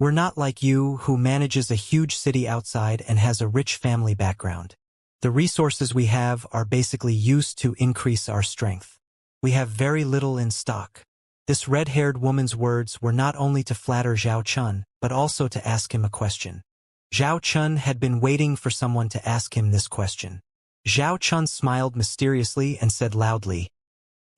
We're not like you, who manages a huge city outside and has a rich family background. The resources we have are basically used to increase our strength. We have very little in stock." This red-haired woman's words were not only to flatter Zhao Chun, but also to ask him a question. Zhao Chun had been waiting for someone to ask him this question. Zhao Chun smiled mysteriously and said loudly,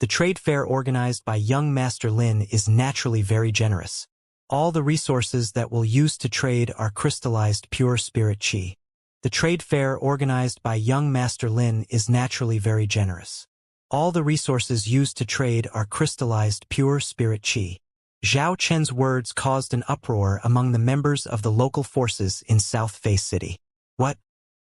"The trade fair organized by young Master Lin is naturally very generous. All the resources that we'll use to trade are crystallized pure spirit qi. The trade fair organized by young Master Lin is naturally very generous. All the resources used to trade are crystallized pure spirit qi." Zhao Chen's words caused an uproar among the members of the local forces in South Face City. What?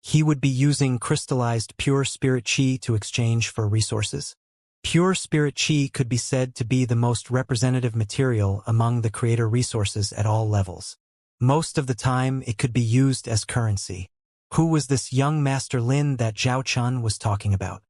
He would be using crystallized pure spirit qi to exchange for resources? Pure spirit qi could be said to be the most representative material among the creator resources at all levels. Most of the time, it could be used as currency. Who was this young Master Lin that Zhao Chun was talking about?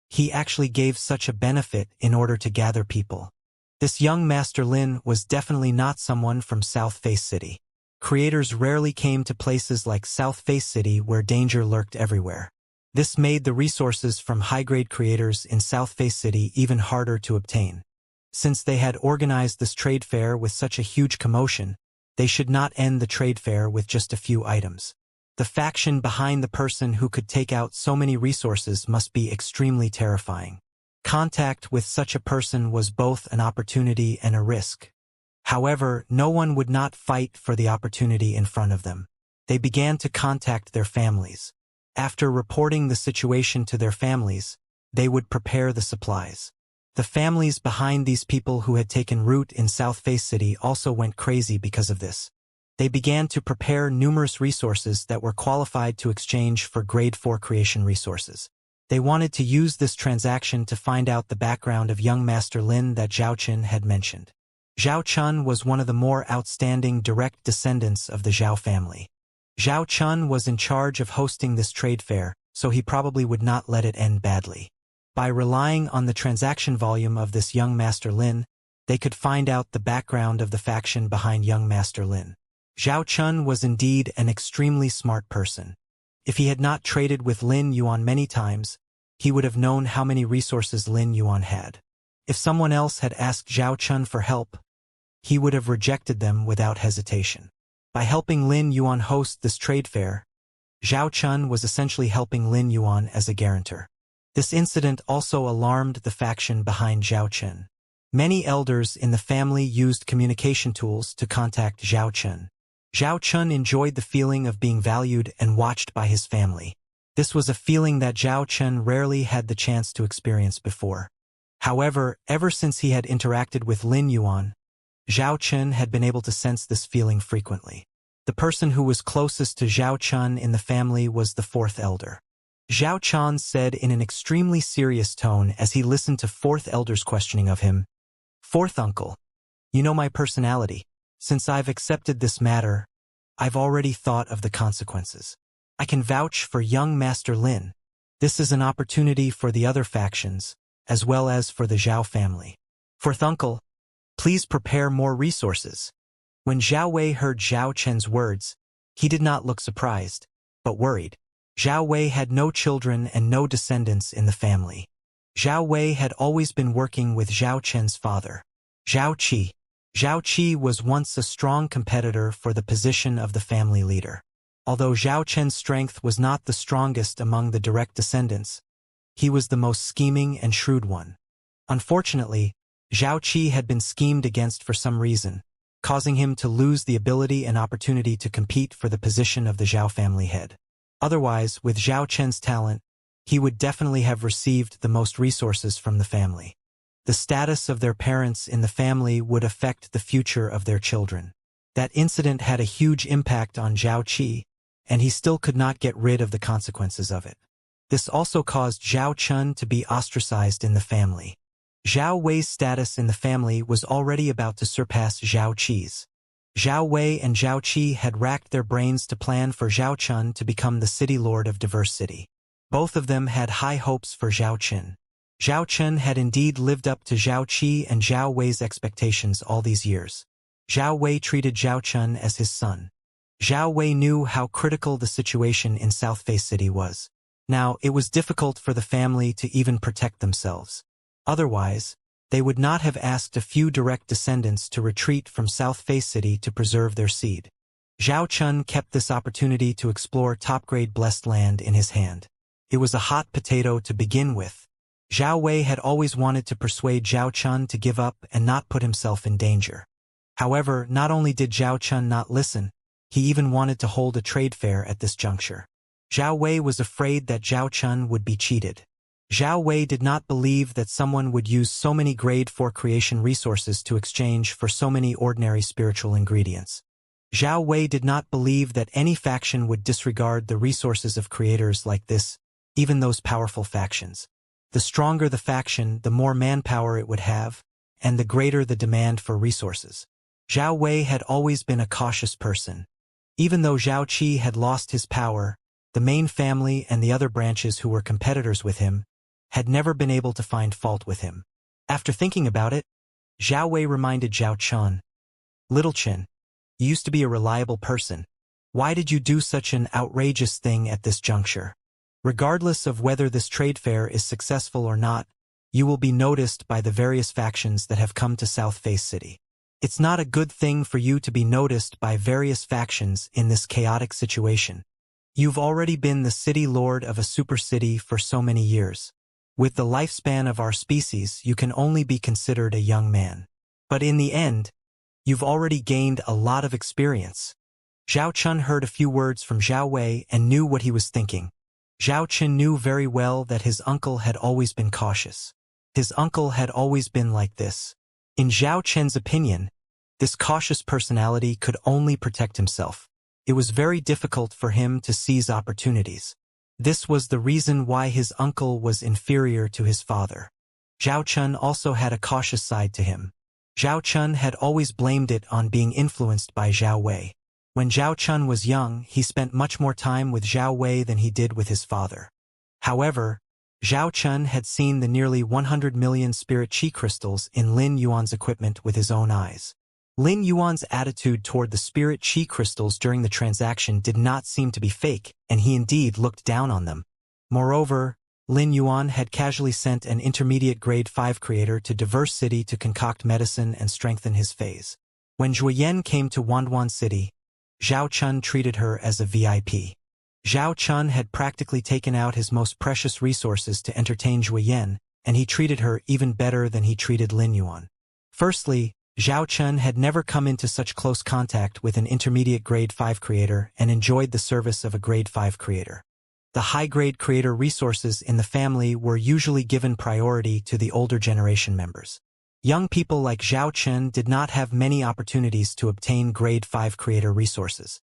He actually gave such a benefit in order to gather people. This young Master Lin was definitely not someone from South Face City. Creators rarely came to places like South Face City where danger lurked everywhere. This made the resources from high-grade creators in South Face City even harder to obtain. Since they had organized this trade fair with such a huge commotion, they should not end the trade fair with just a few items. The faction behind the person who could take out so many resources must be extremely terrifying. Contact with such a person was both an opportunity and a risk. However, no one would not fight for the opportunity in front of them. They began to contact their families. After reporting the situation to their families, they would prepare the supplies. The families behind these people who had taken root in South Face City also went crazy because of this. They began to prepare numerous resources that were qualified to exchange for Grade 4 creation resources. They wanted to use this transaction to find out the background of young Master Lin that Zhao Chun had mentioned. Zhao Chun was one of the more outstanding direct descendants of the Zhao family. Zhao Chun was in charge of hosting this trade fair, so he probably would not let it end badly. By relying on the transaction volume of this young Master Lin, they could find out the background of the faction behind young Master Lin. Zhao Chun was indeed an extremely smart person. If he had not traded with Lin Yuan many times, he would have known how many resources Lin Yuan had. If someone else had asked Zhao Chun for help, he would have rejected them without hesitation. By helping Lin Yuan host this trade fair, Zhao Chun was essentially helping Lin Yuan as a guarantor. This incident also alarmed the faction behind Zhao Chun. Many elders in the family used communication tools to contact Zhao Chun. Zhao Chun enjoyed the feeling of being valued and watched by his family. This was a feeling that Zhao Chun rarely had the chance to experience before. However, ever since he had interacted with Lin Yuan, Zhao Chun had been able to sense this feeling frequently. The person who was closest to Zhao Chun in the family was the fourth elder. Zhao Chun said in an extremely serious tone as he listened to fourth elder's questioning of him, "Fourth uncle, you know my personality. Since I've accepted this matter, I've already thought of the consequences. I can vouch for young Master Lin. This is an opportunity for the other factions, as well as for the Zhao family. Fourth uncle, please prepare more resources." When Zhao Wei heard Zhao Chen's words, he did not look surprised, but worried. Zhao Wei had no children and no descendants in the family. Zhao Wei had always been working with Zhao Chen's father, Zhao Qi. Zhao Qi was once a strong competitor for the position of the family leader. Although Zhao Chen's strength was not the strongest among the direct descendants, he was the most scheming and shrewd one. Unfortunately, Zhao Qi had been schemed against for some reason, causing him to lose the ability and opportunity to compete for the position of the Zhao family head. Otherwise, with Zhao Chen's talent, he would definitely have received the most resources from the family. The status of their parents in the family would affect the future of their children. That incident had a huge impact on Zhao Qi, and he still could not get rid of the consequences of it. This also caused Zhao Chun to be ostracized in the family. Zhao Wei's status in the family was already about to surpass Zhao Qi's. Zhao Wei and Zhao Qi had racked their brains to plan for Zhao Chun to become the city lord of Diverse City. Both of them had high hopes for Zhao Chun. Zhao Chun had indeed lived up to Zhao Qi and Zhao Wei's expectations all these years. Zhao Wei treated Zhao Chun as his son. Zhao Wei knew how critical the situation in South Face City was. Now, it was difficult for the family to even protect themselves. Otherwise, they would not have asked a few direct descendants to retreat from South Face City to preserve their seed. Zhao Chun kept this opportunity to explore top-grade blessed land in his hand. It was a hot potato to begin with. Zhao Wei had always wanted to persuade Zhao Chun to give up and not put himself in danger. However, not only did Zhao Chun not listen, he even wanted to hold a trade fair at this juncture. Zhao Wei was afraid that Zhao Chun would be cheated. Zhao Wei did not believe that someone would use so many grade 4 creation resources to exchange for so many ordinary spiritual ingredients. Zhao Wei did not believe that any faction would disregard the resources of creators like this, even those powerful factions. The stronger the faction, the more manpower it would have, and the greater the demand for resources. Zhao Wei had always been a cautious person. Even though Zhao Qi had lost his power, the main family and the other branches who were competitors with him had never been able to find fault with him. After thinking about it, Zhao Wei reminded Zhao Chun, "Little Chin, you used to be a reliable person. Why did you do such an outrageous thing at this juncture? Regardless of whether this trade fair is successful or not, you will be noticed by the various factions that have come to South Face City. It's not a good thing for you to be noticed by various factions in this chaotic situation. You've already been the city lord of a super city for so many years. With the lifespan of our species, you can only be considered a young man. But in the end, you've already gained a lot of experience." Zhao Chun heard a few words from Zhao Wei and knew what he was thinking. Zhao Chun knew very well that his uncle had always been cautious. His uncle had always been like this. In Zhao Chen's opinion, this cautious personality could only protect himself. It was very difficult for him to seize opportunities. This was the reason why his uncle was inferior to his father. Zhao Chun also had a cautious side to him. Zhao Chun had always blamed it on being influenced by Zhao Wei. When Zhao Chun was young, he spent much more time with Zhao Wei than he did with his father. However, Zhao Chun had seen the nearly 100 million spirit chi crystals in Lin Yuan's equipment with his own eyes. Lin Yuan's attitude toward the spirit chi crystals during the transaction did not seem to be fake, and he indeed looked down on them. Moreover, Lin Yuan had casually sent an intermediate grade 5 creator to Diverse City to concoct medicine and strengthen his phase. When Zhuoyan came to Wanduan City, Zhao Chun treated her as a VIP. Zhao Chun had practically taken out his most precious resources to entertain Zhuoyan, and he treated her even better than he treated Lin Yuan. Firstly, Zhao Chun had never come into such close contact with an intermediate grade 5 creator and enjoyed the service of a grade 5 creator. The high-grade creator resources in the family were usually given priority to the older generation members. Young people like Zhao Chun did not have many opportunities to obtain grade 5 creator resources.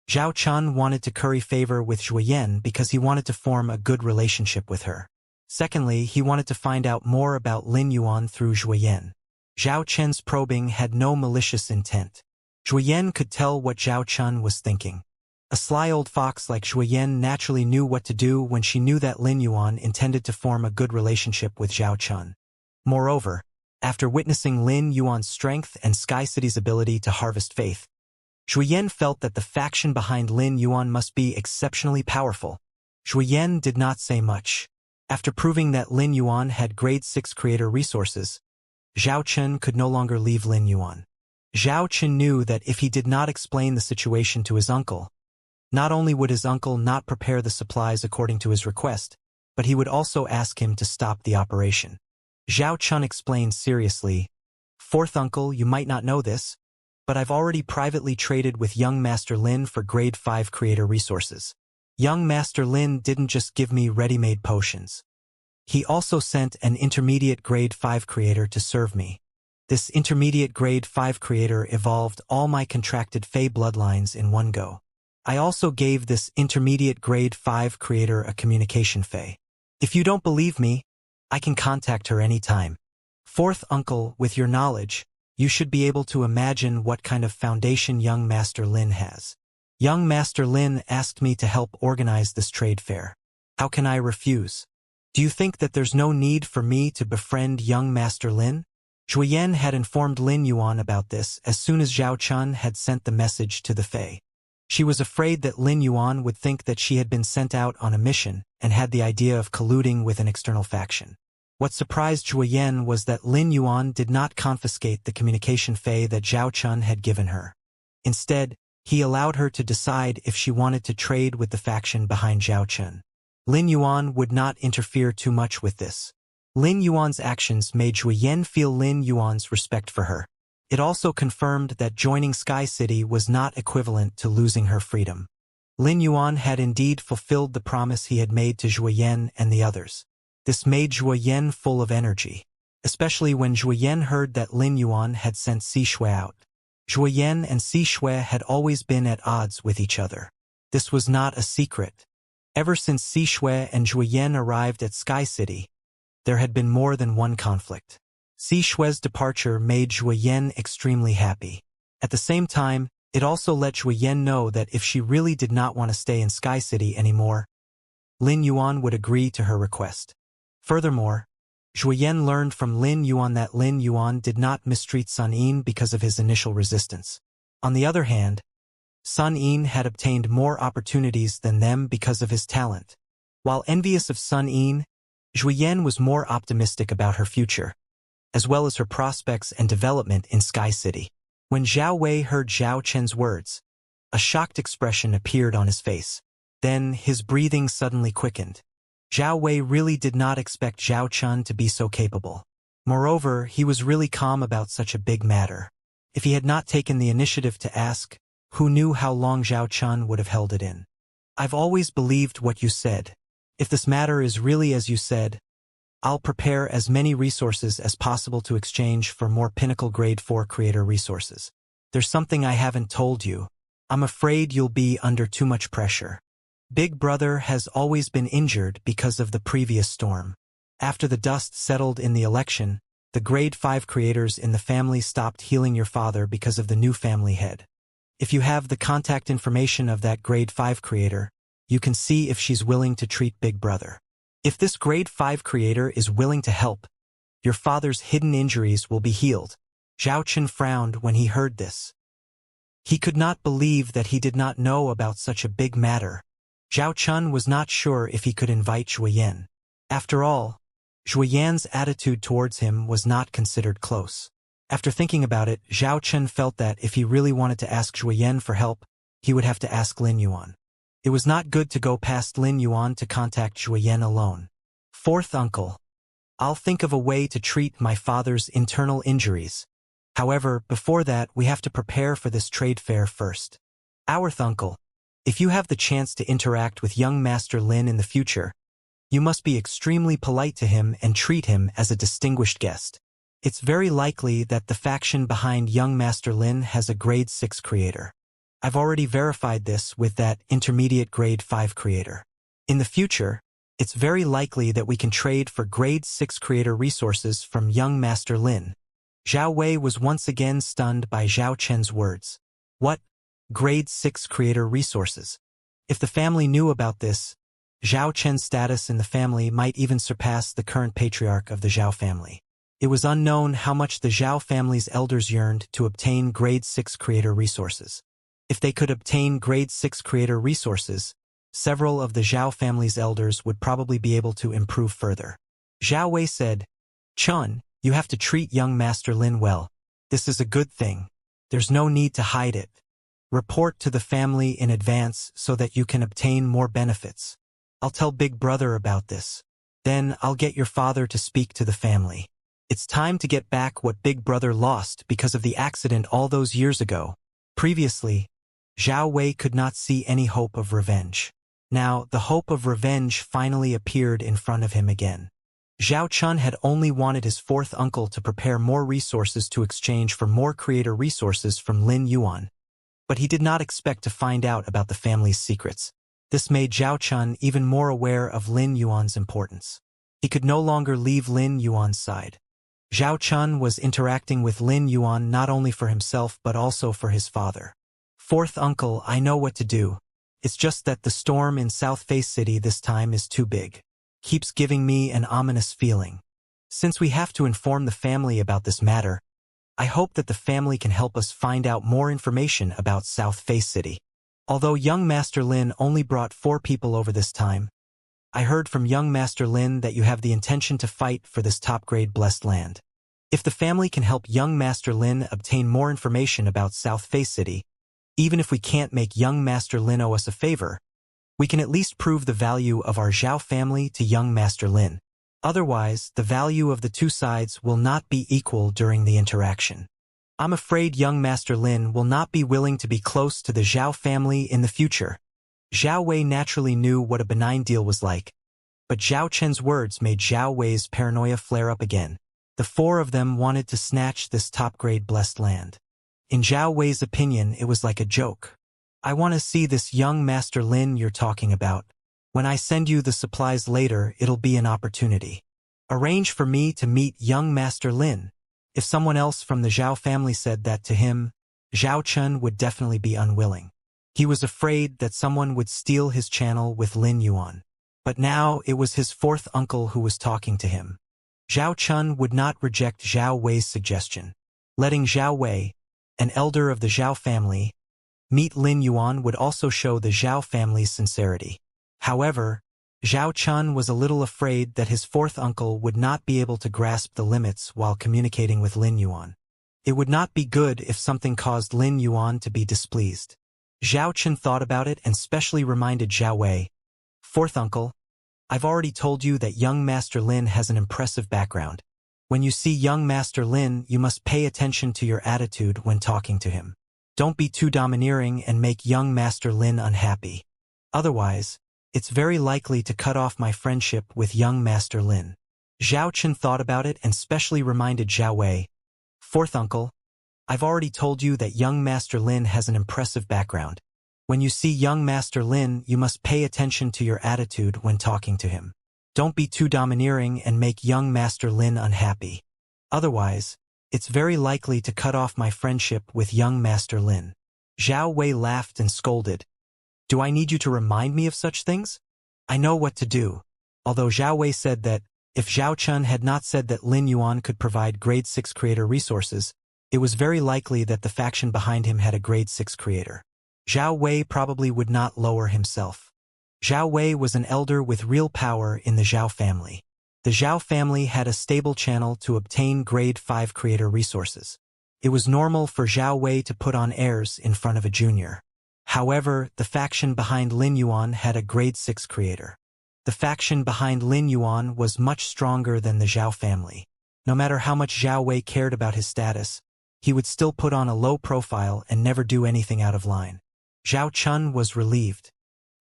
Zhao Chun wanted to curry favor with Zhuoyan because he wanted to form a good relationship with her. Secondly, he wanted to find out more about Lin Yuan through Zhuoyan. Zhao Chen's probing had no malicious intent. Zhuoyan could tell what Zhao Chun was thinking. A sly old fox like Zhuoyan naturally knew what to do when she knew that Lin Yuan intended to form a good relationship with Zhao Chun. Moreover, after witnessing Lin Yuan's strength and Sky City's ability to harvest faith, Zhuoyan felt that the faction behind Lin Yuan must be exceptionally powerful. Zhuoyan did not say much. After proving that Lin Yuan had grade 6 creator resources, Zhao Chun could no longer leave Lin Yuan. Zhao Chun knew that if he did not explain the situation to his uncle, not only would his uncle not prepare the supplies according to his request, but he would also ask him to stop the operation. Zhao Chun explained seriously, "Fourth uncle, you might not know this, but I've already privately traded with young Master Lin for grade 5 creator resources. Young Master Lin didn't just give me ready-made potions. He also sent an intermediate grade 5 creator to serve me. This intermediate grade 5 creator evolved all my contracted Fey bloodlines in one go. I also gave this intermediate grade 5 creator a communication Fey. If you don't believe me, I can contact her anytime. Fourth uncle, with your knowledge, you should be able to imagine what kind of foundation young Master Lin has. Young Master Lin asked me to help organize this trade fair. How can I refuse? Do you think that there's no need for me to befriend young Master Lin?" Zhuoyan had informed Lin Yuan about this as soon as Zhao Chun had sent the message to the Fae. She was afraid that Lin Yuan would think that she had been sent out on a mission and had the idea of colluding with an external faction. What surprised Zhuoyan was that Lin Yuan did not confiscate the communication Fae that Zhao Chun had given her. Instead, he allowed her to decide if she wanted to trade with the faction behind Zhao Chun. Lin Yuan would not interfere too much with this. Lin Yuan's actions made Zhuoyan feel Lin Yuan's respect for her. It also confirmed that joining Sky City was not equivalent to losing her freedom. Lin Yuan had indeed fulfilled the promise he had made to Zhuoyan and the others. This made Zhuoyan full of energy, especially when Zhuoyan heard that Lin Yuan had sent Si Shui out. Zhuoyan and Si Shui had always been at odds with each other. This was not a secret. Ever since Si Shui and Zhuoyan arrived at Sky City, there had been more than one conflict. Si Shui's departure made Zhuoyan extremely happy. At the same time, it also let Zhuoyan know that if she really did not want to stay in Sky City anymore, Lin Yuan would agree to her request. Furthermore, Zhuoyan learned from Lin Yuan that Lin Yuan did not mistreat Sun Yin because of his initial resistance. On the other hand, Sun Yin had obtained more opportunities than them because of his talent. While envious of Sun Yin, Zhuoyan was more optimistic about her future, as well as her prospects and development in Sky City. When Zhao Wei heard Zhao Chen's words, a shocked expression appeared on his face. Then his breathing suddenly quickened. Zhao Wei really did not expect Zhao Chun to be so capable. Moreover, he was really calm about such a big matter. If he had not taken the initiative to ask, who knew how long Zhao Chun would have held it in? I've always believed what you said. If this matter is really as you said, I'll prepare as many resources as possible to exchange for more pinnacle grade 4 creator resources. There's something I haven't told you. I'm afraid you'll be under too much pressure. Big Brother has always been injured because of the previous storm. After the dust settled in the election, the grade 5 creators in the family stopped healing your father because of the new family head. If you have the contact information of that grade 5 creator, you can see if she's willing to treat Big Brother. If this grade 5 creator is willing to help, your father's hidden injuries will be healed. Zhao Chun frowned when he heard this. He could not believe that he did not know about such a big matter. Zhao Chun was not sure if he could invite Zhuoyan. After all, Zhuoyan's attitude towards him was not considered close. After thinking about it, Zhao Chun felt that if he really wanted to ask Zhuoyan for help, he would have to ask Lin Yuan. It was not good to go past Lin Yuan to contact Zhuoyan alone. Fourth uncle. I'll think of a way to treat my father's internal injuries. However, before that, we have to prepare for this trade fair first. Fourth uncle. If you have the chance to interact with young Master Lin in the future, you must be extremely polite to him and treat him as a distinguished guest. It's very likely that the faction behind young Master Lin has a grade 6 creator. I've already verified this with that intermediate grade 5 creator. In the future, it's very likely that we can trade for grade 6 creator resources from young Master Lin. Zhao Wei was once again stunned by Zhao Chen's words. What? Grade 6 creator resources? If the family knew about this, Zhao Chen's status in the family might even surpass the current patriarch of the Zhao family. It was unknown how much the Zhao family's elders yearned to obtain grade 6 creator resources. If they could obtain grade 6 creator resources, several of the Zhao family's elders would probably be able to improve further. Zhao Wei said, Chun, you have to treat young Master Lin well. This is a good thing. There's no need to hide it. Report to the family in advance so that you can obtain more benefits. I'll tell Big Brother about this. Then I'll get your father to speak to the family. It's time to get back what Big Brother lost because of the accident all those years ago. Previously, Zhao Wei could not see any hope of revenge. Now, the hope of revenge finally appeared in front of him again. Zhao Chun had only wanted his fourth uncle to prepare more resources to exchange for more creator resources from Lin Yuan. But he did not expect to find out about the family's secrets. This made Zhao Chun even more aware of Lin Yuan's importance. He could no longer leave Lin Yuan's side. Zhao Chun was interacting with Lin Yuan not only for himself but also for his father. Fourth uncle, I know what to do. It's just that the storm in South Face City this time is too big. Keeps giving me an ominous feeling. Since we have to inform the family about this matter, I hope that the family can help us find out more information about South Face City. Although young Master Lin only brought 4 people over this time, I heard from young Master Lin that you have the intention to fight for this top-grade blessed land. If the family can help young Master Lin obtain more information about South Face City, even if we can't make young Master Lin owe us a favor, we can at least prove the value of our Zhao family to young Master Lin. Otherwise, the value of the 2 sides will not be equal during the interaction. I'm afraid young Master Lin will not be willing to be close to the Zhao family in the future. Zhao Wei naturally knew what a benign deal was like, but Zhao Chen's words made Zhao Wei's paranoia flare up again. The 4 of them wanted to snatch this top-grade blessed land. In Zhao Wei's opinion, it was like a joke. I want to see this young Master Lin you're talking about. When I send you the supplies later, it'll be an opportunity. Arrange for me to meet young Master Lin. If someone else from the Zhao family said that to him, Zhao Chun would definitely be unwilling. He was afraid that someone would steal his channel with Lin Yuan. But now it was his 4th uncle who was talking to him. Zhao Chun would not reject Zhao Wei's suggestion. Letting Zhao Wei, an elder of the Zhao family, meet Lin Yuan would also show the Zhao family's sincerity. However, Zhao Chun was a little afraid that his 4th uncle would not be able to grasp the limits while communicating with Lin Yuan. It would not be good if something caused Lin Yuan to be displeased. Zhao Chun thought about it and specially reminded Zhao Wei, 4th uncle, I've already told you that young Master Lin has an impressive background. When you see young Master Lin, you must pay attention to your attitude when talking to him. Don't be too domineering and make young Master Lin unhappy. Otherwise, it's very likely to cut off my friendship with young Master Lin. Zhao Chun thought about it and specially reminded Zhao Wei, 4th uncle, I've already told you that young Master Lin has an impressive background. When you see young Master Lin, you must pay attention to your attitude when talking to him. Don't be too domineering and make young Master Lin unhappy. Otherwise, it's very likely to cut off my friendship with young Master Lin. Zhao Wei laughed and scolded. Do I need you to remind me of such things? I know what to do. Although Zhao Wei said that, if Zhao Chun had not said that Lin Yuan could provide grade 6 creator resources, it was very likely that the faction behind him had a grade 6 creator. Zhao Wei probably would not lower himself. Zhao Wei was an elder with real power in the Zhao family. The Zhao family had a stable channel to obtain grade 5 creator resources. It was normal for Zhao Wei to put on airs in front of a junior. However, the faction behind Lin Yuan had a grade 6 creator. The faction behind Lin Yuan was much stronger than the Zhao family. No matter how much Zhao Wei cared about his status, he would still put on a low profile and never do anything out of line. Zhao Chun was relieved.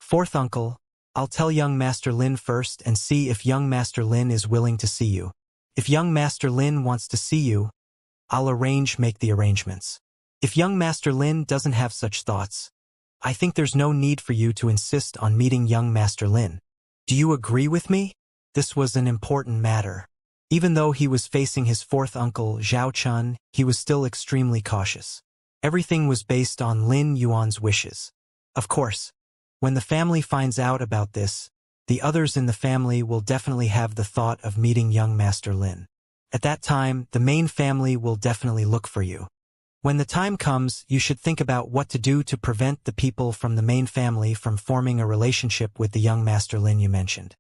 4th uncle, I'll tell young Master Lin first and see if young Master Lin is willing to see you. If young Master Lin wants to see you, I'll make the arrangements. If young Master Lin doesn't have such thoughts, I think there's no need for you to insist on meeting young Master Lin. Do you agree with me? This was an important matter. Even though he was facing his 4th uncle, Zhao Chun, he was still extremely cautious. Everything was based on Lin Yuan's wishes. Of course, when the family finds out about this, the others in the family will definitely have the thought of meeting young Master Lin. At that time, the main family will definitely look for you. When the time comes, you should think about what to do to prevent the people from the main family from forming a relationship with the young Master Lin you mentioned.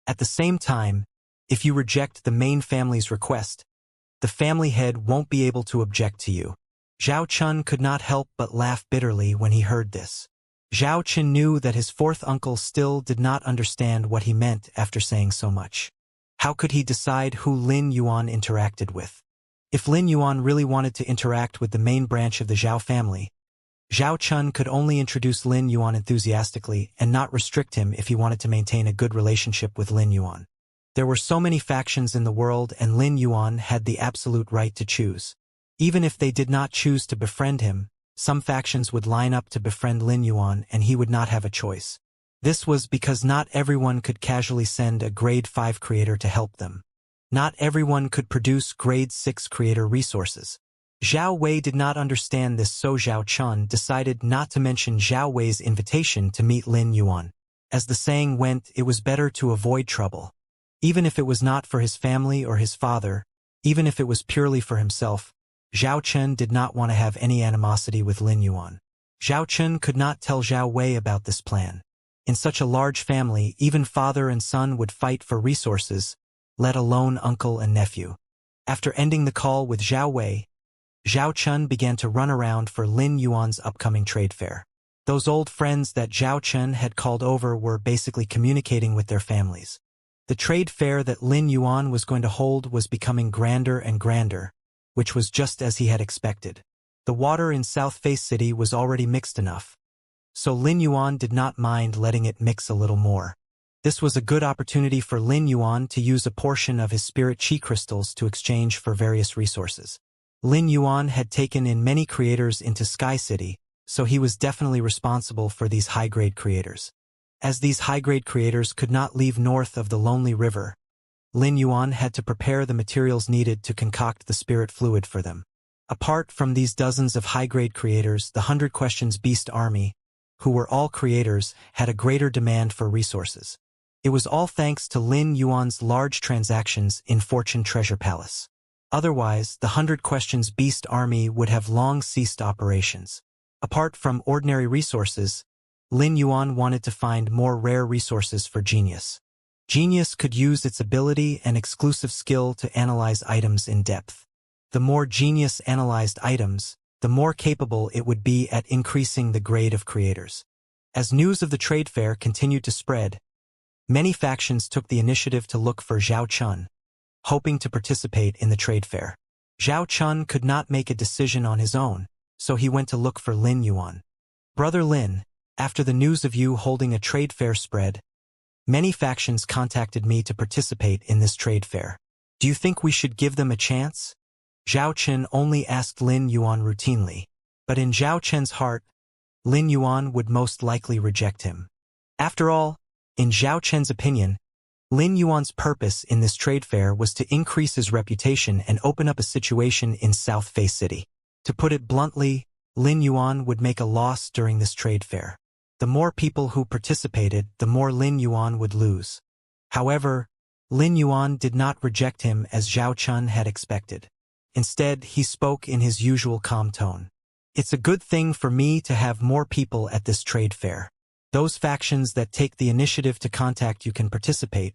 At the same time, if you reject the main family's request, the family head won't be able to object to you. Zhao Chun could not help but laugh bitterly when he heard this. Zhao Chun knew that his 4th uncle still did not understand what he meant after saying so much. How could he decide who Lin Yuan interacted with? If Lin Yuan really wanted to interact with the main branch of the Zhao family, Zhao Chun could only introduce Lin Yuan enthusiastically and not restrict him if he wanted to maintain a good relationship with Lin Yuan. There were so many factions in the world and Lin Yuan had the absolute right to choose. Even if they did not choose to befriend him, some factions would line up to befriend Lin Yuan and he would not have a choice. This was because not everyone could casually send a grade 5 creator to help them. Not everyone could produce grade 6 creator resources. Zhao Wei did not understand this, so Zhao Chun decided not to mention Zhao Wei's invitation to meet Lin Yuan. As the saying went, it was better to avoid trouble. Even if it was not for his family or his father, even if it was purely for himself, Zhao Chen did not want to have any animosity with Lin Yuan. Zhao Chen could not tell Zhao Wei about this plan. In such a large family, even father and son would fight for resources, let alone uncle and nephew. After ending the call with Zhao Wei, Zhao Chen began to run around for Lin Yuan's upcoming trade fair. Those old friends that Zhao Chen had called over were basically communicating with their families. The trade fair that Lin Yuan was going to hold was becoming grander and grander, which was just as he had expected. The water in South Face City was already mixed enough, so Lin Yuan did not mind letting it mix a little more. This was a good opportunity for Lin Yuan to use a portion of his spirit chi crystals to exchange for various resources. Lin Yuan had taken in many creators into Sky City, so he was definitely responsible for these high-grade creators. As these high-grade creators could not leave north of the Lonely River, Lin Yuan had to prepare the materials needed to concoct the spirit fluid for them. Apart from these dozens of high-grade creators, the 100 Questions Beast Army, who were all creators, had a greater demand for resources. It was all thanks to Lin Yuan's large transactions in Fortune Treasure Palace. Otherwise, the 100 Questions Beast Army would have long ceased operations. Apart from ordinary resources, Lin Yuan wanted to find more rare resources for Genius. Genius could use its ability and exclusive skill to analyze items in depth. The more Genius analyzed items, the more capable it would be at increasing the grade of creators. As news of the trade fair continued to spread, many factions took the initiative to look for Zhao Chun, hoping to participate in the trade fair. Zhao Chun could not make a decision on his own, so he went to look for Lin Yuan. Brother Lin, after the news of you holding a trade fair spread, many factions contacted me to participate in this trade fair. Do you think we should give them a chance? Zhao Chen only asked Lin Yuan routinely, but in Zhao Chen's heart, Lin Yuan would most likely reject him. After all, in Zhao Chen's opinion, Lin Yuan's purpose in this trade fair was to increase his reputation and open up a situation in South Face City. To put it bluntly, Lin Yuan would make a loss during this trade fair. The more people who participated, the more Lin Yuan would lose. However, Lin Yuan did not reject him as Zhao Chun had expected. Instead, he spoke in his usual calm tone. It's a good thing for me to have more people at this trade fair. Those factions that take the initiative to contact you can participate,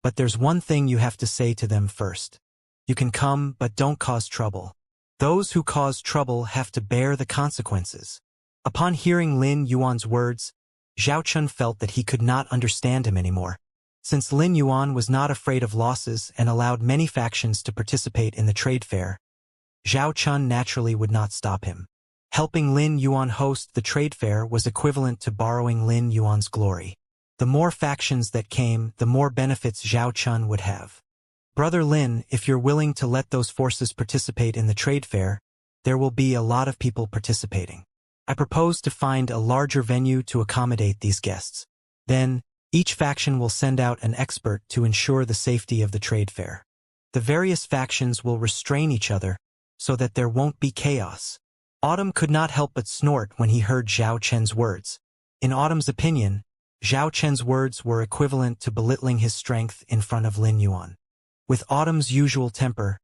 but there's one thing you have to say to them first. You can come, but don't cause trouble. Those who cause trouble have to bear the consequences. Upon hearing Lin Yuan's words, Zhao Chun felt that he could not understand him anymore. Since Lin Yuan was not afraid of losses and allowed many factions to participate in the trade fair, Zhao Chun naturally would not stop him. Helping Lin Yuan host the trade fair was equivalent to borrowing Lin Yuan's glory. The more factions that came, the more benefits Zhao Chun would have. Brother Lin, if you're willing to let those forces participate in the trade fair, there will be a lot of people participating. I propose to find a larger venue to accommodate these guests. Then, each faction will send out an expert to ensure the safety of the trade fair. The various factions will restrain each other so that there won't be chaos. Autumn could not help but snort when he heard Zhao Chen's words. In Autumn's opinion, Zhao Chen's words were equivalent to belittling his strength in front of Lin Yuan. With Autumn's usual temper,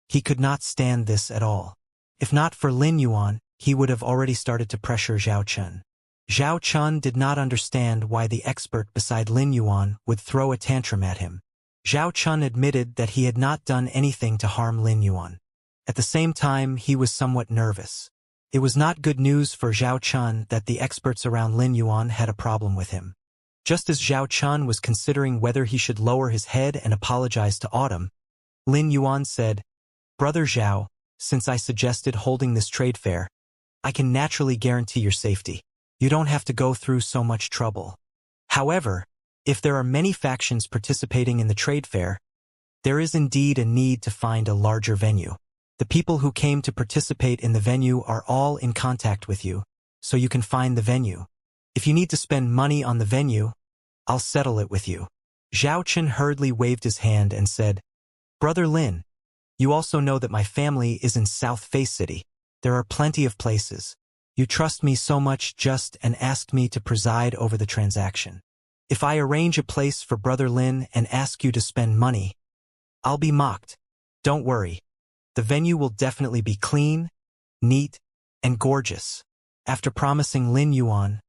he could not stand this at all. If not for Lin Yuan, he would have already started to pressure Zhao Chen. Zhao Chun did not understand why the expert beside Lin Yuan would throw a tantrum at him. Zhao Chun admitted that he had not done anything to harm Lin Yuan. At the same time, he was somewhat nervous. It was not good news for Zhao Chun that the experts around Lin Yuan had a problem with him. Just as Zhao Chun was considering whether he should lower his head and apologize to Autumn, Lin Yuan said, "Brother Zhao, since I suggested holding this trade fair, I can naturally guarantee your safety. You don't have to go through so much trouble. However, if there are many factions participating in the trade fair, there is indeed a need to find a larger venue. The people who came to participate in the venue are all in contact with you, so you can find the venue. If you need to spend money on the venue, I'll settle it with you." Zhao Chen hurriedly waved his hand and said, "Brother Lin, you also know that my family is in South Face City. There are plenty of places. You trust me so much just and asked me to preside over the transaction. If I arrange a place for Brother Lin and ask you to spend money, I'll be mocked. Don't worry. The venue will definitely be clean, neat, and gorgeous. After promising Lin Yuan,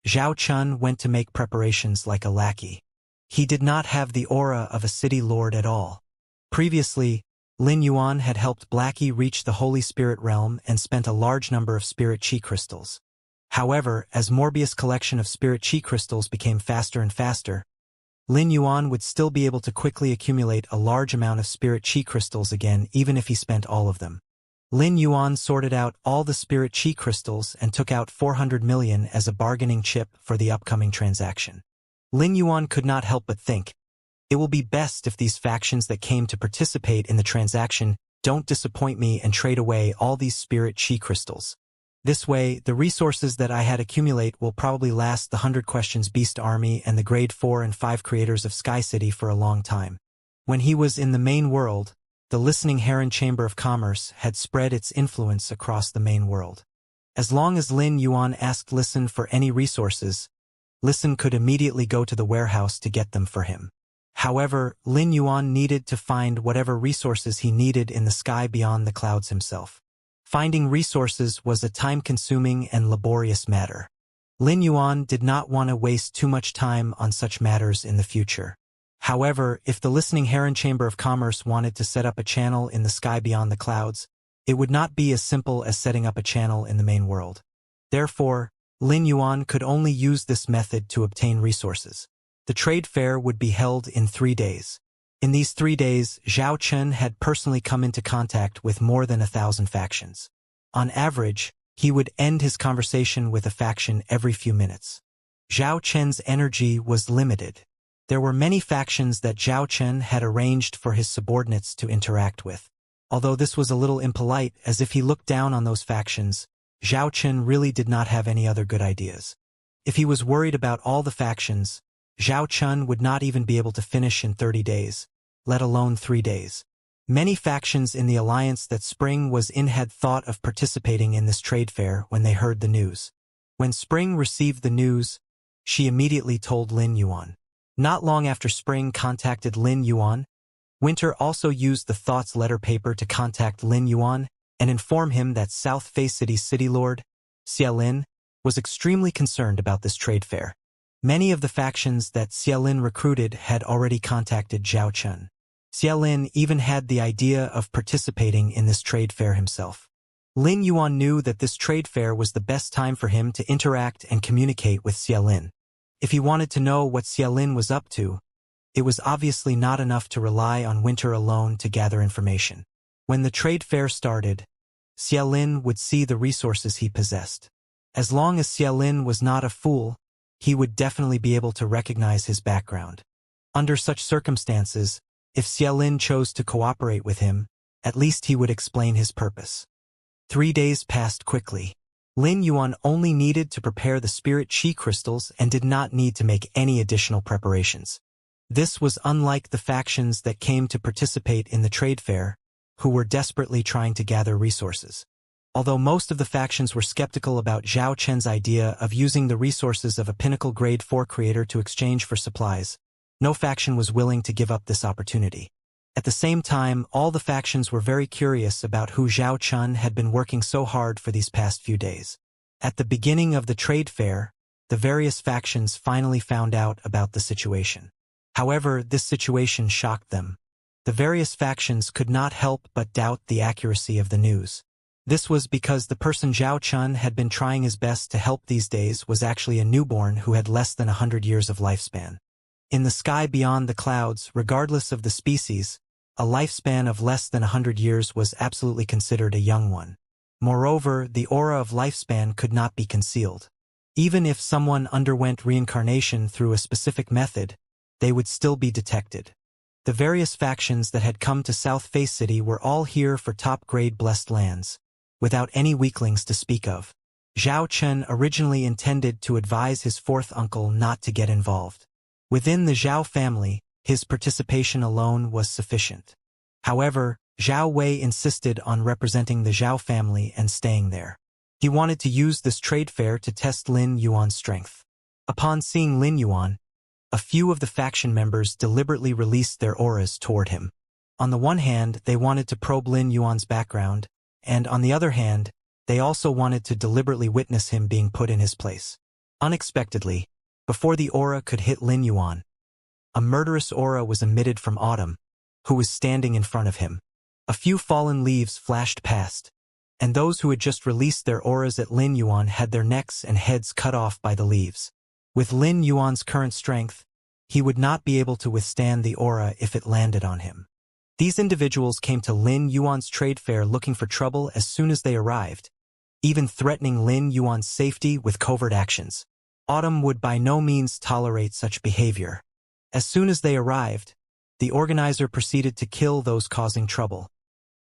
Zhao Chun went to make preparations like a lackey. He did not have the aura of a city lord at all. Previously, Lin Yuan had helped Blackie reach the Holy Spirit realm and spent a large number of spirit chi crystals. However, as Morbius' collection of spirit chi crystals became faster and faster, Lin Yuan would still be able to quickly accumulate a large amount of spirit chi crystals again even if he spent all of them. Lin Yuan sorted out all the spirit chi crystals and took out 400 million as a bargaining chip for the upcoming transaction. Lin Yuan could not help but think, it will be best if these factions that came to participate in the transaction don't disappoint me and trade away all these spirit chi crystals. This way, the resources that I had accumulate will probably last the 100 Questions Beast Army and the Grade 4 and 5 creators of Sky City for a long time. When he was in the main world, the Listening Heron Chamber of Commerce had spread its influence across the main world. As long as Lin Yuan asked Listen for any resources, Listen could immediately go to the warehouse to get them for him. However, Lin Yuan needed to find whatever resources he needed in the sky beyond the clouds himself. Finding resources was a time-consuming and laborious matter. Lin Yuan did not want to waste too much time on such matters in the future. However, if the Listening Heron Chamber of Commerce wanted to set up a channel in the sky beyond the clouds, it would not be as simple as setting up a channel in the main world. Therefore, Lin Yuan could only use this method to obtain resources. The trade fair would be held in 3 days. In these 3 days, Zhao Chen had personally come into contact with more than 1,000 factions. On average, he would end his conversation with a faction every few minutes. Zhao Chen's energy was limited. There were many factions that Zhao Chen had arranged for his subordinates to interact with. Although this was a little impolite, as if he looked down on those factions, Zhao Chen really did not have any other good ideas. If he was worried about all the factions, Zhao Chen would not even be able to finish in 30 days, let alone 3 days. Many factions in the alliance that Spring was in had thought of participating in this trade fair when they heard the news. When Spring received the news, she immediately told Lin Yuan. Not long after Spring contacted Lin Yuan, Winter also used the Thoughts letter paper to contact Lin Yuan and inform him that South Face City's city lord, Xia Lin, was extremely concerned about this trade fair. Many of the factions that Xia Lin recruited had already contacted Zhao Chen. Xia Lin even had the idea of participating in this trade fair himself. Lin Yuan knew that this trade fair was the best time for him to interact and communicate with Xia Lin. If he wanted to know what Xia Lin was up to, it was obviously not enough to rely on Winter alone to gather information. When the trade fair started, Xia Lin would see the resources he possessed. As long as Xia Lin was not a fool, he would definitely be able to recognize his background. Under such circumstances, if Xia Lin chose to cooperate with him, at least he would explain his purpose. 3 days passed quickly. Lin Yuan only needed to prepare the spirit chi crystals and did not need to make any additional preparations. This was unlike the factions that came to participate in the trade fair, who were desperately trying to gather resources. Although most of the factions were skeptical about Zhao Chen's idea of using the resources of a pinnacle Grade 4 creator to exchange for supplies, no faction was willing to give up this opportunity. At the same time, all the factions were very curious about who Zhao Chen had been working so hard for these past few days. At the beginning of the trade fair, the various factions finally found out about the situation. However, this situation shocked them. The various factions could not help but doubt the accuracy of the news. This was because the person Zhao Chen had been trying his best to help these days was actually a newborn who had less than 100 years of lifespan. In the sky beyond the clouds, regardless of the species, a lifespan of less than 100 years was absolutely considered a young one. Moreover, the aura of lifespan could not be concealed. Even if someone underwent reincarnation through a specific method, they would still be detected. The various factions that had come to South Face City were all here for top-grade blessed lands, without any weaklings to speak of. Zhao Chen originally intended to advise his fourth uncle not to get involved. Within the Zhao family, his participation alone was sufficient. However, Zhao Wei insisted on representing the Zhao family and staying there. He wanted to use this trade fair to test Lin Yuan's strength. Upon seeing Lin Yuan, A few of the faction members deliberately released their auras toward him. On the one hand, they wanted to probe Lin Yuan's background, and on the other hand, they also wanted to deliberately witness him being put in his place. Unexpectedly, before the aura could hit Lin Yuan, a murderous aura was emitted from Autumn, who was standing in front of him. A few fallen leaves flashed past, and those who had just released their auras at Lin Yuan had their necks and heads cut off by the leaves. With Lin Yuan's current strength, he would not be able to withstand the aura if it landed on him. These individuals came to Lin Yuan's trade fair looking for trouble as soon as they arrived, even threatening Lin Yuan's safety with covert actions. Autumn would by no means tolerate such behavior. As soon as they arrived, the organizer proceeded to kill those causing trouble,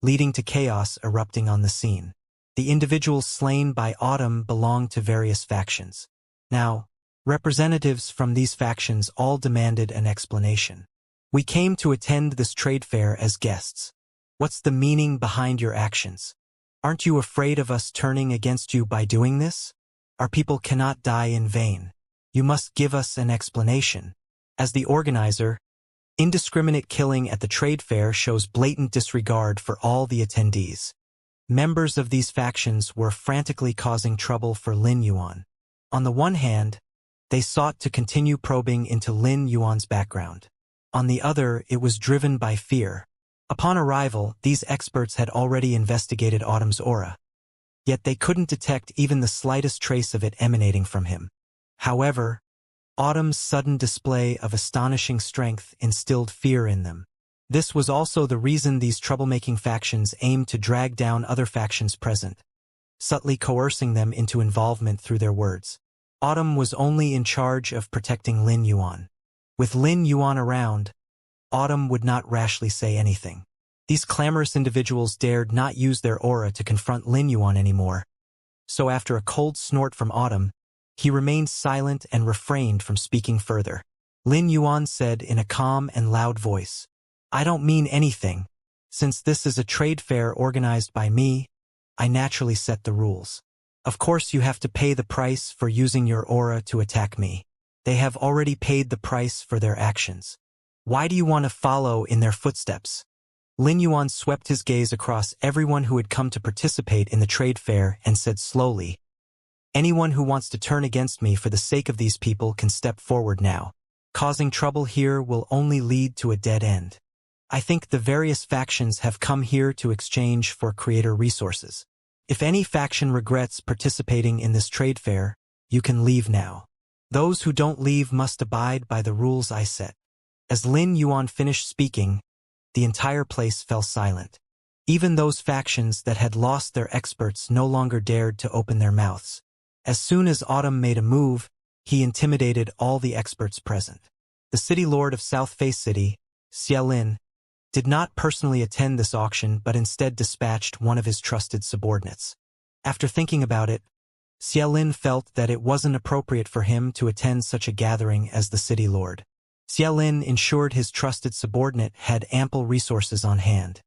leading to chaos erupting on the scene. The individuals slain by Autumn belonged to various factions. Now, representatives from these factions all demanded an explanation. We came to attend this trade fair as guests. What's the meaning behind your actions? Aren't you afraid of us turning against you by doing this? Our people cannot die in vain. You must give us an explanation. As the organizer, indiscriminate killing at the trade fair shows blatant disregard for all the attendees. Members of these factions were frantically causing trouble for Lin Yuan. On the one hand, they sought to continue probing into Lin Yuan's background. On the other, it was driven by fear. Upon arrival, these experts had already investigated Autumn's aura. Yet they couldn't detect even the slightest trace of it emanating from him. However, Autumn's sudden display of astonishing strength instilled fear in them. This was also the reason these troublemaking factions aimed to drag down other factions present, subtly coercing them into involvement through their words. Autumn was only in charge of protecting Lin Yuan. With Lin Yuan around, Autumn would not rashly say anything. These clamorous individuals dared not use their aura to confront Lin Yuan anymore. So after a cold snort from Autumn, he remained silent and refrained from speaking further. Lin Yuan said in a calm and loud voice, "I don't mean anything. Since this is a trade fair organized by me, I naturally set the rules. Of course you have to pay the price for using your aura to attack me. They have already paid the price for their actions. Why do you want to follow in their footsteps?" Lin Yuan swept his gaze across everyone who had come to participate in the trade fair and said slowly, "Anyone who wants to turn against me for the sake of these people can step forward now. Causing trouble here will only lead to a dead end. I think the various factions have come here to exchange for creator resources. If any faction regrets participating in this trade fair, you can leave now. Those who don't leave must abide by the rules I set." As Lin Yuan finished speaking, the entire place fell silent. Even those factions that had lost their experts no longer dared to open their mouths. As soon as Autumn made a move, he intimidated all the experts present. The city lord of South Face City, Xie Lin, did not personally attend this auction but instead dispatched one of his trusted subordinates. After thinking about it, Xie Lin felt that it wasn't appropriate for him to attend such a gathering as the city lord. Xie Lin ensured his trusted subordinate had ample resources on hand.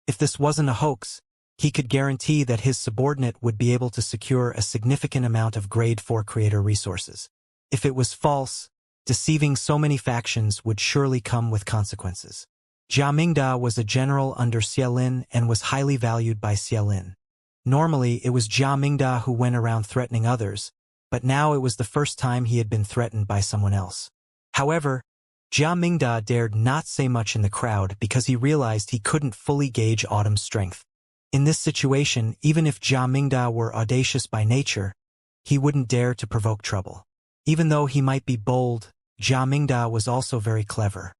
If this wasn't a hoax, he could guarantee that his subordinate would be able to secure a significant amount of Grade 4 creator resources. If it was false, deceiving so many factions would surely come with consequences. Jia Mingda was a general under Xie Lin and was highly valued by Xie Lin. Normally, it was Jia Mingda who went around threatening others, but now it was the first time he had been threatened by someone else. However, Jia Mingda dared not say much in the crowd because he realized he couldn't fully gauge Autumn's strength. In this situation, even if Jia Mingda were audacious by nature, he wouldn't dare to provoke trouble. Even though he might be bold, Jia Mingda was also very clever.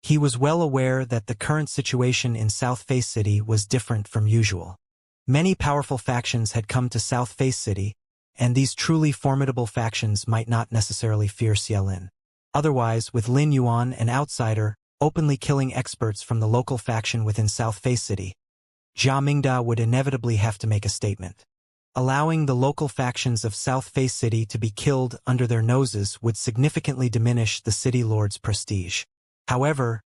He was well aware that the current situation in South Face City was different from usual. Many powerful factions had come to South Face City, and these truly formidable factions might not necessarily fear Xie Lin. Otherwise, with Lin Yuan, an outsider, openly killing experts from the local faction within South Face City, Jia Mingda would inevitably have to make a statement. Allowing the local factions of South Face City to be killed under their noses would significantly diminish the city lord's prestige. However,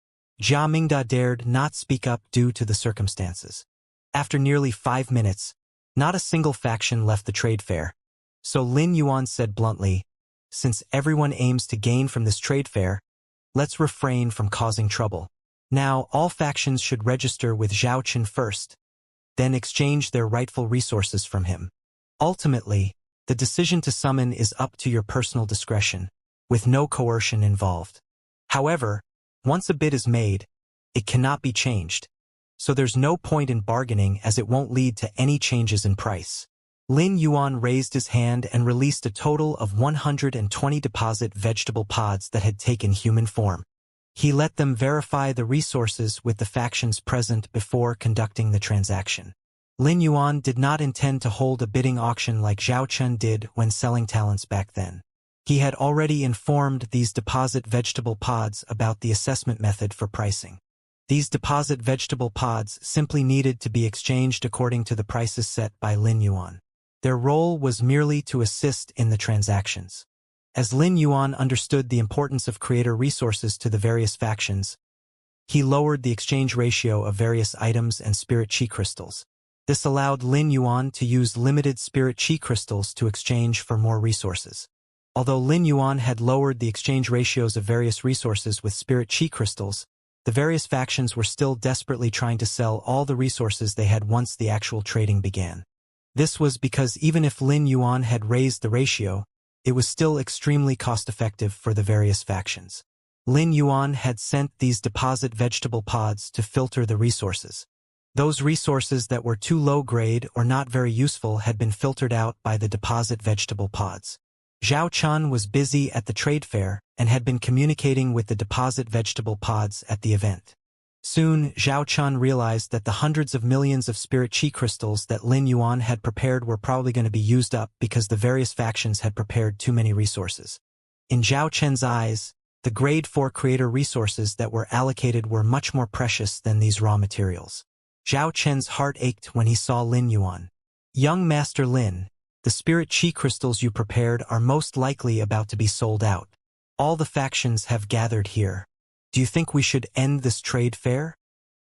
Jia Mingda dared not speak up due to the circumstances. After nearly 5 minutes, not a single faction left the trade fair. So Lin Yuan said bluntly, "Since everyone aims to gain from this trade fair, Let's refrain from causing trouble. Now, all factions should register with Zhao Chen first, then exchange their rightful resources from him. Ultimately, the decision to summon is up to your personal discretion, with no coercion involved. However, once a bid is made, it cannot be changed. So there's no point in bargaining as it won't lead to any changes in price. Lin Yuan raised his hand and released a total of 120 deposit vegetable pods that had taken human form. He let them verify the resources with the factions present before conducting the transaction. Lin Yuan did not intend to hold a bidding auction like Zhao Chen did when selling talents back then. He had already informed these deposit vegetable pods about the assessment method for pricing. These deposit vegetable pods simply needed to be exchanged according to the prices set by Lin Yuan. Their role was merely to assist in the transactions. As Lin Yuan understood the importance of creator resources to the various factions, he lowered the exchange ratio of various items and spirit chi crystals. This allowed Lin Yuan to use limited spirit chi crystals to exchange for more resources. Although Lin Yuan had lowered the exchange ratios of various resources with spirit chi crystals, the various factions were still desperately trying to sell all the resources they had once the actual trading began. This was because even if Lin Yuan had raised the ratio, it was still extremely cost-effective for the various factions. Lin Yuan had sent these deposit vegetable pods to filter the resources. Those resources that were too low grade or not very useful had been filtered out by the deposit vegetable pods. Zhao Chen was busy at the trade fair and had been communicating with the deposit vegetable pods at the event. Soon, Zhao Chen realized that the hundreds of millions of spirit chi crystals that Lin Yuan had prepared were probably going to be used up because the various factions had prepared too many resources. In Zhao Chen's eyes, the grade 4 creator resources that were allocated were much more precious than these raw materials. Zhao Chen's heart ached when he saw Lin Yuan. "Young Master Lin, the spirit chi crystals you prepared are most likely about to be sold out. All the factions have gathered here. Do you think we should end this trade fair?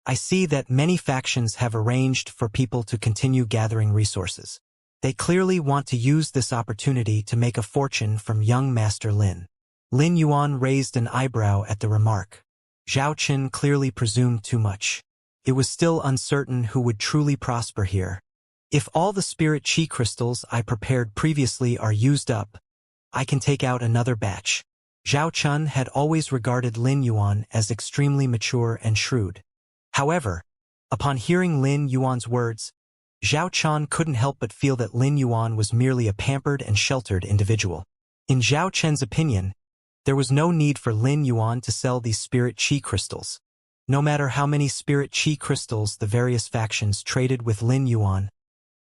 I see that many factions have arranged for people to continue gathering resources. They clearly want to use this opportunity to make a fortune from young Master Lin." Lin Yuan raised an eyebrow at the remark. Zhao Chen clearly presumed too much. It was still uncertain who would truly prosper here. If all the spirit chi crystals I prepared previously are used up, I can take out another batch. Zhao Chen had always regarded Lin Yuan as extremely mature and shrewd. However, upon hearing Lin Yuan's words, Zhao Chen couldn't help but feel that Lin Yuan was merely a pampered and sheltered individual. In Zhao Chen's opinion, there was no need for Lin Yuan to sell these spirit chi crystals. No matter how many spirit chi crystals the various factions traded with Lin Yuan,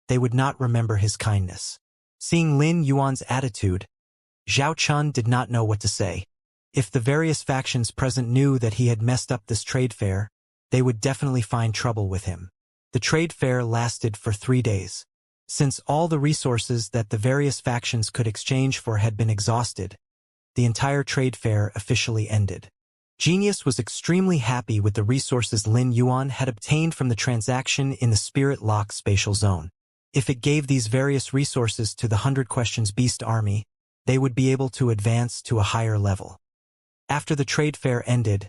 they would not remember his kindness. Seeing Lin Yuan's attitude, Zhao Chen did not know what to say. If the various factions present knew that he had messed up this trade fair, they would definitely find trouble with him. The trade fair lasted for 3 days. Since all the resources that the various factions could exchange for had been exhausted, the entire trade fair officially ended. Genius was extremely happy with the resources Lin Yuan had obtained from the transaction in the Spirit Lock spatial zone. If it gave these various resources to the 100 Questions Beast army, they would be able to advance to a higher level. After the trade fair ended,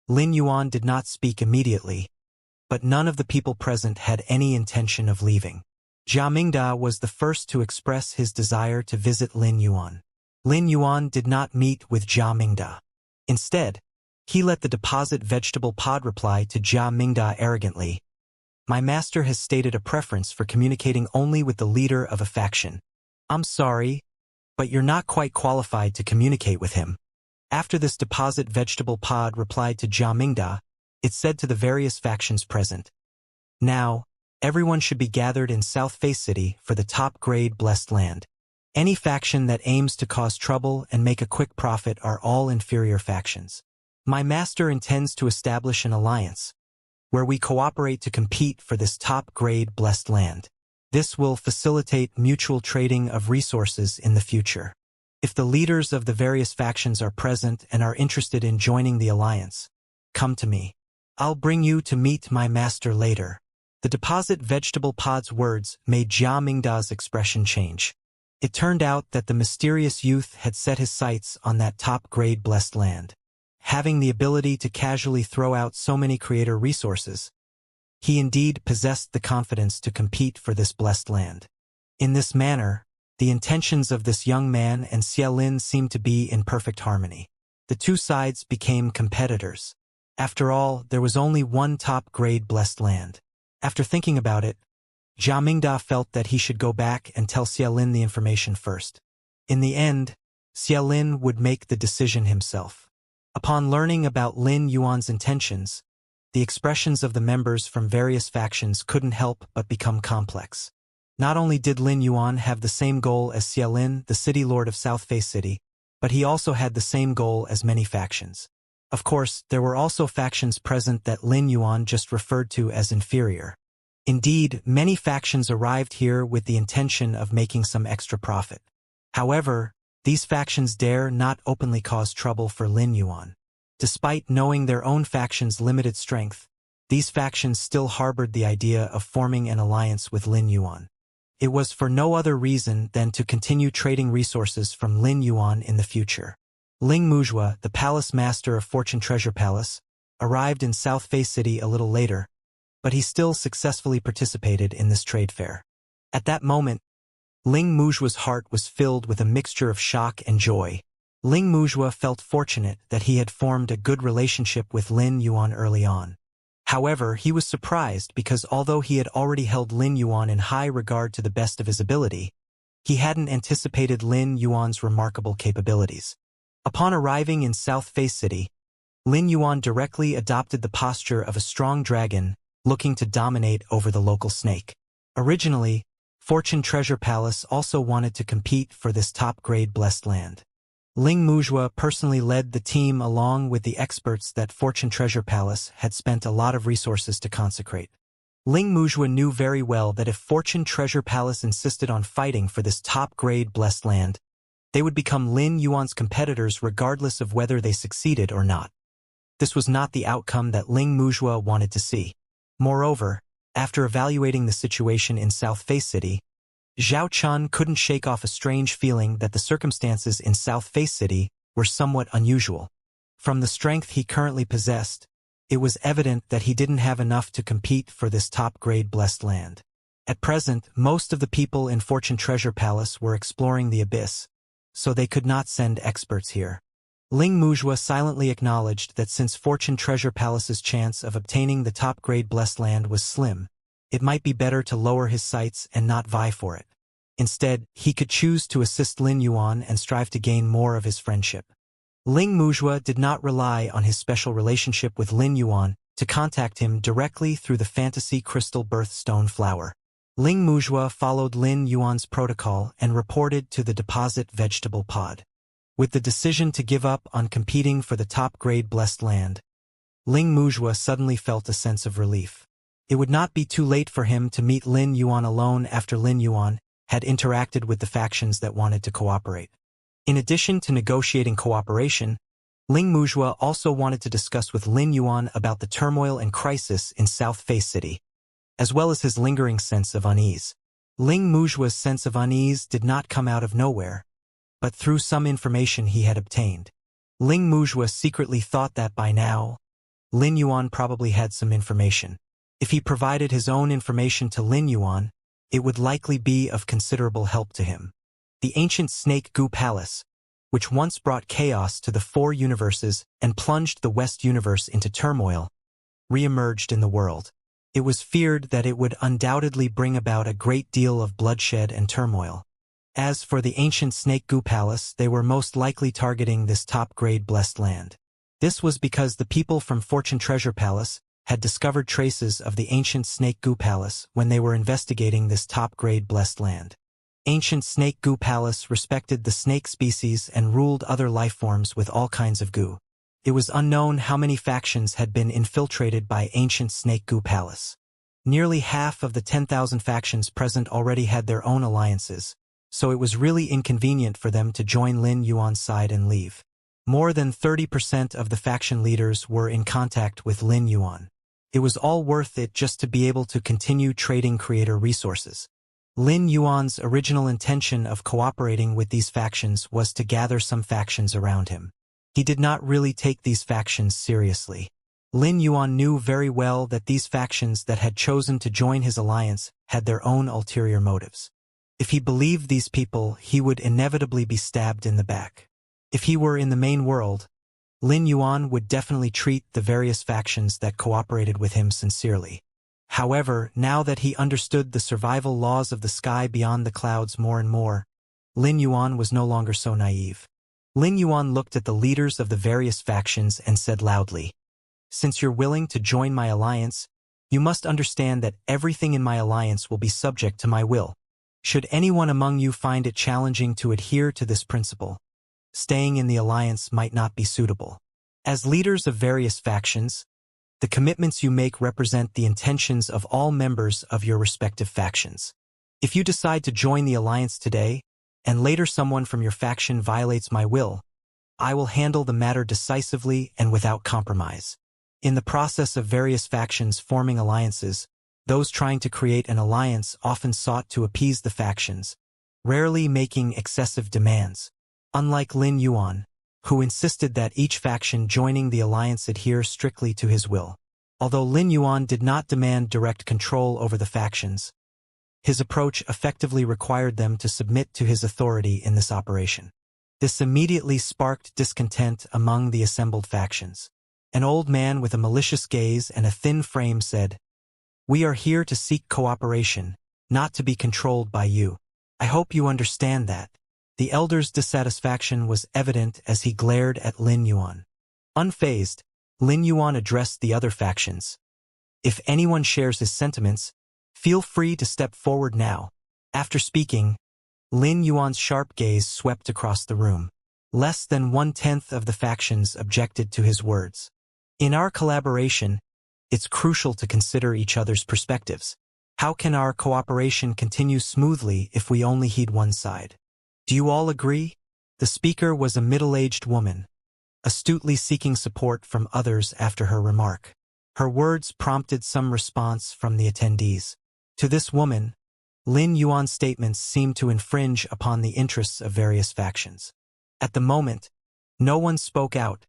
Lin Yuan did not speak immediately, but none of the people present had any intention of leaving. Jia Mingda was the first to express his desire to visit Lin Yuan. Lin Yuan did not meet with Jia Mingda. Instead, he let the deposit vegetable pod reply to Jia Mingda arrogantly. "My master has stated a preference for communicating only with the leader of a faction. I'm sorry, but you're not quite qualified to communicate with him." After this deposit vegetable pod replied to Jia Mingda, it said to the various factions present, "Now, everyone should be gathered in South Face City for the top-grade blessed land. Any faction that aims to cause trouble and make a quick profit are all inferior factions. My master intends to establish an alliance, where we cooperate to compete for this top-grade blessed land. This will facilitate mutual trading of resources in the future. If the leaders of the various factions are present and are interested in joining the alliance, come to me. I'll bring you to meet my master later." The deposit vegetable pod's words made Jia Mingda's expression change. It turned out that the mysterious youth had set his sights on that top-grade blessed land. having the ability to casually throw out so many creator resources, he indeed possessed the confidence to compete for this blessed land. In this manner, the intentions of this young man and Xiaolin seemed to be in perfect harmony. The two sides became competitors. After all, there was only one top-grade blessed land. After thinking about it, Jia Mingda felt that he should go back and tell Xiaolin the information first. In the end, Xiaolin would make the decision himself. Upon learning about Lin Yuan's intentions, the expressions of the members from various factions couldn't help but become complex. Not only did Lin Yuan have the same goal as Xiaolin, the city lord of South Face City, but he also had the same goal as many factions. Of course, there were also factions present that Lin Yuan just referred to as inferior. Indeed, many factions arrived here with the intention of making some extra profit. However, these factions dare not openly cause trouble for Lin Yuan. Despite knowing their own faction's limited strength, these factions still harbored the idea of forming an alliance with Lin Yuan. It was for no other reason than to continue trading resources from Lin Yuan in the future. Ling Muzhua, the palace master of Fortune Treasure Palace, arrived in South Face City a little later, but he still successfully participated in this trade fair. At that moment, Ling Muzhua's heart was filled with a mixture of shock and joy. Ling Muzhua felt fortunate that he had formed a good relationship with Lin Yuan early on. However, he was surprised because although he had already held Lin Yuan in high regard to the best of his ability, he hadn't anticipated Lin Yuan's remarkable capabilities. Upon arriving in South Face City, Lin Yuan directly adopted the posture of a strong dragon, looking to dominate over the local snake. Originally, Fortune Treasure Palace also wanted to compete for this top-grade blessed land. Ling Muzhua personally led the team along with the experts that Fortune Treasure Palace had spent a lot of resources to consecrate. Ling Muzhua knew very well that if Fortune Treasure Palace insisted on fighting for this top-grade blessed land, they would become Lin Yuan's competitors regardless of whether they succeeded or not. This was not the outcome that Ling Muzhua wanted to see. Moreover, after evaluating the situation in South Face City, Zhao Chun couldn't shake off a strange feeling that the circumstances in South Face City were somewhat unusual. From the strength he currently possessed, it was evident that he didn't have enough to compete for this top-grade blessed land. At present, most of the people in Fortune Treasure Palace were exploring the abyss, so they could not send experts here. Ling Muzhua silently acknowledged that since Fortune Treasure Palace's chance of obtaining the top-grade blessed land was slim, it might be better to lower his sights and not vie for it. Instead, he could choose to assist Lin Yuan and strive to gain more of his friendship. Ling Muzhua did not rely on his special relationship with Lin Yuan to contact him directly through the fantasy crystal birthstone flower. Ling Muzhua followed Lin Yuan's protocol and reported to the deposit vegetable pod. With the decision to give up on competing for the top-grade blessed land, Ling Muzhua suddenly felt a sense of relief. It would not be too late for him to meet Lin Yuan alone after Lin Yuan had interacted with the factions that wanted to cooperate. In addition to negotiating cooperation, Ling Muzhua also wanted to discuss with Lin Yuan about the turmoil and crisis in South Face City, as well as his lingering sense of unease. Ling Muzhua's sense of unease did not come out of nowhere, but through some information he had obtained. Ling Muzhua secretly thought that by now, Lin Yuan probably had some information. If he provided his own information to Lin Yuan, it would likely be of considerable help to him. The ancient Snake Goo Palace, which once brought chaos to the four universes and plunged the West universe into turmoil, re-emerged in the world. It was feared that it would undoubtedly bring about a great deal of bloodshed and turmoil. As for the ancient Snake Goo Palace, they were most likely targeting this top-grade blessed land. This was because the people from Fortune Treasure Palace had discovered traces of the ancient Snake Goo Palace when they were investigating this top-grade blessed land. Ancient Snake Goo Palace respected the snake species and ruled other life forms with all kinds of goo. It was unknown how many factions had been infiltrated by ancient Snake Goo Palace. Nearly half of the 10,000 factions present already had their own alliances, so it was really inconvenient for them to join Lin Yuan's side and leave. More than 30% of the faction leaders were in contact with Lin Yuan. It was all worth it just to be able to continue trading creator resources. Lin Yuan's original intention of cooperating with these factions was to gather some factions around him. He did not really take these factions seriously. Lin Yuan knew very well that these factions that had chosen to join his alliance had their own ulterior motives. If he believed these people, he would inevitably be stabbed in the back. If he were in the main world, Lin Yuan would definitely treat the various factions that cooperated with him sincerely. However, now that he understood the survival laws of the sky beyond the clouds more and more, Lin Yuan was no longer so naive. Lin Yuan looked at the leaders of the various factions and said loudly, "Since you're willing to join my alliance, you must understand that everything in my alliance will be subject to my will. Should anyone among you find it challenging to adhere to this principle, staying in the alliance might not be suitable. As leaders of various factions, the commitments you make represent the intentions of all members of your respective factions. If you decide to join the alliance today, and later someone from your faction violates my will, I will handle the matter decisively and without compromise." In the process of various factions forming alliances, those trying to create an alliance often sought to appease the factions, rarely making excessive demands. Unlike Lin Yuan, who insisted that each faction joining the alliance adhere strictly to his will. Although Lin Yuan did not demand direct control over the factions, his approach effectively required them to submit to his authority in this operation. This immediately sparked discontent among the assembled factions. An old man with a malicious gaze and a thin frame said, "We are here to seek cooperation, not to be controlled by you. I hope you understand that." The elder's dissatisfaction was evident as he glared at Lin Yuan. Unfazed, Lin Yuan addressed the other factions. "If anyone shares his sentiments, feel free to step forward now." After speaking, Lin Yuan's sharp gaze swept across the room. Less than 1/10 of the factions objected to his words. "In our collaboration, it's crucial to consider each other's perspectives. How can our cooperation continue smoothly if we only heed one side? Do you all agree?" The speaker was a middle-aged woman, astutely seeking support from others after her remark. Her words prompted some response from the attendees. To this woman, Lin Yuan's statements seemed to infringe upon the interests of various factions. At the moment, no one spoke out,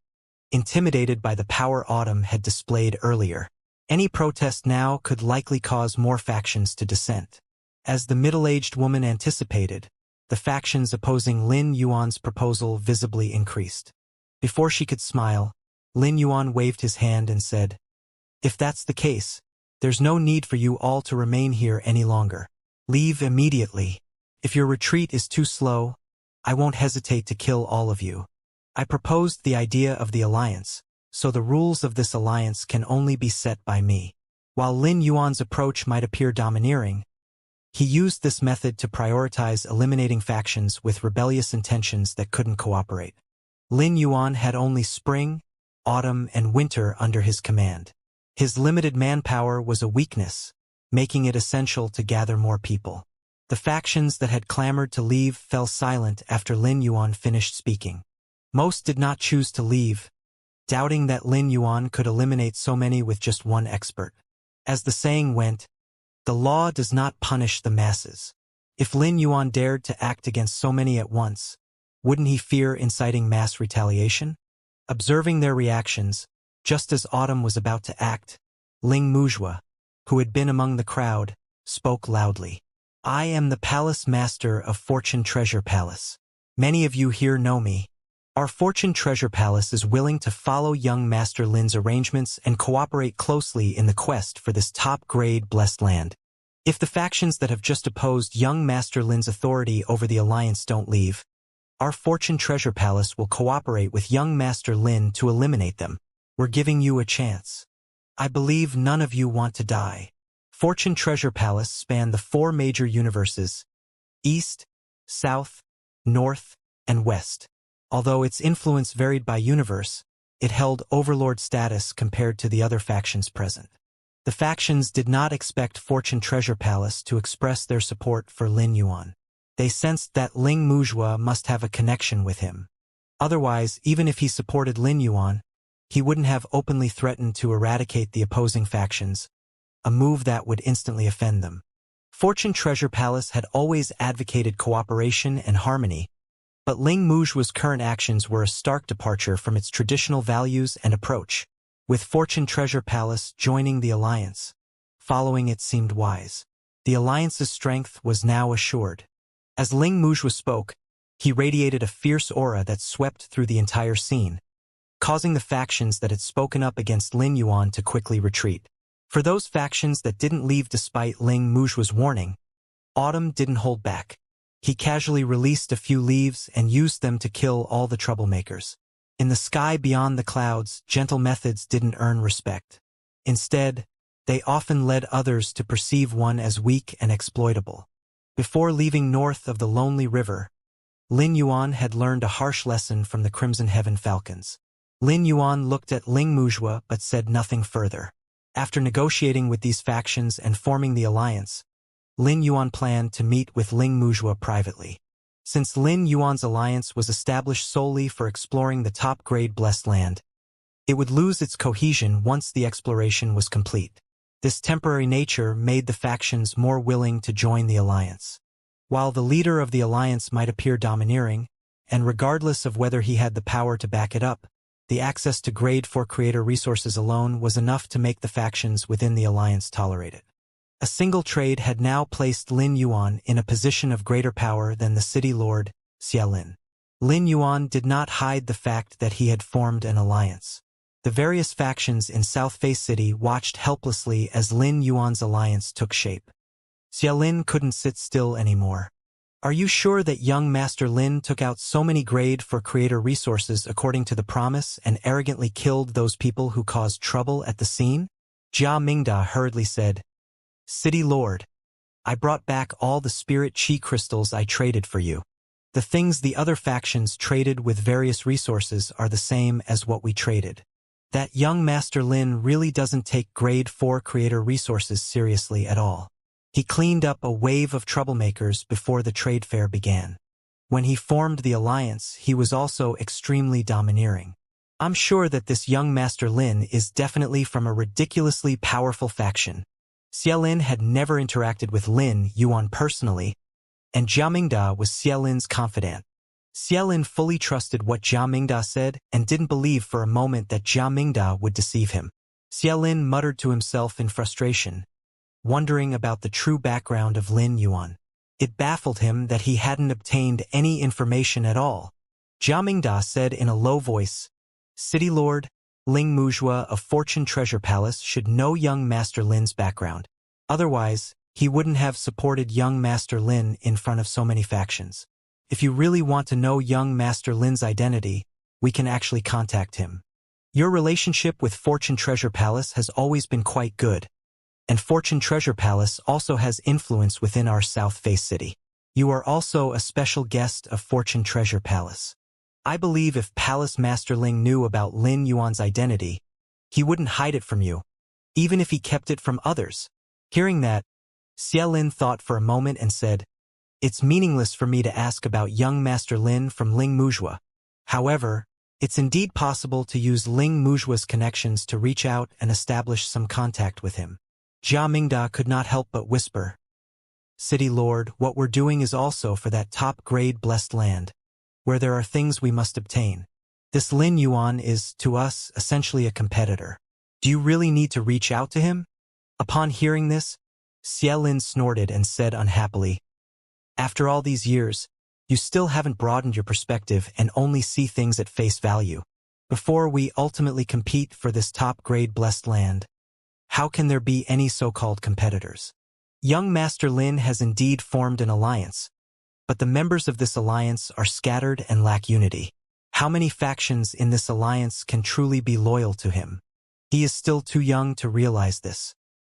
intimidated by the power Autumn had displayed earlier. Any protest now could likely cause more factions to dissent. As the middle-aged woman anticipated, the factions opposing Lin Yuan's proposal visibly increased. Before she could smile, Lin Yuan waved his hand and said, "If that's the case, there's no need for you all to remain here any longer. Leave immediately. If your retreat is too slow, I won't hesitate to kill all of you. I proposed the idea of the alliance, so the rules of this alliance can only be set by me." While Lin Yuan's approach might appear domineering, he used this method to prioritize eliminating factions with rebellious intentions that couldn't cooperate. Lin Yuan had only spring, autumn, and winter under his command. His limited manpower was a weakness, making it essential to gather more people. The factions that had clamored to leave fell silent after Lin Yuan finished speaking. Most did not choose to leave, doubting that Lin Yuan could eliminate so many with just one expert. As the saying went, the law does not punish the masses. If Lin Yuan dared to act against so many at once, wouldn't he fear inciting mass retaliation? Observing their reactions, just as Autumn was about to act, Ling Muzhua, who had been among the crowd, spoke loudly. "I am the Palace Master of Fortune Treasure Palace. Many of you here know me. Our Fortune Treasure Palace is willing to follow young Master Lin's arrangements and cooperate closely in the quest for this top-grade blessed land. If the factions that have just opposed young Master Lin's authority over the Alliance don't leave, our Fortune Treasure Palace will cooperate with young Master Lin to eliminate them. We're giving you a chance. I believe none of you want to die." Fortune Treasure Palace spanned the 4 major universes, East, South, North, and West. Although its influence varied by universe, it held overlord status compared to the other factions present. The factions did not expect Fortune Treasure Palace to express their support for Lin Yuan. They sensed that Ling Muzhua must have a connection with him. Otherwise, even if he supported Lin Yuan, he wouldn't have openly threatened to eradicate the opposing factions, a move that would instantly offend them. Fortune Treasure Palace had always advocated cooperation and harmony, But Ling Muzhua's current actions were a stark departure from its traditional values and approach, with Fortune Treasure Palace joining the alliance. Following it seemed wise. The alliance's strength was now assured. As Ling Muzhua spoke, he radiated a fierce aura that swept through the entire scene, causing the factions that had spoken up against Lin Yuan to quickly retreat. For those factions that didn't leave despite Ling Muzhua's warning, Autumn didn't hold back. He casually released a few leaves and used them to kill all the troublemakers. In the sky beyond the clouds, gentle methods didn't earn respect. Instead, they often led others to perceive one as weak and exploitable. Before leaving north of the lonely river, Lin Yuan had learned a harsh lesson from the Crimson Heaven Falcons. Lin Yuan looked at Ling Muzhua but said nothing further. After negotiating with these factions and forming the alliance, Lin Yuan planned to meet with Ling Muzhua privately. Since Lin Yuan's alliance was established solely for exploring the top-grade blessed land, it would lose its cohesion once the exploration was complete. This temporary nature made the factions more willing to join the alliance. While the leader of the alliance might appear domineering, and regardless of whether he had the power to back it up, the access to grade 4 creator resources alone was enough to make the factions within the alliance tolerate it. A single trade had now placed Lin Yuan in a position of greater power than the city lord, Xiaolin. Lin Yuan did not hide the fact that he had formed an alliance. The various factions in South Face City watched helplessly as Lin Yuan's alliance took shape. Xiaolin couldn't sit still anymore. Are you sure that young Master Lin took out so many grade 4 creator resources according to the promise and arrogantly killed those people who caused trouble at the scene? Jia Mingda hurriedly said, City Lord, I brought back all the spirit chi crystals I traded for you. The things the other factions traded with various resources are the same as what we traded. That young Master Lin really doesn't take grade 4 creator resources seriously at all. He cleaned up a wave of troublemakers before the trade fair began. When he formed the alliance, he was also extremely domineering. I'm sure that this young Master Lin is definitely from a ridiculously powerful faction. Xiaolin had never interacted with Lin Yuan personally, and Jia Mingda was Xiaolin's confidant. Xiaolin fully trusted what Jia Mingda said and didn't believe for a moment that Jia Mingda would deceive him. Xiaolin muttered to himself in frustration, wondering about the true background of Lin Yuan. It baffled him that he hadn't obtained any information at all. Jia Mingda said in a low voice, City Lord, Ling Muzhua of Fortune Treasure Palace should know young Master Lin's background. Otherwise, he wouldn't have supported young Master Lin in front of so many factions. If you really want to know young Master Lin's identity, we can actually contact him. Your relationship with Fortune Treasure Palace has always been quite good, and Fortune Treasure Palace also has influence within our South Face City. You are also a special guest of Fortune Treasure Palace. I believe if Palace Master Ling knew about Lin Yuan's identity, he wouldn't hide it from you, even if he kept it from others. Hearing that, Xiaolin thought for a moment and said, It's meaningless for me to ask about young Master Lin from Ling Muzhua. However, it's indeed possible to use Ling Muzhua's connections to reach out and establish some contact with him. Jia Mingda could not help but whisper, City Lord, what we're doing is also for that top-grade blessed land, where there are things we must obtain. This Lin Yuan is, to us, essentially a competitor. Do you really need to reach out to him? Upon hearing this, Xiaolin snorted and said unhappily, After all these years, you still haven't broadened your perspective and only see things at face value. Before we ultimately compete for this top-grade blessed land, how can there be any so-called competitors? Young Master Lin has indeed formed an alliance, but the members of this alliance are scattered and lack unity. How many factions in this alliance can truly be loyal to him? He is still too young to realize this.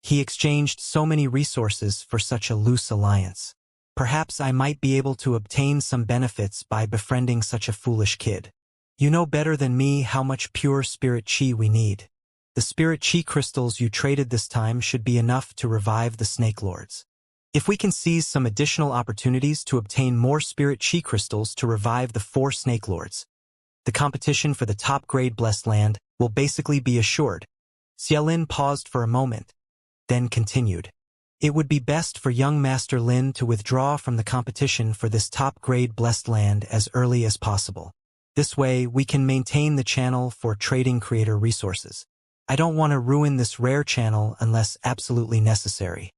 He exchanged so many resources for such a loose alliance. Perhaps I might be able to obtain some benefits by befriending such a foolish kid. You know better than me how much pure spirit chi we need. The spirit chi crystals you traded this time should be enough to revive the Snake Lords. If we can seize some additional opportunities to obtain more spirit chi crystals to revive the 4 Snake Lords, the competition for the top-grade blessed land will basically be assured. Xiaolin paused for a moment, then continued. It would be best for young Master Lin to withdraw from the competition for this top-grade blessed land as early as possible. This way, we can maintain the channel for trading creator resources. I don't want to ruin this rare channel unless absolutely necessary.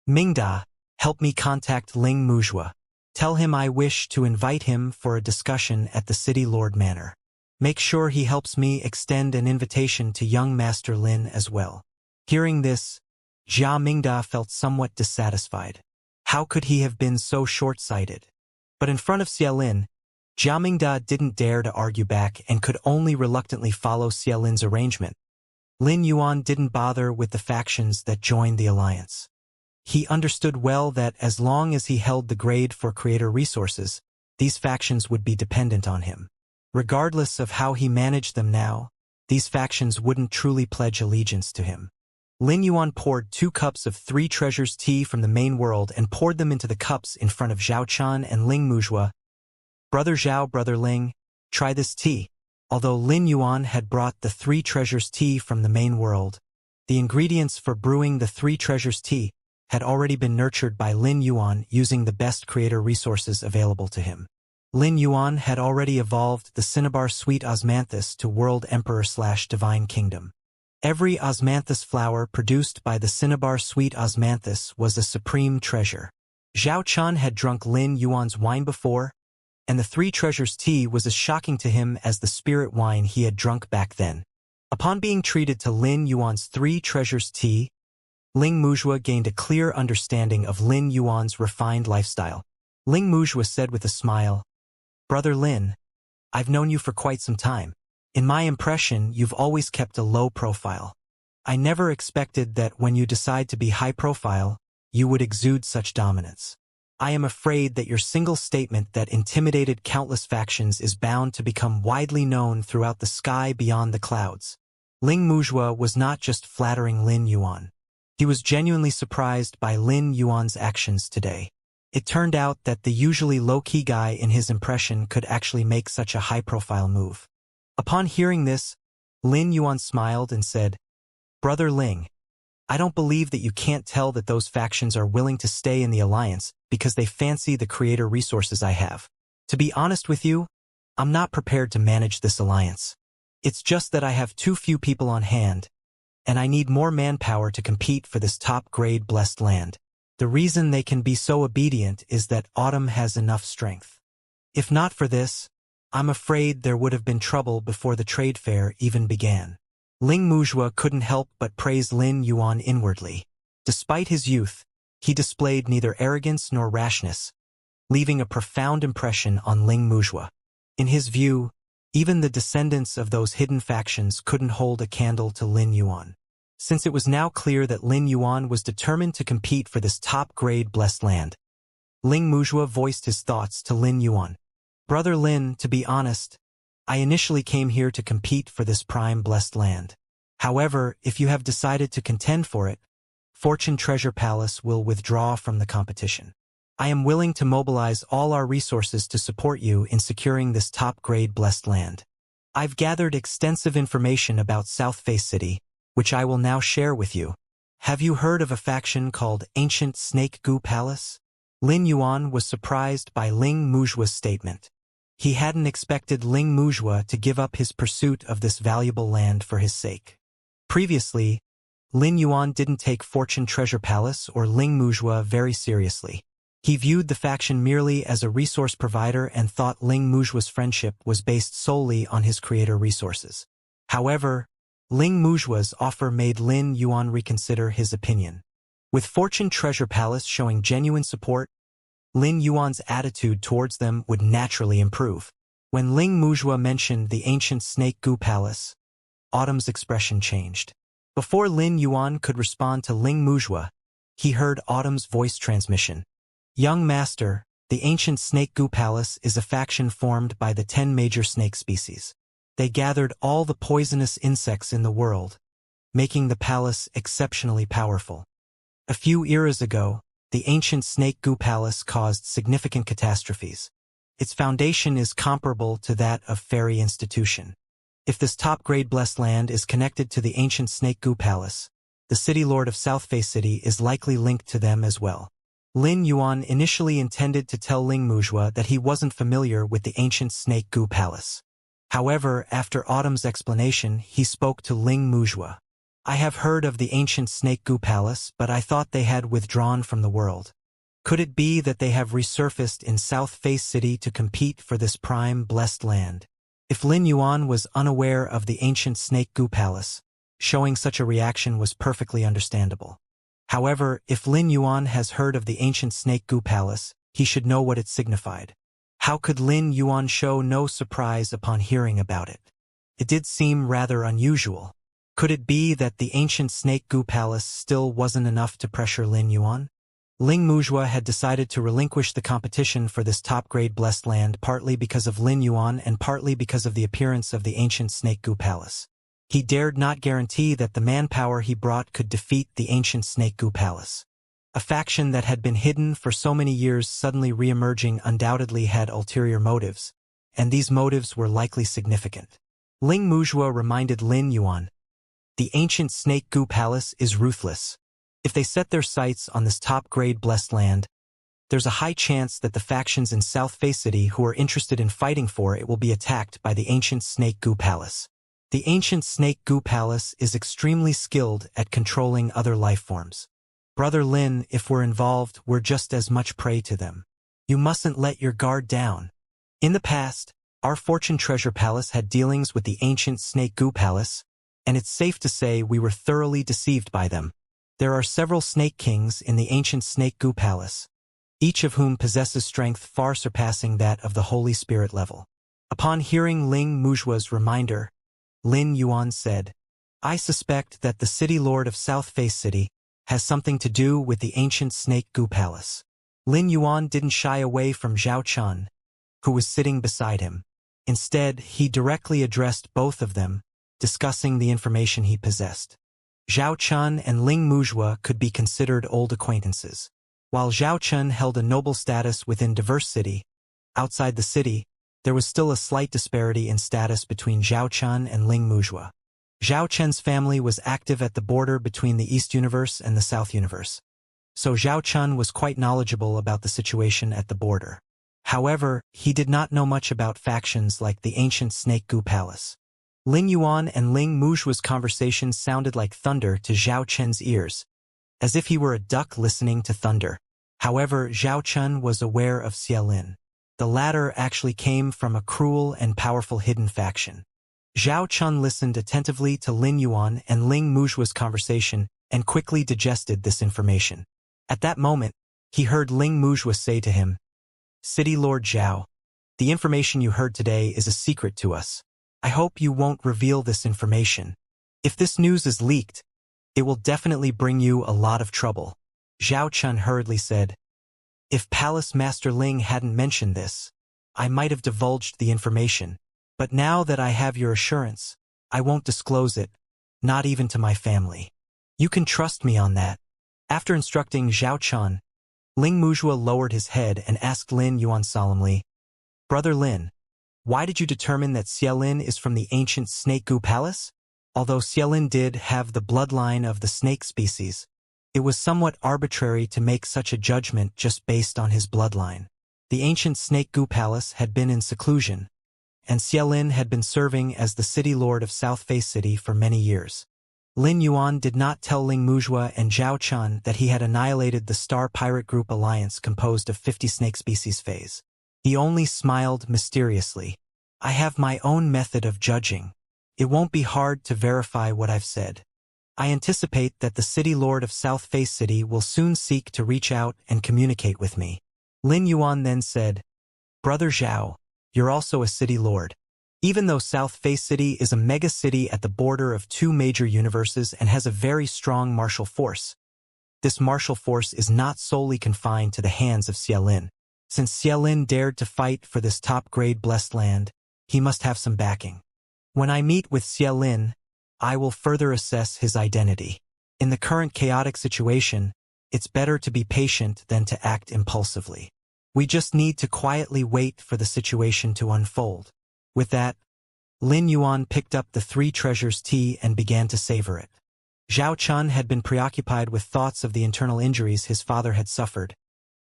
Mingda, help me contact Ling Muzhua. Tell him I wish to invite him for a discussion at the City Lord Manor. Make sure he helps me extend an invitation to young Master Lin as well. Hearing this, Jia Mingda felt somewhat dissatisfied. How could he have been so short-sighted? But in front of Xia Lin, Jia Mingda didn't dare to argue back and could only reluctantly follow Xia Lin's arrangement. Lin Yuan didn't bother with the factions that joined the alliance. He understood well that as long as he held the grade for creator resources, these factions would be dependent on him. Regardless of how he managed them now, these factions wouldn't truly pledge allegiance to him. Lin Yuan poured 2 cups of 3 treasures tea from the main world and poured them into the cups in front of Zhao Chan and Ling Muzhua. Brother Zhao, Brother Ling, try this tea. Although Lin Yuan had brought the 3 treasures tea from the main world, the ingredients for brewing the 3 treasures tea had already been nurtured by Lin Yuan using the best creator resources available to him. Lin Yuan had already evolved the Cinnabar Sweet Osmanthus to World Emperor/Divine Kingdom. Every osmanthus flower produced by the Cinnabar Sweet Osmanthus was a supreme treasure. Zhao Chan had drunk Lin Yuan's wine before, and the 3 treasures tea was as shocking to him as the spirit wine he had drunk back then. Upon being treated to Lin Yuan's 3 treasures tea, Ling Muzhua gained a clear understanding of Lin Yuan's refined lifestyle. Ling Muzhua said with a smile, "Brother Lin, I've known you for quite some time. In my impression, you've always kept a low profile. I never expected that when you decide to be high profile, you would exude such dominance. I am afraid that your single statement that intimidated countless factions is bound to become widely known throughout the sky beyond the clouds." Ling Muzhua was not just flattering Lin Yuan. He was genuinely surprised by Lin Yuan's actions today. It turned out that the usually low-key guy in his impression could actually make such a high-profile move. Upon hearing this, Lin Yuan smiled and said, "Brother Ling, I don't believe that you can't tell that those factions are willing to stay in the alliance because they fancy the creator resources I have. To be honest with you, I'm not prepared to manage this alliance. It's just that I have too few people on hand, and I need more manpower to compete for this top-grade blessed land. The reason they can be so obedient is that Autumn has enough strength. If not for this, I'm afraid there would have been trouble before the trade fair even began." Ling Muzhua couldn't help but praise Lin Yuan inwardly. Despite his youth, he displayed neither arrogance nor rashness, leaving a profound impression on Ling Muzhua. In his view, even the descendants of those hidden factions couldn't hold a candle to Lin Yuan. Since it was now clear that Lin Yuan was determined to compete for this top-grade blessed land, Ling Muzhua voiced his thoughts to Lin Yuan. "Brother Lin, to be honest, I initially came here to compete for this prime blessed land. However, if you have decided to contend for it, Fortune Treasure Palace will withdraw from the competition. I am willing to mobilize all our resources to support you in securing this top-grade blessed land. I've gathered extensive information about South Face City, which I will now share with you. Have you heard of a faction called Ancient Snake Goo Palace?" Lin Yuan was surprised by Ling Muzhua's statement. He hadn't expected Ling Muzhua to give up his pursuit of this valuable land for his sake. Previously, Lin Yuan didn't take Fortune Treasure Palace or Ling Muzhua very seriously. He viewed the faction merely as a resource provider and thought Ling Muzhua's friendship was based solely on his creator resources. However, Ling Muzhua's offer made Lin Yuan reconsider his opinion. With Fortune Treasure Palace showing genuine support, Lin Yuan's attitude towards them would naturally improve. When Ling Muzhua mentioned the Ancient Snake Goo Palace, Autumn's expression changed. Before Lin Yuan could respond to Ling Muzhua, he heard Autumn's voice transmission. "Young Master, the Ancient Snake Goo Palace is a faction formed by the 10 major snake species. They gathered all the poisonous insects in the world, making the palace exceptionally powerful. A few eras ago, the Ancient Snake Goo Palace caused significant catastrophes. Its foundation is comparable to that of Fairy Institution. If this top-grade blessed land is connected to the Ancient Snake Goo Palace, the The city lord of South Face City is likely linked to them as well. Lin Yuan initially intended to tell Ling Muzhua that he wasn't familiar with the ancient Snake Goo Palace. However, after Autumn's explanation, he spoke to Ling Muzhua. I have heard of the ancient Snake Goo Palace, but I thought they had withdrawn from the world. Could it be that they have resurfaced in South Face City to compete for this prime, blessed land? If Lin Yuan was unaware of the ancient Snake Goo Palace, showing such a reaction was perfectly understandable. However, if Lin Yuan has heard of the ancient Snake Goo Palace, he should know what it signified. How could Lin Yuan show no surprise upon hearing about it? It did seem rather unusual. Could it be that the ancient Snake Goo Palace still wasn't enough to pressure Lin Yuan? Ling Muzhua had decided to relinquish the competition for this top-grade blessed land partly because of Lin Yuan and partly because of the appearance of the ancient Snake Goo Palace. He dared not guarantee that the manpower he brought could defeat the ancient Snake Goo Palace. A faction that had been hidden for so many years suddenly re-emerging undoubtedly had ulterior motives, and these motives were likely significant. Ling Muzhua reminded Lin Yuan, "The ancient Snake Goo Palace is ruthless. If they set their sights on this top-grade blessed land, there's a high chance that the factions in South Face City who are interested in fighting for it will be attacked by the ancient Snake Goo Palace. The ancient Snake Goo Palace is extremely skilled at controlling other life forms. Brother Lin, if we're involved, we're just as much prey to them. You mustn't let your guard down. In the past, our Fortune Treasure Palace had dealings with the ancient Snake Goo Palace, and it's safe to say we were thoroughly deceived by them. There are several Snake Kings in the ancient Snake Goo Palace, each of whom possesses strength far surpassing that of the Holy Spirit level." Upon hearing Ling Muzhua's reminder, Lin Yuan said, "I suspect that the city lord of South Face City has something to do with the ancient Snake Goo Palace." Lin Yuan didn't shy away from Zhao Chun, who was sitting beside him. Instead, he directly addressed both of them, discussing the information he possessed. Zhao Chun and Ling Muzhua could be considered old acquaintances. While Zhao Chun held a noble status within diverse city, outside the city, there was still a slight disparity in status between Zhao Chun and Ling Muzhua. Zhao Chun's family was active at the border between the East Universe and the South Universe, so Zhao Chun was quite knowledgeable about the situation at the border. However, he did not know much about factions like the ancient Snake Goo Palace. Lin Yuan and Ling Muzhua's conversation sounded like thunder to Zhao Chun's ears, as if he were a duck listening to thunder. However, Zhao Chun was aware of Xie Lin. The latter actually came from a cruel and powerful hidden faction. Zhao Chun listened attentively to Lin Yuan and Ling Muzhua's conversation and quickly digested this information. At that moment, he heard Ling Muzhua say to him, "City Lord Zhao, the information you heard today is a secret to us. I hope you won't reveal this information. If this news is leaked, it will definitely bring you a lot of trouble." Zhao Chun hurriedly said, "If Palace Master Ling hadn't mentioned this, I might have divulged the information. But now that I have your assurance, I won't disclose it, not even to my family. You can trust me on that." After instructing Zhao Chun, Ling Muzhua lowered his head and asked Lin Yuan solemnly, "Brother Lin, why did you determine that Xie Lin is from the ancient Snake Goo Palace?" Although Xie Lin did have the bloodline of the snake species, it was somewhat arbitrary to make such a judgment just based on his bloodline. The ancient Snake Goo Palace had been in seclusion, and Xie Lin had been serving as the city lord of South Face City for many years. Lin Yuan did not tell Ling Muzhua and Zhao Chun that he had annihilated the Star Pirate Group alliance composed of 50 snake species phase. He only smiled mysteriously. "I have my own method of judging. It won't be hard to verify what I've said. I anticipate that the city lord of South Face City will soon seek to reach out and communicate with me." Lin Yuan then said, "Brother Zhao, you're also a city lord. Even though South Face City is a mega city at the border of two major universes and has a very strong martial force, this martial force is not solely confined to the hands of Xie Lin. Since Xie Lin dared to fight for this top-grade blessed land, he must have some backing. When I meet with Xie Lin, I will further assess his identity. In the current chaotic situation, it's better to be patient than to act impulsively. We just need to quietly wait for the situation to unfold." With that, Lin Yuan picked up the three treasures tea and began to savor it. Zhao Chun had been preoccupied with thoughts of the internal injuries his father had suffered,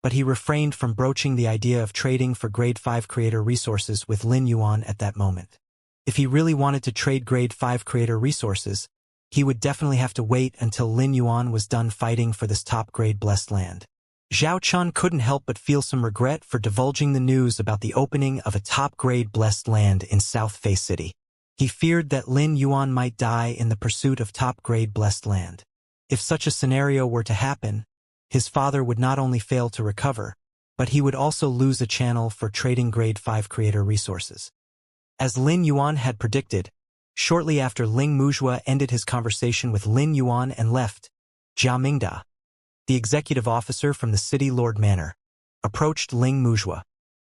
but he refrained from broaching the idea of trading for Grade 5 creator resources with Lin Yuan at that moment. If he really wanted to trade Grade 5 creator resources, he would definitely have to wait until Lin Yuan was done fighting for this top-grade blessed land. Zhao Chun couldn't help but feel some regret for divulging the news about the opening of a top-grade blessed land in South Fei City. He feared that Lin Yuan might die in the pursuit of top-grade blessed land. If such a scenario were to happen, his father would not only fail to recover, but he would also lose a channel for trading Grade 5 creator resources. As Lin Yuan had predicted, shortly after Ling Muzhua ended his conversation with Lin Yuan and left, Jia Mingda, the executive officer from the City Lord Manor, approached Ling Muzhua.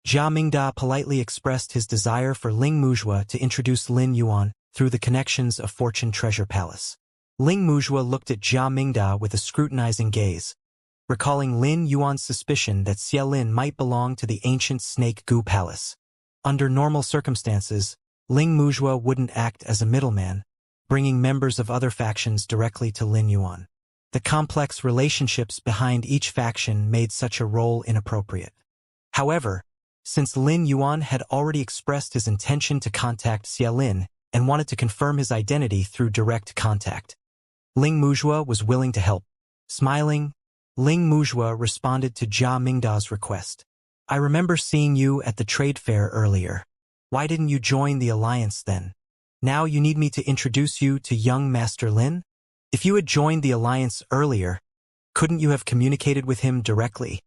Jia Mingda politely expressed his desire for Ling Muzhua to introduce Lin Yuan through the connections of Fortune Treasure Palace. Ling Muzhua looked at Jia Mingda with a scrutinizing gaze, recalling Lin Yuan's suspicion that Xie Lin might belong to the ancient Snake Gu Palace. Under normal circumstances, Ling Muzhua wouldn't act as a middleman, bringing members of other factions directly to Lin Yuan. The complex relationships behind each faction made such a role inappropriate. However, since Lin Yuan had already expressed his intention to contact Xie Lin and wanted to confirm his identity through direct contact, Ling Muzhua was willing to help. Smiling, Ling Muzhua responded to Jia Mingda's request. I remember seeing you at the trade fair earlier. Why didn't you join the alliance then? Now you need me to introduce you to young Master Lin? If you had joined the alliance earlier, couldn't you have communicated with him directly?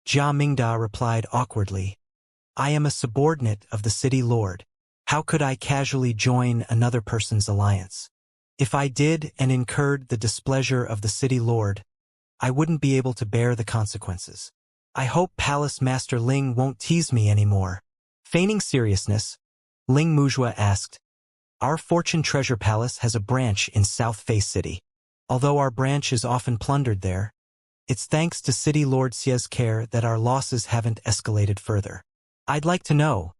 Jia Mingda replied awkwardly. I am a subordinate of the city lord. How could I casually join another person's alliance? If I did and incurred the displeasure of the city lord, I wouldn't be able to bear the consequences. I hope Palace Master Ling won't tease me anymore. Feigning seriousness, Ling Muzhua asked, Our Fortune Treasure Palace has a branch in South Fei City. Although our branch is often plundered there, it's thanks to City Lord Xie's care that our losses haven't escalated further. I'd like to know,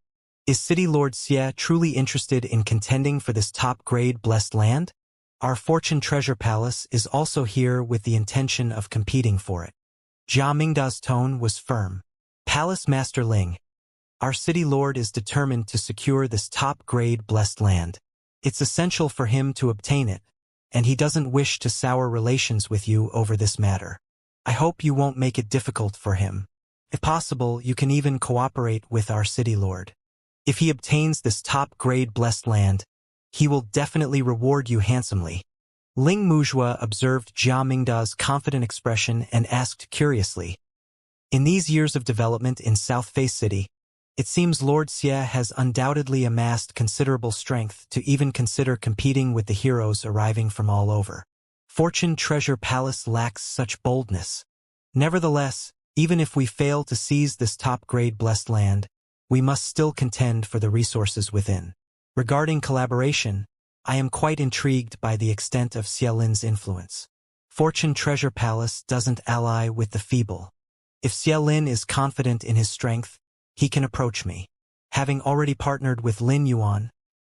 is City Lord Xie truly interested in contending for this top-grade blessed land? Our Fortune Treasure Palace is also here with the intention of competing for it. Jia Mingda's tone was firm. Palace Master Ling, our City Lord is determined to secure this top-grade blessed land. It's essential for him to obtain it, and he doesn't wish to sour relations with you over this matter. I hope you won't make it difficult for him. If possible, you can even cooperate with our City Lord. If he obtains this top-grade blessed land, he will definitely reward you handsomely. Ling Muzhua observed Jia Mingda's confident expression and asked curiously, In these years of development in South Fei City, it seems Lord Xie has undoubtedly amassed considerable strength to even consider competing with the heroes arriving from all over. Fortune Treasure Palace lacks such boldness. Nevertheless, even if we fail to seize this top-grade blessed land, we must still contend for the resources within. Regarding collaboration, I am quite intrigued by the extent of Xie Lin's influence. Fortune Treasure Palace doesn't ally with the feeble. If Xie Lin is confident in his strength, he can approach me. Having already partnered with Lin Yuan,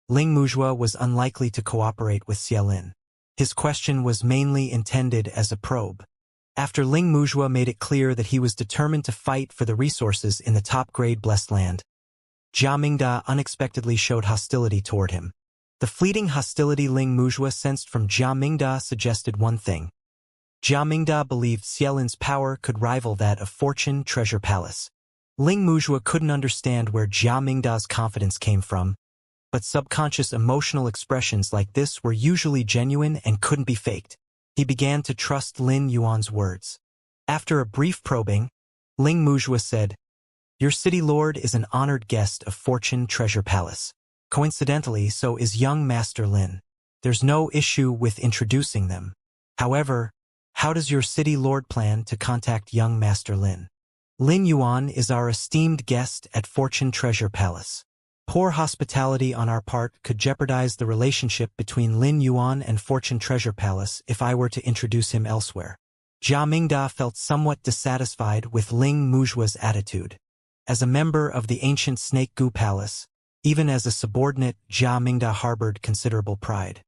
Ling Muzhua was unlikely to cooperate with Xie Lin. His question was mainly intended as a probe. After Ling Muzhua made it clear that he was determined to fight for the resources in the top-grade blessed land, Jia Mingda unexpectedly showed hostility toward him. The fleeting hostility Ling Muzhua sensed from Jia Mingda suggested one thing. Jia Mingda believed Xie Lin's power could rival that of Fortune Treasure Palace. Ling Muzhua couldn't understand where Jia Mingda's confidence came from, but subconscious emotional expressions like this were usually genuine and couldn't be faked. He began to trust Lin Yuan's words. After a brief probing, Ling Muzhua said, Your city lord is an honored guest of Fortune Treasure Palace. Coincidentally, so is young Master Lin. There's no issue with introducing them. However, how does your city lord plan to contact young Master Lin? Lin Yuan is our esteemed guest at Fortune Treasure Palace. Poor hospitality on our part could jeopardize the relationship between Lin Yuan and Fortune Treasure Palace if I were to introduce him elsewhere. Jia Mingda felt somewhat dissatisfied with Ling Muzhua's attitude. As a member of the ancient Snake Gu Palace, even as a subordinate, Jia Mingda harbored considerable pride.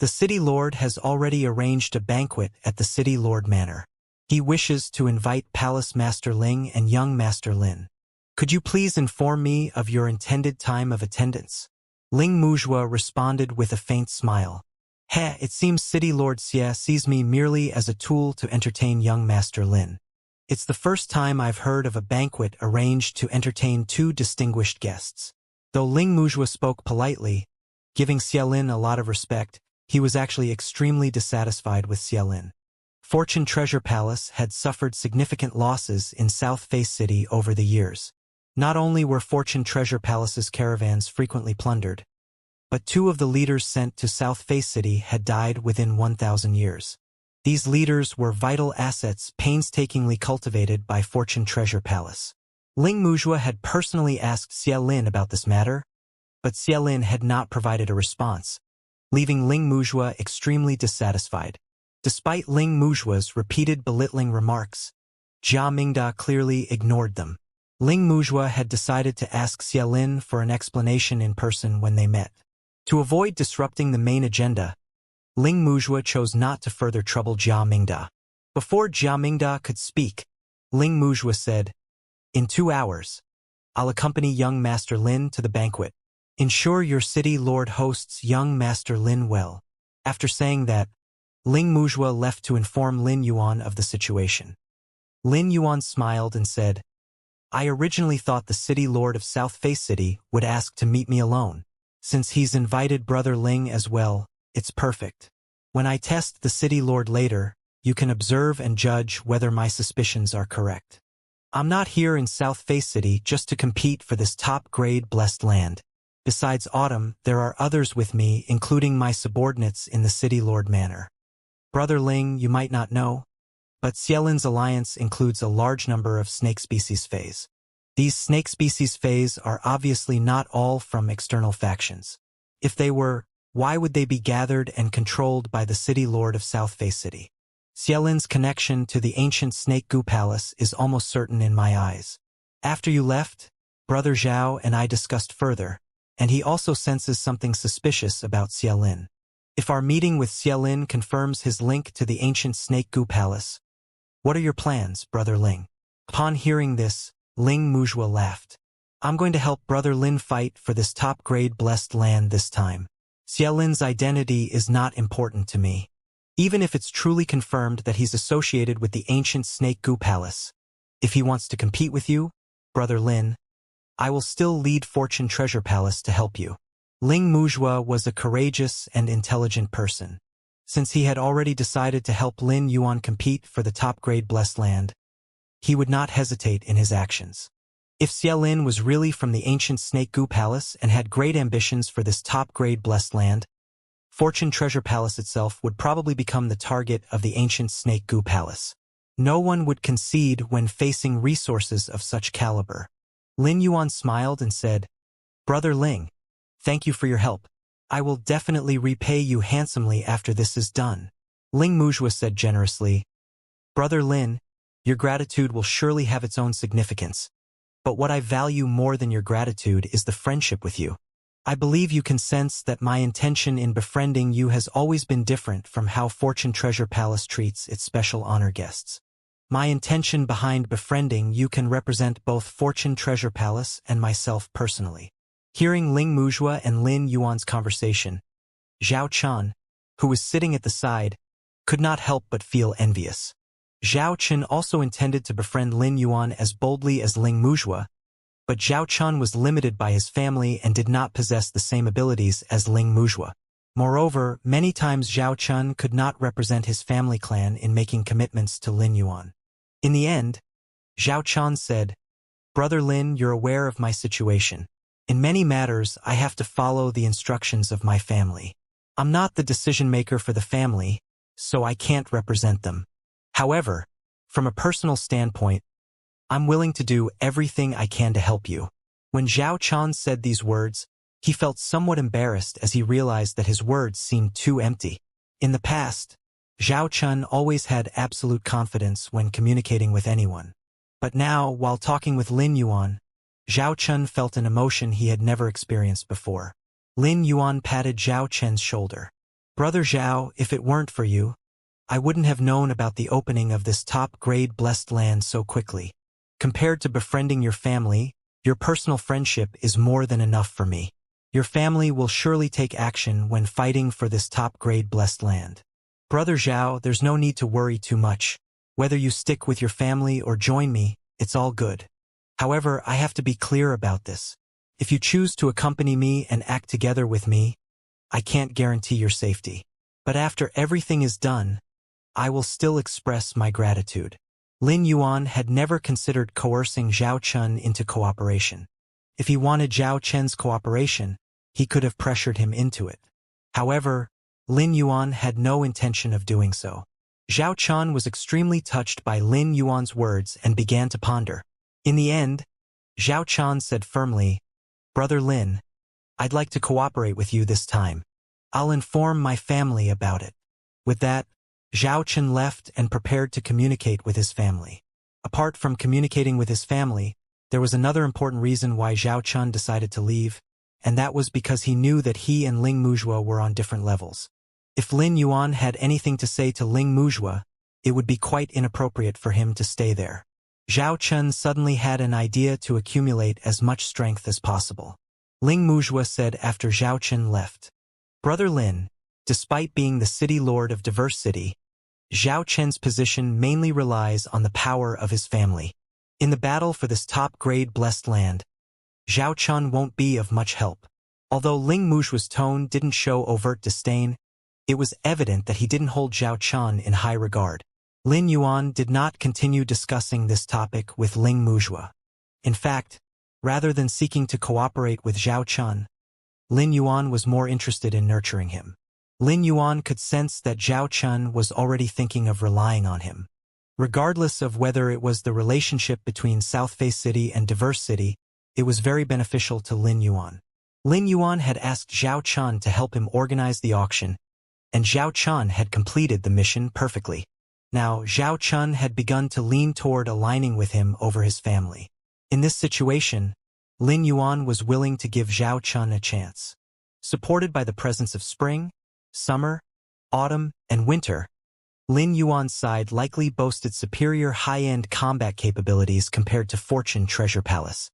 The city lord has already arranged a banquet at the city lord manor. He wishes to invite Palace Master Ling and young Master Lin. Could you please inform me of your intended time of attendance? Ling Muzhua responded with a faint smile. It seems City Lord Xie sees me merely as a tool to entertain young Master Lin. It's the first time I've heard of a banquet arranged to entertain two distinguished guests. Though Ling Muzhua spoke politely, giving Xie Lin a lot of respect, he was actually extremely dissatisfied with Xie Lin. Fortune Treasure Palace had suffered significant losses in South Face City over the years. Not only were Fortune Treasure Palace's caravans frequently plundered, but two of the leaders sent to South Face City had died within 1,000 years. These leaders were vital assets painstakingly cultivated by Fortune Treasure Palace. Ling Muzhua had personally asked Xie Lin about this matter, but Xie Lin had not provided a response, leaving Ling Muzhua extremely dissatisfied. Despite Ling Muzhua's repeated belittling remarks, Jia Mingda clearly ignored them. Ling Muzhua had decided to ask Xie Lin for an explanation in person when they met. To avoid disrupting the main agenda, Ling Muzhua chose not to further trouble Jia Mingda. Before Jia Mingda could speak, Ling Muzhua said, "In 2 hours, I'll accompany young Master Lin to the banquet. Ensure your city lord hosts young Master Lin well." After saying that, Ling Muzhua left to inform Lin Yuan of the situation. Lin Yuan smiled and said, "I originally thought the city lord of South Face City would ask to meet me alone. Since he's invited Brother Ling as well, it's perfect. When I test the city lord later, you can observe and judge whether my suspicions are correct. I'm not here in South Face City just to compete for this top-grade blessed land. Besides Autumn, there are others with me, including my subordinates in the city lord manor. Brother Ling, you might not know, but Xie Lin's alliance includes a large number of snake species fays. These snake species fays are obviously not all from external factions. If they were, why would they be gathered and controlled by the city lord of South Face City? Xie Lin's connection to the ancient Snake Goo Palace is almost certain in my eyes. After you left, Brother Zhao and I discussed further, and he also senses something suspicious about Xie Lin. If our meeting with Xie Lin confirms his link to the ancient Snake Goo Palace, what are your plans, Brother Ling?" Upon hearing this, Ling Muzhua laughed. "I'm going to help Brother Lin fight for this top-grade blessed land this time. Xie Lin's identity is not important to me. Even if it's truly confirmed that he's associated with the ancient Snake Goo Palace. If he wants to compete with you, Brother Lin, I will still lead Fortune Treasure Palace to help you." Ling Muzhua was a courageous and intelligent person. Since he had already decided to help Lin Yuan compete for the top-grade blessed land, he would not hesitate in his actions. If Xie Lin was really from the ancient Snake Goo Palace and had great ambitions for this top-grade blessed land, Fortune Treasure Palace itself would probably become the target of the ancient Snake Goo Palace. No one would concede when facing resources of such caliber. Lin Yuan smiled and said, "Brother Ling, thank you for your help. I will definitely repay you handsomely after this is done." Ling Muzhua said generously, "Brother Lin, your gratitude will surely have its own significance. But what I value more than your gratitude is the friendship with you. I believe you can sense that my intention in befriending you has always been different from how Fortune Treasure Palace treats its special honor guests. My intention behind befriending you can represent both Fortune Treasure Palace and myself personally." Hearing Ling Muzhua and Lin Yuan's conversation, Zhao Chen, who was sitting at the side, could not help but feel envious. Zhao Chen also intended to befriend Lin Yuan as boldly as Ling Muzhua, but Zhao Chen was limited by his family and did not possess the same abilities as Ling Muzhua. Moreover, many times Zhao Chen could not represent his family clan in making commitments to Lin Yuan. In the end, Zhao Chen said, "Brother Lin, you're aware of my situation. In many matters, I have to follow the instructions of my family. I'm not the decision-maker for the family, so I can't represent them. However, from a personal standpoint, I'm willing to do everything I can to help you." When Zhao Chen said these words, he felt somewhat embarrassed as he realized that his words seemed too empty. In the past, Zhao Chen always had absolute confidence when communicating with anyone. But now, while talking with Lin Yuan, Zhao Chen felt an emotion he had never experienced before. Lin Yuan patted Zhao Chen's shoulder. Brother Zhao, if it weren't for you, I wouldn't have known about the opening of this top-grade blessed land so quickly. Compared to befriending your family, your personal friendship is more than enough for me. Your family will surely take action when fighting for this top-grade blessed land. Brother Zhao, there's no need to worry too much. Whether you stick with your family or join me, it's all good. However, I have to be clear about this. If you choose to accompany me and act together with me, I can't guarantee your safety. But after everything is done, I will still express my gratitude. Lin Yuan had never considered coercing Zhao Chun into cooperation. If he wanted Zhao Chen's cooperation, he could have pressured him into it. However, Lin Yuan had no intention of doing so. Zhao Chun was extremely touched by Lin Yuan's words and began to ponder. In the end, Zhao Chun said firmly, "Brother Lin, I'd like to cooperate with you this time. I'll inform my family about it." With that, Zhao Chun left and prepared to communicate with his family. Apart from communicating with his family, there was another important reason why Zhao Chun decided to leave, and that was because he knew that he and Ling Muzhua were on different levels. If Lin Yuan had anything to say to Ling Muzhua, it would be quite inappropriate for him to stay there. Zhao Chun suddenly had an idea to accumulate as much strength as possible. Ling Muzhua said after Zhao Chun left, "Brother Lin, despite being the city lord of diverse city, Zhao Chen's position mainly relies on the power of his family. In the battle for this top-grade blessed land, Zhao Chun won't be of much help." Although Ling Muzhua's tone didn't show overt disdain, it was evident that he didn't hold Zhao Chun in high regard. Lin Yuan did not continue discussing this topic with Ling Muzhua. In fact, rather than seeking to cooperate with Zhao Chun, Lin Yuan was more interested in nurturing him. Lin Yuan could sense that Zhao Chun was already thinking of relying on him. Regardless of whether it was the relationship between South Face City and Diverse City, it was very beneficial to Lin Yuan. Lin Yuan had asked Zhao Chun to help him organize the auction, and Zhao Chun had completed the mission perfectly. Now, Zhao Chun had begun to lean toward aligning with him over his family. In this situation, Lin Yuan was willing to give Zhao Chun a chance. Supported by the presence of spring, summer, autumn, and winter, Lin Yuan's side likely boasted superior high-end combat capabilities compared to Fortune Treasure Palace.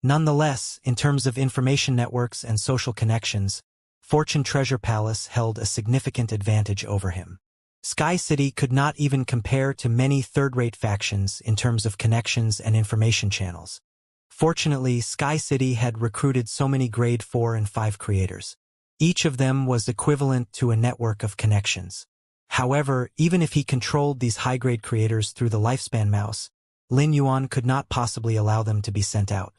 Nonetheless, in terms of information networks and social connections, Fortune Treasure Palace held a significant advantage over him. Sky City could not even compare to many third-rate factions in terms of connections and information channels. Fortunately, Sky City had recruited so many Grade 4 and 5 creators. Each of them was equivalent to a network of connections. However, even if he controlled these high-grade creators through the Lifespan Mouse, Lin Yuan could not possibly allow them to be sent out.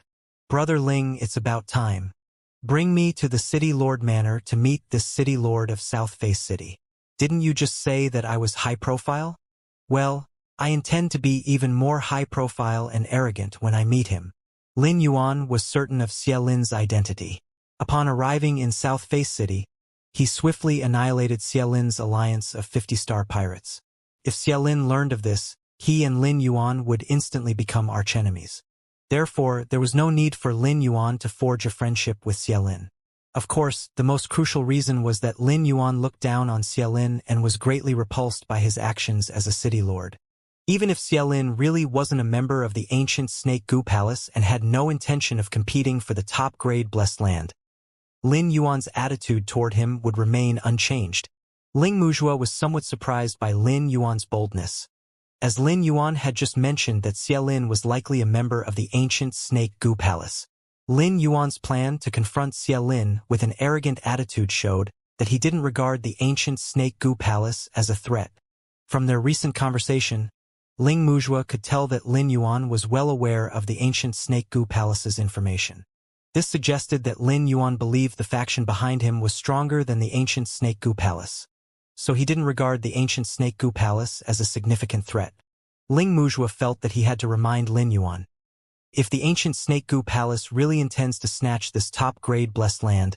"Brother Ling, it's about time. Bring me to the City Lord Manor to meet this City Lord of South Face City. Didn't you just say that I was high-profile? Well, I intend to be even more high-profile and arrogant when I meet him." Lin Yuan was certain of Xie Lin's identity. Upon arriving in South Face City, he swiftly annihilated Xie Lin's alliance of 50-star pirates. If Xie Lin learned of this, he and Lin Yuan would instantly become archenemies. Therefore, there was no need for Lin Yuan to forge a friendship with Xie Lin. Of course, the most crucial reason was that Lin Yuan looked down on Xie Lin and was greatly repulsed by his actions as a city lord. Even if Xie Lin really wasn't a member of the ancient Snake Goo Palace and had no intention of competing for the top-grade blessed land, Lin Yuan's attitude toward him would remain unchanged. Ling Muzhua was somewhat surprised by Lin Yuan's boldness. As Lin Yuan had just mentioned that Xie Lin was likely a member of the ancient Snake Goo Palace, Lin Yuan's plan to confront Xie Lin with an arrogant attitude showed that he didn't regard the ancient Snake Goo Palace as a threat. From their recent conversation, Ling Muzhua could tell that Lin Yuan was well aware of the ancient Snake Goo Palace's information. This suggested that Lin Yuan believed the faction behind him was stronger than the ancient Snake Goo Palace, so he didn't regard the ancient Snake Goo Palace as a significant threat. Ling Muzhua felt that he had to remind Lin Yuan, if the ancient Snake Goo Palace really intends to snatch this top-grade blessed land,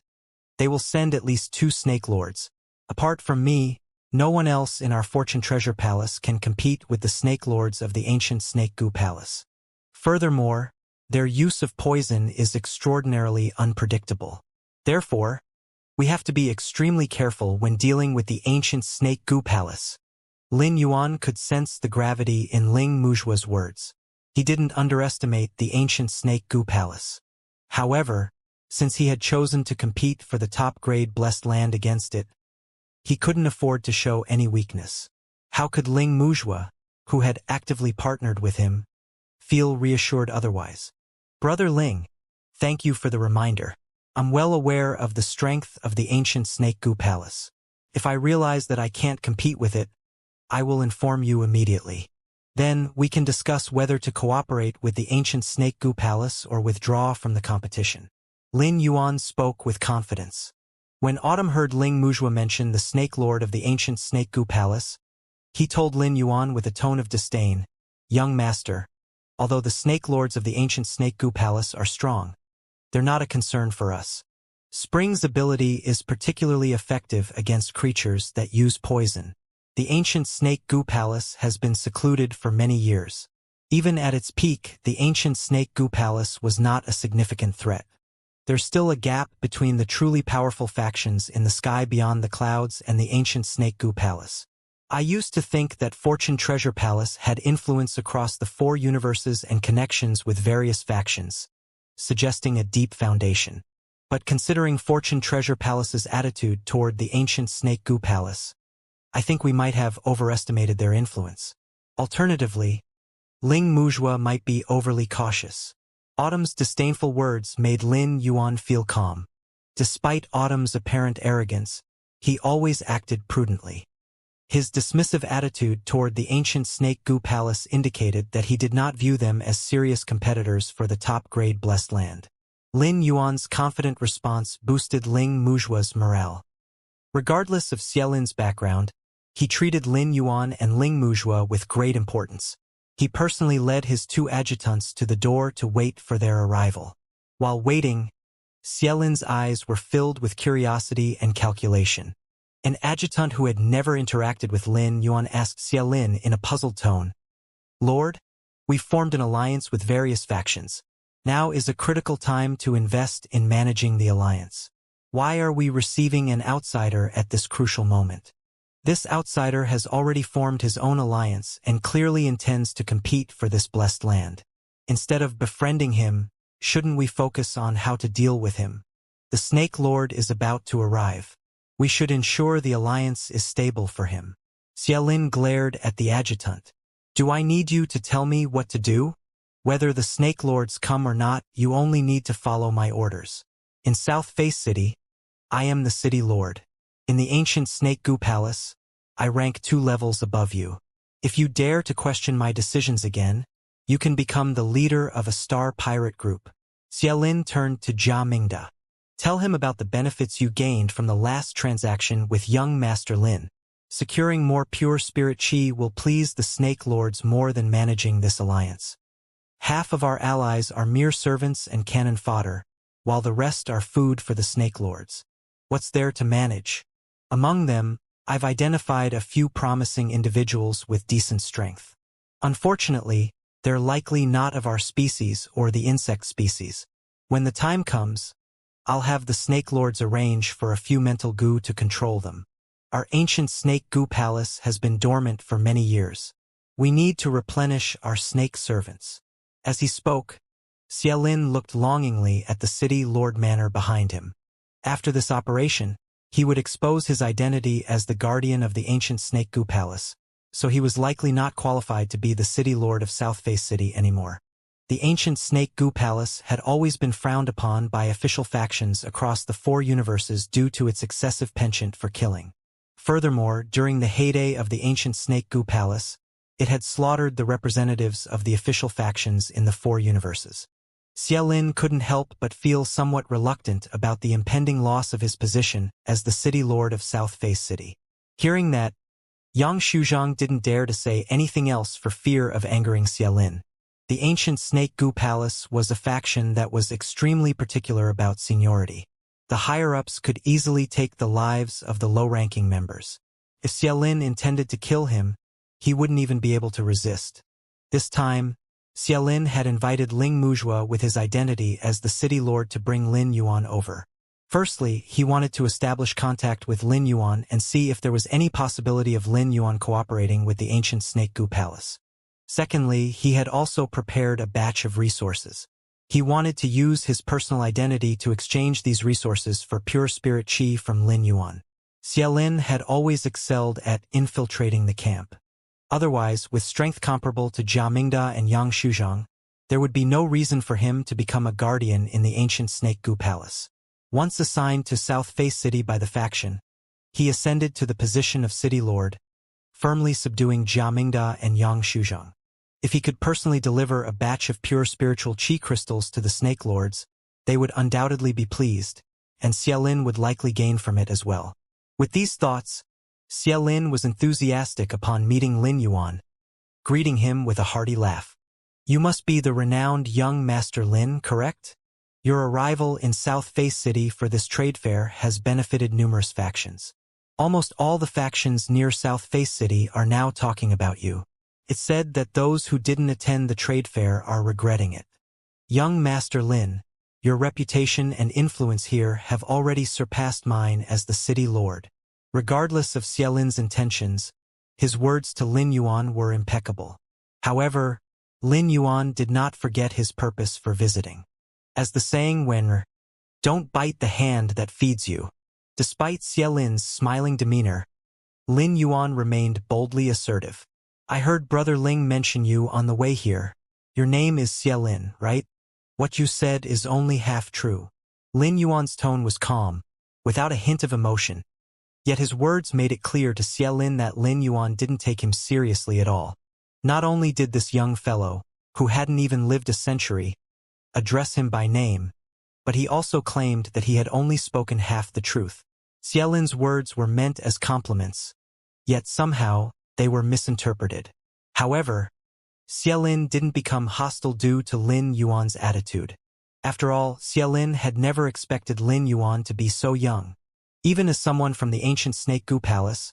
they will send at least 2 Snake Lords. Apart from me, no one else in our Fortune Treasure Palace can compete with the Snake Lords of the ancient Snake Goo Palace. Furthermore, their use of poison is extraordinarily unpredictable. Therefore, We have to be extremely careful when dealing with the ancient snake goo palace. Lin Yuan could sense the gravity in Ling Mujua's words. He didn't underestimate the ancient snake goo palace. However, since he had chosen to compete for the top-grade blessed land against it, he couldn't afford to show any weakness. How could Ling Mujua, who had actively partnered with him, feel reassured otherwise? Brother Ling, thank you for the reminder. I'm well aware of the strength of the ancient snake goo palace. If I realize that I can't compete with it, I will inform you immediately. Then we can discuss whether to cooperate with the ancient snake goo palace or withdraw from the competition. Lin Yuan spoke with confidence. When Autumn heard Ling Mujua mention the snake lord of the ancient snake goo palace, he told Lin Yuan with a tone of disdain, "Young master, although the snake lords of the ancient snake goo palace are strong, they're not a concern for us. Spring's ability is particularly effective against creatures that use poison. The ancient snake goo palace has been secluded for many years. Even at its peak, the ancient snake goo palace was not a significant threat. There's still a gap between the truly powerful factions in the sky beyond the clouds and the ancient snake goo palace. I used to think that Fortune Treasure Palace had influence across the 4 universes and connections with various factions, suggesting a deep foundation. But considering Fortune Treasure Palace's attitude toward the ancient snake goo palace, I think we might have overestimated their influence. Alternatively, Ling Mujua might be overly cautious." Autumn's disdainful words made Lin Yuan feel calm. Despite Autumn's apparent arrogance, he always acted prudently. His dismissive attitude toward the ancient snake goo palace indicated that he did not view them as serious competitors for the top-grade blessed land. Lin Yuan's confident response boosted Ling Mujua's morale. Regardless of Xielin's background, he treated Lin Yuan and Ling Mujua with great importance. He personally led his 2 adjutants to the door to wait for their arrival. While waiting, Xielin's eyes were filled with curiosity and calculation. An adjutant who had never interacted with Lin Yuan asked Xielin in a puzzled tone, "Lord, we've formed an alliance with various factions. Now is a critical time to invest in managing the alliance. Why are we receiving an outsider at this crucial moment? This outsider has already formed his own alliance and clearly intends to compete for this blessed land. Instead of befriending him, shouldn't we focus on how to deal with him? The Snake Lord is about to arrive. We should ensure the alliance is stable for him." Xielin glared at the adjutant. "Do I need you to tell me what to do? Whether the Snake Lords come or not, you only need to follow my orders. In South Face City, I am the City Lord. In the ancient Snake Goo Palace, I rank 2 levels above you. If you dare to question my decisions again, you can become the leader of a star pirate group." Xielin turned to Jia Mingda. "Tell him about the benefits you gained from the last transaction with young Master Lin. Securing more pure spirit chi will please the Snake Lords more than managing this alliance. Half of our allies are mere servants and cannon fodder, while the rest are food for the Snake Lords. What's there to manage? Among them, I've identified a few promising individuals with decent strength. Unfortunately, they're likely not of our species or the insect species. When the time comes, I'll have the Snake Lords arrange for a few mental goo to control them. Our ancient Snake Goo Palace has been dormant for many years. We need to replenish our snake servants." As he spoke, Xielin looked longingly at the City Lord Manor behind him. After this operation, he would expose his identity as the guardian of the ancient Snake Goo Palace, so he was likely not qualified to be the City Lord of South Face City anymore. The ancient Snake Goo Palace had always been frowned upon by official factions across the 4 universes due to its excessive penchant for killing. Furthermore, during the heyday of the ancient Snake Goo Palace, it had slaughtered the representatives of the official factions in the 4 universes. Xielin couldn't help but feel somewhat reluctant about the impending loss of his position as the City Lord of South Face City. Hearing that, Yang Shuzhang didn't dare to say anything else for fear of angering Xielin. The ancient Snake Goo Palace was a faction that was extremely particular about seniority. The higher-ups could easily take the lives of the low-ranking members. If Xielin intended to kill him, he wouldn't even be able to resist. This time, Xielin had invited Ling Mujua with his identity as the City Lord to bring Lin Yuan over. Firstly, he wanted to establish contact with Lin Yuan and see if there was any possibility of Lin Yuan cooperating with the ancient Snake Goo Palace. Secondly, he had also prepared a batch of resources. He wanted to use his personal identity to exchange these resources for pure spirit qi from Lin Yuan. Xiaolin had always excelled at infiltrating the camp. Otherwise, with strength comparable to Jia Mingda and Yang Shuzhang, there would be no reason for him to become a guardian in the ancient Snake Goo Palace. Once assigned to South Face City by the faction, he ascended to the position of City Lord, firmly subduing Jia Mingda and Yang Shuzhang. If he could personally deliver a batch of pure spiritual qi crystals to the Snake Lords, they would undoubtedly be pleased, and Xiaolin would likely gain from it as well. With these thoughts, Xiaolin was enthusiastic upon meeting Lin Yuan, greeting him with a hearty laugh. "You must be the renowned young Master Lin, correct? Your arrival in South Face City for this trade fair has benefited numerous factions. Almost all the factions near South Face City are now talking about you. It's said that those who didn't attend the trade fair are regretting it. Young Master Lin, your reputation and influence here have already surpassed mine as the city lord." Regardless of Xiaolin's intentions, his words to Lin Yuan were impeccable. However, Lin Yuan did not forget his purpose for visiting. As the saying went, "Don't bite the hand that feeds you." Despite Xiaolin's smiling demeanor, Lin Yuan remained boldly assertive. "I heard Brother Ling mention you on the way here. Your name is Xiaolin, right? What you said is only half true." Lin Yuan's tone was calm, without a hint of emotion. Yet his words made it clear to Xiaolin that Lin Yuan didn't take him seriously at all. Not only did this young fellow, who hadn't even lived a century, address him by name, but he also claimed that he had only spoken half the truth. Xiaolin's words were meant as compliments, yet somehow they were misinterpreted. However, Xiaolin didn't become hostile due to Lin Yuan's attitude. After all, Xiaolin had never expected Lin Yuan to be so young. Even as someone from the ancient Snake Goo Palace,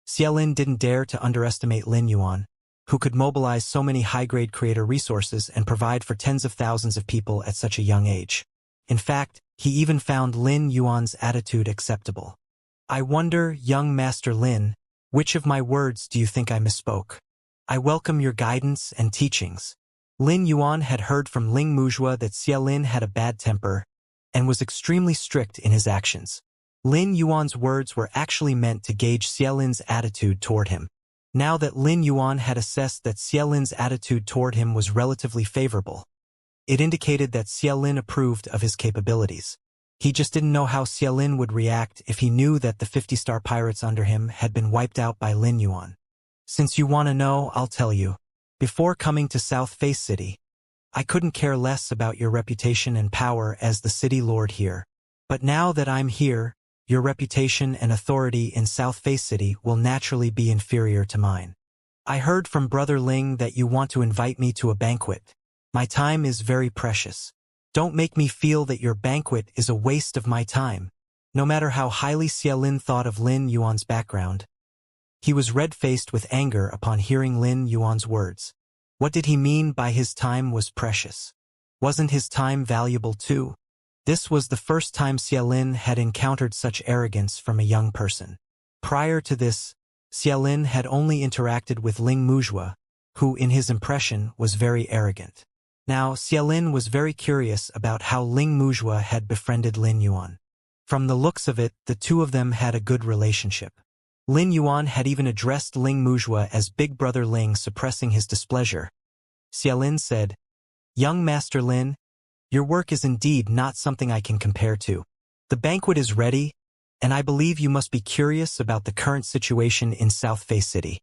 Xiaolin didn't dare to underestimate Lin Yuan, who could mobilize so many high-grade creator resources and provide for tens of thousands of people at such a young age. In fact, he even found Lin Yuan's attitude acceptable. "I wonder, young Master Lin, which of my words do you think I misspoke? I welcome your guidance and teachings." Lin Yuan had heard from Ling Muzhua that Xiaolin had a bad temper and was extremely strict in his actions. Lin Yuan's words were actually meant to gauge Xiaolin's attitude toward him. Now that Lin Yuan had assessed that Xiaolin's attitude toward him was relatively favorable, it indicated that Xiaolin approved of his capabilities. He just didn't know how Xiaolin would react if he knew that the 50-star pirates under him had been wiped out by Lin Yuan. "Since you want to know, I'll tell you. Before coming to South Face City, I couldn't care less about your reputation and power as the city lord here. But now that I'm here, your reputation and authority in South Face City will naturally be inferior to mine. I heard from Brother Ling that you want to invite me to a banquet. My time is very precious. Don't make me feel that your banquet is a waste of my time." No matter how highly Xiaolin thought of Lin Yuan's background, he was red-faced with anger upon hearing Lin Yuan's words. What did he mean by his time was precious? Wasn't his time valuable too? This was the first time Xiaolin had encountered such arrogance from a young person. Prior to this, Xiaolin had only interacted with Ling Muzhua, who in his impression was very arrogant. Now Xiaolin was very curious about how Ling Muzhua had befriended Lin Yuan. From the looks of it, the two of them had a good relationship. Lin Yuan had even addressed Ling Muzhua as Big Brother Ling, suppressing his displeasure. Xiaolin said, "Young Master Lin, your work is indeed not something I can compare to. The banquet is ready, and I believe you must be curious about the current situation in South Face City.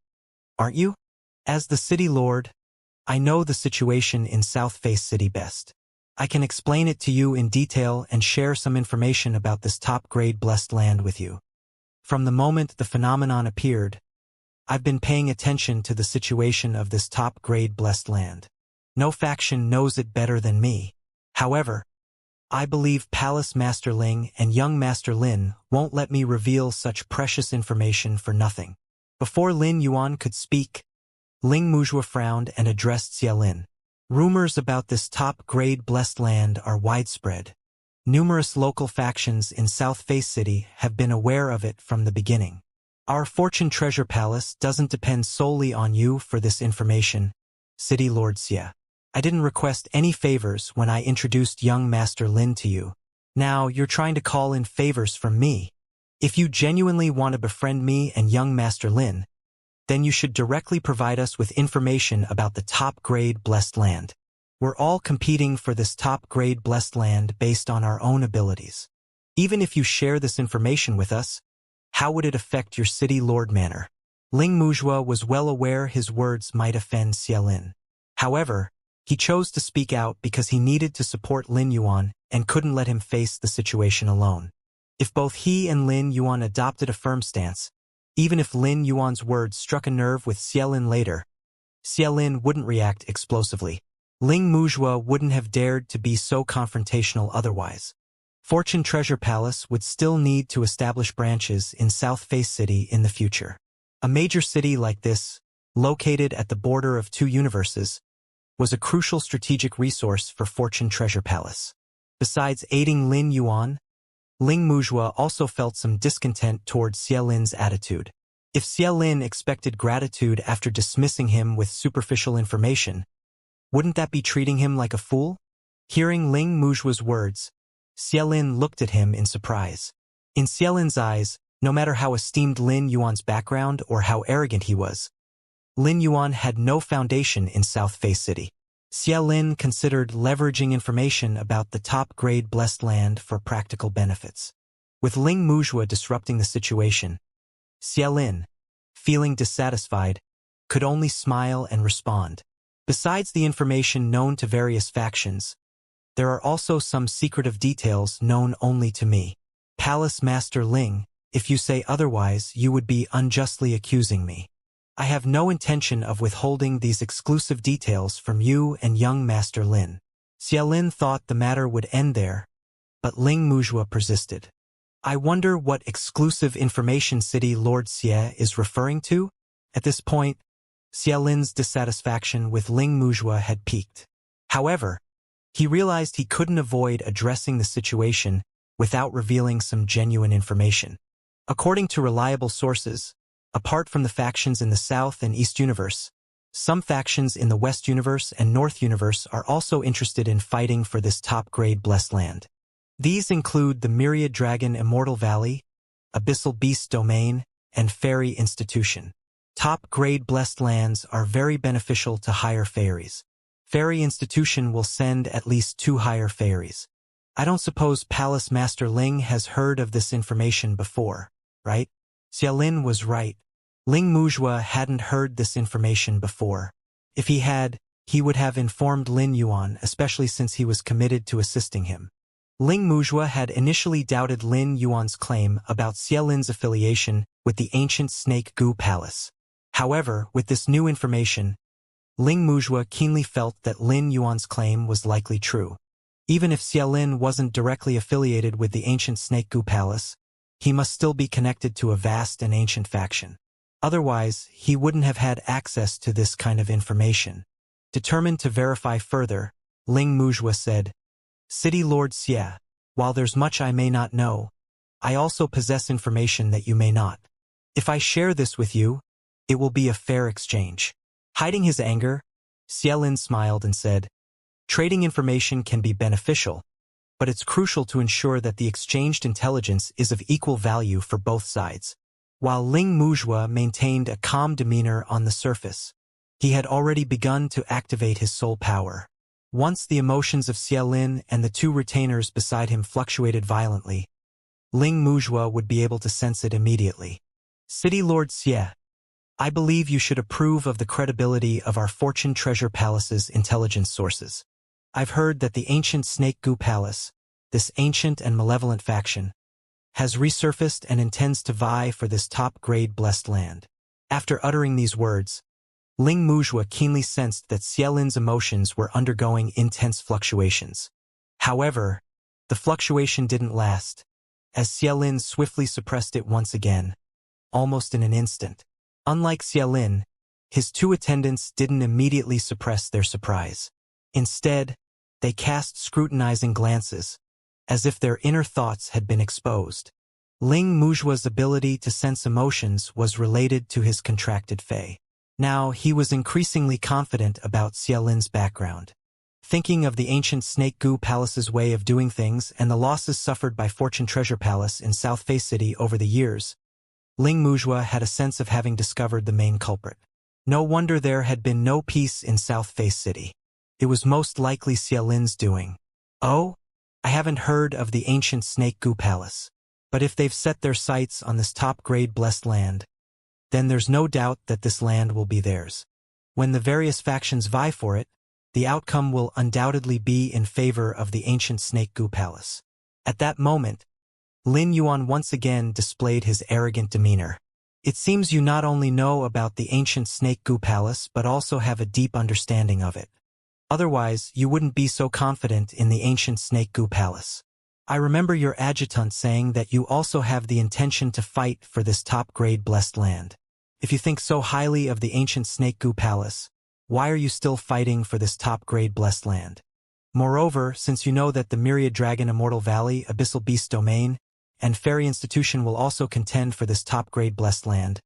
Aren't you? As the city lord, I know the situation in South Face City best. I can explain it to you in detail and share some information about this top-grade blessed land with you. From the moment the phenomenon appeared, I've been paying attention to the situation of this top-grade blessed land. No faction knows it better than me. However, I believe Palace Master Ling and young Master Lin won't let me reveal such precious information for nothing." Before Lin Yuan could speak, Ling Muzhua frowned and addressed Xiaolin. "Rumors about this top-grade blessed land are widespread. Numerous local factions in South Face City have been aware of it from the beginning. Our Fortune Treasure Palace doesn't depend solely on you for this information, City Lord Xie. I didn't request any favors when I introduced young Master Lin to you. Now you're trying to call in favors from me. If you genuinely want to befriend me and young Master Lin, then you should directly provide us with information about the top-grade blessed land. We're all competing for this top-grade blessed land based on our own abilities. Even if you share this information with us, how would it affect your city lord manner? Ling Muzhua was well aware his words might offend Xie Lin. However, he chose to speak out because he needed to support Lin Yuan and couldn't let him face the situation alone. If both he and Lin Yuan adopted a firm stance, even if Lin Yuan's words struck a nerve with Xie Lin later, Xie Lin wouldn't react explosively. Ling Muzhua wouldn't have dared to be so confrontational otherwise. Fortune Treasure Palace would still need to establish branches in South Face City in the future. A major city like this, located at the border of two universes, was a crucial strategic resource for Fortune Treasure Palace. Besides aiding Lin Yuan, Ling Muzhua also felt some discontent towards Xie Lin's attitude. If Xie Lin expected gratitude after dismissing him with superficial information, wouldn't that be treating him like a fool? Hearing Ling Muzhua's words, Xie Lin looked at him in surprise. In Xie Lin's eyes, no matter how esteemed Lin Yuan's background or how arrogant he was, Lin Yuan had no foundation in South Face City. Xie Lin considered leveraging information about the top-grade blessed land for practical benefits. With Ling Muzhua disrupting the situation, Xie Lin, feeling dissatisfied, could only smile and respond. Besides the information known to various factions, there are also some secretive details known only to me. Palace Master Ling, if you say otherwise, you would be unjustly accusing me. I have no intention of withholding these exclusive details from you and young Master Lin. Xie Lin thought the matter would end there, but Ling Muzhua persisted. I wonder what exclusive information City Lord Xie is referring to? At this point, Xie Lin's dissatisfaction with Ling Muzhua had peaked. However, he realized he couldn't avoid addressing the situation without revealing some genuine information. According to reliable sources, apart from the factions in the South and East Universe, some factions in the West Universe and North Universe are also interested in fighting for this top-grade blessed land. These include the Myriad Dragon Immortal Valley, Abyssal Beast Domain, and Fairy Institution. Top-grade blessed lands are very beneficial to higher fairies. Fairy Institution will send at least 2 higher fairies. I don't suppose Palace Master Ling has heard of this information before, right? Xie Lin was right. Ling Muzhua hadn't heard this information before. If he had, he would have informed Lin Yuan, especially since he was committed to assisting him. Ling Muzhua had initially doubted Lin Yuan's claim about Xie Lin's affiliation with the ancient Snake Gu Palace. However, with this new information, Ling Muzhua keenly felt that Lin Yuan's claim was likely true. Even if Xie Lin wasn't directly affiliated with the ancient Snake Gu Palace, he must still be connected to a vast and ancient faction. Otherwise, he wouldn't have had access to this kind of information. Determined to verify further, Ling Muzhua said, City Lord Xie, while there's much I may not know, I also possess information that you may not. If I share this with you, it will be a fair exchange. Hiding his anger, Xie Lin smiled and said, trading information can be beneficial, but it's crucial to ensure that the exchanged intelligence is of equal value for both sides. While Ling Muzhua maintained a calm demeanor on the surface, he had already begun to activate his soul power. Once the emotions of Xie Lin and the 2 retainers beside him fluctuated violently, Ling Muzhua would be able to sense it immediately. City Lord Xie, I believe you should approve of the credibility of our Fortune Treasure Palace's intelligence sources. I've heard that the ancient Snake Gu Palace, this ancient and malevolent faction, has resurfaced and intends to vie for this top-grade blessed land. After uttering these words, Ling Muzhua keenly sensed that Xie Lin's emotions were undergoing intense fluctuations. However, the fluctuation didn't last, as Xie Lin swiftly suppressed it once again, almost in an instant. Unlike Xie Lin, his 2 attendants didn't immediately suppress their surprise. Instead, they cast scrutinizing glances, as if their inner thoughts had been exposed. Ling Mujua's ability to sense emotions was related to his contracted fae. Now, he was increasingly confident about Xiaolin's background. Thinking of the ancient Snake Gu Palace's way of doing things and the losses suffered by Fortune Treasure Palace in South Fei City over the years, Ling Mujua had a sense of having discovered the main culprit. No wonder there had been no peace in South Fei City. It was most likely Xiaolin's doing. Oh? I haven't heard of the ancient Snake Gu Palace. But if they've set their sights on this top-grade blessed land, then there's no doubt that this land will be theirs. When the various factions vie for it, the outcome will undoubtedly be in favor of the ancient Snake Gu Palace. At that moment, Lin Yuan once again displayed his arrogant demeanor. It seems you not only know about the ancient Snake Gu Palace but also have a deep understanding of it. Otherwise, you wouldn't be so confident in the ancient Snake Gu Palace. I remember your adjutant saying that you also have the intention to fight for this top-grade blessed land. If you think so highly of the ancient Snake Gu Palace, why are you still fighting for this top-grade blessed land? Moreover, since you know that the Myriad Dragon Immortal Valley, Abyssal Beast Domain, and Fairy Institution will also contend for this top-grade blessed land,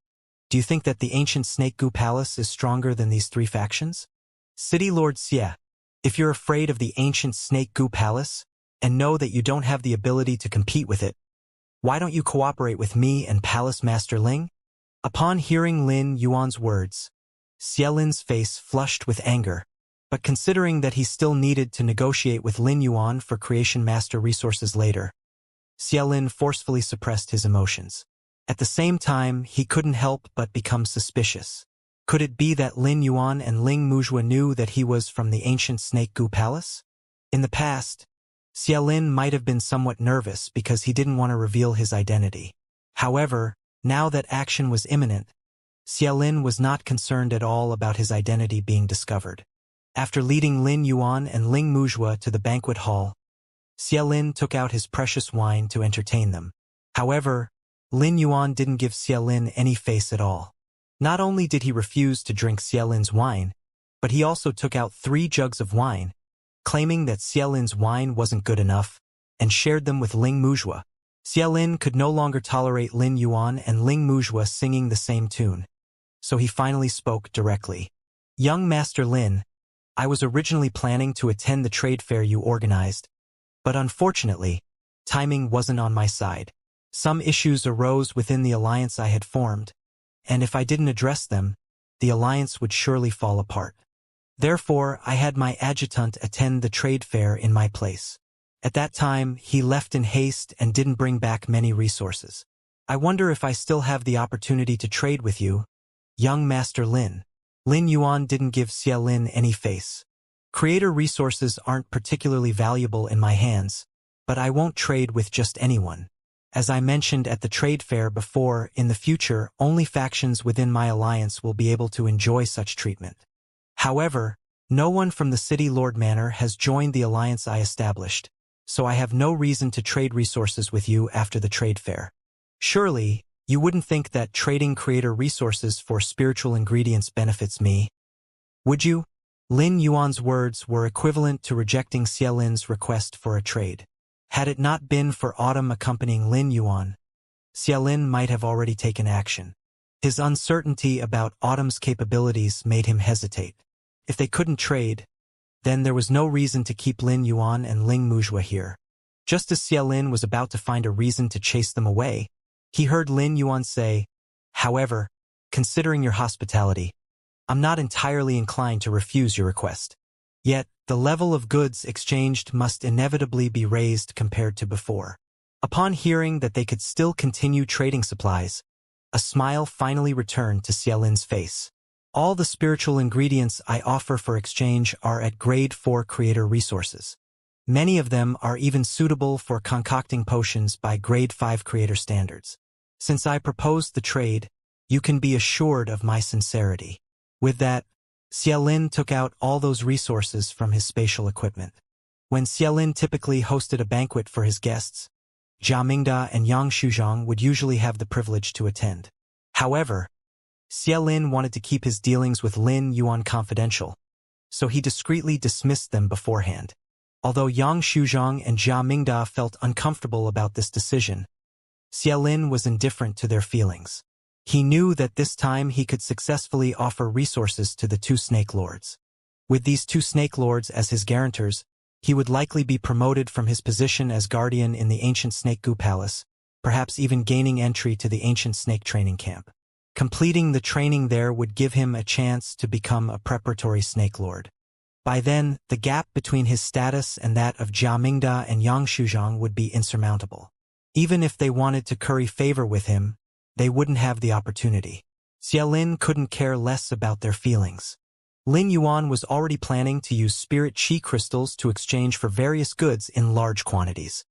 do you think that the ancient Snake Gu Palace is stronger than these three factions? City Lord Xie, if you're afraid of the ancient Snake Gu Palace, and know that you don't have the ability to compete with it, why don't you cooperate with me and Palace Master Ling? Upon hearing Lin Yuan's words, Xiaolin's face flushed with anger, but considering that he still needed to negotiate with Lin Yuan for Creation Master resources later, Xiaolin forcefully suppressed his emotions. At the same time, he couldn't help but become suspicious. Could it be that Lin Yuan and Ling Mujua knew that he was from the ancient Snake Gu Palace? In the past, Xiaolin might have been somewhat nervous because he didn't want to reveal his identity. However, now that action was imminent, Xiaolin was not concerned at all about his identity being discovered. After leading Lin Yuan and Ling Mujua to the banquet hall, Xiaolin took out his precious wine to entertain them. However, Lin Yuan didn't give Xiaolin any face at all. Not only did he refuse to drink Xiaolin's wine, but he also took out 3 jugs of wine, claiming that Xiaolin's wine wasn't good enough, and shared them with Ling Mujua. Xiaolin could no longer tolerate Lin Yuan and Ling Mujua singing the same tune, so he finally spoke directly. Young Master Lin, I was originally planning to attend the trade fair you organized, but unfortunately, timing wasn't on my side. Some issues arose within the alliance I had formed, and if I didn't address them, the alliance would surely fall apart. Therefore, I had my adjutant attend the trade fair in my place. At that time, he left in haste and didn't bring back many resources. I wonder if I still have the opportunity to trade with you, young Master Lin. Lin Yuan didn't give Xiaolin any face. Creator resources aren't particularly valuable in my hands, but I won't trade with just anyone. As I mentioned at the trade fair before, in the future, only factions within my alliance will be able to enjoy such treatment. However, no one from the City Lord Manor has joined the alliance I established, so I have no reason to trade resources with you after the trade fair. Surely, you wouldn't think that trading creator resources for spiritual ingredients benefits me, would you? Lin Yuan's words were equivalent to rejecting Xiaolin's request for a trade. Had it not been for Autumn accompanying Lin Yuan, Xiaolin might have already taken action. His uncertainty about Autumn's capabilities made him hesitate. If they couldn't trade, then there was no reason to keep Lin Yuan and Ling Mujua here. Just as Xiaolin was about to find a reason to chase them away, he heard Lin Yuan say, "However, considering your hospitality, I'm not entirely inclined to refuse your request. Yet, the level of goods exchanged must inevitably be raised compared to before." Upon hearing that they could still continue trading supplies, a smile finally returned to Xiaolin's face. All the spiritual ingredients I offer for exchange are at grade 4 creator resources. Many of them are even suitable for concocting potions by grade 5 creator standards. Since I proposed the trade, you can be assured of my sincerity. With that, Xiaolin took out all those resources from his spatial equipment. When Xiaolin typically hosted a banquet for his guests, Jia Mingda and Yang Shuzhong would usually have the privilege to attend. However, Xiaolin wanted to keep his dealings with Lin Yuan confidential, so he discreetly dismissed them beforehand. Although Yang Shuzhong and Jia Mingda felt uncomfortable about this decision, Xiaolin was indifferent to their feelings. He knew that this time he could successfully offer resources to the two Snake Lords. With these two Snake Lords as his guarantors, he would likely be promoted from his position as guardian in the ancient Snake Goo Palace, perhaps even gaining entry to the ancient snake training camp. Completing the training there would give him a chance to become a preparatory Snake Lord. By then, the gap between his status and that of Jia Mingda and Yang Shuzhong would be insurmountable. Even if they wanted to curry favor with him, they wouldn't have the opportunity. Xiaolin couldn't care less about their feelings. Lin Yuan was already planning to use spirit chi crystals to exchange for various goods in large quantities.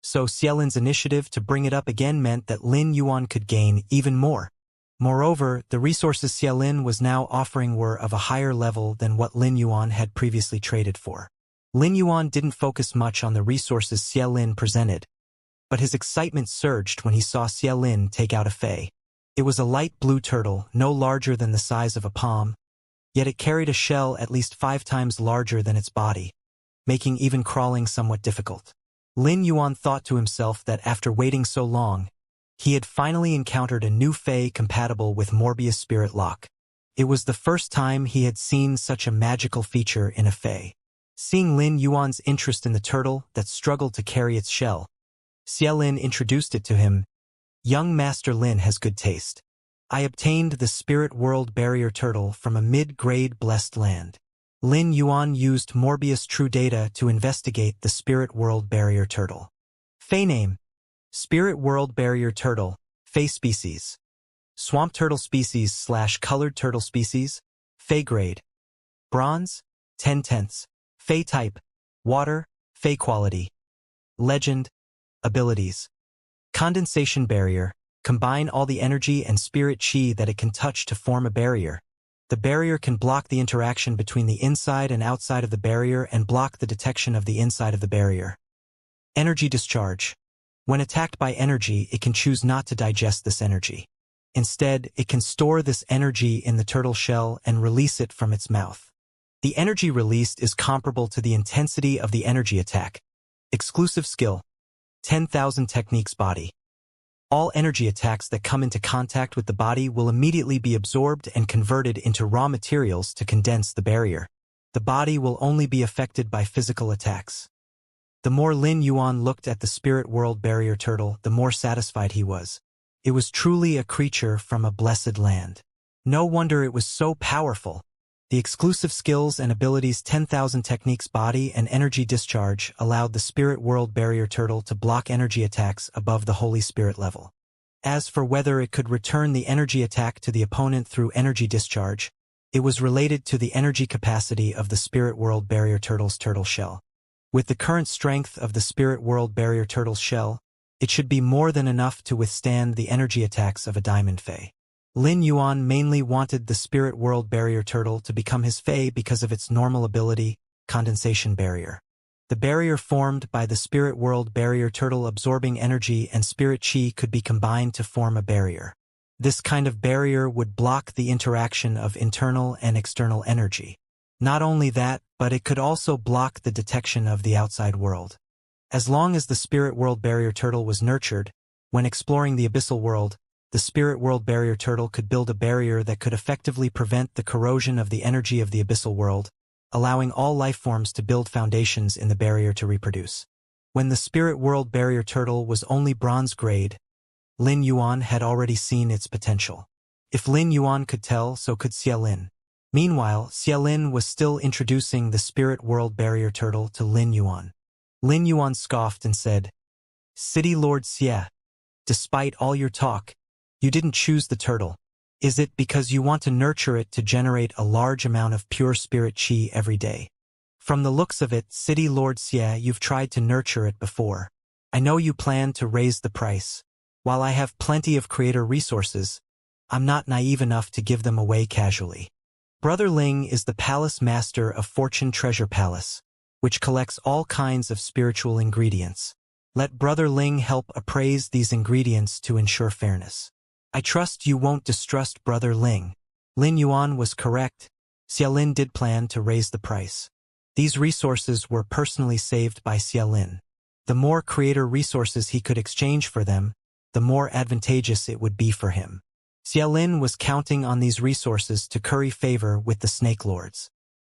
So Xiaolin's initiative to bring it up again meant that Lin Yuan could gain even more. Moreover, the resources Xiaolin was now offering were of a higher level than what Lin Yuan had previously traded for. Lin Yuan didn't focus much on the resources Xiaolin presented, but his excitement surged when he saw Xiaolin take out a fei. It was a light blue turtle, no larger than the size of a palm, yet it carried a shell at least 5 times larger than its body, making even crawling somewhat difficult. Lin Yuan thought to himself that after waiting so long, he had finally encountered a new fei compatible with Morbius Spirit Lock. It was the first time he had seen such a magical feature in a fei. Seeing Lin Yuan's interest in the turtle that struggled to carry its shell, Xiaolin introduced it to him. "Young Master Lin has good taste. I obtained the Spirit World Barrier Turtle from a mid-grade blessed land." Lin Yuan used Morbius True Data to investigate the Spirit World Barrier Turtle. Fei name: Spirit World Barrier Turtle, Fei species. Swamp turtle species / colored turtle species, Fei grade. Bronze, 10/10. Fei type, water, Fei quality. Legend, abilities. Condensation barrier, combine all the energy and spirit chi that it can touch to form a barrier. The barrier can block the interaction between the inside and outside of the barrier and block the detection of the inside of the barrier. Energy discharge. When attacked by energy, it can choose not to digest this energy. Instead, it can store this energy in the turtle shell and release it from its mouth. The energy released is comparable to the intensity of the energy attack. Exclusive skill: 10,000 techniques body. All energy attacks that come into contact with the body will immediately be absorbed and converted into raw materials to condense the barrier. The body will only be affected by physical attacks. The more Lin Yuan looked at the Spirit World Barrier Turtle, the more satisfied he was. It was truly a creature from a blessed land. No wonder it was so powerful. The exclusive skills and abilities 10,000 techniques body and energy discharge allowed the Spirit World Barrier Turtle to block energy attacks above the Holy Spirit level. As for whether it could return the energy attack to the opponent through energy discharge, it was related to the energy capacity of the Spirit World Barrier Turtle's turtle shell. With the current strength of the Spirit World Barrier Turtle's shell, it should be more than enough to withstand the energy attacks of a Diamond Fei. Lin Yuan mainly wanted the Spirit World Barrier Turtle to become his Fei because of its normal ability, condensation barrier. The barrier formed by the Spirit World Barrier Turtle absorbing energy and spirit chi could be combined to form a barrier. This kind of barrier would block the interaction of internal and external energy. Not only that, but it could also block the detection of the outside world. As long as the Spirit World Barrier Turtle was nurtured, when exploring the abyssal world, the Spirit World Barrier Turtle could build a barrier that could effectively prevent the corrosion of the energy of the abyssal world, allowing all life forms to build foundations in the barrier to reproduce. When the Spirit World Barrier Turtle was only bronze grade, Lin Yuan had already seen its potential. If Lin Yuan could tell, so could Xiaolin. Meanwhile, Xiaolin was still introducing the Spirit World Barrier Turtle to Lin Yuan. Lin Yuan scoffed and said, "City Lord Xie, despite all your talk, you didn't choose the turtle. Is it because you want to nurture it to generate a large amount of pure spirit chi every day? From the looks of it, City Lord Xie, you've tried to nurture it before. I know you plan to raise the price. While I have plenty of creator resources, I'm not naive enough to give them away casually. Brother Ling is the palace master of Fortune Treasure Palace, which collects all kinds of spiritual ingredients. Let Brother Ling help appraise these ingredients to ensure fairness. I trust you won't distrust Brother Ling." Lin Yuan was correct. Xiaolin did plan to raise the price. These resources were personally saved by Xiaolin. The more creator resources he could exchange for them, the more advantageous it would be for him. Xiaolin was counting on these resources to curry favor with the Snake Lords.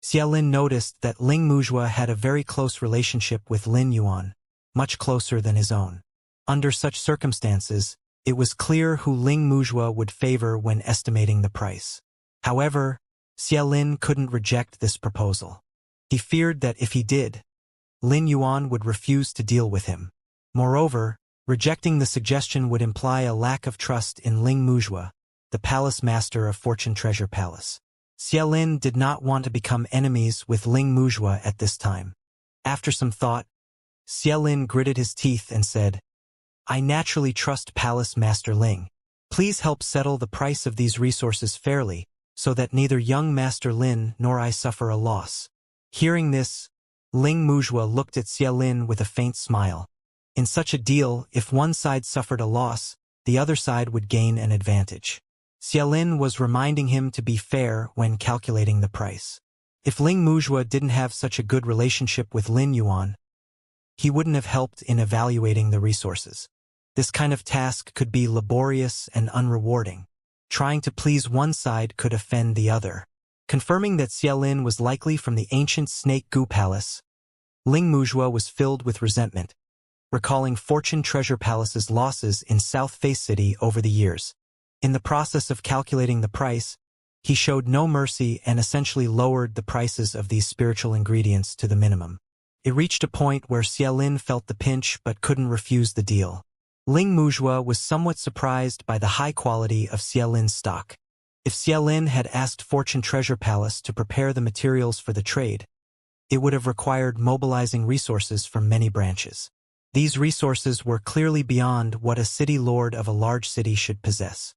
Xiaolin noticed that Ling Muzhua had a very close relationship with Lin Yuan, much closer than his own. Under such circumstances, it was clear who Ling Muzhua would favor when estimating the price. However, Xiaolin couldn't reject this proposal. He feared that if he did, Lin Yuan would refuse to deal with him. Moreover, rejecting the suggestion would imply a lack of trust in Ling Muzhua, the palace master of Fortune Treasure Palace. Xiaolin did not want to become enemies with Ling Muzhua at this time. After some thought, Xiaolin gritted his teeth and said, "I naturally trust Palace Master Ling. Please help settle the price of these resources fairly, so that neither young Master Lin nor I suffer a loss." Hearing this, Ling Muzhua looked at Xiaolin with a faint smile. In such a deal, if one side suffered a loss, the other side would gain an advantage. Xiaolin was reminding him to be fair when calculating the price. If Ling Muzhua didn't have such a good relationship with Lin Yuan, he wouldn't have helped in evaluating the resources. This kind of task could be laborious and unrewarding. Trying to please one side could offend the other. Confirming that Xiaolin was likely from the ancient Snake Gu Palace, Ling Muzhua was filled with resentment, recalling Fortune Treasure Palace's losses in South Face City over the years. In the process of calculating the price, he showed no mercy and essentially lowered the prices of these spiritual ingredients to the minimum. It reached a point where Xiaolin felt the pinch but couldn't refuse the deal. Ling Muzhua was somewhat surprised by the high quality of Xiaolin's stock. If Xiaolin had asked Fortune Treasure Palace to prepare the materials for the trade, it would have required mobilizing resources from many branches. These resources were clearly beyond what a city lord of a large city should possess.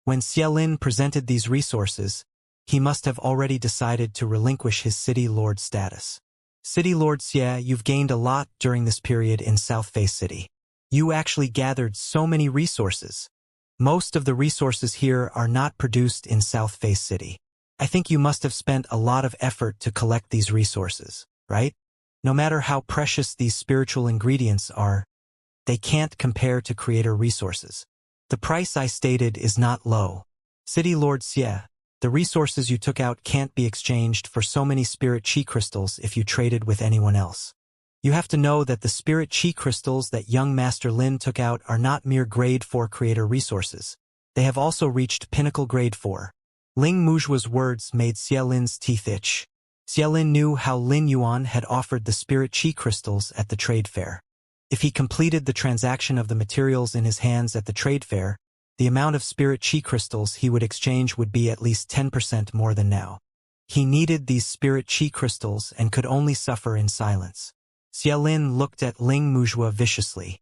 When Xiaolin presented these resources, he must have already decided to relinquish his city lord status. City Lord Xie, you've gained a lot during this period in South Face City. You actually gathered so many resources. Most of the resources here are not produced in South Face City. I think you must have spent a lot of effort to collect these resources, right? No matter how precious these spiritual ingredients are, they can't compare to creator resources. The price I stated is not low. City Lord Xie, the resources you took out can't be exchanged for so many spirit chi crystals if you traded with anyone else. You have to know that the spirit chi crystals that young Master Lin took out are not mere grade 4 creator resources. They have also reached pinnacle grade 4. Ling Muzhua's words made Xiaolin's teeth itch. Xiaolin knew how Lin Yuan had offered the spirit chi crystals at the trade fair. If he completed the transaction of the materials in his hands at the trade fair, the amount of spirit chi crystals he would exchange would be at least 10% more than now. He needed these spirit chi crystals and could only suffer in silence. Xiaolin looked at Ling Muzhua viciously.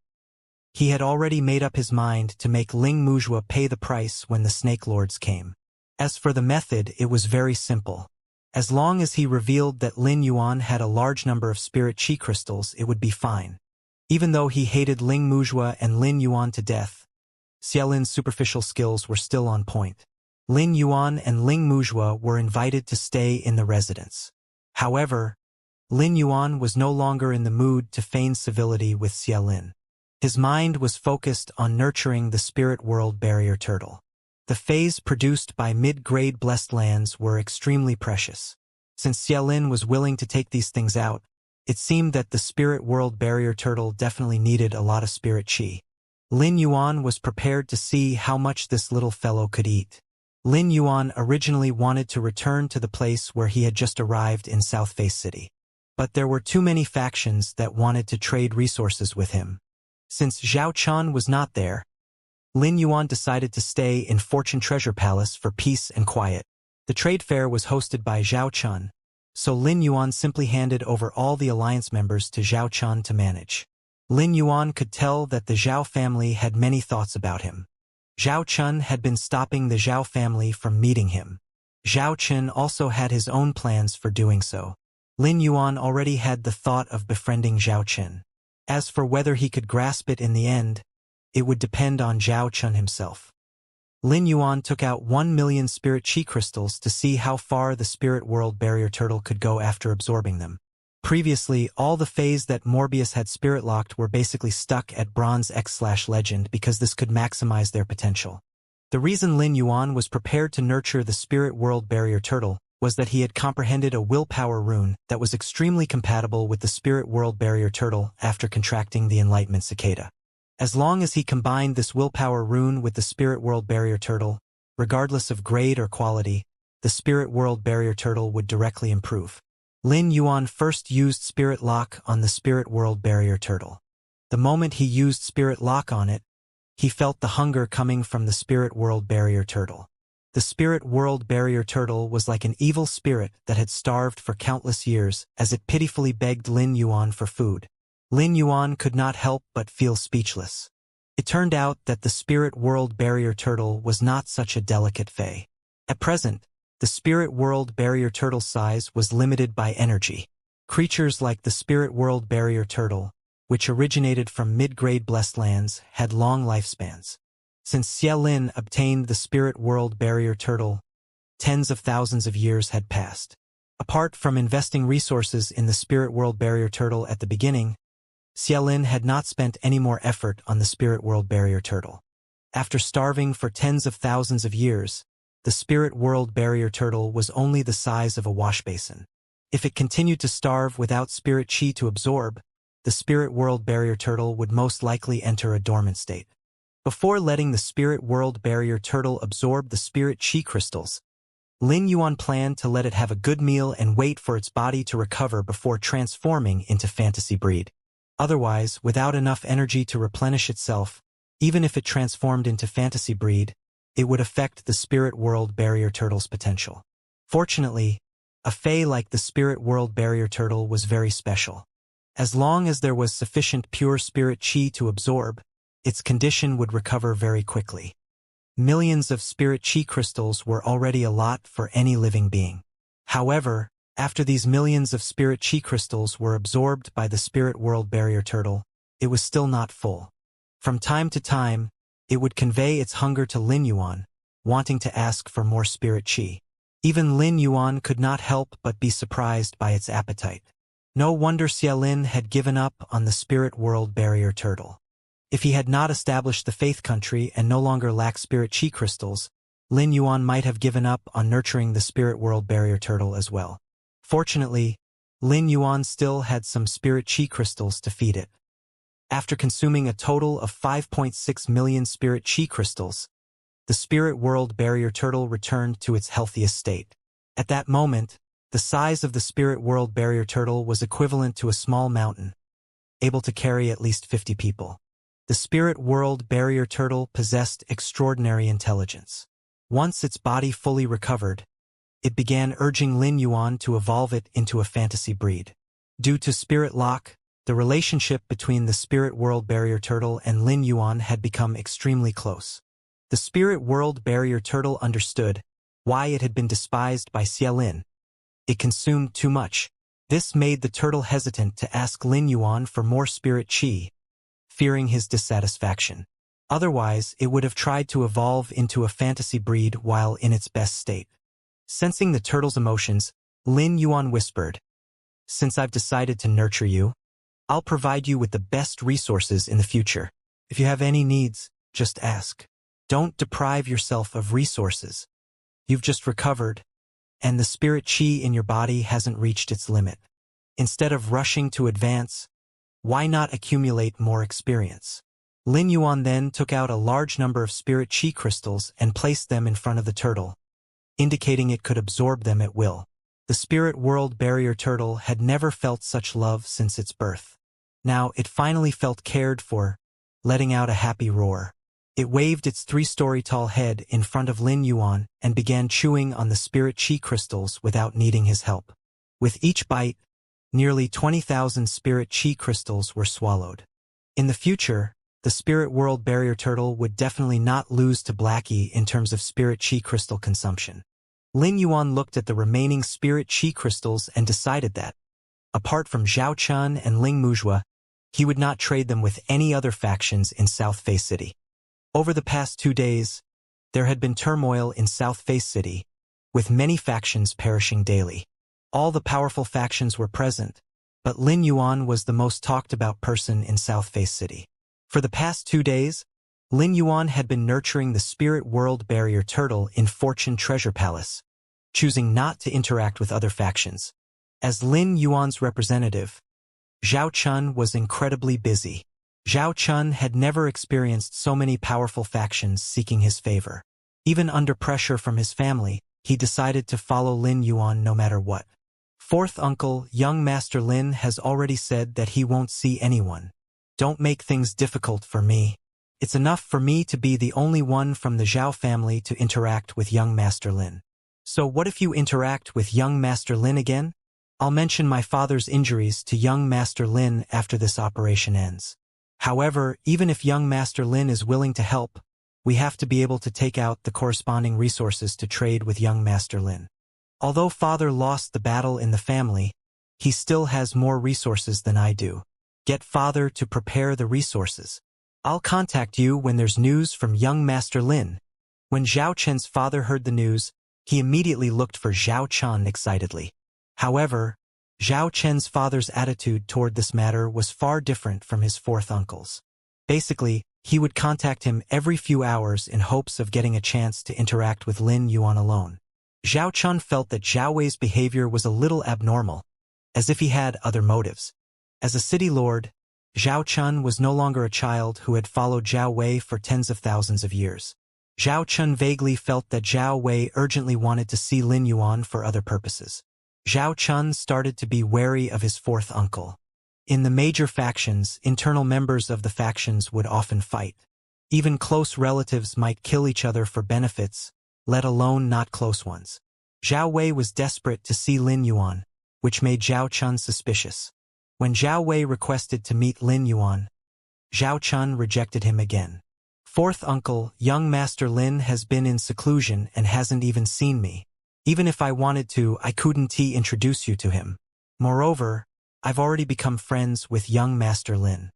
He had already made up his mind to make Ling Muzhua pay the price when the Snake Lords came. As for the method, it was very simple. As long as he revealed that Lin Yuan had a large number of spirit chi crystals, it would be fine. Even though he hated Ling Muzhua and Lin Yuan to death, Xiaolin's superficial skills were still on point. Lin Yuan and Ling Muzhua were invited to stay in the residence. However, Lin Yuan was no longer in the mood to feign civility with Xiaolin. His mind was focused on nurturing the spirit world barrier turtle. The phase produced by mid-grade blessed lands were extremely precious. Since Xiaolin was willing to take these things out, it seemed that the spirit world barrier turtle definitely needed a lot of spirit chi. Lin Yuan was prepared to see how much this little fellow could eat. Lin Yuan originally wanted to return to the place where he had just arrived in South Face City. But there were too many factions that wanted to trade resources with him. Since Zhao Chun was not there, Lin Yuan decided to stay in Fortune Treasure Palace for peace and quiet. The trade fair was hosted by Zhao Chun, so Lin Yuan simply handed over all the alliance members to Zhao Chun to manage. Lin Yuan could tell that the Zhao family had many thoughts about him. Zhao Chun had been stopping the Zhao family from meeting him. Zhao Chun also had his own plans for doing so. Lin Yuan already had the thought of befriending Zhao Chun. As for whether he could grasp it in the end, it would depend on Zhao Chun himself. Lin Yuan took out 1 million spirit chi crystals to see how far the spirit world barrier turtle could go after absorbing them. Previously, all the phase that Morbius had spirit-locked were basically stuck at Bronze X/Legend because this could maximize their potential. The reason Lin Yuan was prepared to nurture the Spirit World Barrier Turtle was that he had comprehended a willpower rune that was extremely compatible with the Spirit World Barrier Turtle after contracting the Enlightenment Cicada. As long as he combined this willpower rune with the Spirit World Barrier Turtle, regardless of grade or quality, the Spirit World Barrier Turtle would directly improve. Lin Yuan first used Spirit Lock on the Spirit World Barrier Turtle. The moment he used Spirit Lock on it, he felt the hunger coming from the Spirit World Barrier Turtle. The Spirit World Barrier Turtle was like an evil spirit that had starved for countless years as it pitifully begged Lin Yuan for food. Lin Yuan could not help but feel speechless. It turned out that the Spirit World Barrier Turtle was not such a delicate fey. At present, the Spirit World Barrier Turtle's size was limited by energy. Creatures like the Spirit World Barrier Turtle, which originated from mid-grade blessed lands, had long lifespans. Since Xie Lin obtained the Spirit World Barrier Turtle, tens of thousands of years had passed. Apart from investing resources in the Spirit World Barrier Turtle at the beginning, Xie Lin had not spent any more effort on the Spirit World Barrier Turtle. After starving for tens of thousands of years, the Spirit World Barrier Turtle was only the size of a wash basin. If it continued to starve without spirit chi to absorb, the Spirit World Barrier Turtle would most likely enter a dormant state. Before letting the Spirit World Barrier Turtle absorb the spirit chi crystals, Lin Yuan planned to let it have a good meal and wait for its body to recover before transforming into fantasy breed. Otherwise, without enough energy to replenish itself, even if it transformed into fantasy breed, it would affect the Spirit World Barrier Turtle's potential. Fortunately, a fae like the Spirit World Barrier Turtle was very special. As long as there was sufficient pure spirit chi to absorb, its condition would recover very quickly. Millions of spirit chi crystals were already a lot for any living being. However, after these millions of spirit chi crystals were absorbed by the Spirit World Barrier Turtle, it was still not full. From time to time, it would convey its hunger to Lin Yuan, wanting to ask for more spirit chi. Even Lin Yuan could not help but be surprised by its appetite. No wonder Xie Lin had given up on the Spirit World Barrier Turtle. If he had not established the Faith Country and no longer lacked spirit chi crystals, Lin Yuan might have given up on nurturing the Spirit World Barrier Turtle as well. Fortunately, Lin Yuan still had some spirit chi crystals to feed it. After consuming a total of 5.6 million spirit chi crystals, the Spirit World Barrier Turtle returned to its healthiest state. At that moment, the size of the Spirit World Barrier Turtle was equivalent to a small mountain, able to carry at least 50 people. The Spirit World Barrier Turtle possessed extraordinary intelligence. Once its body fully recovered, it began urging Lin Yuan to evolve it into a fantasy breed. Due to Spirit Lock, the relationship between the Spirit World Barrier Turtle and Lin Yuan had become extremely close. The Spirit World Barrier Turtle understood why it had been despised by Xie Lin. It consumed too much. This made the turtle hesitant to ask Lin Yuan for more spirit chi, fearing his dissatisfaction. Otherwise, it would have tried to evolve into a fantasy breed while in its best state. Sensing the turtle's emotions, Lin Yuan whispered, "Since I've decided to nurture you, I'll provide you with the best resources in the future. If you have any needs, just ask. Don't deprive yourself of resources. You've just recovered, and the spirit chi in your body hasn't reached its limit. Instead of rushing to advance, why not accumulate more experience?" Lin Yuan then took out a large number of spirit chi crystals and placed them in front of the turtle, indicating it could absorb them at will. The Spirit World Barrier Turtle had never felt such love since its birth. Now it finally felt cared for, letting out a happy roar. It waved its 3-story-tall head in front of Lin Yuan and began chewing on the spirit chi crystals without needing his help. With each bite, nearly 20,000 spirit chi crystals were swallowed. In the future, the Spirit World Barrier Turtle would definitely not lose to Blackie in terms of spirit chi crystal consumption. Lin Yuan looked at the remaining spirit chi crystals and decided that, apart from Zhao Chun and Ling Muzhua, he would not trade them with any other factions in South Face City. Over the past 2 days, there had been turmoil in South Face City, with many factions perishing daily. All the powerful factions were present, but Lin Yuan was the most talked about person in South Face City. For the past 2 days, Lin Yuan had been nurturing the spirit world barrier turtle in Fortune Treasure Palace, choosing not to interact with other factions. As Lin Yuan's representative, Zhao Chun was incredibly busy. Zhao Chun had never experienced so many powerful factions seeking his favor. Even under pressure from his family, he decided to follow Lin Yuan no matter what. Fourth uncle, young Master Lin, has already said that he won't see anyone. Don't make things difficult for me. It's enough for me to be the only one from the Zhao family to interact with young Master Lin. So what if you interact with young Master Lin again? I'll mention my father's injuries to young Master Lin after this operation ends. However, even if young Master Lin is willing to help, we have to be able to take out the corresponding resources to trade with young Master Lin. Although father lost the battle in the family, he still has more resources than I do. Get father to prepare the resources. I'll contact you when there's news from young Master Lin. When Zhao Chen's father heard the news, he immediately looked for Zhao Chen excitedly. However, Zhao Chen's father's attitude toward this matter was far different from his fourth uncle's. Basically, he would contact him every few hours in hopes of getting a chance to interact with Lin Yuan alone. Zhao Chun felt that Zhao Wei's behavior was a little abnormal, as if he had other motives. As a city lord, Zhao Chun was no longer a child who had followed Zhao Wei for tens of thousands of years. Zhao Chun vaguely felt that Zhao Wei urgently wanted to see Lin Yuan for other purposes. Zhao Chun started to be wary of his fourth uncle. In the major factions, internal members of the factions would often fight. Even close relatives might kill each other for benefits, let alone not close ones. Zhao Wei was desperate to see Lin Yuan, which made Zhao Chun suspicious. When Zhao Wei requested to meet Lin Yuan, Zhao Chun rejected him again. Fourth uncle, young Master Lin, has been in seclusion and hasn't even seen me. Even if I wanted to, I couldn't introduce you to him. Moreover, I've already become friends with young Master Lin.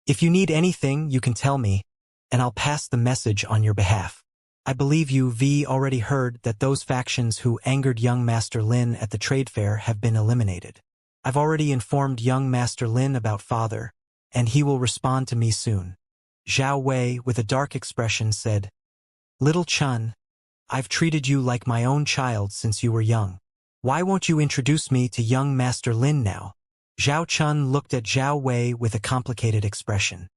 If you need anything, you can tell me, and I'll pass the message on your behalf. I believe you've already heard that those factions who angered young Master Lin at the trade fair have been eliminated. I've already informed young Master Lin about father, and he will respond to me soon. Zhao Wei, with a dark expression, said, Little Chun, I've treated you like my own child since you were young. Why won't you introduce me to young Master Lin now? Zhao Chun looked at Zhao Wei with a complicated expression.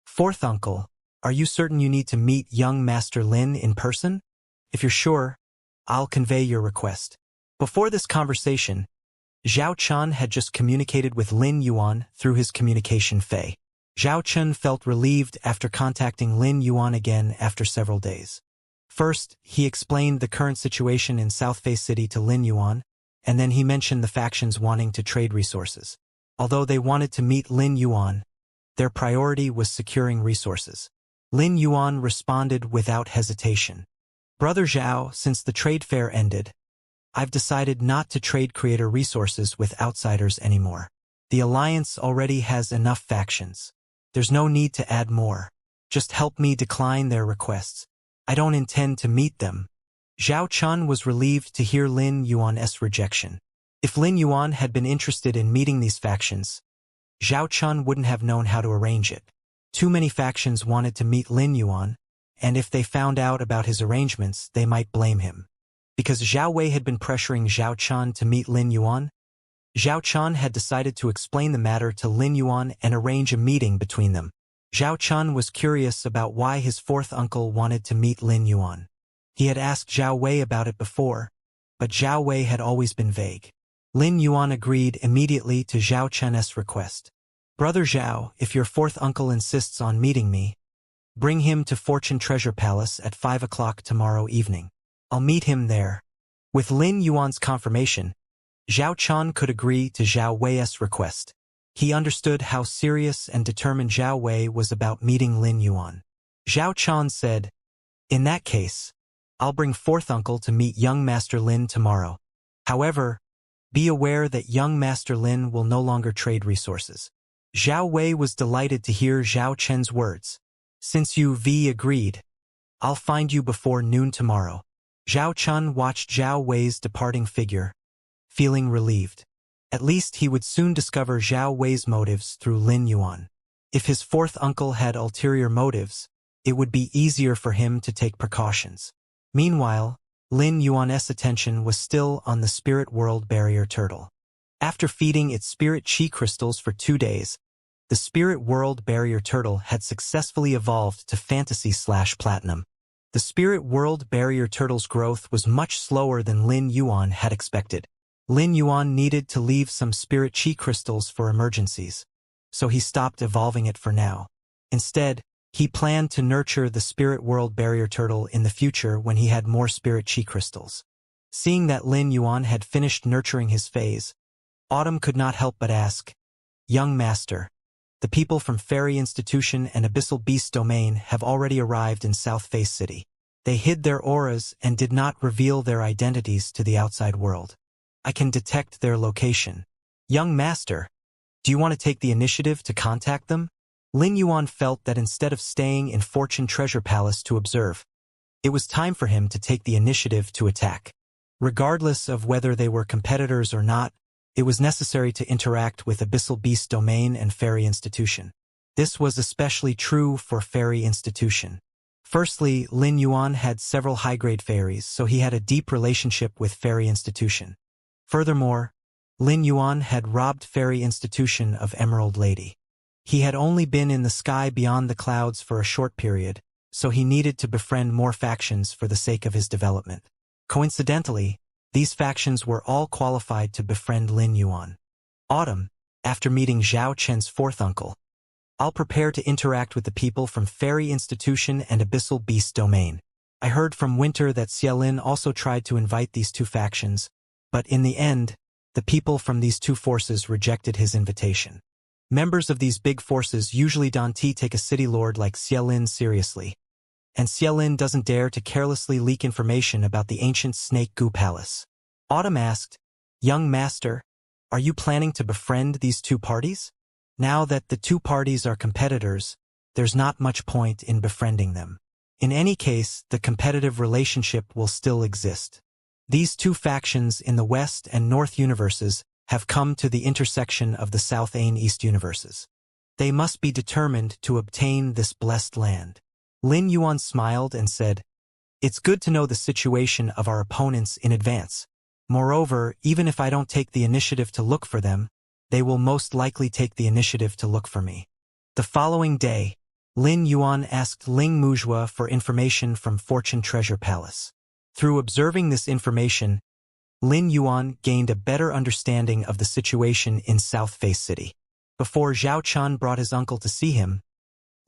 Fourth uncle, are you certain you need to meet young Master Lin in person? If you're sure, I'll convey your request. Before this conversation, Zhao Chun had just communicated with Lin Yuan through his communication Fei. Zhao Chun felt relieved after contacting Lin Yuan again after several days. First, he explained the current situation in South Face City to Lin Yuan, and then he mentioned the factions wanting to trade resources. Although they wanted to meet Lin Yuan, their priority was securing resources. Lin Yuan responded without hesitation. Brother Zhao, since the trade fair ended, I've decided not to trade creator resources with outsiders anymore. The alliance already has enough factions. There's no need to add more. Just help me decline their requests. I don't intend to meet them. Zhao Chun was relieved to hear Lin Yuan's rejection. If Lin Yuan had been interested in meeting these factions, Zhao Chun wouldn't have known how to arrange it. Too many factions wanted to meet Lin Yuan, and if they found out about his arrangements, they might blame him. Because Zhao Wei had been pressuring Zhao Chun to meet Lin Yuan, Zhao Chun had decided to explain the matter to Lin Yuan and arrange a meeting between them. Zhao Chun was curious about why his fourth uncle wanted to meet Lin Yuan. He had asked Zhao Wei about it before, but Zhao Wei had always been vague. Lin Yuan agreed immediately to Zhao Chen's request. Brother Zhao, if your fourth uncle insists on meeting me, bring him to Fortune Treasure Palace at 5 o'clock tomorrow evening. I'll meet him there. With Lin Yuan's confirmation, Zhao Chun could agree to Zhao Wei's request. He understood how serious and determined Zhao Wei was about meeting Lin Yuan. Zhao Chun said, In that case, I'll bring fourth uncle to meet young Master Lin tomorrow. However, be aware that young Master Lin will no longer trade resources. Zhao Wei was delighted to hear Zhao Chen's words. Since you've agreed, I'll find you before noon tomorrow. Zhao Chun watched Zhao Wei's departing figure, feeling relieved. At least he would soon discover Zhao Wei's motives through Lin Yuan. If his fourth uncle had ulterior motives, it would be easier for him to take precautions. Meanwhile, Lin Yuan's attention was still on the spirit world barrier turtle. After feeding its spirit chi crystals for 2 days, the spirit world barrier turtle had successfully evolved to fantasy/platinum. The spirit world barrier turtle's growth was much slower than Lin Yuan had expected. Lin Yuan needed to leave some spirit chi crystals for emergencies, so he stopped evolving it for now. Instead, he planned to nurture the spirit world barrier turtle in the future when he had more spirit chi crystals. Seeing that Lin Yuan had finished nurturing his phase, Autumn could not help but ask, "Young master, the people from Fairy Institution and Abyssal Beast Domain have already arrived in South Face City. They hid their auras and did not reveal their identities to the outside world. I can detect their location. Young master, do you want to take the initiative to contact them?" Lin Yuan felt that instead of staying in Fortune Treasure Palace to observe, it was time for him to take the initiative to attack. Regardless of whether they were competitors or not, it was necessary to interact with Abyssal Beast Domain and Fairy Institution. This was especially true for Fairy Institution. Firstly, Lin Yuan had several high-grade fairies, so he had a deep relationship with Fairy Institution. Furthermore, Lin Yuan had robbed Fairy Institution of Emerald Lady. He had only been in the sky beyond the clouds for a short period, so he needed to befriend more factions for the sake of his development. Coincidentally, these factions were all qualified to befriend Lin Yuan. Autumn, after meeting Zhao Chen's fourth uncle, I'll prepare to interact with the people from Fairy Institution and Abyssal Beast Domain. I heard from Winter that Xiaolin also tried to invite these two factions, but in the end, the people from these two forces rejected his invitation. Members of these big forces usually don't take a city lord like Xiaolin seriously, and Xiaolin doesn't dare to carelessly leak information about the ancient Snake Goo Palace. Autumn asked, "Young master, are you planning to befriend these two parties? Now that the two parties are competitors, there's not much point in befriending them. In any case, the competitive relationship will still exist. These two factions in the West and North universes have come to the intersection of the South and East universes. They must be determined to obtain this blessed land." Lin Yuan smiled and said, "It's good to know the situation of our opponents in advance. Moreover, even if I don't take the initiative to look for them, they will most likely take the initiative to look for me." The following day, Lin Yuan asked Ling Muzhua for information from Fortune Treasure Palace. Through observing this information, Lin Yuan gained a better understanding of the situation in South Face City. Before Zhao Chun brought his uncle to see him,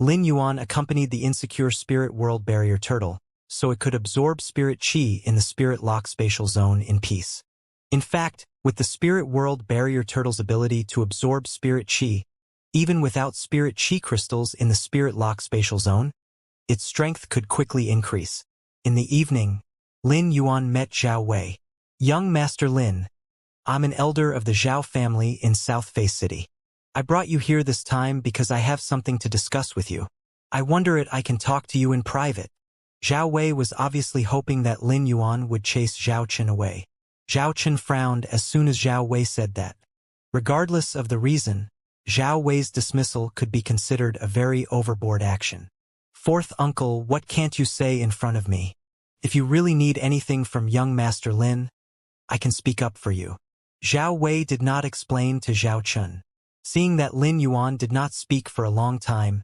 Lin Yuan accompanied the insecure spirit world barrier turtle, so it could absorb spirit chi in the spirit lock spatial zone in peace. In fact, with the spirit world barrier turtle's ability to absorb spirit chi, even without spirit chi crystals in the spirit lock spatial zone, its strength could quickly increase. In the evening, Lin Yuan met Zhao Wei. "Young Master Lin, I'm an elder of the Zhao family in South Face City. I brought you here this time because I have something to discuss with you. I wonder if I can talk to you in private." Zhao Wei was obviously hoping that Lin Yuan would chase Zhao Chen away. Zhao Chen frowned as soon as Zhao Wei said that. Regardless of the reason, Zhao Wei's dismissal could be considered a very overboard action. "Fourth uncle, what can't you say in front of me? If you really need anything from young Master Lin, I can speak up for you." Zhao Wei did not explain to Zhao Chun. Seeing that Lin Yuan did not speak for a long time,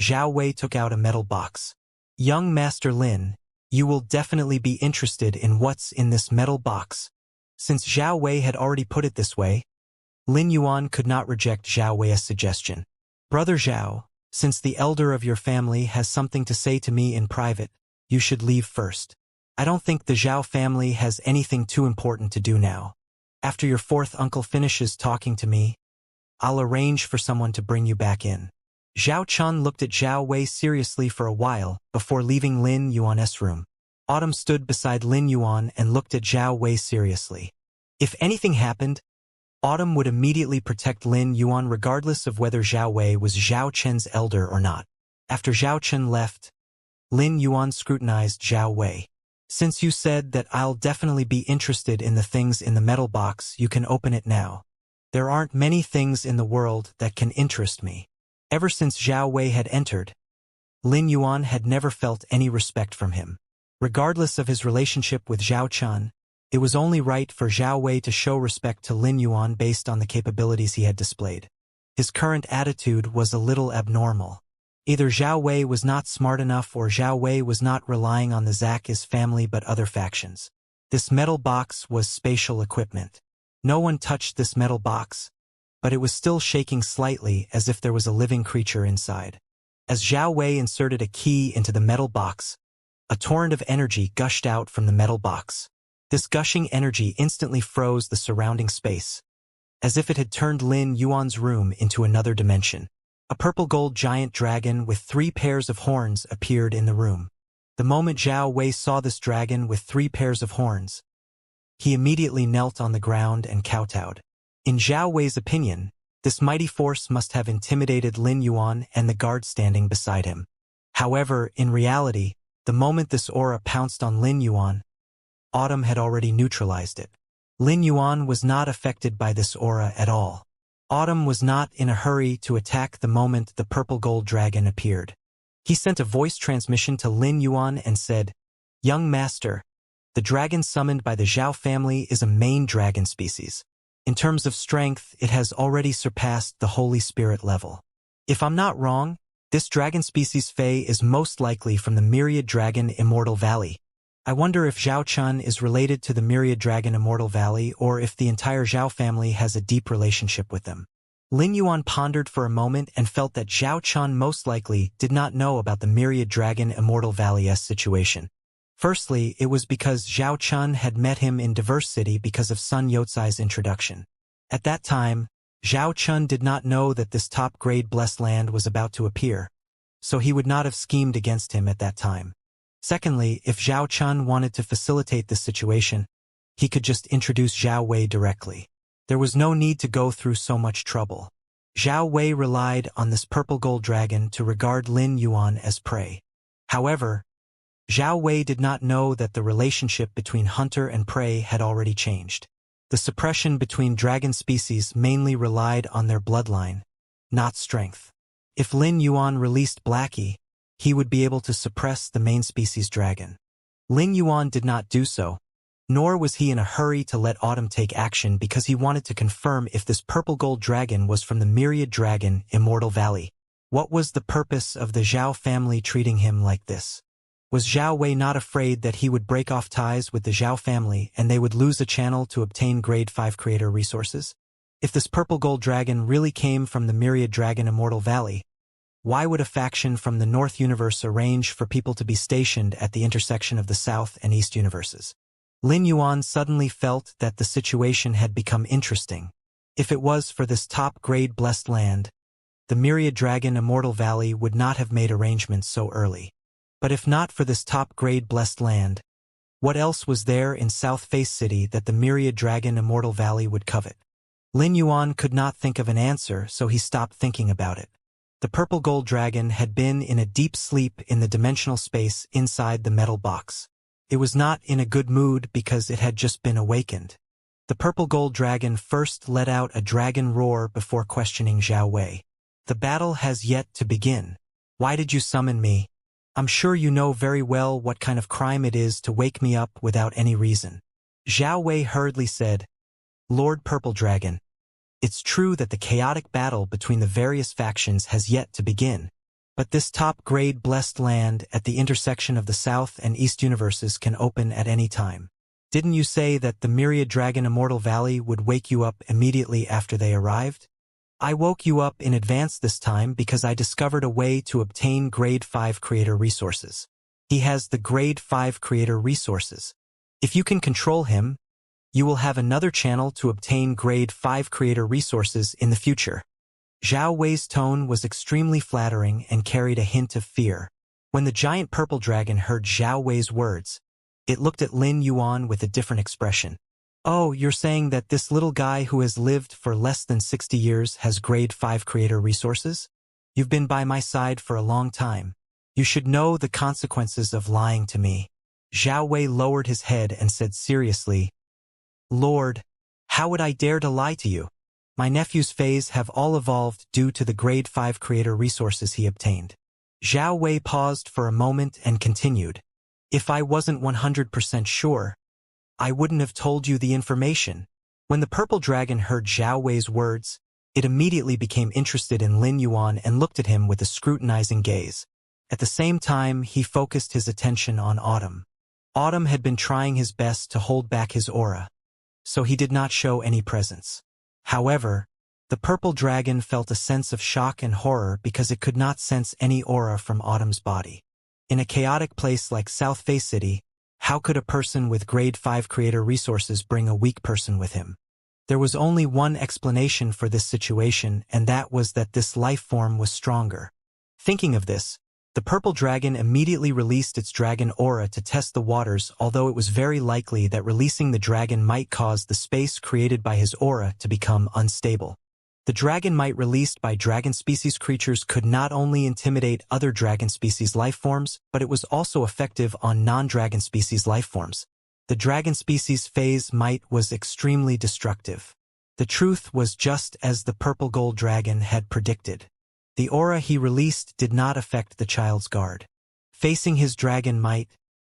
Zhao Wei took out a metal box. "Young Master Lin, you will definitely be interested in what's in this metal box." Since Zhao Wei had already put it this way, Lin Yuan could not reject Zhao Wei's suggestion. "Brother Zhao, since the elder of your family has something to say to me in private, you should leave first. I don't think the Zhao family has anything too important to do now. After your fourth uncle finishes talking to me, I'll arrange for someone to bring you back in." Zhao Chun looked at Zhao Wei seriously for a while before leaving Lin Yuan's room. Autumn stood beside Lin Yuan and looked at Zhao Wei seriously. If anything happened, Autumn would immediately protect Lin Yuan regardless of whether Zhao Wei was Zhao Chen's elder or not. After Zhao Chen left, Lin Yuan scrutinized Zhao Wei. "Since you said that I'll definitely be interested in the things in the metal box, you can open it now." There aren't many things in the world that can interest me. Ever since Zhao Wei had entered, Lin Yuan had never felt any respect from him. Regardless of his relationship with Zhao Chun, it was only right for Zhao Wei to show respect to Lin Yuan based on the capabilities he had displayed. His current attitude was a little abnormal. Either Zhao Wei was not smart enough or Zhao Wei was not relying on the Zakis family but other factions. This metal box was spatial equipment. No one touched this metal box, but it was still shaking slightly as if there was a living creature inside. As Zhao Wei inserted a key into the metal box, a torrent of energy gushed out from the metal box. This gushing energy instantly froze the surrounding space, as if it had turned Lin Yuan's room into another dimension. A purple-gold giant dragon with 3 pairs of horns appeared in the room. The moment Zhao Wei saw this dragon with 3 pairs of horns, he immediately knelt on the ground and kowtowed. In Zhao Wei's opinion, this mighty force must have intimidated Lin Yuan and the guard standing beside him. However, in reality, the moment this aura pounced on Lin Yuan, Autumn had already neutralized it. Lin Yuan was not affected by this aura at all. Autumn was not in a hurry to attack the moment the purple gold dragon appeared. He sent a voice transmission to Lin Yuan and said, "Young master, the dragon summoned by the Zhao family is a main dragon species. In terms of strength, it has already surpassed the Holy Spirit level. If I'm not wrong, this dragon species Fei is most likely from the myriad dragon Immortal Valley. I wonder if Zhao Chun is related to the myriad dragon Immortal Valley or if the entire Zhao family has a deep relationship with them." Lin Yuan pondered for a moment and felt that Zhao Chun most likely did not know about the myriad dragon Immortal Valley's situation. Firstly, it was because Zhao Chun had met him in Diverse City because of Sun Yotsai's introduction. At that time, Zhao Chun did not know that this top-grade blessed land was about to appear, so he would not have schemed against him at that time. Secondly, if Zhao Chun wanted to facilitate this situation, he could just introduce Zhao Wei directly. There was no need to go through so much trouble. Zhao Wei relied on this purple gold dragon to regard Lin Yuan as prey. However, Zhao Wei did not know that the relationship between hunter and prey had already changed. The suppression between dragon species mainly relied on their bloodline, not strength. If Lin Yuan released Blackie, he would be able to suppress the main species dragon. Lin Yuan did not do so, nor was he in a hurry to let Autumn take action because he wanted to confirm if this purple gold dragon was from the myriad dragon Immortal Valley. What was the purpose of the Zhao family treating him like this? Was Zhao Wei not afraid that he would break off ties with the Zhao family and they would lose a channel to obtain grade 5 creator resources? If this purple gold dragon really came from the myriad dragon Immortal Valley, why would a faction from the North Universe arrange for people to be stationed at the intersection of the South and East universes? Lin Yuan suddenly felt that the situation had become interesting. If it was for this top-grade blessed land, the myriad dragon Immortal Valley would not have made arrangements so early. But if not for this top-grade blessed land, what else was there in South Face City that the myriad dragon Immortal Valley would covet? Lin Yuan could not think of an answer, so he stopped thinking about it. The purple gold dragon had been in a deep sleep in the dimensional space inside the metal box. It was not in a good mood because it had just been awakened. The purple gold dragon first let out a dragon roar before questioning Zhao Wei. "The battle has yet to begin. Why did you summon me? I'm sure you know very well what kind of crime it is to wake me up without any reason." Zhao Wei hurriedly said, "Lord Purple Dragon, it's true that the chaotic battle between the various factions has yet to begin, but this top-grade blessed land at the intersection of the South and East universes can open at any time. Didn't you say that the myriad dragon Immortal Valley would wake you up immediately after they arrived? I woke you up in advance this time because I discovered a way to obtain grade 5 creator resources. He has the grade 5 creator resources. If you can control him, you will have another channel to obtain grade 5 creator resources in the future." Zhao Wei's tone was extremely flattering and carried a hint of fear. When the giant purple dragon heard Zhao Wei's words, it looked at Lin Yuan with a different expression. "Oh, you're saying that this little guy who has lived for less than 60 years has grade 5 creator resources? You've been by my side for a long time. You should know the consequences of lying to me." Zhao Wei lowered his head and said seriously, "Lord, how would I dare to lie to you? My nephew's phase have all evolved due to the grade 5 creator resources he obtained. Zhao Wei paused for a moment and continued. If I wasn't 100% sure, I wouldn't have told you the information. When the purple dragon heard Zhao Wei's words, it immediately became interested in Lin Yuan and looked at him with a scrutinizing gaze. At the same time, he focused his attention on Autumn. Autumn had been trying his best to hold back his aura, so he did not show any presence. However, the purple dragon felt a sense of shock and horror because it could not sense any aura from Autumn's body. In a chaotic place like South Face City, how could a person with grade 5 creator resources bring a weak person with him? There was only one explanation for this situation, and that was that this life form was stronger. Thinking of this, the purple dragon immediately released its dragon aura to test the waters, although it was very likely that releasing the dragon might cause the space created by his aura to become unstable. The dragon might released by dragon species creatures could not only intimidate other dragon species life forms, but it was also effective on non-dragon species life forms. The dragon species phase might was extremely destructive. The truth was just as the purple gold dragon had predicted. The aura he released did not affect the child's guard. Facing his dragon might,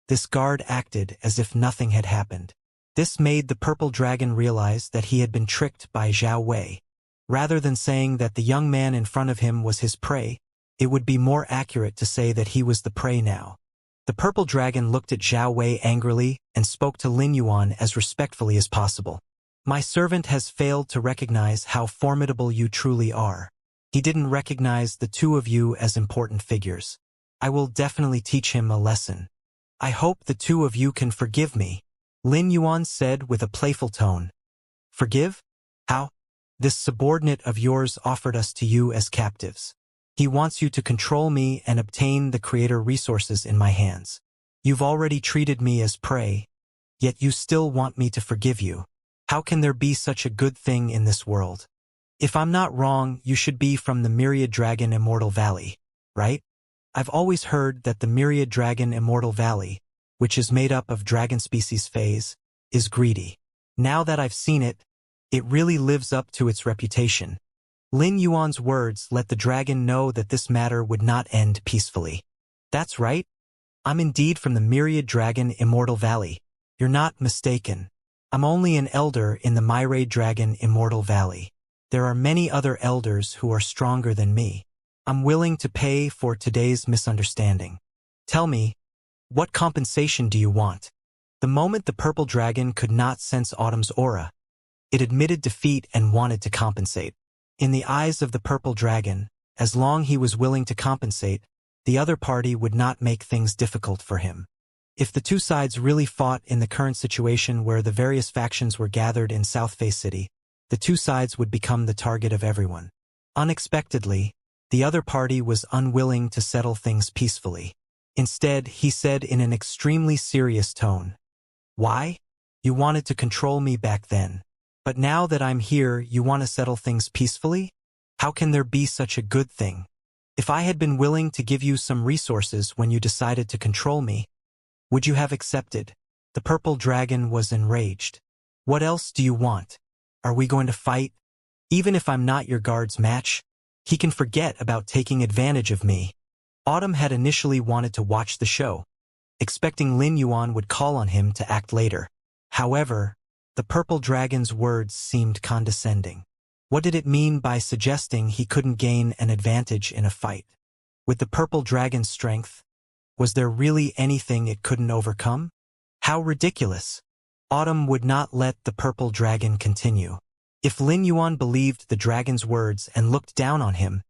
this guard acted as if nothing had happened. This made the purple dragon realize that he had been tricked by Zhao Wei. Rather than saying that the young man in front of him was his prey, it would be more accurate to say that he was the prey now. The purple dragon looked at Zhao Wei angrily and spoke to Lin Yuan as respectfully as possible. My servant has failed to recognize how formidable you truly are. He didn't recognize the two of you as important figures. I will definitely teach him a lesson. I hope the two of you can forgive me, Lin Yuan said with a playful tone. Forgive? How? This subordinate of yours offered us to you as captives. He wants you to control me and obtain the creator resources in my hands. You've already treated me as prey, yet you still want me to forgive you. How can there be such a good thing in this world? If I'm not wrong, you should be from the Myriad Dragon Immortal Valley, right? I've always heard that the Myriad Dragon Immortal Valley, which is made up of dragon species phase, is greedy. Now that I've seen it, it really lives up to its reputation. Lin Yuan's words let the dragon know that this matter would not end peacefully. That's right. I'm indeed from the Myriad Dragon Immortal Valley. You're not mistaken. I'm only an elder in the Myriad Dragon Immortal Valley. There are many other elders who are stronger than me. I'm willing to pay for today's misunderstanding. Tell me, what compensation do you want? The moment the purple dragon could not sense Autumn's aura, it admitted defeat and wanted to compensate. In the eyes of the purple dragon, as long he was willing to compensate, the other party would not make things difficult for him. If the two sides really fought in the current situation where the various factions were gathered in South Face City, the two sides would become the target of everyone. Unexpectedly, the other party was unwilling to settle things peacefully. Instead, he said in an extremely serious tone, "Why? You wanted to control me back then. But now that I'm here, you want to settle things peacefully? How can there be such a good thing? If I had been willing to give you some resources when you decided to control me, would you have accepted?" The purple dragon was enraged. "What else do you want? Are we going to fight? Even if I'm not your guard's match, he can forget about taking advantage of me." Autumn had initially wanted to watch the show, expecting Lin Yuan would call on him to act later. However, the purple dragon's words seemed condescending. What did it mean by suggesting he couldn't gain an advantage in a fight? With the purple dragon's strength, was there really anything it couldn't overcome? How ridiculous! Autumn would not let the purple dragon continue. If Lin Yuan believed the dragon's words and looked down on him,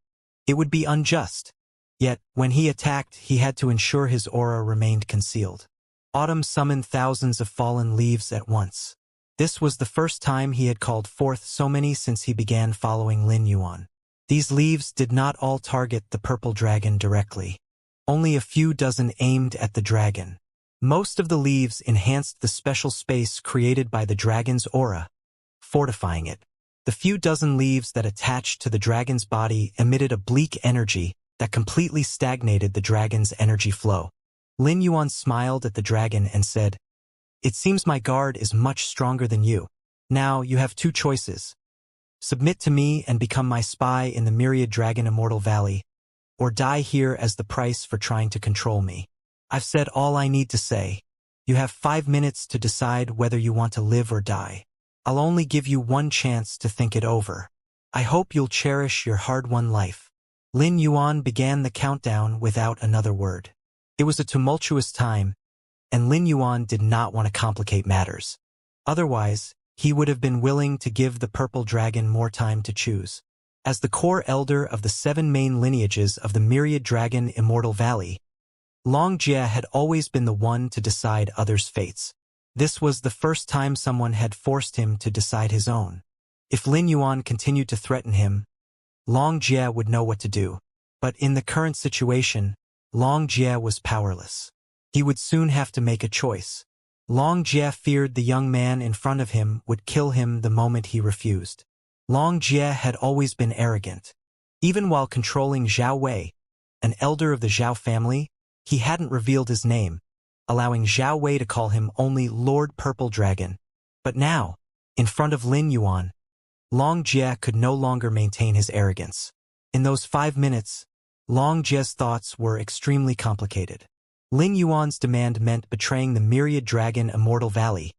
it would be unjust. Yet, when he attacked, he had to ensure his aura remained concealed. Autumn summoned thousands of fallen leaves at once. This was the first time he had called forth so many since he began following Lin Yuan. These leaves did not all target the purple dragon directly. Only a few dozen aimed at the dragon. Most of the leaves enhanced the special space created by the dragon's aura, fortifying it. The few dozen leaves that attached to the dragon's body emitted a bleak energy that completely stagnated the dragon's energy flow. Lin Yuan smiled at the dragon and said, "It seems my guard is much stronger than you. Now you have two choices. Submit to me and become my spy in the myriad dragon Immortal Valley, or die here as the price for trying to control me. I've said all I need to say. You have 5 minutes to decide whether you want to live or die. I'll only give you one chance to think it over. I hope you'll cherish your hard-won life. Lin Yuan began the countdown without another word. It was a tumultuous time, and Lin Yuan did not want to complicate matters. Otherwise, he would have been willing to give the purple dragon more time to choose. As the core elder of the 7 main lineages of the myriad dragon Immortal Valley, Long Jie had always been the one to decide others' fates. This was the first time someone had forced him to decide his own. If Lin Yuan continued to threaten him, Long Jie would know what to do. But in the current situation, Long Jie was powerless. He would soon have to make a choice. Long Jie feared the young man in front of him would kill him the moment he refused. Long Jie had always been arrogant. Even while controlling Zhao Wei, an elder of the Zhao family, he hadn't revealed his name, allowing Zhao Wei to call him only Lord Purple Dragon. But now, in front of Lin Yuan, Long Jie could no longer maintain his arrogance. In those 5 minutes, Long Jie's thoughts were extremely complicated. Lin Yuan's demand meant betraying the myriad dragon Immortal Valley,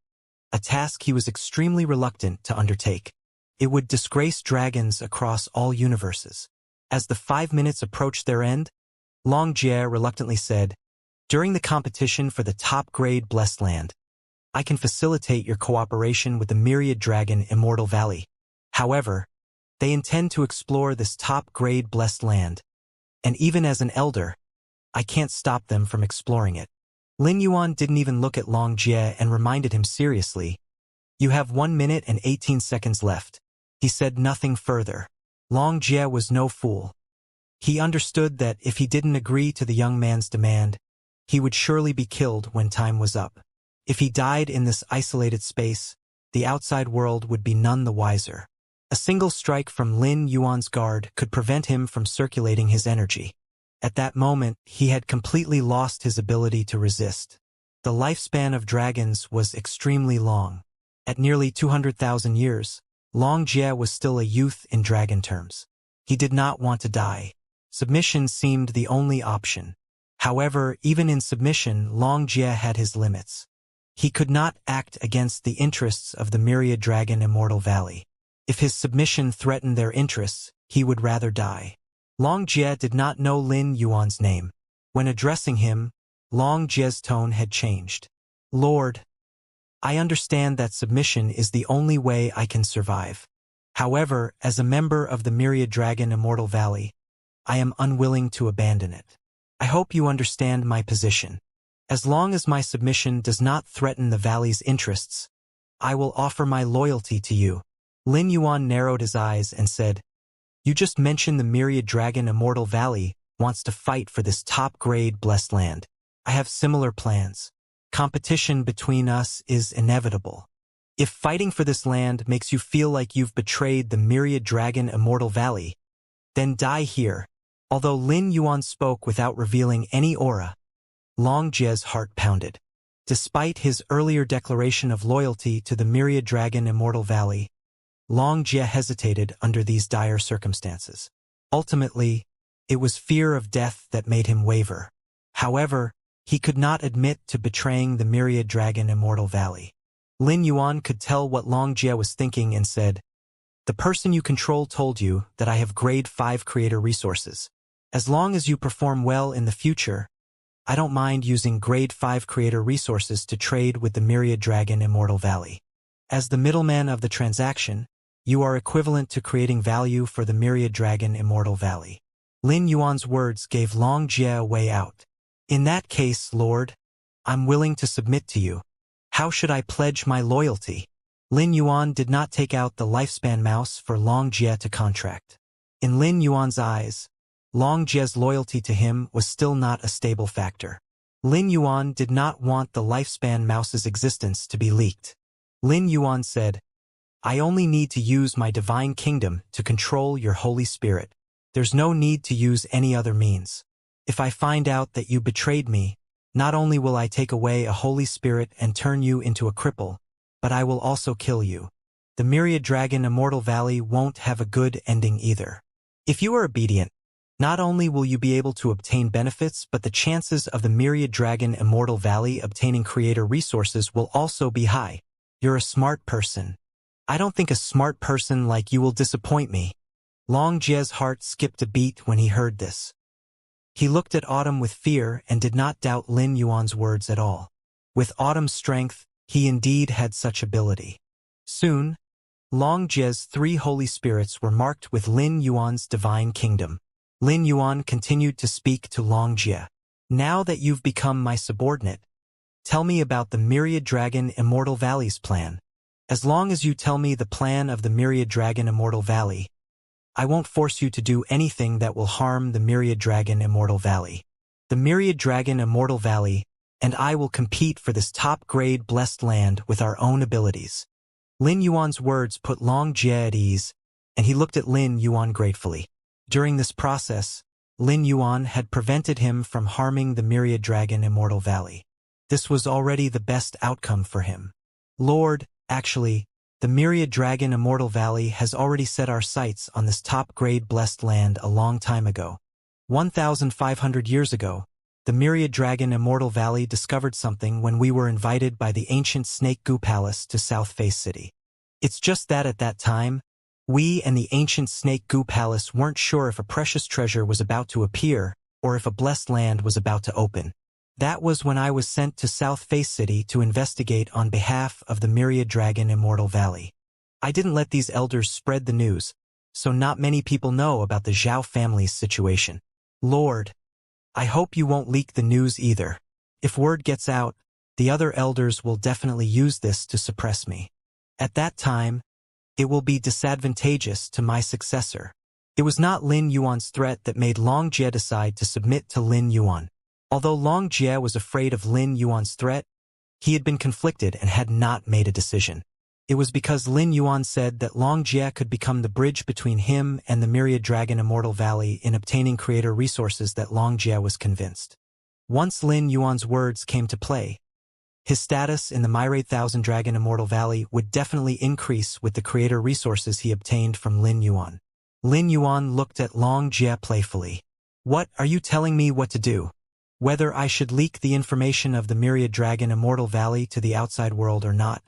a task he was extremely reluctant to undertake. It would disgrace dragons across all universes. As the 5 minutes approached their end, Long Jie reluctantly said, "During the competition for the top-grade Blessed Land, I can facilitate your cooperation with the myriad dragon Immortal Valley. However, they intend to explore this top-grade Blessed Land, and even as an elder, I can't stop them from exploring it." Lin Yuan didn't even look at Long Jie and reminded him seriously, "You have 1 minute and 18 seconds left." He said nothing further. Long Jie was no fool. He understood that if he didn't agree to the young man's demand, he would surely be killed when time was up. If he died in this isolated space, the outside world would be none the wiser. A single strike from Lin Yuan's guard could prevent him from circulating his energy. At that moment, he had completely lost his ability to resist. The lifespan of dragons was extremely long. At nearly 200,000 years, Long Jie was still a youth in dragon terms. He did not want to die. Submission seemed the only option. However, even in submission, Long Jie had his limits. He could not act against the interests of the myriad dragon Immortal Valley. If his submission threatened their interests, he would rather die. Long Jie did not know Lin Yuan's name. When addressing him, Long Jie's tone had changed. "Lord, I understand that submission is the only way I can survive. However, as a member of the myriad dragon Immortal Valley, I am unwilling to abandon it. I hope you understand my position. As long as my submission does not threaten the valley's interests, I will offer my loyalty to you." Lin Yuan narrowed his eyes and said, "You just mentioned the myriad dragon Immortal Valley wants to fight for this top-grade Blessed Land. I have similar plans. Competition between us is inevitable. If fighting for this land makes you feel like you've betrayed the myriad dragon Immortal Valley, then die here." Although Lin Yuan spoke without revealing any aura, Long Jie's heart pounded. Despite his earlier declaration of loyalty to the myriad dragon Immortal Valley, Long Jie hesitated under these dire circumstances. Ultimately, it was fear of death that made him waver. However, he could not admit to betraying the myriad dragon Immortal Valley. Lin Yuan could tell what Long Jie was thinking and said, "The person you control told you that I have grade 5 creator resources. As long as you perform well in the future, I don't mind using grade 5 creator resources to trade with the myriad dragon Immortal Valley. As the middleman of the transaction, you are equivalent to creating value for the myriad dragon Immortal Valley." Lin Yuan's words gave Long Jie a way out. "In that case, Lord, I'm willing to submit to you. How should I pledge my loyalty?" Lin Yuan did not take out the lifespan mouse for Long Jie to contract. In Lin Yuan's eyes, Long Jie's loyalty to him was still not a stable factor. Lin Yuan did not want the lifespan mouse's existence to be leaked. Lin Yuan said, "I only need to use my divine kingdom to control your Holy Spirit. There's no need to use any other means. If I find out that you betrayed me, not only will I take away a Holy Spirit and turn you into a cripple, but I will also kill you." the Myriad Dragon Immortal Valley won't have a good ending either. If you are obedient, not only will you be able to obtain benefits, but the chances of the Myriad Dragon Immortal Valley obtaining creator resources will also be high. You're a smart person. I don't think a smart person like you will disappoint me. Long Jie's heart skipped a beat when he heard this. He looked at Autumn with fear and did not doubt Lin Yuan's words at all. With Autumn's strength, he indeed had such ability. Soon, Long Jie's 3 holy spirits were marked with Lin Yuan's divine kingdom. Lin Yuan continued to speak to Long Jie. Now that you've become my subordinate, tell me about the Myriad Dragon Immortal Valley's plan. As long as you tell me the plan of the Myriad Dragon Immortal Valley, I won't force you to do anything that will harm the Myriad Dragon Immortal Valley. The Myriad Dragon Immortal Valley and I will compete for this top-grade blessed land with our own abilities. Lin Yuan's words put Long Jie at ease, and he looked at Lin Yuan gratefully. During this process, Lin Yuan had prevented him from harming the Myriad Dragon Immortal Valley. This was already the best outcome for him. Lord, actually, the Myriad Dragon Immortal Valley has already set our sights on this top-grade blessed land a long time ago. 1,500 years ago, the Myriad Dragon Immortal Valley discovered something when we were invited by the ancient Snake Goo Palace to South Face City. It's just that at that time, we and the ancient Snake Goo Palace weren't sure if a precious treasure was about to appear or if a blessed land was about to open. That was when I was sent to South Face City to investigate on behalf of the Myriad Dragon Immortal Valley. I didn't let these elders spread the news, so not many people know about the Zhao family's situation. Lord, I hope you won't leak the news either. If word gets out, the other elders will definitely use this to suppress me. At that time, it will be disadvantageous to my successor. It was not Lin Yuan's threat that made Long Jie decide to submit to Lin Yuan. Although Long Jie was afraid of Lin Yuan's threat, he had been conflicted and had not made a decision. It was because Lin Yuan said that Long Jie could become the bridge between him and the Myriad Dragon Immortal Valley in obtaining creator resources that Long Jie was convinced. Once Lin Yuan's words came to play, his status in the Myriad Thousand Dragon Immortal Valley would definitely increase with the creator resources he obtained from Lin Yuan. Lin Yuan looked at Long Jie playfully. What are you telling me what to do? Whether I should leak the information of the Myriad Dragon Immortal Valley to the outside world or not,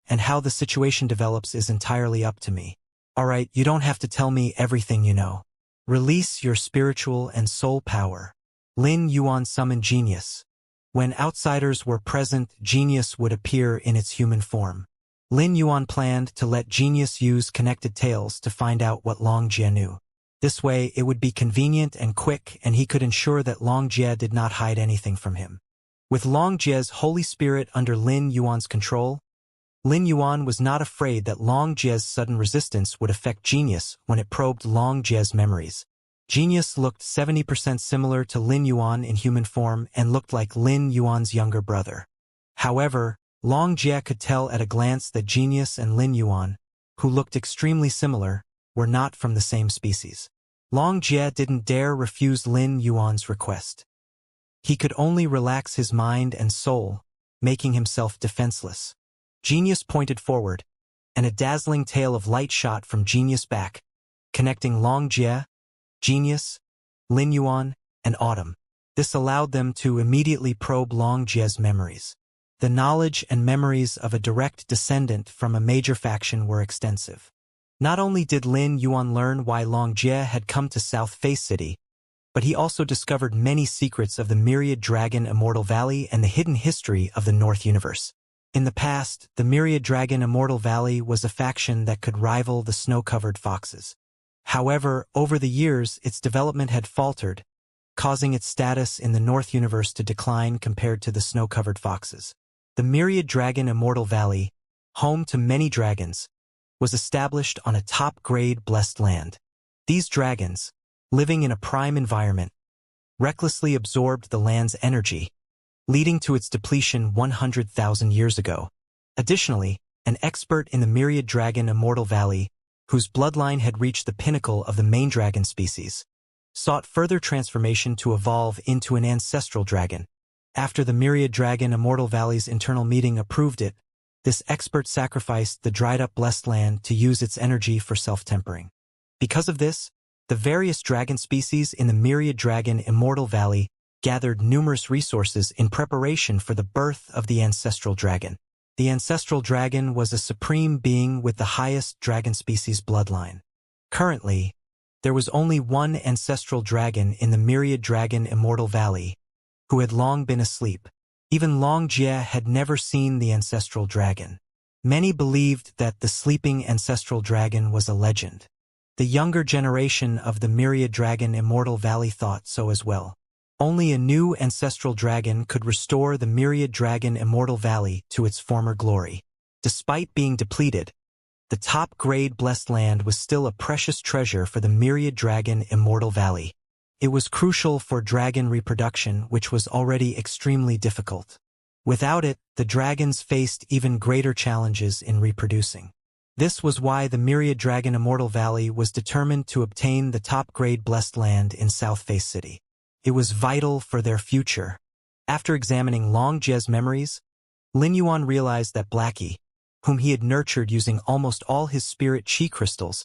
and how the situation develops is entirely up to me. Alright, you don't have to tell me everything you know. Release your spiritual and soul power. Lin Yuan summoned Genius. When outsiders were present, Genius would appear in its human form. Lin Yuan planned to let Genius use connected tales to find out what Long Jie knew. This way, it would be convenient and quick, and he could ensure that Long Jie did not hide anything from him. With Long Jie's Holy Spirit under Lin Yuan's control, Lin Yuan was not afraid that Long Jie's sudden resistance would affect Genius when it probed Long Jie's memories. Genius looked 70% similar to Lin Yuan in human form and looked like Lin Yuan's younger brother. However, Long Jie could tell at a glance that Genius and Lin Yuan, who looked extremely similar, were not from the same species. Long Jie didn't dare refuse Lin Yuan's request. He could only relax his mind and soul, making himself defenseless. Genius pointed forward, and a dazzling tail of light shot from Genius back, connecting Long Jie, Genius, Lin Yuan, and Autumn. This allowed them to immediately probe Long Jie's memories. The knowledge and memories of a direct descendant from a major faction were extensive. Not only did Lin Yuan learn why Long Jie had come to South Face City, but he also discovered many secrets of the Myriad Dragon Immortal Valley and the hidden history of the North Universe. In the past, the Myriad Dragon Immortal Valley was a faction that could rival the snow-covered foxes. However, over the years, its development had faltered, causing its status in the North Universe to decline compared to the snow-covered foxes. The Myriad Dragon Immortal Valley, home to many dragons, was established on a top-grade blessed land. These dragons, living in a prime environment, recklessly absorbed the land's energy, leading to its depletion 100,000 years ago. Additionally, an expert in the Myriad Dragon Immortal Valley, whose bloodline had reached the pinnacle of the main dragon species, sought further transformation to evolve into an ancestral dragon. After the Myriad Dragon Immortal Valley's internal meeting approved it, This expert sacrificed the dried-up blessed land to use its energy for self-tempering. Because of this, the various dragon species in the myriad dragon Immortal Valley gathered numerous resources in preparation for the birth of the ancestral dragon. The ancestral dragon was a supreme being with the highest dragon species bloodline. Currently, there was only one ancestral dragon in the myriad dragon Immortal Valley, who had long been asleep. Even Long Jie had never seen the ancestral dragon. Many believed that the sleeping ancestral dragon was a legend. The younger generation of the myriad dragon Immortal Valley thought so as well. Only a new ancestral dragon could restore the myriad dragon Immortal Valley to its former glory. Despite being depleted, the top-grade blessed land was still a precious treasure for the myriad dragon Immortal Valley. It was crucial for dragon reproduction, which was already extremely difficult. Without it, the dragons faced even greater challenges in reproducing. This was why the myriad dragon Immortal Valley was determined to obtain the top-grade blessed land in South Face City. It was vital for their future. After examining Long Jie's memories, Lin Yuan realized that Blackie, whom he had nurtured using almost all his spirit chi crystals,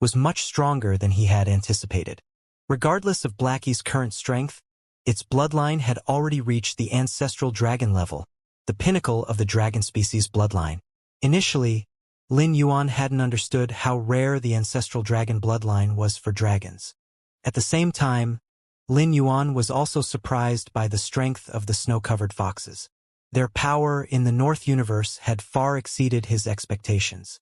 was much stronger than he had anticipated. Regardless of Blackie's current strength, its bloodline had already reached the ancestral dragon level, the pinnacle of the dragon species bloodline. Initially, Lin Yuan hadn't understood how rare the ancestral dragon bloodline was for dragons. At the same time, Lin Yuan was also surprised by the strength of the snow-covered foxes. Their power in the North Universe had far exceeded his expectations.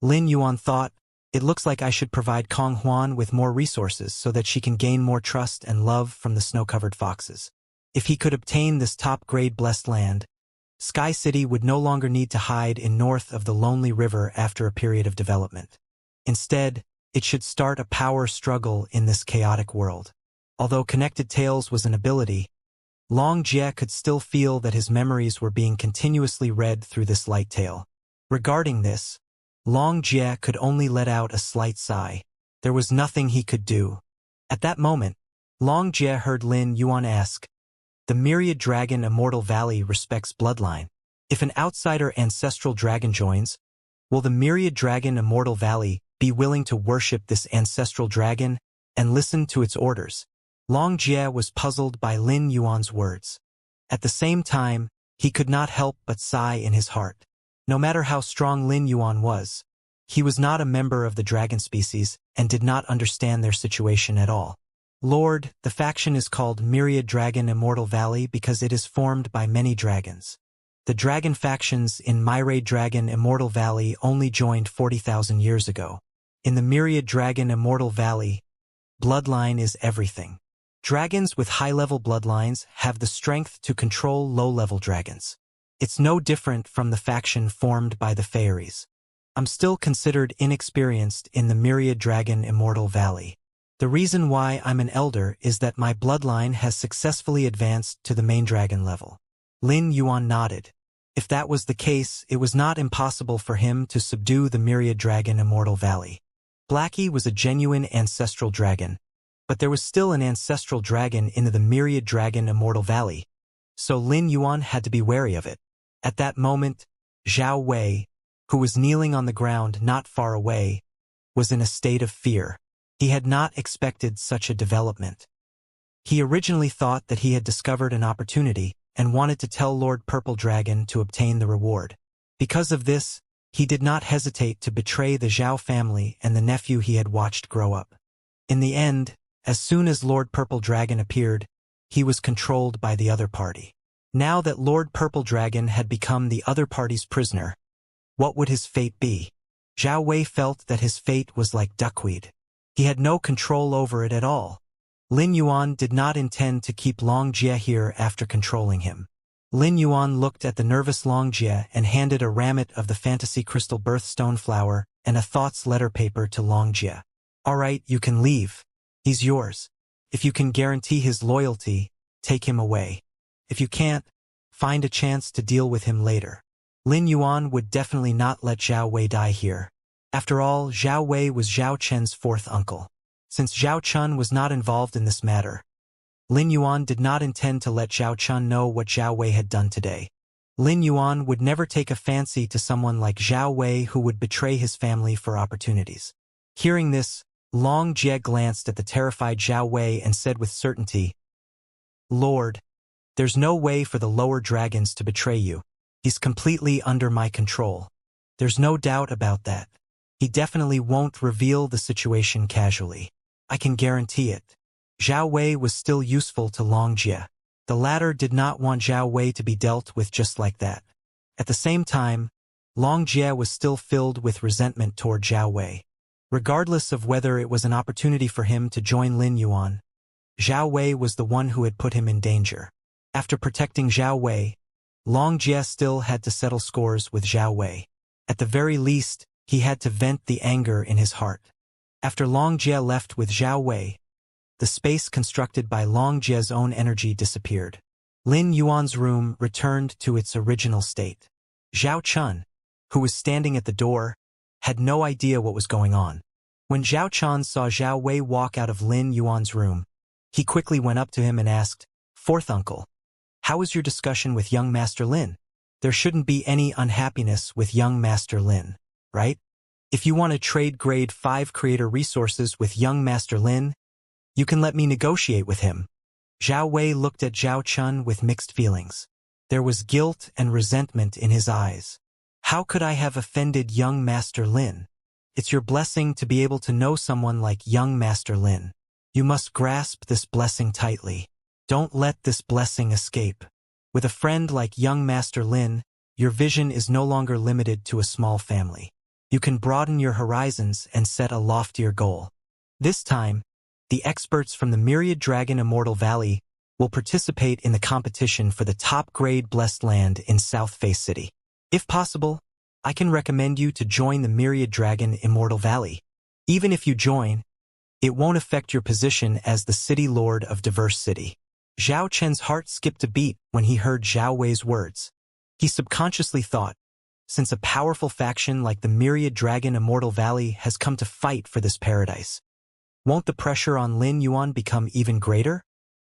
Lin Yuan thought, "It looks like I should provide Kong Huan with more resources so that she can gain more trust and love from the snow-covered foxes. If he could obtain this top-grade blessed land, Sky City would no longer need to hide in north of the Lonely River after a period of development. Instead, it should start a power struggle in this chaotic world." Although Connected Tales was an ability, Long Jie could still feel that his memories were being continuously read through this light tale. Regarding this, Long Jie could only let out a slight sigh. There was nothing he could do. At that moment, Long Jie heard Lin Yuan ask, "The myriad dragon Immortal Valley respects bloodline. If an outsider ancestral dragon joins, will the myriad dragon Immortal Valley be willing to worship this ancestral dragon and listen to its orders?" Long Jie was puzzled by Lin Yuan's words. At the same time, he could not help but sigh in his heart. No matter how strong Lin Yuan was, he was not a member of the dragon species and did not understand their situation at all. "Lord, the faction is called Myriad Dragon Immortal Valley because it is formed by many dragons. The dragon factions in Myriad Dragon Immortal Valley only joined 40,000 years ago. In the Myriad Dragon Immortal Valley, bloodline is everything. Dragons with high-level bloodlines have the strength to control low-level dragons. It's no different from the faction formed by the fairies. I'm still considered inexperienced in the Myriad Dragon Immortal Valley. The reason why I'm an elder is that my bloodline has successfully advanced to the main dragon level." Lin Yuan nodded. If that was the case, it was not impossible for him to subdue the Myriad Dragon Immortal Valley. Blackie was a genuine ancestral dragon, but there was still an ancestral dragon in the Myriad Dragon Immortal Valley, so Lin Yuan had to be wary of it. At that moment, Zhao Wei, who was kneeling on the ground not far away, was in a state of fear. He had not expected such a development. He originally thought that he had discovered an opportunity and wanted to tell Lord Purple Dragon to obtain the reward. Because of this, he did not hesitate to betray the Zhao family and the nephew he had watched grow up. In the end, as soon as Lord Purple Dragon appeared, he was controlled by the other party. Now that Lord Purple Dragon had become the other party's prisoner, what would his fate be? Zhao Wei felt that his fate was like duckweed. He had no control over it at all. Lin Yuan did not intend to keep Long Jie here after controlling him. Lin Yuan looked at the nervous Long Jie and handed a rammet of the fantasy crystal birthstone flower and a thoughts letter paper to Long Jie. "All right, you can leave. He's yours. If you can guarantee his loyalty, take him away. If you can't, find a chance to deal with him later." Lin Yuan would definitely not let Zhao Wei die here. After all, Zhao Wei was Zhao Chen's fourth uncle. Since Zhao Chun was not involved in this matter, Lin Yuan did not intend to let Zhao Chun know what Zhao Wei had done today. Lin Yuan would never take a fancy to someone like Zhao Wei who would betray his family for opportunities. Hearing this, Long Jie glanced at the terrified Zhao Wei and said with certainty, "Lord, there's no way for the lower dragons to betray you. He's completely under my control. There's no doubt about that. He definitely won't reveal the situation casually. I can guarantee it." Zhao Wei was still useful to Long Jie. The latter did not want Zhao Wei to be dealt with just like that. At the same time, Long Jie was still filled with resentment toward Zhao Wei. Regardless of whether it was an opportunity for him to join Lin Yuan, Zhao Wei was the one who had put him in danger. After protecting Zhao Wei, Long Jie still had to settle scores with Zhao Wei. At the very least, he had to vent the anger in his heart. After Long Jie left with Zhao Wei, the space constructed by Long Jie's own energy disappeared. Lin Yuan's room returned to its original state. Zhao Chun, who was standing at the door, had no idea what was going on. When Zhao Chun saw Zhao Wei walk out of Lin Yuan's room, he quickly went up to him and asked, "Fourth uncle, how was your discussion with young Master Lin? There shouldn't be any unhappiness with young Master Lin, right? If you want to trade grade 5 creator resources with young Master Lin, you can let me negotiate with him." Zhao Wei looked at Zhao Chun with mixed feelings. There was guilt and resentment in his eyes. How could I have offended young Master Lin? It's your blessing to be able to know someone like young Master Lin. You must grasp this blessing tightly. Don't let this blessing escape. With a friend like young Master Lin, your vision is no longer limited to a small family. You can broaden your horizons and set a loftier goal. This time, the experts from the Myriad Dragon Immortal Valley will participate in the competition for the top-grade blessed land in South Face City. If possible, I can recommend you to join the Myriad Dragon Immortal Valley. Even if you join, it won't affect your position as the City Lord of Diverse City. Zhao Chen's heart skipped a beat when he heard Zhao Wei's words. He subconsciously thought, since a powerful faction like the Myriad Dragon Immortal Valley has come to fight for this paradise, won't the pressure on Lin Yuan become even greater?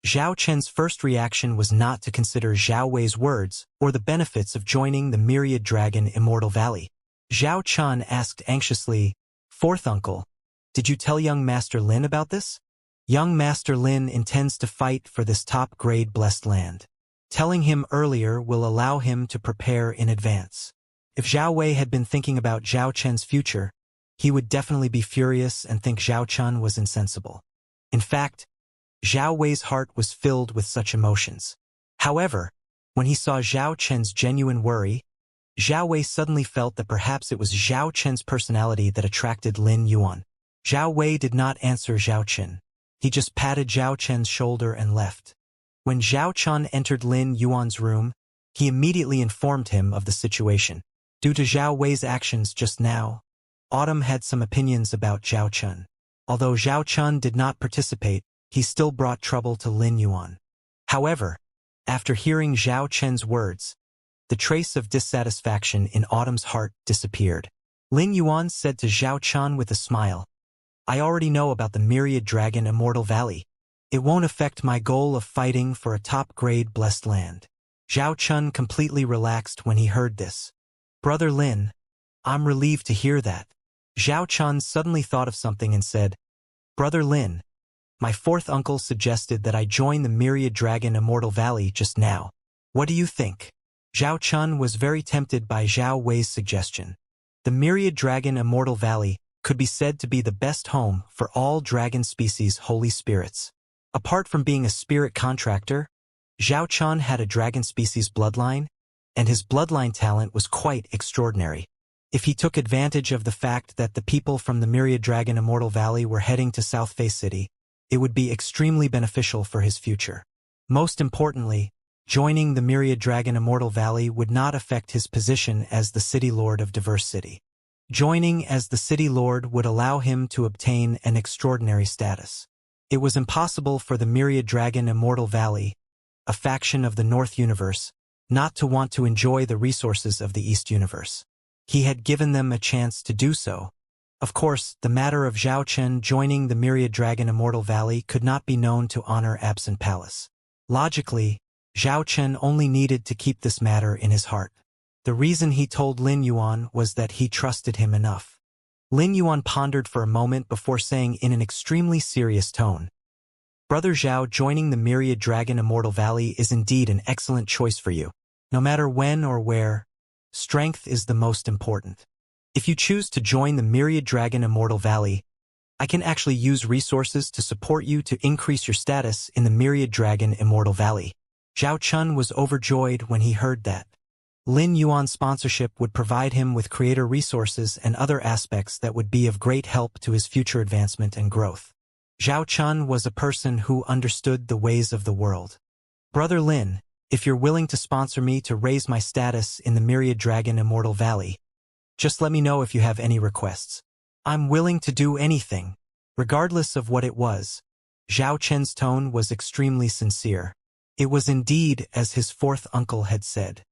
Zhao Chen's first reaction was not to consider Zhao Wei's words or the benefits of joining the Myriad Dragon Immortal Valley. Zhao Chun asked anxiously, "Fourth uncle, did you tell young Master Lin about this?" Young Master Lin intends to fight for this top-grade blessed land. Telling him earlier will allow him to prepare in advance. If Zhao Wei had been thinking about Zhao Chen's future, he would definitely be furious and think Zhao Chun was insensible. In fact, Zhao Wei's heart was filled with such emotions. However, when he saw Zhao Chen's genuine worry, Zhao Wei suddenly felt that perhaps it was Zhao Chen's personality that attracted Lin Yuan. Zhao Wei did not answer Zhao Chen. He just patted Zhao Chen's shoulder and left. When Zhao Chun entered Lin Yuan's room, he immediately informed him of the situation. Due to Zhao Wei's actions just now, Autumn had some opinions about Zhao Chun. Although Zhao Chun did not participate, he still brought trouble to Lin Yuan. However, after hearing Zhao Chen's words, the trace of dissatisfaction in Autumn's heart disappeared. Lin Yuan said to Zhao Chun with a smile, "I already know about the Myriad Dragon Immortal Valley. It won't affect my goal of fighting for a top-grade blessed land." Zhao Chun completely relaxed when he heard this. "Brother Lin, I'm relieved to hear that." Zhao Chun suddenly thought of something and said, "Brother Lin, my fourth uncle suggested that I join the Myriad Dragon Immortal Valley just now. What do you think?" Zhao Chun was very tempted by Zhao Wei's suggestion. The Myriad Dragon Immortal Valley could be said to be the best home for all dragon species holy spirits. Apart from being a spirit contractor, Zhao Chun had a dragon species bloodline, and his bloodline talent was quite extraordinary. If he took advantage of the fact that the people from the Myriad Dragon Immortal Valley were heading to South Face City, it would be extremely beneficial for his future. Most importantly, joining the Myriad Dragon Immortal Valley would not affect his position as the City Lord of Diverse City. Joining as the City Lord would allow him to obtain an extraordinary status. It was impossible for the Myriad Dragon Immortal Valley, a faction of the North Universe, not to want to enjoy the resources of the East Universe. He had given them a chance to do so. Of course, the matter of Zhao Chen joining the Myriad Dragon Immortal Valley could not be known to honor absent palace. Logically, Zhao Chen only needed to keep this matter in his heart. The reason he told Lin Yuan was that he trusted him enough. Lin Yuan pondered for a moment before saying in an extremely serious tone, "Brother Zhao, joining the Myriad Dragon Immortal Valley is indeed an excellent choice for you. No matter when or where, strength is the most important. If you choose to join the Myriad Dragon Immortal Valley, I can actually use resources to support you to increase your status in the Myriad Dragon Immortal Valley." Zhao Chun was overjoyed when he heard that. Lin Yuan's sponsorship would provide him with creator resources and other aspects that would be of great help to his future advancement and growth. Zhao Chun was a person who understood the ways of the world. "Brother Lin, if you're willing to sponsor me to raise my status in the Myriad Dragon Immortal Valley, just let me know if you have any requests. I'm willing to do anything." Regardless of what it was, Zhao Chen's tone was extremely sincere. It was indeed as his fourth uncle had said.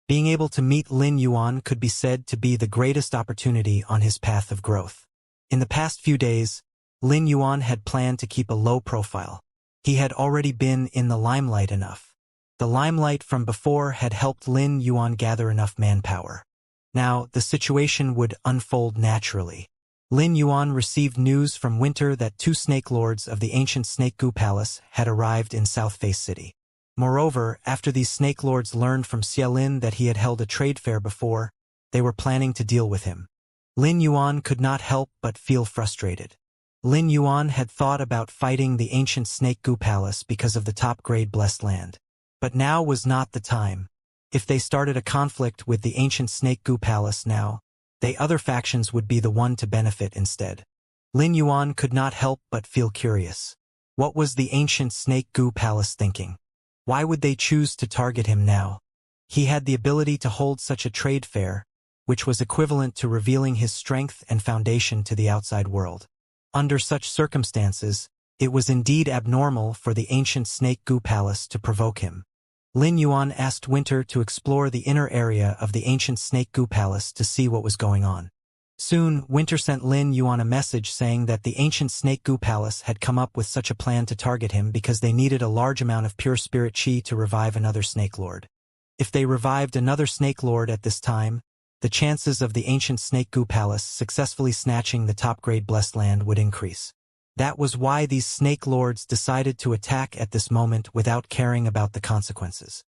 Being able to meet Lin Yuan could be said to be the greatest opportunity on his path of growth. In the past few days, Lin Yuan had planned to keep a low profile. He had already been in the limelight enough. The limelight from before had helped Lin Yuan gather enough manpower. Now, the situation would unfold naturally. Lin Yuan received news from Winter that 2 Snake Lords of the ancient Snake Gu Palace had arrived in South Face City. Moreover, after these Snake Lords learned from Xiaolin that he had held a trade fair before, they were planning to deal with him. Lin Yuan could not help but feel frustrated. Lin Yuan had thought about fighting the ancient Snake Gu Palace because of the top-grade blessed land. But now was not the time. If they started a conflict with the ancient Snake Gu Palace now, the other factions would be the one to benefit instead. Lin Yuan could not help but feel curious. What was the ancient Snake Gu Palace thinking? Why would they choose to target him now? He had the ability to hold such a trade fair, which was equivalent to revealing his strength and foundation to the outside world. Under such circumstances, it was indeed abnormal for the ancient Snake Gu Palace to provoke him. Lin Yuan asked Winter to explore the inner area of the ancient Snake Gu Palace to see what was going on. Soon, Winter sent Lin Yuan a message saying that the ancient Snake Gu Palace had come up with such a plan to target him because they needed a large amount of pure spirit chi to revive another Snake Lord. If they revived another Snake Lord at this time, the chances of the ancient Snake Gu Palace successfully snatching the top-grade blessed land would increase. That was why these Snake Lords decided to attack at this moment without caring about the consequences.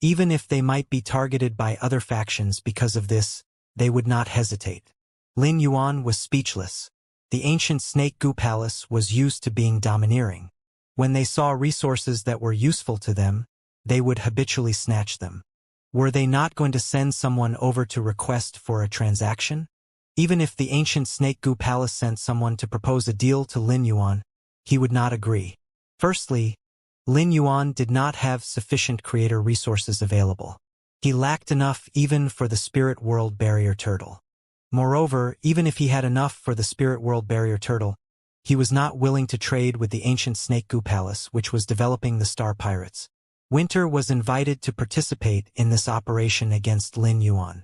Even if they might be targeted by other factions because of this, they would not hesitate. Lin Yuan was speechless. The ancient Snake Gu Palace was used to being domineering. When they saw resources that were useful to them, they would habitually snatch them. Were they not going to send someone over to request for a transaction? Even if the ancient Snake Gu Palace sent someone to propose a deal to Lin Yuan, he would not agree. Firstly, Lin Yuan did not have sufficient creator resources available. He lacked enough even for the Spirit World Barrier Turtle. Moreover, even if he had enough for the Spirit World Barrier Turtle, he was not willing to trade with the ancient Snake Gu Palace, which was developing the Star Pirates. Winter was invited to participate in this operation against Lin Yuan.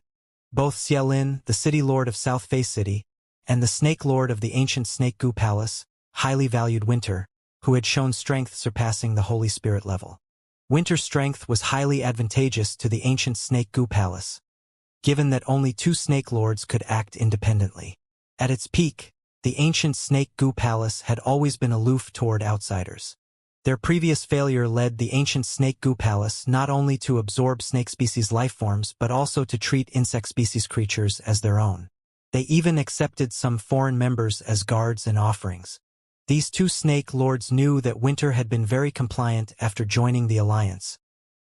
Both Xiaolin, the City Lord of South Face City, and the Snake Lord of the ancient Snake Gu Palace, highly valued Winter, who had shown strength surpassing the Holy Spirit level. Winter's strength was highly advantageous to the ancient Snake Gu Palace, given that only 2 Snake Lords could act independently. At its peak, the ancient Snake Gu Palace had always been aloof toward outsiders. Their previous failure led the ancient Snake Gu Palace not only to absorb snake species lifeforms but also to treat insect species creatures as their own. They even accepted some foreign members as guards and offerings. These 2 Snake Lords knew that Winter had been very compliant after joining the alliance,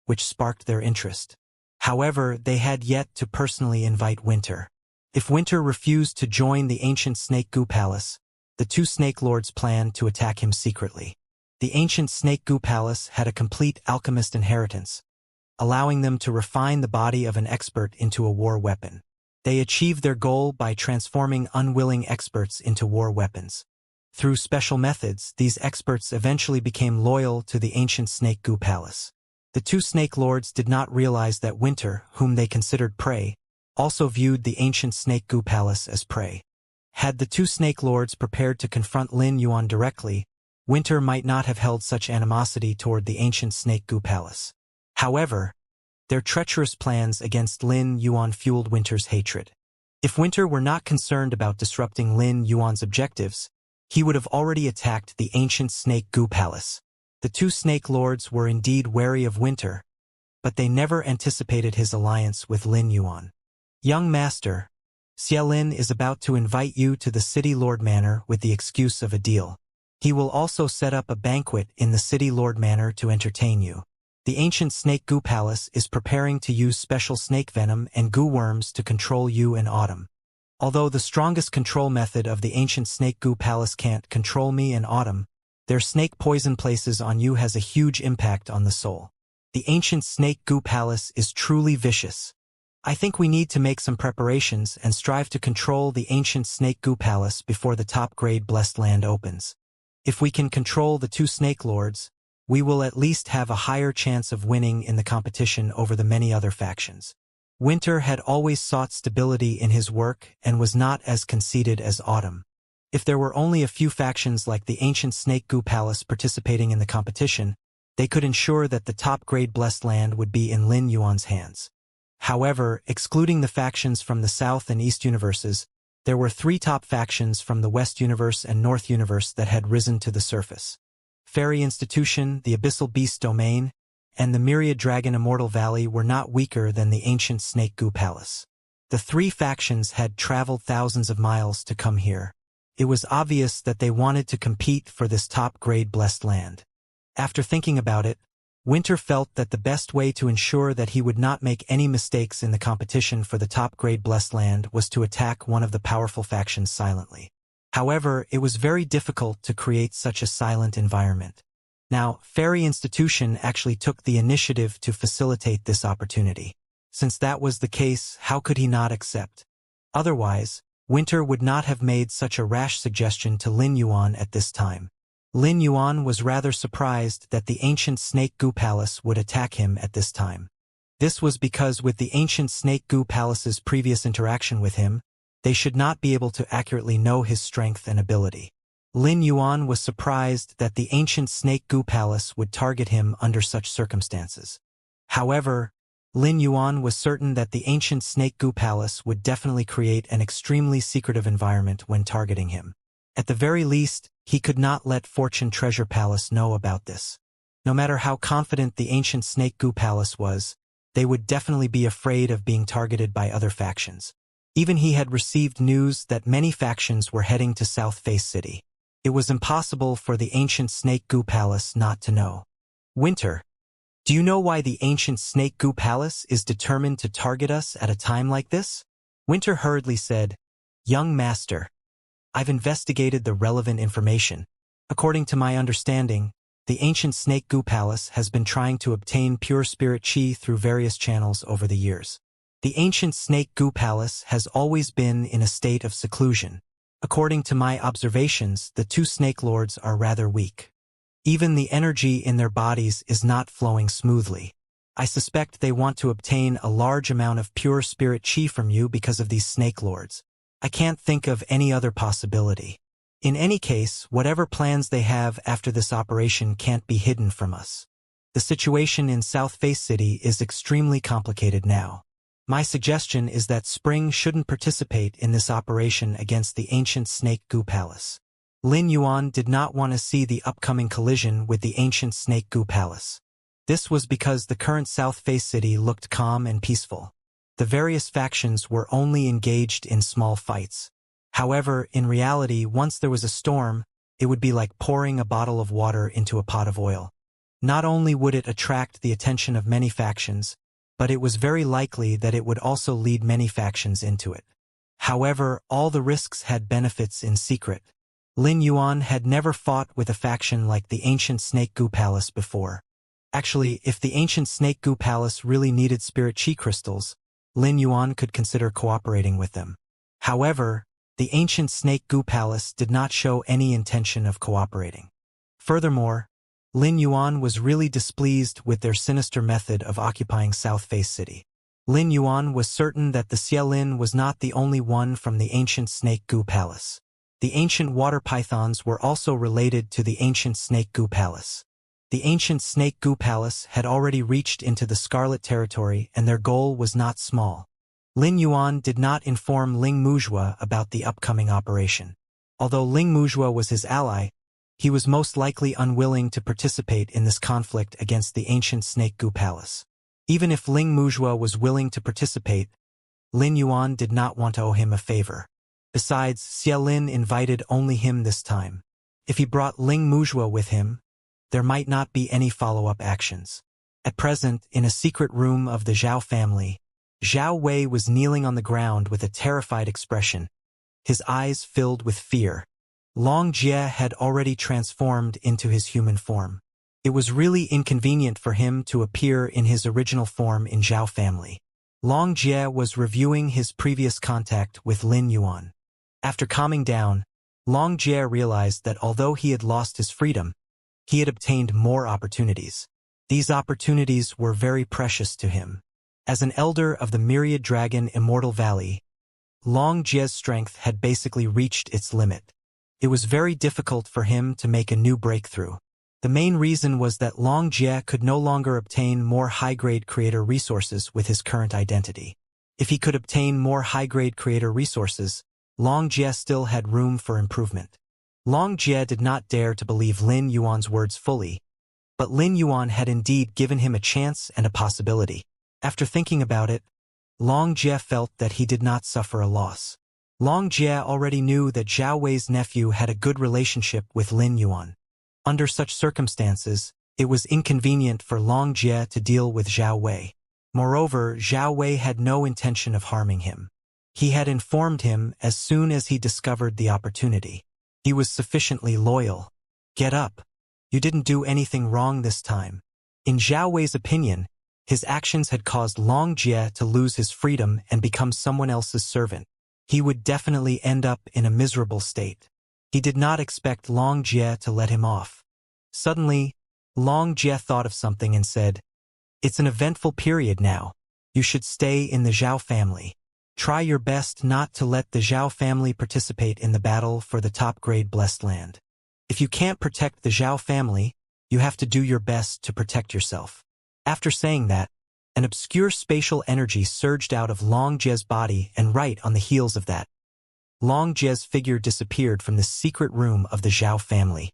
which sparked their interest. However, they had yet to personally invite Winter. If Winter refused to join the ancient Snake Gu Palace, the 2 Snake Lords planned to attack him secretly. The ancient Snake Gu Palace had a complete alchemist inheritance, allowing them to refine the body of an expert into a war weapon. They achieved their goal by transforming unwilling experts into war weapons. Through special methods, these experts eventually became loyal to the ancient Snake Gu Palace. The 2 Snake Lords did not realize that Winter, whom they considered prey, also viewed the ancient Snake Gu Palace as prey. Had the 2 Snake Lords prepared to confront Lin Yuan directly, Winter might not have held such animosity toward the ancient Snake Gu Palace. However, their treacherous plans against Lin Yuan fueled Winter's hatred. If Winter were not concerned about disrupting Lin Yuan's objectives, he would have already attacked the ancient Snake Gu Palace. The two Snake Lords were indeed wary of Winter, but they never anticipated his alliance with Lin Yuan. Young Master, Xie Lin is about to invite you to the City Lord Manor with the excuse of a deal. He will also set up a banquet in the City Lord Manor to entertain you. The ancient Snake Gu Palace is preparing to use special snake venom and goo worms to control you in autumn. Although the strongest control method of the ancient Snake Gu Palace can't control me in autumn, their snake poison places on you has a huge impact on the soul. The ancient Snake Gu Palace is truly vicious. I think we need to make some preparations and strive to control the ancient Snake Gu Palace before the top-grade Blessed Land opens. If we can control the two Snake Lords, we will at least have a higher chance of winning in the competition over the many other factions. Winter had always sought stability in his work and was not as conceited as Autumn. If there were only a few factions like the ancient Snake Gu Palace participating in the competition, they could ensure that the top-grade Blessed Land would be in Lin Yuan's hands. However, excluding the factions from the South and East universes, there were three top factions from the West universe and North universe that had risen to the surface. Fairy Institution, the Abyssal Beast Domain, and the Myriad Dragon Immortal Valley were not weaker than the ancient Snake Gu Palace. The three factions had traveled thousands of miles to come here. It was obvious that they wanted to compete for this top-grade Blessed Land. After thinking about it, Winter felt that the best way to ensure that he would not make any mistakes in the competition for the top-grade Blessed Land was to attack one of the powerful factions silently. However, it was very difficult to create such a silent environment. Now, Fairy Institution actually took the initiative to facilitate this opportunity. Since that was the case, how could he not accept? Otherwise, Winter would not have made such a rash suggestion to Lin Yuan at this time. Lin Yuan was rather surprised that the ancient Snake Gu Palace would attack him at this time. This was because with the ancient Snake Gu Palace's previous interaction with him, they should not be able to accurately know his strength and ability. Lin Yuan was surprised that the ancient Snake Gu Palace would target him under such circumstances. However, Lin Yuan was certain that the ancient Snake Gu Palace would definitely create an extremely secretive environment when targeting him. At the very least, he could not let Fortune Treasure Palace know about this. No matter how confident the ancient Snake Gu Palace was, they would definitely be afraid of being targeted by other factions. Even he had received news that many factions were heading to South Face City. It was impossible for the ancient Snake Gu Palace not to know. Winter, do you know why the ancient Snake Gu Palace is determined to target us at a time like this? Winter hurriedly said, Young Master, I've investigated the relevant information. According to my understanding, the ancient Snake Gu Palace has been trying to obtain pure spirit chi through various channels over the years. The ancient Snake Gu Palace has always been in a state of seclusion. According to my observations, the two Snake Lords are rather weak. Even the energy in their bodies is not flowing smoothly. I suspect they want to obtain a large amount of pure spirit chi from you because of these Snake Lords. I can't think of any other possibility. In any case, whatever plans they have after this operation can't be hidden from us. The situation in South Face City is extremely complicated now. My suggestion is that Spring shouldn't participate in this operation against the ancient Snake Gu Palace. Lin Yuan did not want to see the upcoming collision with the ancient Snake Gu Palace. This was because the current South Face City looked calm and peaceful. The various factions were only engaged in small fights. However, in reality, once there was a storm, it would be like pouring a bottle of water into a pot of oil. Not only would it attract the attention of many factions, but it was very likely that it would also lead many factions into it. However, all the risks had benefits in secret. Lin Yuan had never fought with a faction like the ancient Snake Gu Palace before. Actually, if the ancient Snake Gu Palace really needed spirit chi crystals, Lin Yuan could consider cooperating with them. However, the ancient Snake Gu Palace did not show any intention of cooperating. Furthermore, Lin Yuan was really displeased with their sinister method of occupying South Face City. Lin Yuan was certain that the Xie Lin was not the only one from the ancient Snake Gu Palace. The ancient water pythons were also related to the ancient Snake Gu Palace. The ancient snake goo palace had already reached into the Scarlet territory, and their goal was not small. Lin Yuan did not inform Ling Muzhua about the upcoming operation. Although Ling Muzhua was his ally, he was most likely unwilling to participate in this conflict against the ancient snake goo palace. Even if Ling Muzhua was willing to participate, Lin Yuan did not want to owe him a favor. Besides, Xie Lin invited only him this time. If he brought Ling Muzhua with him, there might not be any follow-up actions. At present, in a secret room of the Zhao family, Zhao Wei was kneeling on the ground with a terrified expression, his eyes filled with fear. Long Jie had already transformed into his human form. It was really inconvenient for him to appear in his original form in Zhao family. Long Jie was reviewing his previous contact with Lin Yuan. After calming down, Long Jie realized that although he had lost his freedom, he had obtained more opportunities. These opportunities were very precious to him. As an elder of the Myriad Dragon Immortal Valley, Long Jie's strength had basically reached its limit. It was very difficult for him to make a new breakthrough. The main reason was that Long Jie could no longer obtain more high-grade creator resources with his current identity. If he could obtain more high-grade creator resources, Long Jie still had room for improvement. Long Jie did not dare to believe Lin Yuan's words fully, but Lin Yuan had indeed given him a chance and a possibility. After thinking about it, Long Jie felt that he did not suffer a loss. Long Jie already knew that Zhao Wei's nephew had a good relationship with Lin Yuan. Under such circumstances, it was inconvenient for Long Jie to deal with Zhao Wei. Moreover, Zhao Wei had no intention of harming him. He had informed him as soon as he discovered the opportunity. He was sufficiently loyal. Get up. You didn't do anything wrong this time. In Zhao Wei's opinion, his actions had caused Long Jie to lose his freedom and become someone else's servant. He would definitely end up in a miserable state. He did not expect Long Jie to let him off. Suddenly, Long Jie thought of something and said, "It's an eventful period now. You should stay in the Zhao family. Try your best not to let the Zhao family participate in the battle for the top-grade blessed land. If you can't protect the Zhao family, you have to do your best to protect yourself." After saying that, an obscure spatial energy surged out of Long Jie's body, and right on the heels of that, Long Jie's figure disappeared from the secret room of the Zhao family.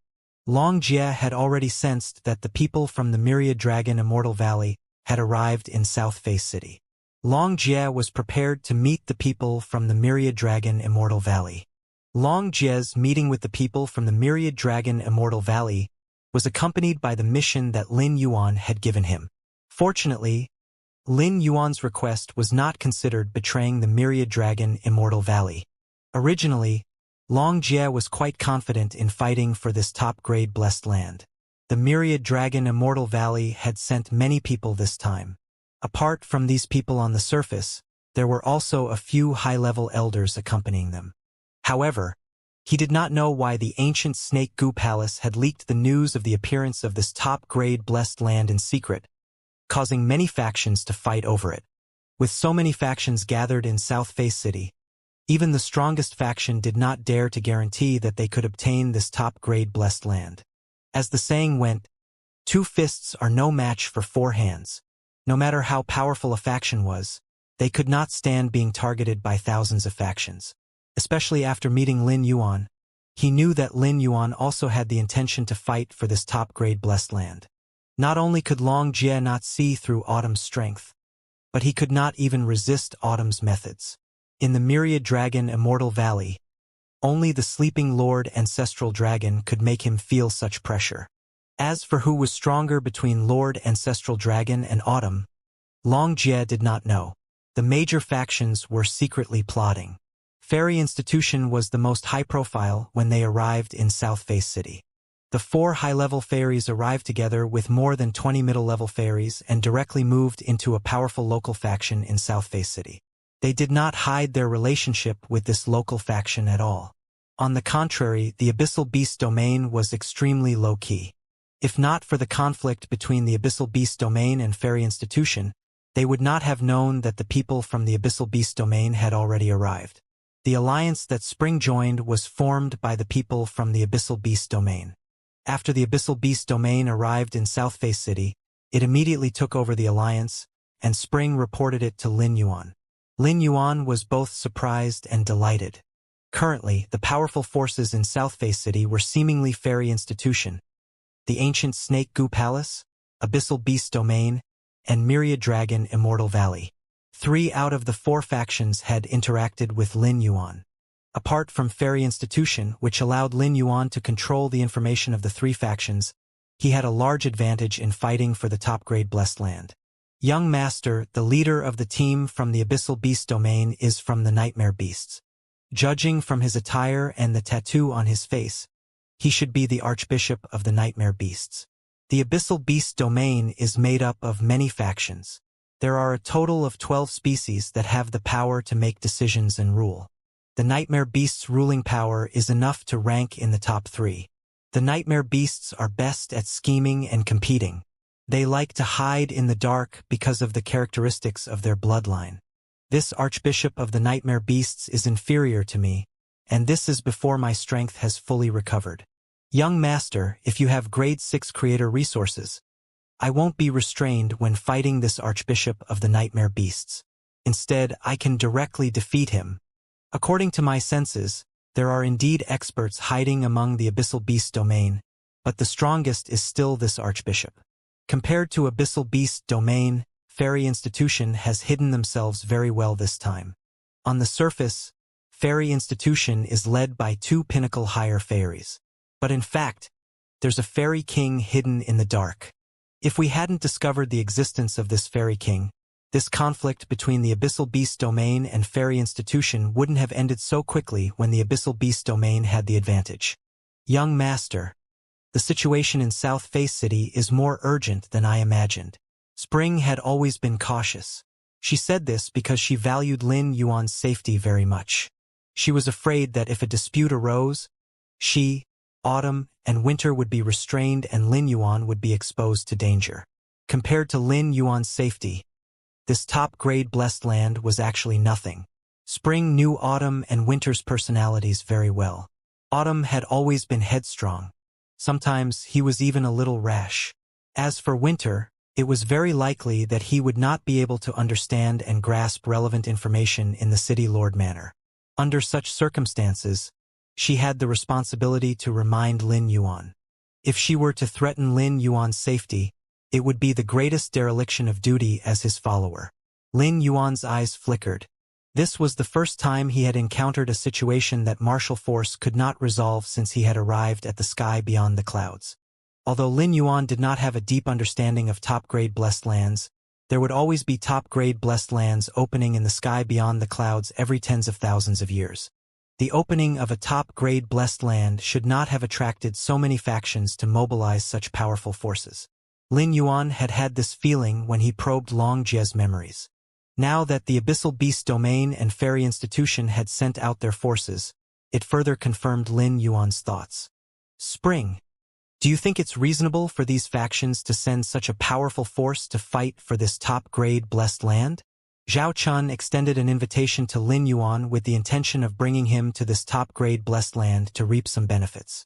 Long Jie had already sensed that the people from the Myriad Dragon Immortal Valley had arrived in South Face City. Long Jie was prepared to meet the people from the Myriad Dragon Immortal Valley. Long Jie's meeting with the people from the Myriad Dragon Immortal Valley was accompanied by the mission that Lin Yuan had given him. Fortunately, Lin Yuan's request was not considered betraying the Myriad Dragon Immortal Valley. Originally, Long Jie was quite confident in fighting for this top-grade blessed land. The Myriad Dragon Immortal Valley had sent many people this time. Apart from these people on the surface, there were also a few high-level elders accompanying them. However, he did not know why the ancient Snake Goo Palace had leaked the news of the appearance of this top-grade blessed land in secret, causing many factions to fight over it. With so many factions gathered in South Face City, even the strongest faction did not dare to guarantee that they could obtain this top-grade blessed land. As the saying went, 2 fists are no match for 4 hands. No matter how powerful a faction was, they could not stand being targeted by thousands of factions. Especially after meeting Lin Yuan, he knew that Lin Yuan also had the intention to fight for this top-grade blessed land. Not only could Long Jie not see through Autumn's strength, but he could not even resist Autumn's methods. In the Myriad Dragon Immortal Valley, only the Sleeping Lord Ancestral Dragon could make him feel such pressure. As for who was stronger between Lord Ancestral Dragon and Autumn, Long Jie did not know. The major factions were secretly plotting. Fairy Institution was the most high-profile when they arrived in South Face City. The 4 high-level fairies arrived together with more than 20 middle-level fairies and directly moved into a powerful local faction in South Face City. They did not hide their relationship with this local faction at all. On the contrary, the Abyssal Beast domain was extremely low-key. If not for the conflict between the Abyssal Beast domain and Fairy Institution, they would not have known that the people from the Abyssal Beast domain had already arrived. The alliance that Spring joined was formed by the people from the Abyssal Beast domain. After the Abyssal Beast domain arrived in South Face City, it immediately took over the alliance, and Spring reported it to Lin Yuan. Lin Yuan was both surprised and delighted. Currently, the powerful forces in South Face City were seemingly Fairy Institution, the ancient Snake Goo Palace, Abyssal Beast Domain, and Myriad Dragon Immortal Valley. 3 out of the 4 factions had interacted with Lin Yuan. Apart from Fairy Institution, which allowed Lin Yuan to control the information of the 3 factions, he had a large advantage in fighting for the top-grade Blessed Land. Young Master, the leader of the team from the Abyssal Beast Domain, is from the Nightmare Beasts. Judging from his attire and the tattoo on his face, he should be the Archbishop of the Nightmare Beasts. The Abyssal Beast Domain is made up of many factions. There are a total of 12 species that have the power to make decisions and rule. The Nightmare Beasts' ruling power is enough to rank in the top 3. The Nightmare Beasts are best at scheming and competing. They like to hide in the dark because of the characteristics of their bloodline. This Archbishop of the Nightmare Beasts is inferior to me, and this is before my strength has fully recovered. Young Master, if you have grade 6 creator resources, I won't be restrained when fighting this Archbishop of the Nightmare Beasts. Instead, I can directly defeat him. According to my senses, there are indeed experts hiding among the Abyssal Beast Domain, but the strongest is still this Archbishop. Compared to Abyssal Beast Domain, Fairy Institution has hidden themselves very well this time. On the surface, Fairy Institution is led by 2 pinnacle higher fairies. But in fact, there's a Fairy King hidden in the dark. If we hadn't discovered the existence of this Fairy King, this conflict between the Abyssal Beast Domain and Fairy Institution wouldn't have ended so quickly when the Abyssal Beast Domain had the advantage. Young Master, the situation in South Face City is more urgent than I imagined. Spring had always been cautious. She said this because she valued Lin Yuan's safety very much. She was afraid that if a dispute arose, she, Autumn, and Winter would be restrained and Lin Yuan would be exposed to danger. Compared to Lin Yuan's safety, this top-grade Blessed Land was actually nothing. Spring knew Autumn and Winter's personalities very well. Autumn had always been headstrong. Sometimes he was even a little rash. As for Winter, it was very likely that he would not be able to understand and grasp relevant information in the City Lord manner. Under such circumstances, she had the responsibility to remind Lin Yuan. If she were to threaten Lin Yuan's safety, it would be the greatest dereliction of duty as his follower. Lin Yuan's eyes flickered. This was the first time he had encountered a situation that martial force could not resolve since he had arrived at the sky beyond the clouds. Although Lin Yuan did not have a deep understanding of top-grade Blessed Lands, there would always be top-grade Blessed Lands opening in the sky beyond the clouds every tens of thousands of years. The opening of a top-grade Blessed Land should not have attracted so many factions to mobilize such powerful forces. Lin Yuan had had this feeling when he probed Long Jie's memories. Now that the Abyssal Beast Domain and Fairy Institution had sent out their forces, it further confirmed Lin Yuan's thoughts. Spring, do you think it's reasonable for these factions to send such a powerful force to fight for this top-grade Blessed Land? Zhao Chun extended an invitation to Lin Yuan with the intention of bringing him to this top-grade Blessed Land to reap some benefits.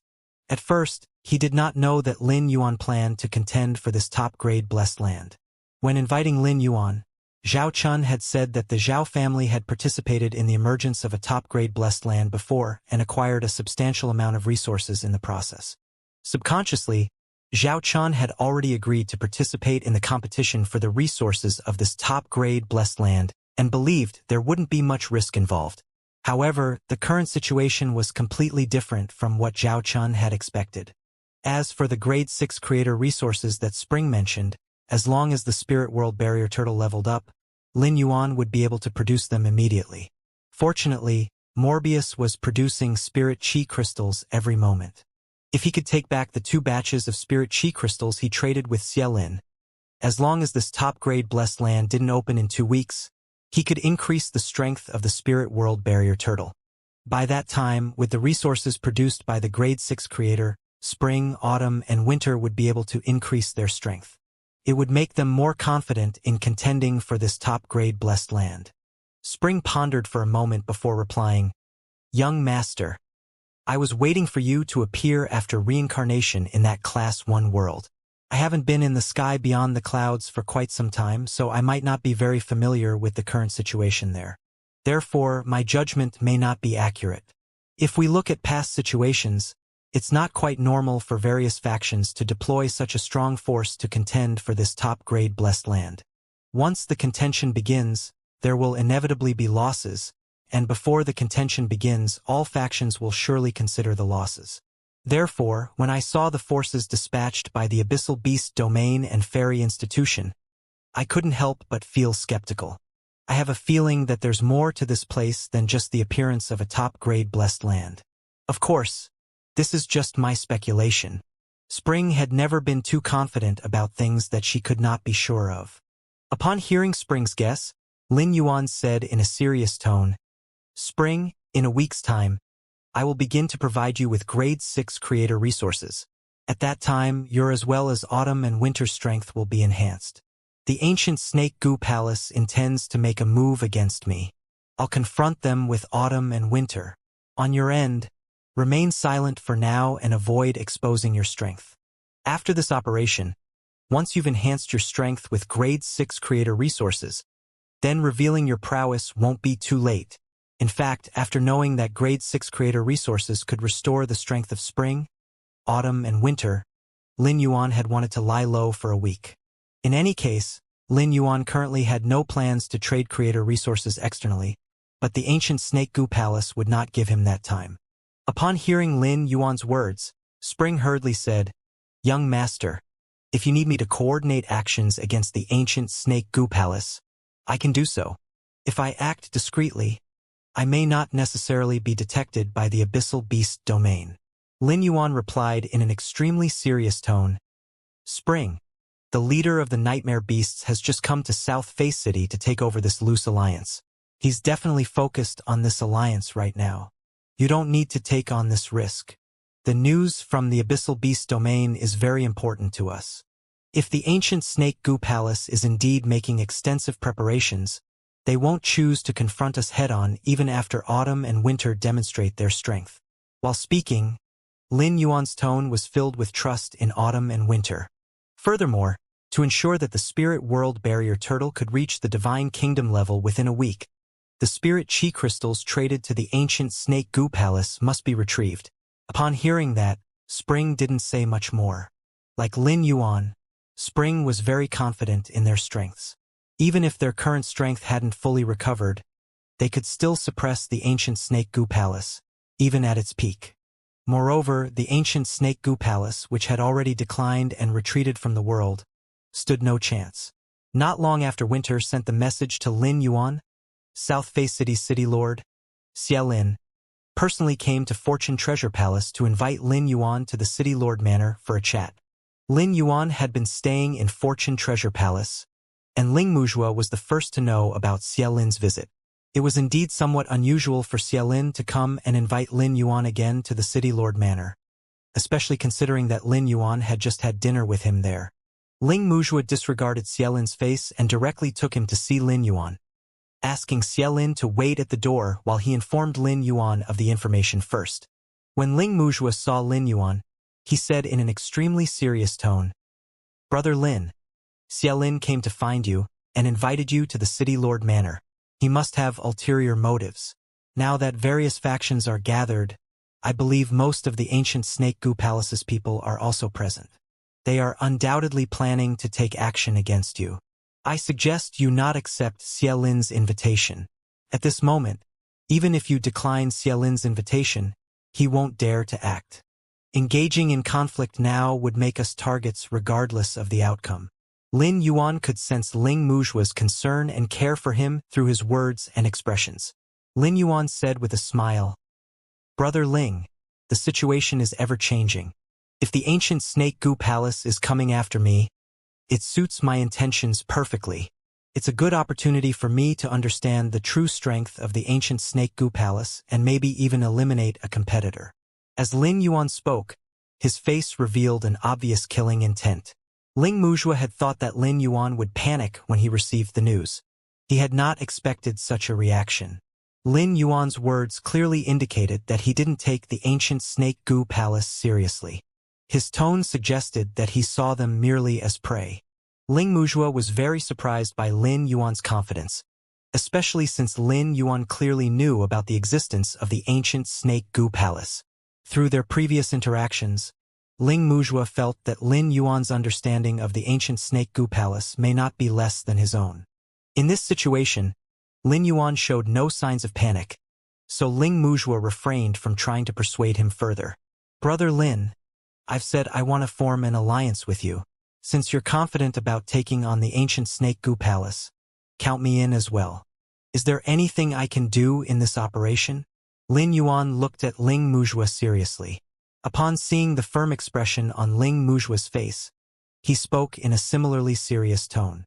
At first, he did not know that Lin Yuan planned to contend for this top-grade Blessed Land. When inviting Lin Yuan, Zhao Chun had said that the Zhao family had participated in the emergence of a top-grade Blessed Land before and acquired a substantial amount of resources in the process. Subconsciously, Zhao Chun had already agreed to participate in the competition for the resources of this top-grade Blessed Land and believed there wouldn't be much risk involved. However, the current situation was completely different from what Zhao Chun had expected. As for the grade 6 creator resources that Spring mentioned, as long as the Spirit World Barrier Turtle leveled up, Lin Yuan would be able to produce them immediately. Fortunately, Morbius was producing Spirit Chi crystals every moment. If he could take back the 2 batches of Spirit Chi crystals he traded with Xielin, as long as this top-grade Blessed Land didn't open in 2 weeks, he could increase the strength of the Spirit World Barrier Turtle. By that time, with the resources produced by the grade 6 creator, Spring, Autumn, and Winter would be able to increase their strength. It would make them more confident in contending for this top-grade Blessed Land. Spring pondered for a moment before replying, "Young Master, I was waiting for you to appear after reincarnation in that Class 1 world. I haven't been in the sky beyond the clouds for quite some time, so I might not be very familiar with the current situation there. Therefore, my judgment may not be accurate. If we look at past situations, it's not quite normal for various factions to deploy such a strong force to contend for this top-grade blessed land. Once the contention begins, there will inevitably be losses, and before the contention begins, all factions will surely consider the losses. Therefore, when I saw the forces dispatched by the Abyssal Beast Domain and Fairy Institution, I couldn't help but feel skeptical. I have a feeling that there's more to this place than just the appearance of a top-grade blessed land. Of course, this is just my speculation. Spring had never been too confident about things that she could not be sure of. Upon hearing Spring's guess, Lin Yuan said in a serious tone, "Spring, in a week's time, I will begin to provide you with grade 6 creator resources. At that time, your as well as autumn and winter strength will be enhanced. The ancient Snake Goo Palace intends to make a move against me. I'll confront them with autumn and winter. On your end, remain silent for now and avoid exposing your strength. After this operation, once you've enhanced your strength with grade 6 creator resources, then revealing your prowess won't be too late. In fact, after knowing that grade 6 creator resources could restore the strength of spring, autumn, and winter, Lin Yuan had wanted to lie low for a week. In any case, Lin Yuan currently had no plans to trade creator resources externally, but the ancient Snake Goo Palace would not give him that time. Upon hearing Lin Yuan's words, Spring hurriedly said, "Young master, if you need me to coordinate actions against the ancient Snake Goo Palace, I can do so. If I act discreetly, I may not necessarily be detected by the Abyssal Beast Domain." Lin Yuan replied in an extremely serious tone, "Spring, the leader of the Nightmare Beasts has just come to South Face City to take over this loose alliance. He's definitely focused on this alliance right now. You don't need to take on this risk. The news from the Abyssal Beast Domain is very important to us. If the ancient Snake Goo Palace is indeed making extensive preparations, they won't choose to confront us head-on even after autumn and winter demonstrate their strength." While speaking, Lin Yuan's tone was filled with trust in autumn and winter. Furthermore, to ensure that the Spirit World Barrier Turtle could reach the Divine Kingdom level within a week, the Spirit Chi Crystals traded to the ancient Snake Goo Palace must be retrieved. Upon hearing that, Spring didn't say much more. Like Lin Yuan, Spring was very confident in their strengths. Even if their current strength hadn't fully recovered, they could still suppress the ancient Snake Goo Palace, even at its peak. Moreover, the ancient Snake Goo Palace, which had already declined and retreated from the world, stood no chance. Not long after winter sent the message to Lin Yuan, South Face City's city lord, Xie Lin, personally came to Fortune Treasure Palace to invite Lin Yuan to the City Lord Manor for a chat. Lin Yuan had been staying in Fortune Treasure Palace, and Ling Muzhua was the first to know about Xie Lin's visit. It was indeed somewhat unusual for Xie Lin to come and invite Lin Yuan again to the City Lord Manor, especially considering that Lin Yuan had just had dinner with him there. Ling Muzhua disregarded Xie Lin's face and directly took him to see Lin Yuan, asking Xie Lin to wait at the door while he informed Lin Yuan of the information first. When Ling Muzhua saw Lin Yuan, he said in an extremely serious tone, "Brother Lin, Xie Lin came to find you and invited you to the City Lord Manor. He must have ulterior motives. Now that various factions are gathered, I believe most of the ancient Snake Goo Palace's people are also present. They are undoubtedly planning to take action against you. I suggest you not accept Xie Lin's invitation. At this moment, even if you decline Xie Lin's invitation, he won't dare to act. Engaging in conflict now would make us targets regardless of the outcome." Lin Yuan could sense Ling Muzhua's concern and care for him through his words and expressions. Lin Yuan said with a smile, "Brother Ling, the situation is ever-changing. If the ancient Snake Goo Palace is coming after me, it suits my intentions perfectly. It's a good opportunity for me to understand the true strength of the ancient Snake Goo Palace and maybe even eliminate a competitor." As Lin Yuan spoke, his face revealed an obvious killing intent. Ling Muzhua had thought that Lin Yuan would panic when he received the news. He had not expected such a reaction. Lin Yuan's words clearly indicated that he didn't take the ancient snake goo palace seriously. His tone suggested that he saw them merely as prey. Ling Muzhua was very surprised by Lin Yuan's confidence, especially since Lin Yuan clearly knew about the existence of the ancient snake goo palace. Through their previous interactions, Ling Muzhua felt that Lin Yuan's understanding of the ancient snake goo palace may not be less than his own. In this situation, Lin Yuan showed no signs of panic, so Ling Muzhua refrained from trying to persuade him further. Brother Lin, I've said I want to form an alliance with you. Since you're confident about taking on the ancient snake goo palace, count me in as well. Is there anything I can do in this operation? Lin Yuan looked at Ling Muzhua seriously. Upon seeing the firm expression on Ling Muzhua's face, he spoke in a similarly serious tone.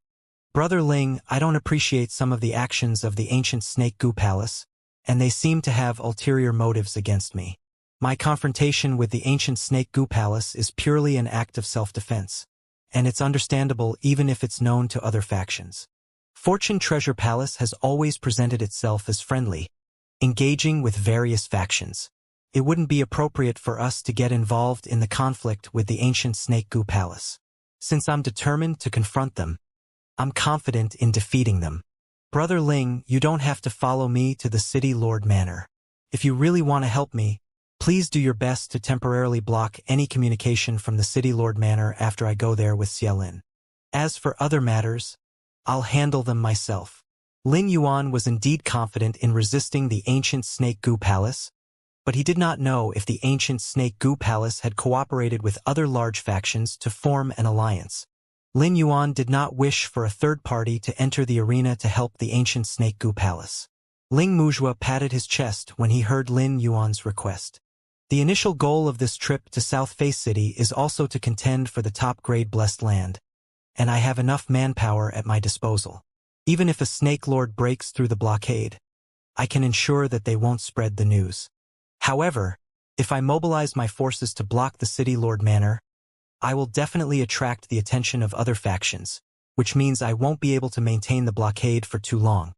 Brother Ling, I don't appreciate some of the actions of the ancient snake goo palace, and they seem to have ulterior motives against me. My confrontation with the ancient snake goo palace is purely an act of self-defense, and it's understandable even if it's known to other factions. Fortune Treasure Palace has always presented itself as friendly, engaging with various factions. It wouldn't be appropriate for us to get involved in the conflict with the ancient snake goo palace. Since I'm determined to confront them, I'm confident in defeating them. Brother Ling, you don't have to follow me to the City Lord Manor. If you really want to help me, please do your best to temporarily block any communication from the City Lord Manor after I go there with Xiaolin. As for other matters, I'll handle them myself. Lin Yuan was indeed confident in resisting the ancient snake goo palace, but he did not know if the ancient snake goo palace had cooperated with other large factions to form an alliance. Lin Yuan did not wish for a third party to enter the arena to help the ancient snake goo palace. Ling Muzhua patted his chest when he heard Lin Yuan's request. The initial goal of this trip to South Face City is also to contend for the top-grade blessed land, and I have enough manpower at my disposal. Even if a snake lord breaks through the blockade, I can ensure that they won't spread the news. However, if I mobilize my forces to block the City Lord Manor, I will definitely attract the attention of other factions, which means I won't be able to maintain the blockade for too long.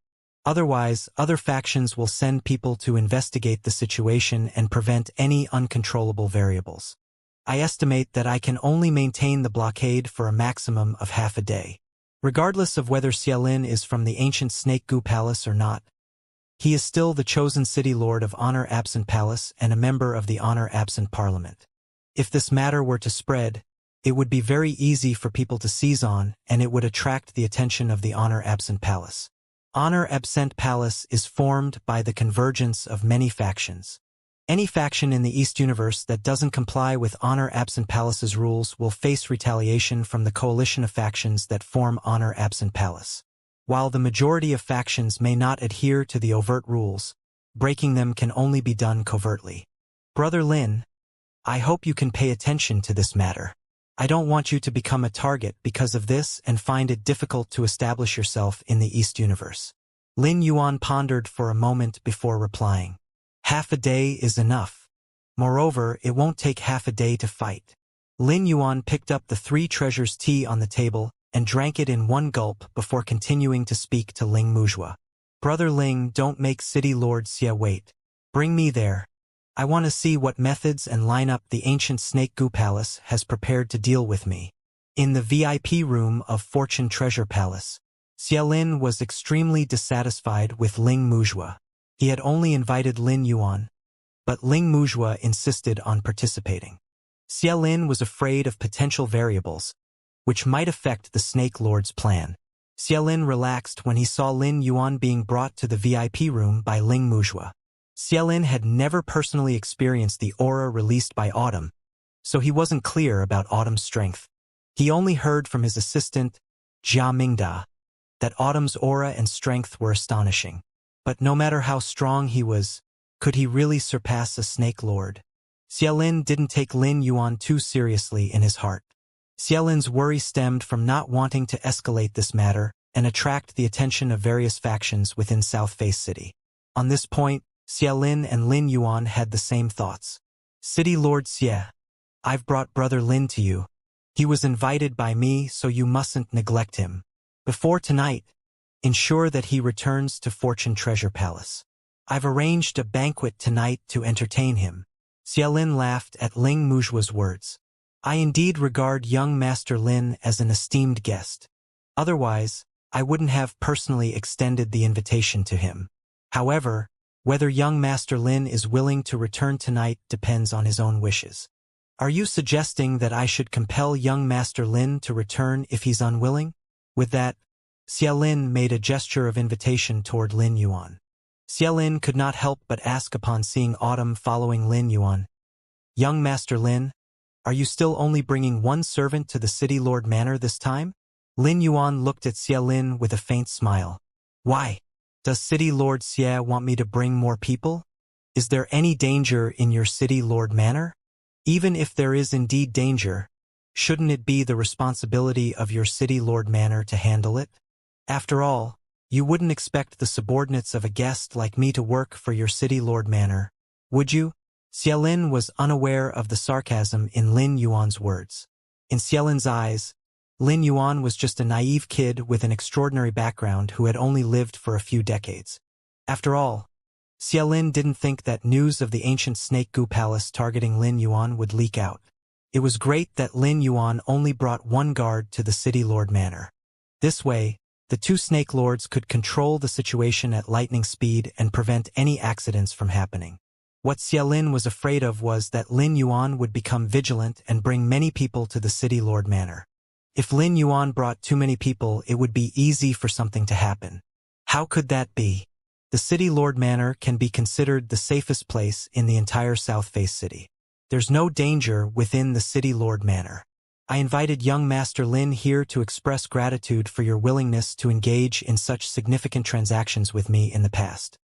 Otherwise, other factions will send people to investigate the situation and prevent any uncontrollable variables. I estimate that I can only maintain the blockade for a maximum of half a day. Regardless of whether Xiaolin is from the ancient Snake Goo Palace or not, he is still the chosen City Lord of Honor Absent Palace and a member of the Honor Absent Parliament. If this matter were to spread, it would be very easy for people to seize on, and it would attract the attention of the Honor Absent Palace. Honor Absent Palace is formed by the convergence of many factions. Any faction in the East Universe that doesn't comply with Honor Absent Palace's rules will face retaliation from the coalition of factions that form Honor Absent Palace. While the majority of factions may not adhere to the overt rules, breaking them can only be done covertly. Brother Lin, I hope you can pay attention to this matter. I don't want you to become a target because of this and find it difficult to establish yourself in the East Universe. Lin Yuan pondered for a moment before replying. Half a day is enough. Moreover, it won't take half a day to fight. Lin Yuan picked up the 3 treasures tea on the table and drank it in one gulp before continuing to speak to Ling Muzhua. Brother Ling, don't make City Lord Xie wait. Bring me there. I want to see what methods and lineup the ancient Snake Goo Palace has prepared to deal with me. In the VIP room of Fortune Treasure Palace, Xiaolin was extremely dissatisfied with Ling Muzhua. He had only invited Lin Yuan, but Ling Muzhua insisted on participating. Xiaolin was afraid of potential variables, which might affect the Snake Lord's plan. Xiaolin relaxed when he saw Lin Yuan being brought to the VIP room by Ling Muzhua. Xiaolin had never personally experienced the aura released by Autumn, so he wasn't clear about Autumn's strength. He only heard from his assistant, Jia Mingda, that Autumn's aura and strength were astonishing. But no matter how strong he was, could he really surpass a Snake Lord? Xiaolin didn't take Lin Yuan too seriously in his heart. Xiaolin's worry stemmed from not wanting to escalate this matter and attract the attention of various factions within South Face City. On this point, Xiaolin and Lin Yuan had the same thoughts. City Lord Xie, I've brought Brother Lin to you. He was invited by me, so you mustn't neglect him. Before tonight, ensure that he returns to Fortune Treasure Palace. I've arranged a banquet tonight to entertain him. Xie Lin laughed at Ling Muzhua's words. I indeed regard young Master Lin as an esteemed guest. Otherwise, I wouldn't have personally extended the invitation to him. However, whether young Master Lin is willing to return tonight depends on his own wishes. Are you suggesting that I should compel young Master Lin to return if he's unwilling? With that, Xie Lin made a gesture of invitation toward Lin Yuan. Xie Lin could not help but ask upon seeing Autumn following Lin Yuan. Young Master Lin, are you still only bringing one servant to the City Lord Manor this time? Lin Yuan looked at Xie Lin with a faint smile. Why? Does City Lord Xie want me to bring more people? Is there any danger in your City Lord Manor? Even if there is indeed danger, shouldn't it be the responsibility of your City Lord Manor to handle it? After all, you wouldn't expect the subordinates of a guest like me to work for your City Lord Manor, would you? Xie Lin was unaware of the sarcasm in Lin Yuan's words. In Xie Lin's eyes, Lin Yuan was just a naive kid with an extraordinary background who had only lived for a few decades. After all, Xie Lin didn't think that news of the ancient Snake Goo Palace targeting Lin Yuan would leak out. It was great that Lin Yuan only brought one guard to the City Lord Manor. This way, the two Snake Lords could control the situation at lightning speed and prevent any accidents from happening. What Xie Lin was afraid of was that Lin Yuan would become vigilant and bring many people to the City Lord Manor. If Lin Yuan brought too many people, it would be easy for something to happen. How could that be? The City Lord Manor can be considered the safest place in the entire South Face City. There's no danger within the City Lord Manor. I invited young Master Lin here to express gratitude for your willingness to engage in such significant transactions with me in the past.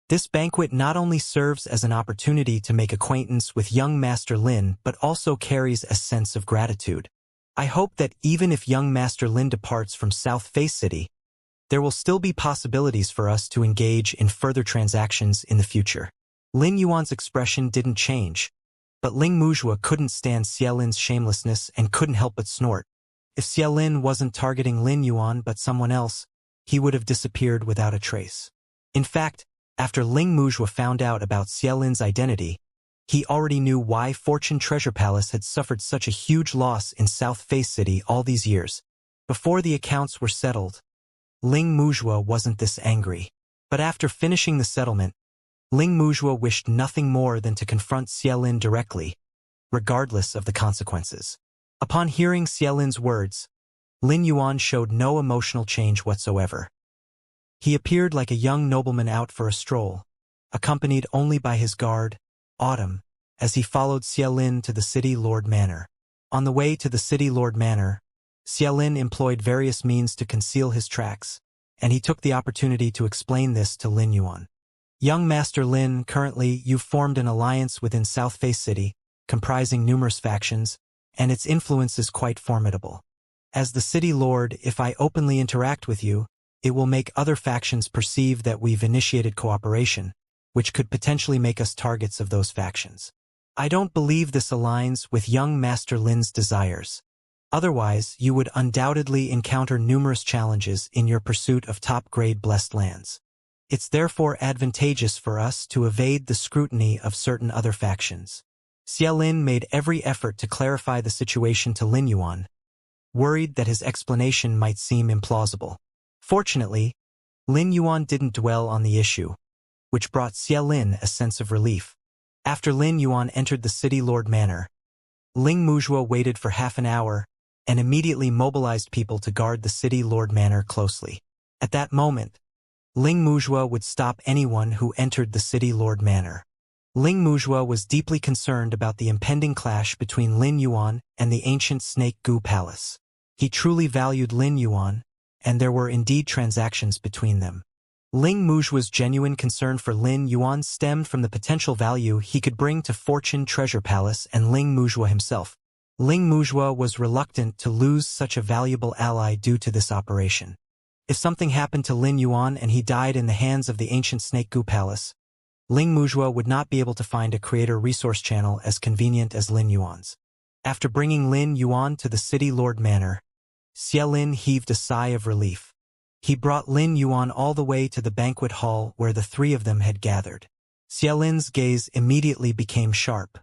This banquet not only serves as an opportunity to make acquaintance with young Master Lin but also carries a sense of gratitude. I hope that even if young Master Lin departs from South Face City, there will still be possibilities for us to engage in further transactions in the future. Lin Yuan's expression didn't change, but Ling Muzhua couldn't stand Xie Lin's shamelessness and couldn't help but snort. If Xie Lin wasn't targeting Lin Yuan but someone else, he would have disappeared without a trace. In fact, after Ling Muzhua found out about Xie Lin's identity, he already knew why Fortune Treasure Palace had suffered such a huge loss in South Face City all these years. Before the accounts were settled, Ling Muzhua wasn't this angry. But after finishing the settlement, Ling Muzhua wished nothing more than to confront Xie Lin directly, regardless of the consequences. Upon hearing Xie Lin's words, Lin Yuan showed no emotional change whatsoever. He appeared like a young nobleman out for a stroll, accompanied only by his guard, Autumn, as he followed Xie Lin to the City Lord Manor. On the way to the City Lord Manor, Xie Lin employed various means to conceal his tracks, and he took the opportunity to explain this to Lin Yuan. Young Master Lin, currently you've formed an alliance within South Face City, comprising numerous factions, and its influence is quite formidable. As the City Lord, if I openly interact with you, it will make other factions perceive that we've initiated cooperation, which could potentially make us targets of those factions. I don't believe this aligns with young Master Lin's desires. Otherwise, you would undoubtedly encounter numerous challenges in your pursuit of top-grade blessed lands. It's therefore advantageous for us to evade the scrutiny of certain other factions. Xie Lin made every effort to clarify the situation to Lin Yuan, worried that his explanation might seem implausible. Fortunately, Lin Yuan didn't dwell on the issue, which brought Xie Lin a sense of relief. After Lin Yuan entered the City Lord Manor, Ling Muzhua waited for half an hour and immediately mobilized people to guard the City Lord Manor closely. At that moment, Ling Muzhua would stop anyone who entered the City Lord Manor. Ling Muzhua was deeply concerned about the impending clash between Lin Yuan and the ancient Snake Goo Palace. He truly valued Lin Yuan, and there were indeed transactions between them. Ling Muzhua's genuine concern for Lin Yuan stemmed from the potential value he could bring to Fortune Treasure Palace and Ling Muzhua himself. Ling Muzhua was reluctant to lose such a valuable ally due to this operation. If something happened to Lin Yuan and he died in the hands of the ancient Snake Goo Palace, Ling Muzhua would not be able to find a creator resource channel as convenient as Lin Yuan's. After bringing Lin Yuan to the City Lord Manor, Xie Lin heaved a sigh of relief. He brought Lin Yuan all the way to the banquet hall where the three of them had gathered. Xiaolin's gaze immediately became sharp.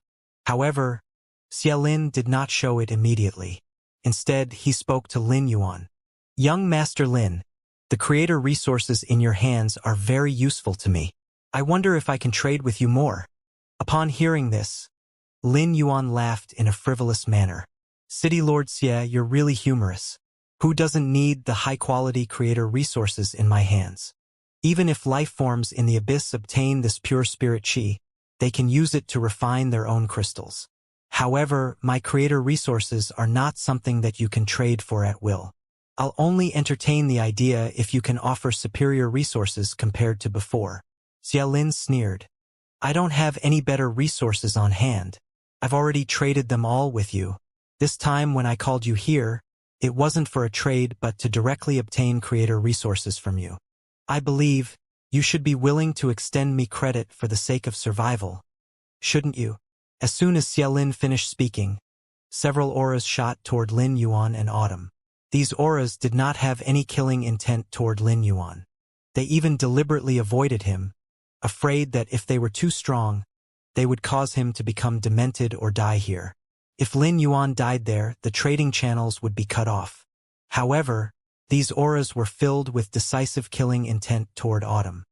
However, Xiaolin did not show it immediately. Instead, he spoke to Lin Yuan. Young Master Lin, the creator resources in your hands are very useful to me. I wonder if I can trade with you more. Upon hearing this, Lin Yuan laughed in a frivolous manner. City Lord Xie, you're really humorous. Who doesn't need the high-quality creator resources in my hands? Even if life forms in the abyss obtain this pure spirit chi, they can use it to refine their own crystals. However, my creator resources are not something that you can trade for at will. I'll only entertain the idea if you can offer superior resources compared to before. Xiaolin sneered. I don't have any better resources on hand. I've already traded them all with you. This time when I called you here, it wasn't for a trade but to directly obtain creator resources from you. I believe you should be willing to extend me credit for the sake of survival. Shouldn't you? As soon as Xiaolin finished speaking, several auras shot toward Lin Yuan and Autumn. These auras did not have any killing intent toward Lin Yuan. They even deliberately avoided him, afraid that if they were too strong, they would cause him to become demented or die here. If Lin Yuan died there, the trading channels would be cut off. However, these auras were filled with decisive killing intent toward Autumn.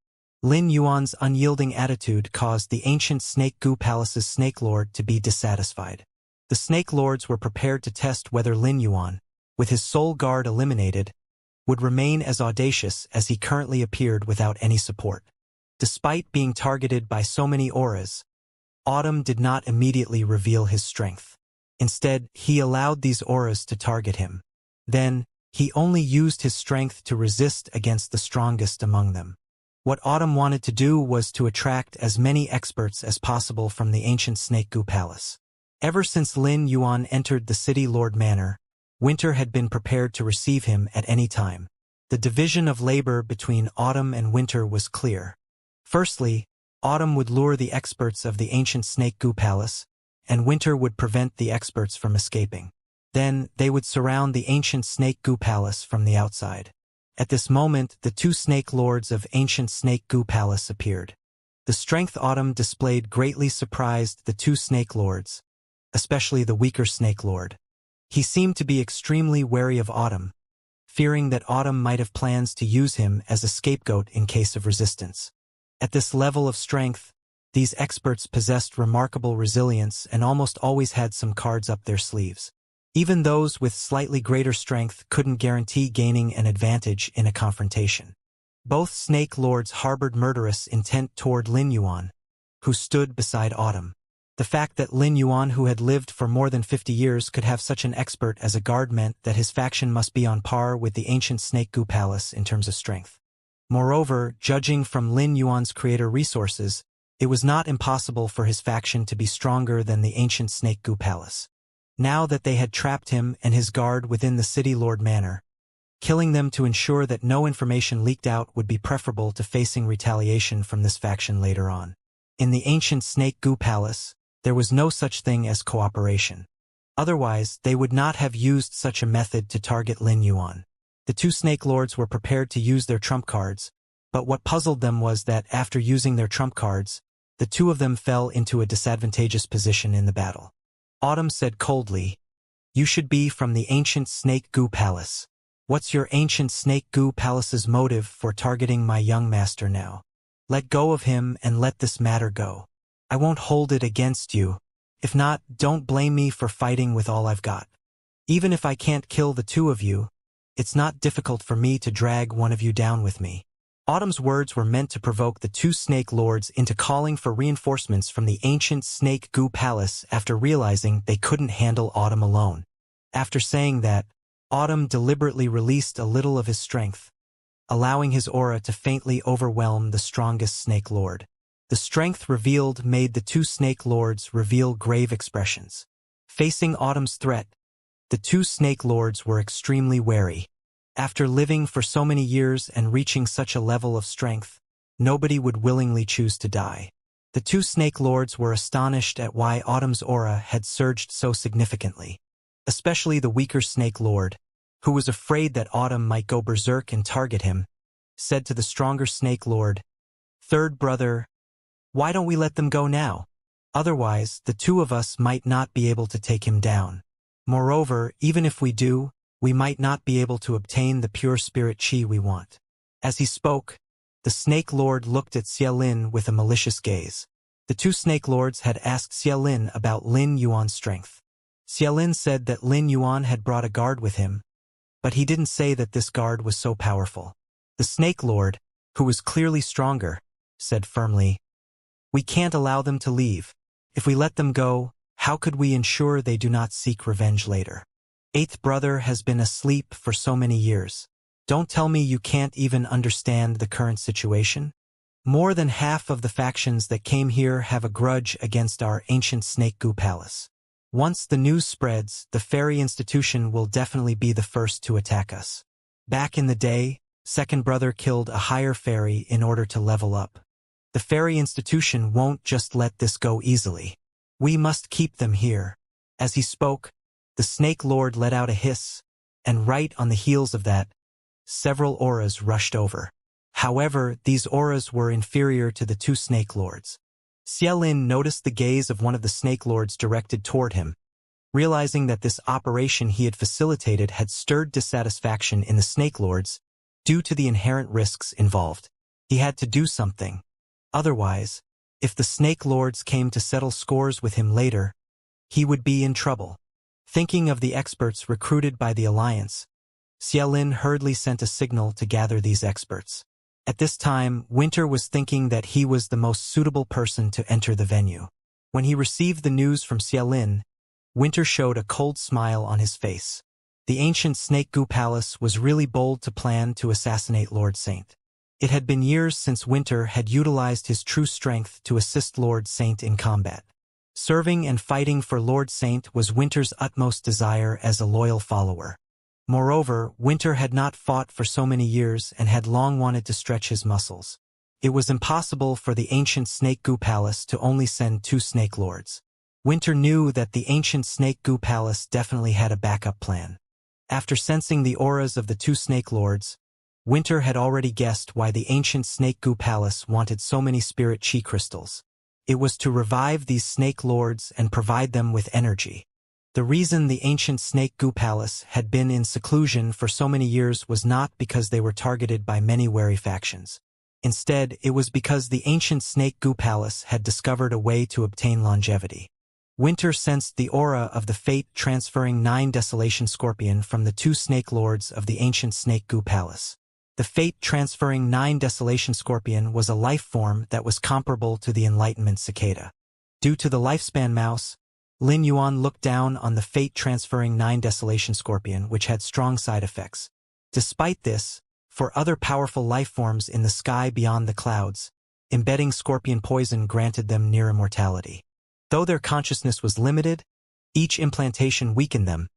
Lin Yuan's unyielding attitude caused the ancient Snake Gu Palace's Snake Lord to be dissatisfied. The Snake Lords were prepared to test whether Lin Yuan, with his soul guard eliminated, would remain as audacious as he currently appeared without any support. Despite being targeted by so many auras, Autumn did not immediately reveal his strength. Instead, he allowed these auras to target him. Then, he only used his strength to resist against the strongest among them. What Autumn wanted to do was to attract as many experts as possible from the ancient Snake Gu Palace. Ever since Lin Yuan entered the City Lord Manor, Winter had been prepared to receive him at any time. The division of labor between Autumn and Winter was clear. Firstly, Autumn would lure the experts of the ancient Snake Gu Palace, and Winter would prevent the experts from escaping. Then, they would surround the ancient Snake Gu Palace from the outside. At this moment, the two Snake Lords of ancient Snake Gu Palace appeared. The strength Autumn displayed greatly surprised the two Snake Lords, especially the weaker Snake Lord. He seemed to be extremely wary of Autumn, fearing that Autumn might have plans to use him as a scapegoat in case of resistance. At this level of strength, these experts possessed remarkable resilience and almost always had some cards up their sleeves. Even those with slightly greater strength couldn't guarantee gaining an advantage in a confrontation. Both Snake Lords harbored murderous intent toward Lin Yuan, who stood beside Autumn. The fact that Lin Yuan, who had lived for more than 50 years, could have such an expert as a guard meant that his faction must be on par with the ancient Snake Gu Palace in terms of strength. Moreover, judging from Lin Yuan's creator resources, it was not impossible for his faction to be stronger than the ancient Snake Gu Palace. Now that they had trapped him and his guard within the City Lord Manor, killing them to ensure that no information leaked out would be preferable to facing retaliation from this faction later on. In the ancient Snake Gu Palace, there was no such thing as cooperation. Otherwise, they would not have used such a method to target Lin Yuan. The two Snake Lords were prepared to use their trump cards, but what puzzled them was that after using their trump cards, the two of them fell into a disadvantageous position in the battle. Autumn said coldly, "You should be from the ancient Snake Gu Palace. What's your ancient Snake Gu Palace's motive for targeting my young master now? Let go of him and let this matter go. I won't hold it against you. If not, don't blame me for fighting with all I've got. Even if I can't kill the two of you, it's not difficult for me to drag one of you down with me." Autumn's words were meant to provoke the two Snake Lords into calling for reinforcements from the ancient Snake Gu Palace after realizing they couldn't handle Autumn alone. After saying that, Autumn deliberately released a little of his strength, allowing his aura to faintly overwhelm the strongest Snake Lord. The strength revealed made the two Snake Lords reveal grave expressions. Facing Autumn's threat, the two Snake Lords were extremely wary. After living for so many years and reaching such a level of strength, nobody would willingly choose to die. The two Snake Lords were astonished at why Autumn's aura had surged so significantly. Especially the weaker Snake Lord, who was afraid that Autumn might go berserk and target him, said to the stronger Snake Lord, "Third brother, why don't we let them go now? Otherwise, the two of us might not be able to take him down. Moreover, even if we do, we might not be able to obtain the pure spirit chi we want." As he spoke, the Snake Lord looked at Xia Lin with a malicious gaze. The two Snake Lords had asked Xia Lin about Lin Yuan's strength. Xia Lin said that Lin Yuan had brought a guard with him, but he didn't say that this guard was so powerful. The Snake Lord, who was clearly stronger, said firmly, "We can't allow them to leave. If we let them go, how could we ensure they do not seek revenge later? Eighth brother has been asleep for so many years. Don't tell me you can't even understand the current situation? More than half of the factions that came here have a grudge against our ancient Snake Goo Palace. Once the news spreads, the fairy institution will definitely be the first to attack us. Back in the day, second brother killed a higher fairy in order to level up. The fairy institution won't just let this go easily. We must keep them here." As he spoke, the Snake Lord let out a hiss, and right on the heels of that, several auras rushed over. However, these auras were inferior to the two Snake Lords. Xia Lin noticed the gaze of one of the Snake Lords directed toward him. Realizing that this operation he had facilitated had stirred dissatisfaction in the Snake Lords due to the inherent risks involved. He had to do something. Otherwise, if the Snake Lords came to settle scores with him later, he would be in trouble. Thinking of the experts recruited by the Alliance, Xia Lin hurriedly sent a signal to gather these experts. At this time, Winter was thinking that he was the most suitable person to enter the venue. When he received the news from Xia Lin, Winter showed a cold smile on his face. The ancient Snake Goo Palace was really bold to plan to assassinate Lord Saint. It had been years since Winter had utilized his true strength to assist Lord Saint in combat. Serving and fighting for Lord Saint was Winter's utmost desire as a loyal follower. Moreover, Winter had not fought for so many years and had long wanted to stretch his muscles. It was impossible for the ancient Snake Goo Palace to only send two Snake Lords. Winter knew that the ancient Snake Goo Palace definitely had a backup plan. After sensing the auras of the two Snake Lords, Winter had already guessed why the ancient Snake Goo Palace wanted so many spirit chi crystals. It was to revive these Snake Lords and provide them with energy. The reason the ancient Snake Goo Palace had been in seclusion for so many years was not because they were targeted by many wary factions. Instead, it was because the ancient Snake Goo Palace had discovered a way to obtain longevity. Winter sensed the aura of the fate-transferring 9 Desolation Scorpion from the two Snake Lords of the ancient Snake Goo Palace. The fate-transferring 9 Desolation Scorpion was a life form that was comparable to the Enlightenment Cicada. Due to the lifespan mouse, Lin Yuan looked down on the fate-transferring 9 Desolation Scorpion, which had strong side effects. Despite this, for other powerful life forms in the sky beyond the clouds, embedding scorpion poison granted them near immortality. Though their consciousness was limited, each implantation weakened them,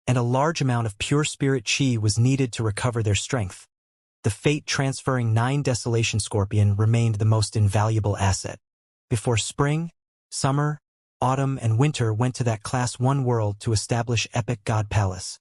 and a large amount of pure spirit chi was needed to recover their strength. The fate-transferring 9 Desolation Scorpion remained the most invaluable asset. Before spring, summer, autumn, and winter went to that Class 1 world to establish Epic God Palace.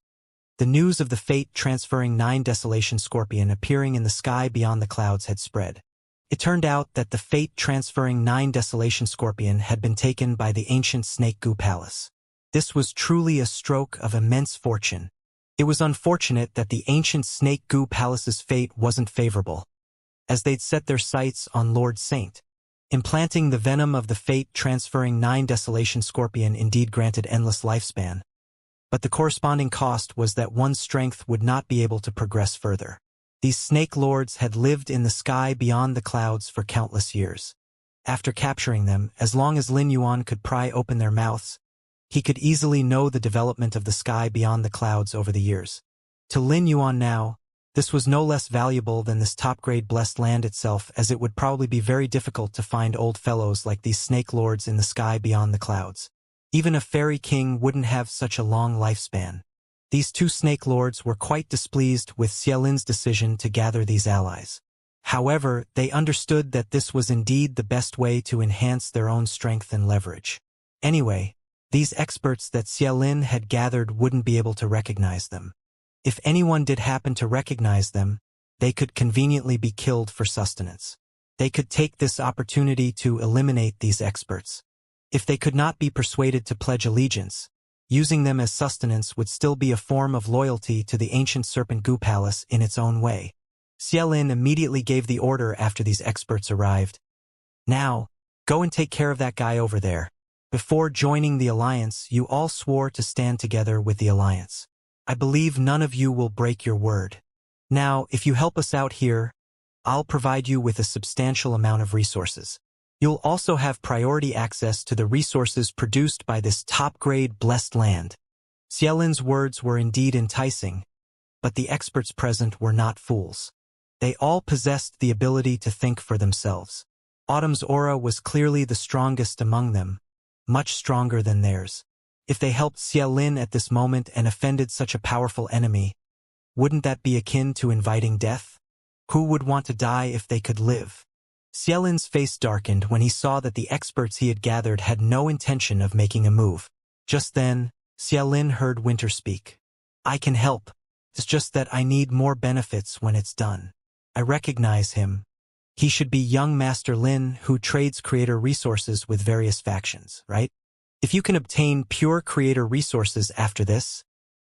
The news of the fate-transferring 9 Desolation Scorpion appearing in the sky beyond the clouds had spread. It turned out that the fate-transferring 9 Desolation Scorpion had been taken by the ancient Snake Goo Palace. This was truly a stroke of immense fortune. It was unfortunate that the ancient Snake Goo Palace's fate wasn't favorable, as they'd set their sights on Lord Saint. Implanting the venom of the fate-transferring 9 Desolation Scorpion indeed granted endless lifespan, but the corresponding cost was that one's strength would not be able to progress further. These Snake Lords had lived in the sky beyond the clouds for countless years. After capturing them, as long as Lin Yuan could pry open their mouths, he could easily know the development of the sky beyond the clouds over the years. To Lin Yuan now, this was no less valuable than this top-grade blessed land itself, as it would probably be very difficult to find old fellows like these Snake Lords in the sky beyond the clouds. Even a fairy king wouldn't have such a long lifespan. These two Snake Lords were quite displeased with Xia Lin's decision to gather these allies. However, they understood that this was indeed the best way to enhance their own strength and leverage. Anyway, these experts that Xia Lin had gathered wouldn't be able to recognize them. If anyone did happen to recognize them, they could conveniently be killed for sustenance. They could take this opportunity to eliminate these experts. If they could not be persuaded to pledge allegiance, using them as sustenance would still be a form of loyalty to the ancient serpent goo palace in its own way. Xiaolin immediately gave the order after these experts arrived. Now, go and take care of that guy over there. Before joining the alliance, you all swore to stand together with the alliance. I believe none of you will break your word. Now, if you help us out here, I'll provide you with a substantial amount of resources. You'll also have priority access to the resources produced by this top-grade blessed land. Xiaolin's words were indeed enticing, but the experts present were not fools. They all possessed the ability to think for themselves. Autumn's aura was clearly the strongest among them, much stronger than theirs. If they helped Xiaolin at this moment and offended such a powerful enemy, wouldn't that be akin to inviting death? Who would want to die if they could live? Xiaolin's face darkened when he saw that the experts he had gathered had no intention of making a move. Just then, Xiaolin heard Winter speak. I can help. It's just that I need more benefits when it's done. I recognize him. He should be young Master Lin who trades creator resources with various factions, right? If you can obtain pure creator resources after this,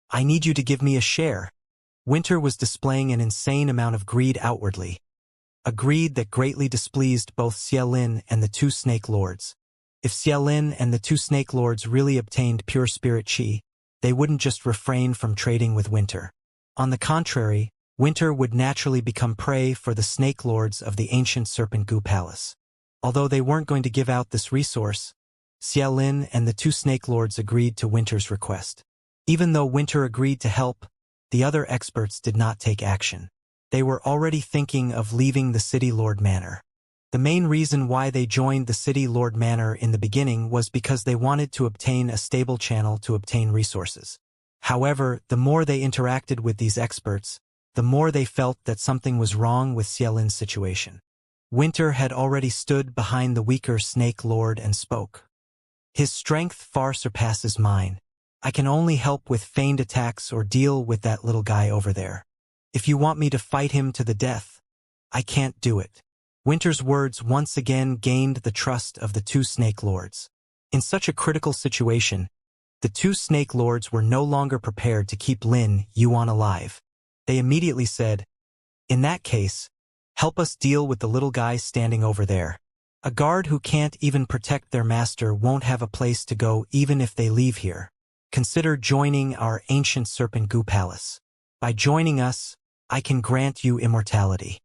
I need you to give me a share. Winter was displaying an insane amount of greed outwardly. A greed that greatly displeased both Xiaolin and the two Snake Lords. If Xiaolin and the two Snake Lords really obtained pure spirit chi, they wouldn't just refrain from trading with Winter. On the contrary, Winter would naturally become prey for the Snake Lords of the ancient Serpent Goo Palace. Although they weren't going to give out this resource, Xiaolin and the two Snake Lords agreed to Winter's request. Even though Winter agreed to help, the other experts did not take action. They were already thinking of leaving the City Lord Manor. The main reason why they joined the City Lord Manor in the beginning was because they wanted to obtain a stable channel to obtain resources. However, the more they interacted with these experts, the more they felt that something was wrong with Xiaolin's situation. Winter had already stood behind the weaker Snake Lord and spoke. His strength far surpasses mine. I can only help with feigned attacks or deal with that little guy over there. If you want me to fight him to the death, I can't do it. Winter's words once again gained the trust of the two Snake Lords. In such a critical situation, the two Snake Lords were no longer prepared to keep Lin Yuan alive. They immediately said, in that case, help us deal with the little guy standing over there. A guard who can't even protect their master won't have a place to go even if they leave here. Consider joining our ancient Serpent Goo Palace. By joining us, I can grant you immortality.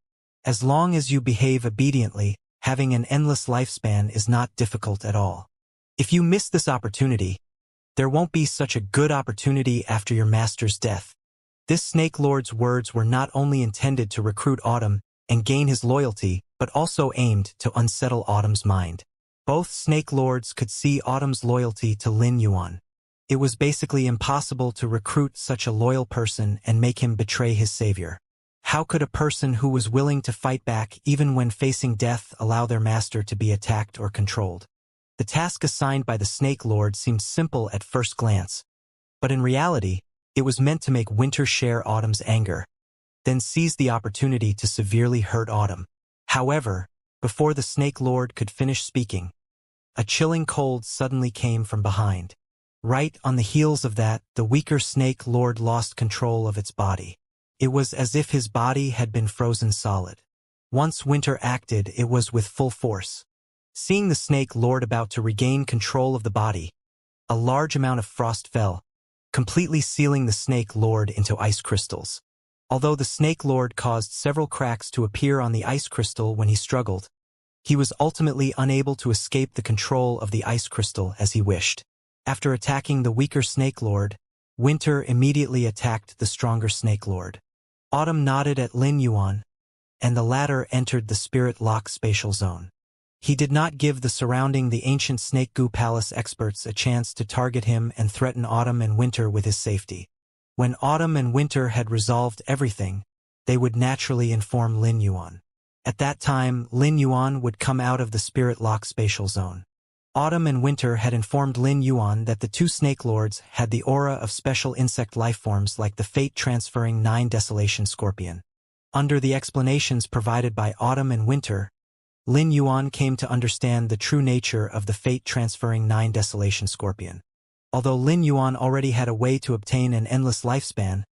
As long as you behave obediently, having an endless lifespan is not difficult at all. If you miss this opportunity, there won't be such a good opportunity after your master's death. This Snake Lord's words were not only intended to recruit Autumn and gain his loyalty, but also aimed to unsettle Autumn's mind. Both Snake Lords could see Autumn's loyalty to Lin Yuan. It was basically impossible to recruit such a loyal person and make him betray his savior. How could a person who was willing to fight back even when facing death allow their master to be attacked or controlled? The task assigned by the Snake Lord seemed simple at first glance, but in reality, it was meant to make Winter share Autumn's anger, then seize the opportunity to severely hurt Autumn. However, before the Snake Lord could finish speaking, a chilling cold suddenly came from behind. Right on the heels of that, the weaker Snake Lord lost control of its body. It was as if his body had been frozen solid. Once Winter acted, it was with full force. Seeing the Snake Lord about to regain control of the body, a large amount of frost fell, completely sealing the Snake Lord into ice crystals. Although the Snake Lord caused several cracks to appear on the ice crystal when he struggled, he was ultimately unable to escape the control of the ice crystal as he wished. After attacking the weaker Snake Lord, Winter immediately attacked the stronger Snake Lord. Autumn nodded at Lin Yuan, and the latter entered the Spirit Lock spatial zone. He did not give the surrounding the ancient Snake Goo Palace experts a chance to target him and threaten Autumn and Winter with his safety. When Autumn and Winter had resolved everything, they would naturally inform Lin Yuan. At that time, Lin Yuan would come out of the Spirit Lock spatial zone. Autumn and Winter had informed Lin Yuan that the two Snake Lords had the aura of special insect lifeforms like the fate-transferring 9 Desolation Scorpion. Under the explanations provided by Autumn and Winter, Lin Yuan came to understand the true nature of the fate-transferring 9 Desolation Scorpion. Although Lin Yuan already had a way to obtain an endless lifespan,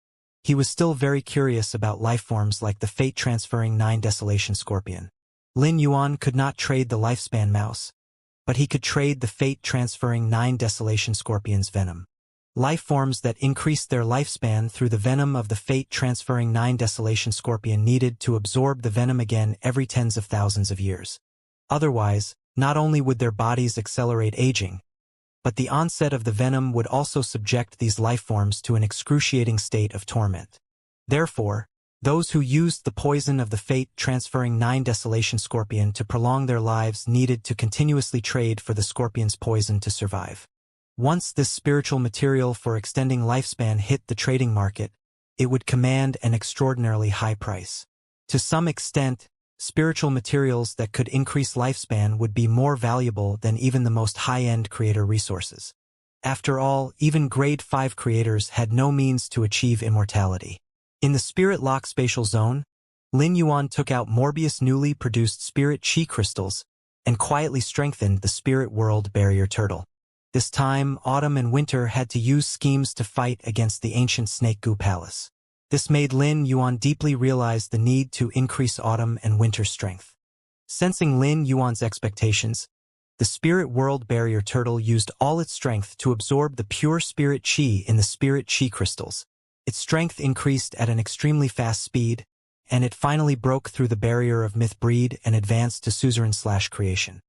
he was still very curious about lifeforms like the fate-transferring 9 Desolation Scorpion. Lin Yuan could not trade the lifespan mouse, but he could trade the fate-transferring 9 Desolation Scorpion's venom. Lifeforms that increased their lifespan through the venom of the fate-transferring 9 Desolation Scorpion needed to absorb the venom again every tens of thousands of years. Otherwise, not only would their bodies accelerate aging, but the onset of the venom would also subject these lifeforms to an excruciating state of torment. Therefore, those who used the poison of the fate-transferring 9 Desolation Scorpion to prolong their lives needed to continuously trade for the scorpion's poison to survive. Once this spiritual material for extending lifespan hit the trading market, it would command an extraordinarily high price. To some extent, spiritual materials that could increase lifespan would be more valuable than even the most high-end creator resources. After all, even grade 5 creators had no means to achieve immortality. In the Spirit Lock spatial zone, Lin Yuan took out Morbius' newly produced Spirit Chi crystals and quietly strengthened the Spirit World Barrier Turtle. This time, Autumn and Winter had to use schemes to fight against the ancient Snake Goo Palace. This made Lin Yuan deeply realize the need to increase Autumn and Winter's strength. Sensing Lin Yuan's expectations, the Spirit World Barrier Turtle used all its strength to absorb the pure Spirit Chi in the Spirit Chi crystals. Its strength increased at an extremely fast speed, and it finally broke through the barrier of myth breed and advanced to suzerain/creation.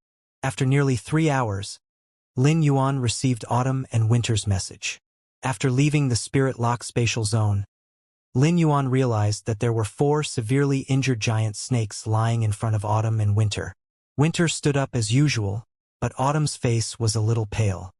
After nearly 3 hours, Lin Yuan received Autumn and Winter's message. After leaving the Spirit Lock spatial zone, Lin Yuan realized that there were 4 severely injured giant snakes lying in front of Autumn and Winter. Winter stood up as usual, but Autumn's face was a little pale.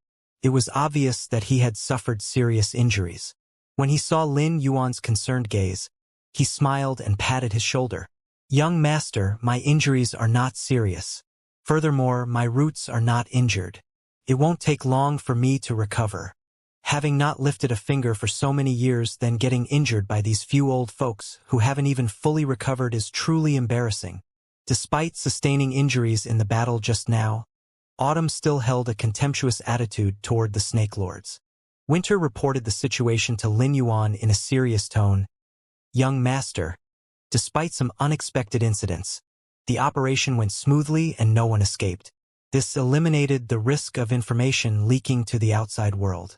It was obvious that he had suffered serious injuries. When he saw Lin Yuan's concerned gaze, he smiled and patted his shoulder. "Young master, my injuries are not serious. Furthermore, my roots are not injured. It won't take long for me to recover. Having not lifted a finger for so many years, then getting injured by these few old folks who haven't even fully recovered is truly embarrassing." Despite sustaining injuries in the battle just now, Autumn still held a contemptuous attitude toward the Snake Lords. Winter reported the situation to Lin Yuan in a serious tone. "Young master, despite some unexpected incidents, the operation went smoothly and no one escaped. This eliminated the risk of information leaking to the outside world.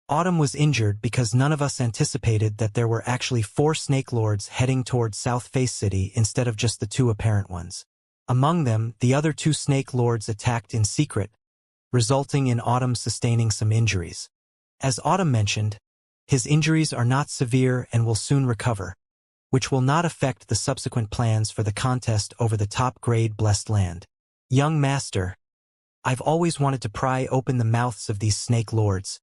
Autumn was injured because none of us anticipated that there were actually 4 Snake Lords heading toward South Face City instead of just the 2 apparent ones. Among them, the other 2 Snake Lords attacked in secret, resulting in Autumn sustaining some injuries. As Autumn mentioned, his injuries are not severe and will soon recover, which will not affect the subsequent plans for the contest over the top-grade Blessed Land. Young master, I've always wanted to pry open the mouths of these Snake Lords,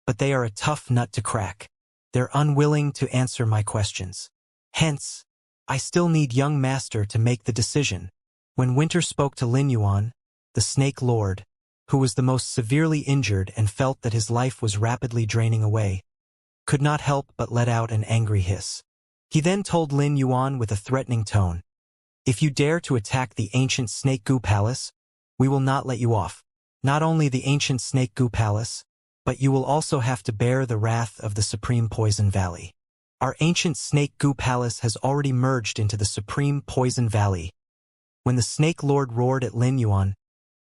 but they are a tough nut to crack. They're unwilling to answer my questions. Hence, I still need young master to make the decision." When Winter spoke to Lin Yuan, the Snake Lord, who was the most severely injured and felt that his life was rapidly draining away, could not help but let out an angry hiss. He then told Lin Yuan with a threatening tone, "If you dare to attack the ancient Snake Goo Palace, we will not let you off. Not only the ancient Snake Goo Palace, but you will also have to bear the wrath of the Supreme Poison Valley. Our ancient Snake Goo Palace has already merged into the Supreme Poison Valley." When the Snake Lord roared at Lin Yuan,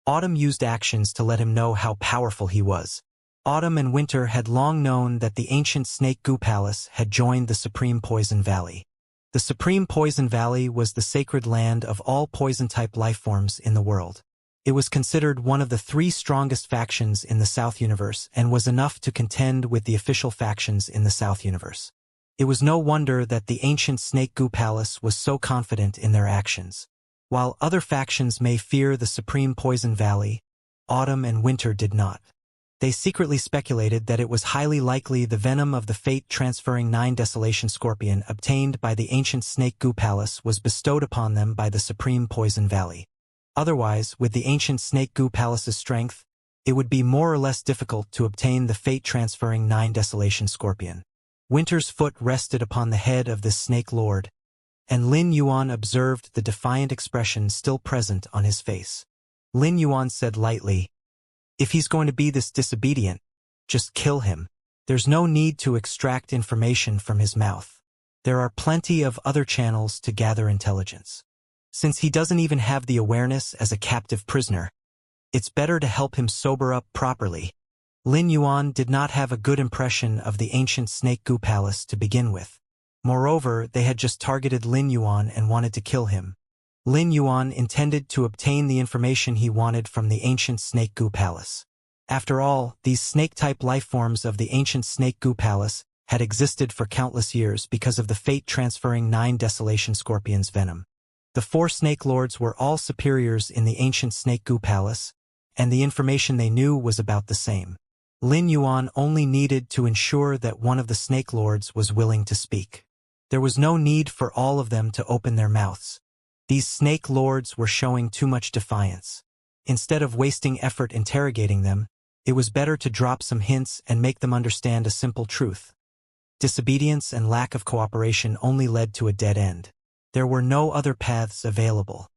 Autumn used actions to let him know how powerful he was. Autumn and Winter had long known that the ancient Snake Goo Palace had joined the Supreme Poison Valley. The Supreme Poison Valley was the sacred land of all poison-type lifeforms in the world. It was considered one of the 3 strongest factions in the South Universe and was enough to contend with the official factions in the South Universe. It was no wonder that the ancient Snake Goo Palace was so confident in their actions. While other factions may fear the Supreme Poison Valley, Autumn and Winter did not. They secretly speculated that it was highly likely the venom of the fate-transferring 9 Desolation Scorpion obtained by the ancient Snake Goo Palace was bestowed upon them by the Supreme Poison Valley. Otherwise, with the ancient Snake Goo Palace's strength, it would be more or less difficult to obtain the fate-transferring 9 Desolation Scorpion. Winter's foot rested upon the head of this snake lord, and Lin Yuan observed the defiant expression still present on his face. Lin Yuan said lightly, "If he's going to be this disobedient, just kill him. There's no need to extract information from his mouth. There are plenty of other channels to gather intelligence. Since he doesn't even have the awareness as a captive prisoner, it's better to help him sober up properly." Lin Yuan did not have a good impression of the ancient Snake Goo Palace to begin with. Moreover, they had just targeted Lin Yuan and wanted to kill him. Lin Yuan intended to obtain the information he wanted from the ancient Snake Goo Palace. After all, these snake-type lifeforms of the ancient Snake Goo Palace had existed for countless years because of the fate-transferring 9 Desolation Scorpion's venom. The 4 Snake Lords were all superiors in the ancient Snake Goo Palace, and the information they knew was about the same. Lin Yuan only needed to ensure that one of the Snake Lords was willing to speak. There was no need for all of them to open their mouths. These Snake Lords were showing too much defiance. Instead of wasting effort interrogating them, it was better to drop some hints and make them understand a simple truth. Disobedience and lack of cooperation only led to a dead end. There were no other paths available.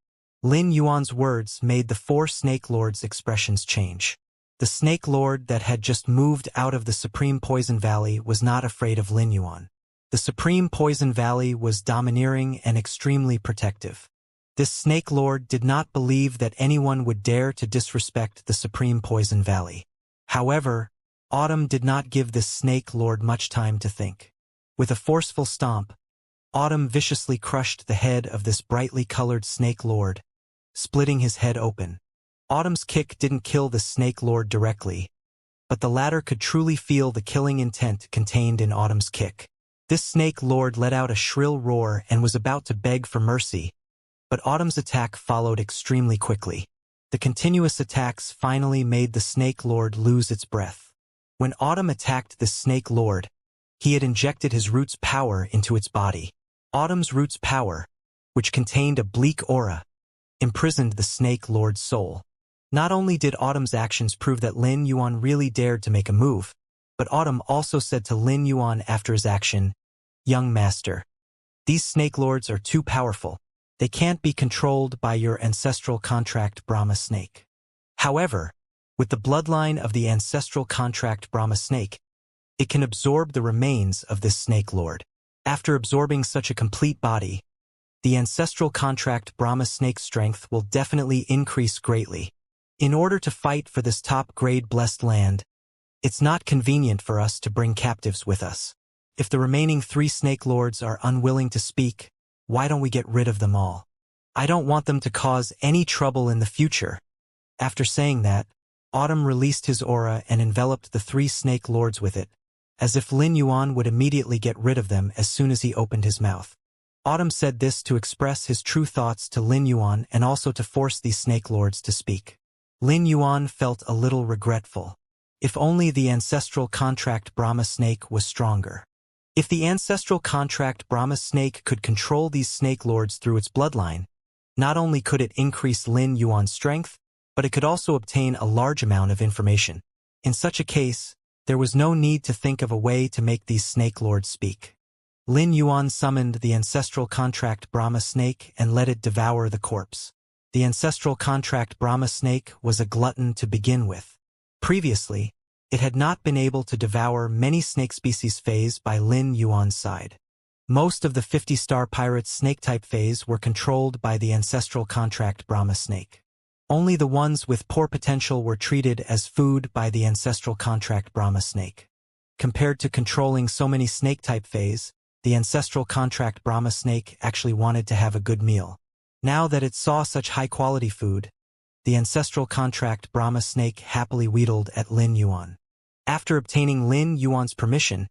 Lin Yuan's words made the 4 Snake Lords' expressions change. The Snake Lord that had just moved out of the Supreme Poison Valley was not afraid of Lin Yuan. The Supreme Poison Valley was domineering and extremely protective. This Snake Lord did not believe that anyone would dare to disrespect the Supreme Poison Valley. However, Autumn did not give this Snake Lord much time to think. With a forceful stomp, Autumn viciously crushed the head of this brightly colored Snake Lord, splitting his head open. Autumn's kick didn't kill the Snake Lord directly, but the latter could truly feel the killing intent contained in Autumn's kick. This Snake Lord let out a shrill roar and was about to beg for mercy, but Autumn's attack followed extremely quickly. The continuous attacks finally made the Snake Lord lose its breath. When Autumn attacked the Snake Lord, he had injected his root's power into its body. Autumn's root's power, which contained a bleak aura, imprisoned the Snake Lord's soul. Not only did Autumn's actions prove that Lin Yuan really dared to make a move, but Autumn also said to Lin Yuan after his action, "Young master, these Snake Lords are too powerful. They can't be controlled by your ancestral contract Brahma Snake." However, with the bloodline of the ancestral contract Brahma Snake, it can absorb the remains of this Snake Lord. After absorbing such a complete body, the ancestral contract Brahma Snake's strength will definitely increase greatly. In order to fight for this top-grade blessed land, it's not convenient for us to bring captives with us. If the remaining 3 Snake Lords are unwilling to speak, why don't we get rid of them all? I don't want them to cause any trouble in the future. After saying that, Autumn released his aura and enveloped the 3 Snake Lords with it, as if Lin Yuan would immediately get rid of them as soon as he opened his mouth. Autumn said this to express his true thoughts to Lin Yuan and also to force these Snake Lords to speak. Lin Yuan felt a little regretful. If only the ancestral contract Brahma Snake was stronger. If the ancestral contract Brahma Snake could control these Snake Lords through its bloodline, not only could it increase Lin Yuan's strength, but it could also obtain a large amount of information. In such a case, there was no need to think of a way to make these Snake Lords speak. Lin Yuan summoned the ancestral contract Brahma Snake and let it devour the corpse. The ancestral contract Brahma Snake was a glutton to begin with. Previously, it had not been able to devour many snake species phase by Lin Yuan's side. Most of the 50-star pirates snake-type phase were controlled by the ancestral contract Brahma Snake. Only the ones with poor potential were treated as food by the ancestral contract Brahma Snake. Compared to controlling so many snake-type phase, the ancestral contract Brahma Snake actually wanted to have a good meal. Now that it saw such high-quality food, the ancestral contract Brahma Snake happily wheedled at Lin Yuan. After obtaining Lin Yuan's permission,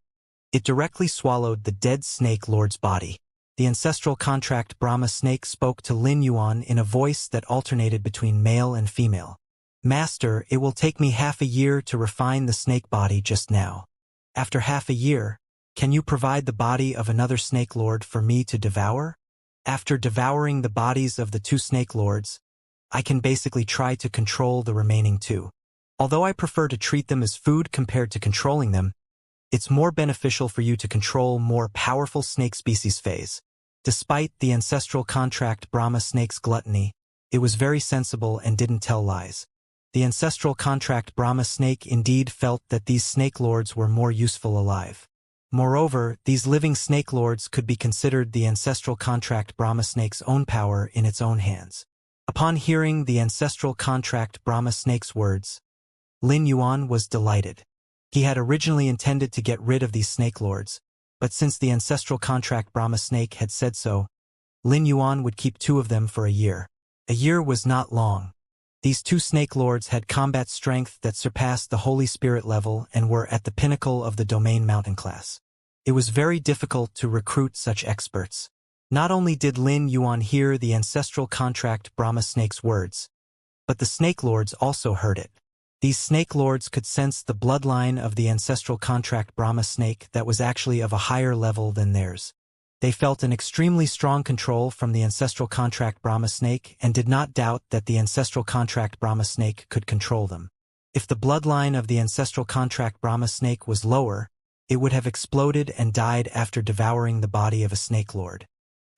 it directly swallowed the dead Snake Lord's body. The ancestral contract Brahma Snake spoke to Lin Yuan in a voice that alternated between male and female. "Master, it will take me half a year to refine the snake body just now. After half a year, can you provide the body of another Snake Lord for me to devour? After devouring the bodies of the 2 Snake Lords, I can basically try to control the remaining 2. Although I prefer to treat them as food compared to controlling them, it's more beneficial for you to control more powerful snake species phase. Despite the ancestral contract Brahma snake's gluttony, it was very sensible and didn't tell lies. The ancestral contract Brahma snake indeed felt that these snake lords were more useful alive. Moreover, these living snake lords could be considered the ancestral contract Brahma snake's own power in its own hands. Upon hearing the ancestral contract Brahma snake's words, Lin Yuan was delighted. He had originally intended to get rid of these snake lords, but since the ancestral contract Brahma snake had said so, Lin Yuan would keep 2 of them for a year. A year was not long. These 2 snake lords had combat strength that surpassed the Holy Spirit level and were at the pinnacle of the domain mountain class. It was very difficult to recruit such experts. Not only did Lin Yuan hear the ancestral contract Brahma snake's words, but the snake lords also heard it. These snake lords could sense the bloodline of the ancestral contract Brahma snake that was actually of a higher level than theirs. They felt an extremely strong control from the ancestral contract Brahma snake and did not doubt that the ancestral contract Brahma snake could control them. If the bloodline of the ancestral contract Brahma snake was lower, it would have exploded and died after devouring the body of a snake lord.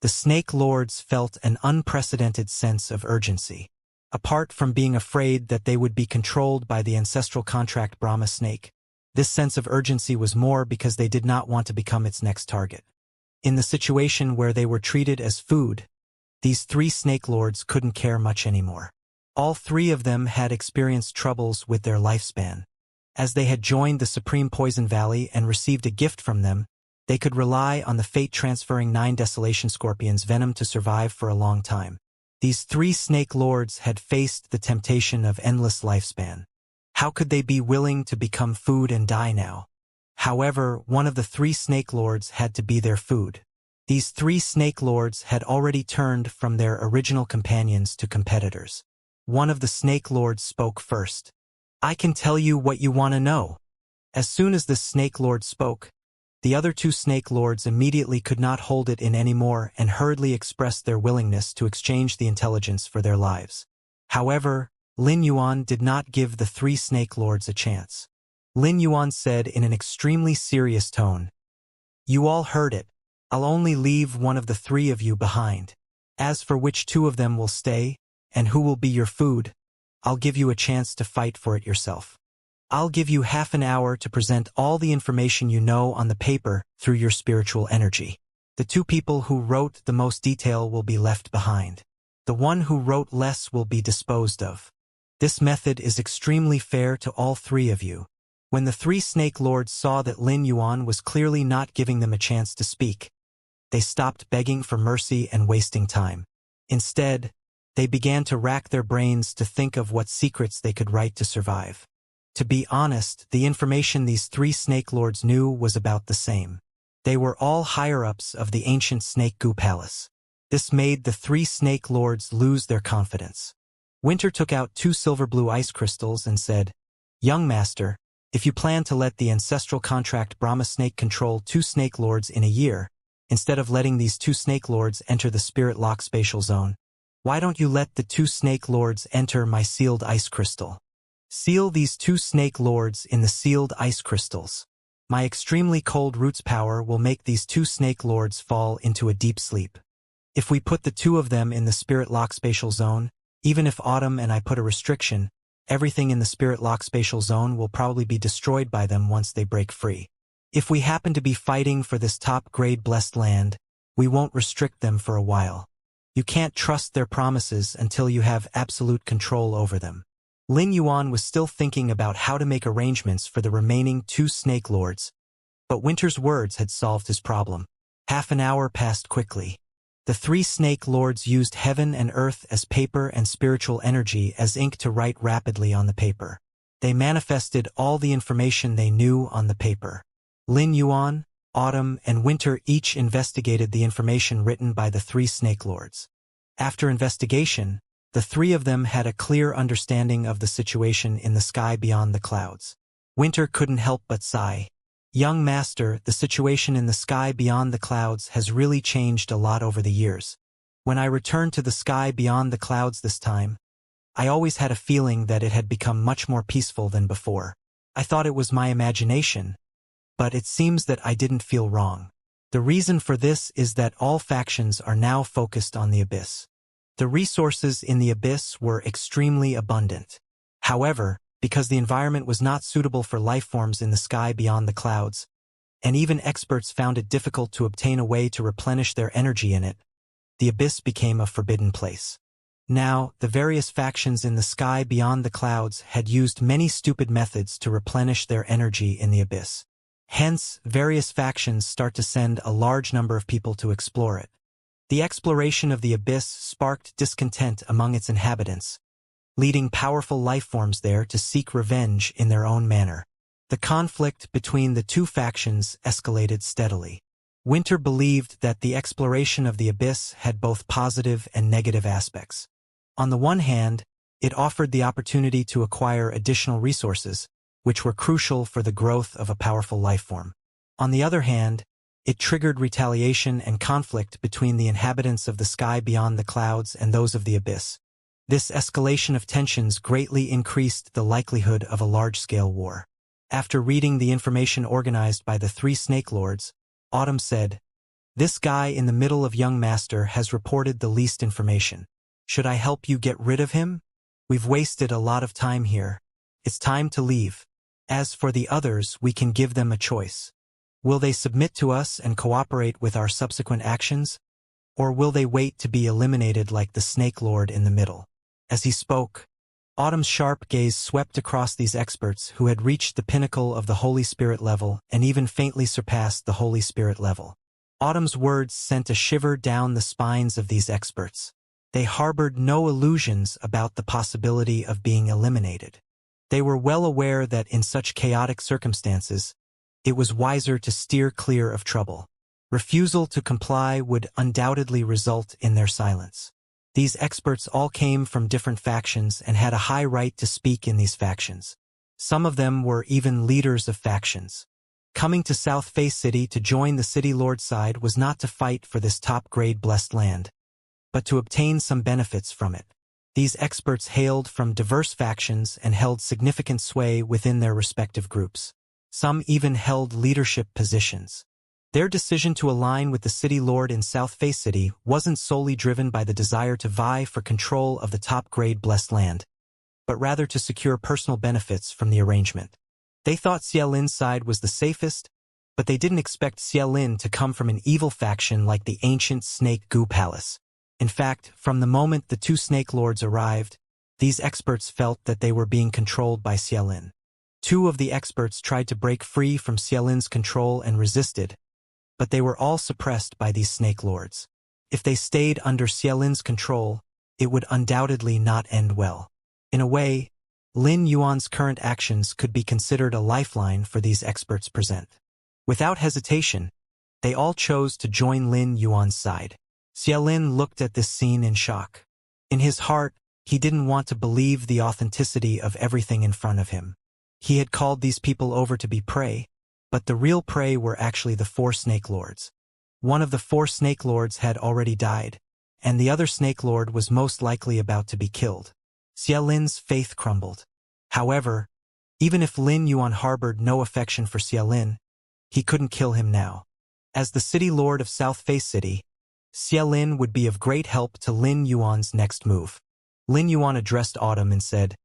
The snake lords felt an unprecedented sense of urgency. Apart from being afraid that they would be controlled by the ancestral contract Brahma snake, this sense of urgency was more because they did not want to become its next target. In the situation where they were treated as food, these 3 snake lords couldn't care much anymore. All 3 of them had experienced troubles with their lifespan. As they had joined the Supreme Poison Valley and received a gift from them, they could rely on the fate-transferring 9 Desolation Scorpion's venom to survive for a long time. These 3 snake lords had faced the temptation of endless lifespan. How could they be willing to become food and die now? However, one of the 3 snake lords had to be their food. These 3 snake lords had already turned from their original companions to competitors. One of the snake lords spoke first. "I can tell you what you want to know." As soon as the snake lord spoke, the other 2 snake lords immediately could not hold it in anymore and hurriedly expressed their willingness to exchange the intelligence for their lives. However, Lin Yuan did not give the 3 snake lords a chance. Lin Yuan said in an extremely serious tone, "You all heard it. I'll only leave one of the 3 of you behind. As for which 2 of them will stay, and who will be your food, I'll give you a chance to fight for it yourself. I'll give you half an hour to present all the information you know on the paper through your spiritual energy. The 2 people who wrote the most detail will be left behind. The one who wrote less will be disposed of. This method is extremely fair to all 3 of you." When the 3 snake lords saw that Lin Yuan was clearly not giving them a chance to speak, they stopped begging for mercy and wasting time. Instead, they began to rack their brains to think of what secrets they could write to survive. To be honest, the information these 3 snake lords knew was about the same. They were all higher-ups of the ancient Snake Goo Palace. This made the 3 snake lords lose their confidence. Winter took out 2 silver-blue ice crystals and said, "Young master, if you plan to let the ancestral contract Brahma snake control 2 snake lords in a year, instead of letting these 2 snake lords enter the spirit lock spatial zone, why don't you let the 2 snake lords enter my sealed ice crystal? Seal these 2 snake lords in the sealed ice crystals. My extremely cold roots power will make these 2 snake lords fall into a deep sleep. If we put the 2 of them in the spirit lock spatial zone, even if Autumn and I put a restriction, everything in the spirit lock spatial zone will probably be destroyed by them once they break free. If we happen to be fighting for this top-grade blessed land, we won't restrict them for a while. You can't trust their promises until you have absolute control over them." Lin Yuan was still thinking about how to make arrangements for the remaining 2 snake lords, but Winter's words had solved his problem. Half an hour passed quickly. The 3 snake lords used heaven and earth as paper and spiritual energy as ink to write rapidly on the paper. They manifested all the information they knew on the paper. Lin Yuan, Autumn, and Winter each investigated the information written by the 3 snake lords. After investigation, the 3 of them had a clear understanding of the situation in the sky beyond the clouds. Winter couldn't help but sigh. "Young master, the situation in the sky beyond the clouds has really changed a lot over the years. When I returned to the sky beyond the clouds this time, I always had a feeling that it had become much more peaceful than before. I thought it was my imagination, but it seems that I didn't feel wrong. The reason for this is that all factions are now focused on the abyss. The resources in the abyss were extremely abundant. However, because the environment was not suitable for life forms in the sky beyond the clouds, and even experts found it difficult to obtain a way to replenish their energy in it, the abyss became a forbidden place. Now, the various factions in the sky beyond the clouds had used many stupid methods to replenish their energy in the abyss. Hence, various factions start to send a large number of people to explore it. The exploration of the abyss sparked discontent among its inhabitants, leading powerful life forms there to seek revenge in their own manner. The conflict between the two factions escalated steadily. Winter believed that the exploration of the abyss had both positive and negative aspects. On the one hand, it offered the opportunity to acquire additional resources, which were crucial for the growth of a powerful life form. On the other hand, it triggered retaliation and conflict between the inhabitants of the sky beyond the clouds and those of the abyss. This escalation of tensions greatly increased the likelihood of a large-scale war. After reading the information organized by the three Snake Lords, Autumn said, "This guy in the middle of Young Master has reported the least information. Should I help you get rid of him? We've wasted a lot of time here. It's time to leave. As for the others, we can give them a choice. Will they submit to us and cooperate with our subsequent actions? Or will they wait to be eliminated like the Snake Lord in the middle?" As he spoke, Autumn's sharp gaze swept across these experts who had reached the pinnacle of the Holy Spirit level and even faintly surpassed the Holy Spirit level. Autumn's words sent a shiver down the spines of these experts. They harbored no illusions about the possibility of being eliminated. They were well aware that in such chaotic circumstances, it was wiser to steer clear of trouble. Refusal to comply would undoubtedly result in their silence. These experts all came from different factions and had a high right to speak in these factions. Some of them were even leaders of factions. Coming to South Face City to join the City Lord's side was not to fight for this top-grade blessed land, but to obtain some benefits from it. These experts hailed from diverse factions and held significant sway within their respective groups. Some even held leadership positions. Their decision to align with the City Lord in South Face City wasn't solely driven by the desire to vie for control of the top-grade blessed land, but rather to secure personal benefits from the arrangement. They thought Xiaolin's side was the safest, but they didn't expect Xiaolin to come from an evil faction like the ancient Snake Goo Palace. In fact, from the moment the two Snake Lords arrived, these experts felt that they were being controlled by Xiaolin. Two of the experts tried to break free from Xiaolin's control and resisted, but they were all suppressed by these Snake Lords. If they stayed under Xiaolin's control, it would undoubtedly not end well. In a way, Lin Yuan's current actions could be considered a lifeline for these experts present. Without hesitation, they all chose to join Lin Yuan's side. Xiaolin looked at this scene in shock. In his heart, he didn't want to believe the authenticity of everything in front of him. He had called these people over to be prey, but the real prey were actually the four Snake Lords. One of the four Snake Lords had already died, and the other Snake Lord was most likely about to be killed. Xiaolin's faith crumbled. However, even if Lin Yuan harbored no affection for Xiaolin, he couldn't kill him now. As the City Lord of South Face City, Xiaolin would be of great help to Lin Yuan's next move. Lin Yuan addressed Autumn and said,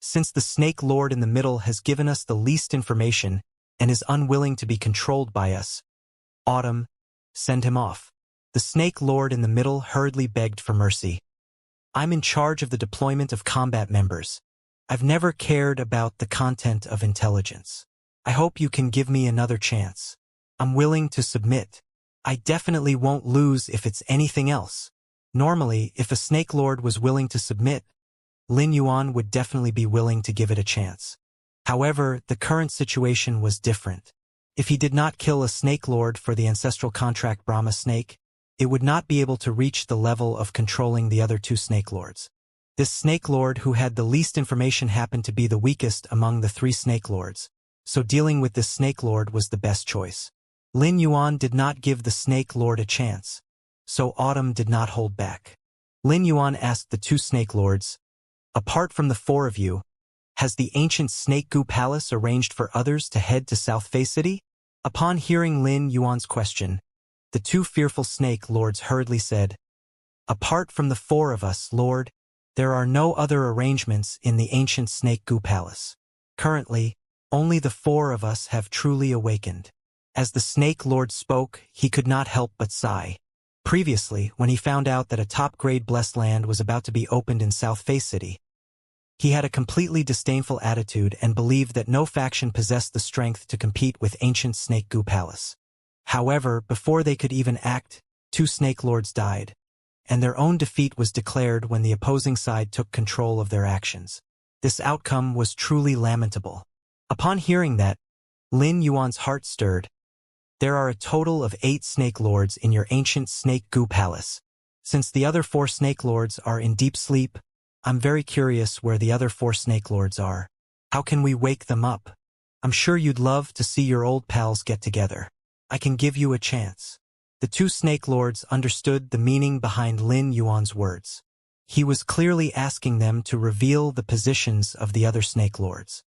"Since the Snake Lord in the middle has given us the least information and is unwilling to be controlled by us, Autumn, send him off." The Snake Lord in the middle hurriedly begged for mercy. "I'm in charge of the deployment of combat members. I've never cared about the content of intelligence. I hope you can give me another chance. I'm willing to submit. I definitely won't lose if it's anything else." Normally, if a Snake Lord was willing to submit, Lin Yuan would definitely be willing to give it a chance. However, the current situation was different. If he did not kill a Snake Lord for the ancestral contract Brahma Snake, it would not be able to reach the level of controlling the other two Snake Lords. This Snake Lord who had the least information happened to be the weakest among the three Snake Lords, so dealing with this Snake Lord was the best choice. Lin Yuan did not give the Snake Lord a chance, so Autumn did not hold back. Lin Yuan asked the two Snake Lords, Apart from the four of you, has the ancient Snake Goo Palace arranged for others to head to South Face City? Upon hearing Lin Yuan's question, the two fearful snake lords hurriedly said, "Apart from the four of us, Lord, there are no other arrangements in the ancient Snake Goo Palace. Currently, only the four of us have truly awakened." As the Snake Lord spoke, he could not help but sigh. Previously, when he found out that a top-grade blessed land was about to be opened in South Face City, he had a completely disdainful attitude and believed that no faction possessed the strength to compete with ancient Snake Goo Palace. However, before they could even act, two Snake Lords died, and their own defeat was declared when the opposing side took control of their actions. This outcome was truly lamentable. Upon hearing that, Lin Yuan's heart stirred. There are a total of 8 Snake Lords in your ancient Snake Goo Palace. Since the other 4 Snake Lords are in deep sleep, I'm very curious where the other 4 Snake Lords are. How can we wake them up? I'm sure you'd love to see your old pals get together. I can give you a chance. The 2 Snake Lords understood the meaning behind Lin Yuan's words. He was clearly asking them to reveal the positions of the other Snake Lords.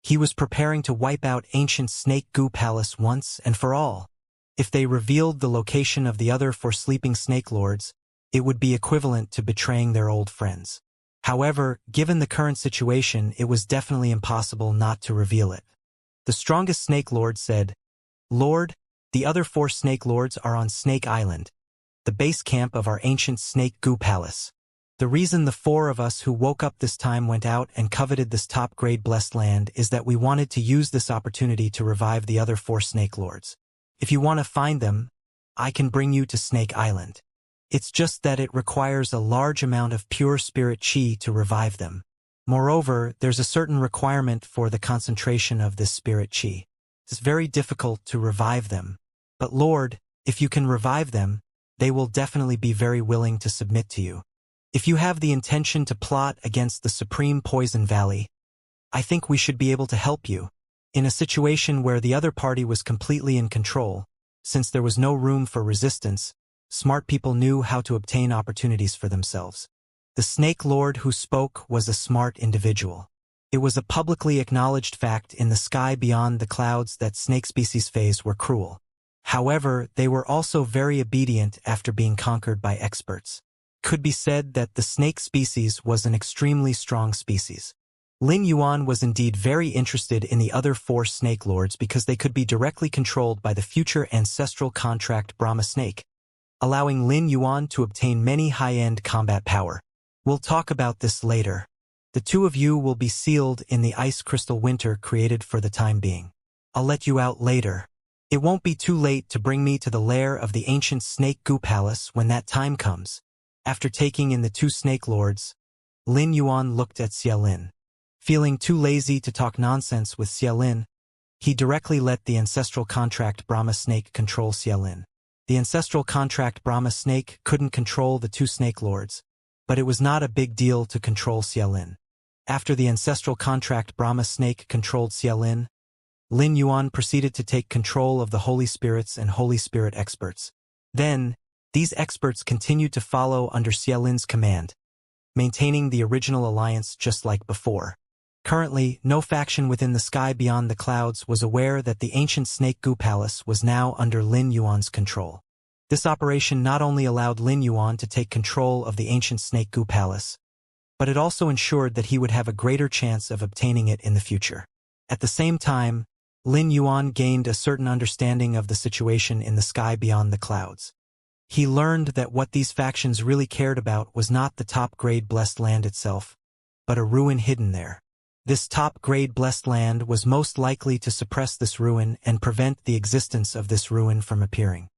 He was preparing to wipe out ancient Snake Goo Palace once and for all. If they revealed the location of the other 4 sleeping Snake Lords, it would be equivalent to betraying their old friends. However, given the current situation, it was definitely impossible not to reveal it. The strongest Snake Lord said, "Lord, the other 4 Snake Lords are on Snake Island, the base camp of our ancient Snake Goo Palace. The reason the 4 of us who woke up this time went out and coveted this top-grade blessed land is that we wanted to use this opportunity to revive the other 4 Snake Lords. If you want to find them, I can bring you to Snake Island. It's just that it requires a large amount of pure spirit chi to revive them. Moreover, there's a certain requirement for the concentration of this spirit chi. It's very difficult to revive them. But Lord, if you can revive them, they will definitely be very willing to submit to you. If you have the intention to plot against the Supreme Poison Valley, I think we should be able to help you. In a situation where the other party was completely in control, since there was no room for resistance, smart people knew how to obtain opportunities for themselves. The Snake Lord who spoke was a smart individual. It was a publicly acknowledged fact in the sky beyond the clouds that snake species phase were cruel. However, they were also very obedient after being conquered by experts. Could be said that the snake species was an extremely strong species. Lin Yuan was indeed very interested in the other 4 Snake Lords because they could be directly controlled by the future ancestral contract Brahma Snake, allowing Lin Yuan to obtain many high-end combat power. We'll talk about this later. The 2 of you will be sealed in the ice crystal winter created for the time being. I'll let you out later. It won't be too late to bring me to the lair of the ancient Snake Goo Palace when that time comes. After taking in the 2 Snake Lords, Lin Yuan looked at Xiaolin. Feeling too lazy to talk nonsense with Xiaolin, he directly let the ancestral contract Brahma Snake control Xiaolin. The ancestral contract Brahma Snake couldn't control the 2 Snake Lords, but it was not a big deal to control Xiaolin. After the ancestral contract Brahma Snake controlled Xiaolin, Lin Yuan proceeded to take control of the Holy Spirits and Holy Spirit experts. Then, these experts continued to follow under Xiaolin's command, maintaining the original alliance just like before. Currently, no faction within the sky beyond the clouds was aware that the ancient Snake Goo Palace was now under Lin Yuan's control. This operation not only allowed Lin Yuan to take control of the ancient Snake Goo Palace, but it also ensured that he would have a greater chance of obtaining it in the future. At the same time, Lin Yuan gained a certain understanding of the situation in the sky beyond the clouds. He learned that what these factions really cared about was not the top-grade blessed land itself, but a ruin hidden there. This top-grade blessed land was most likely to suppress this ruin and prevent the existence of this ruin from appearing.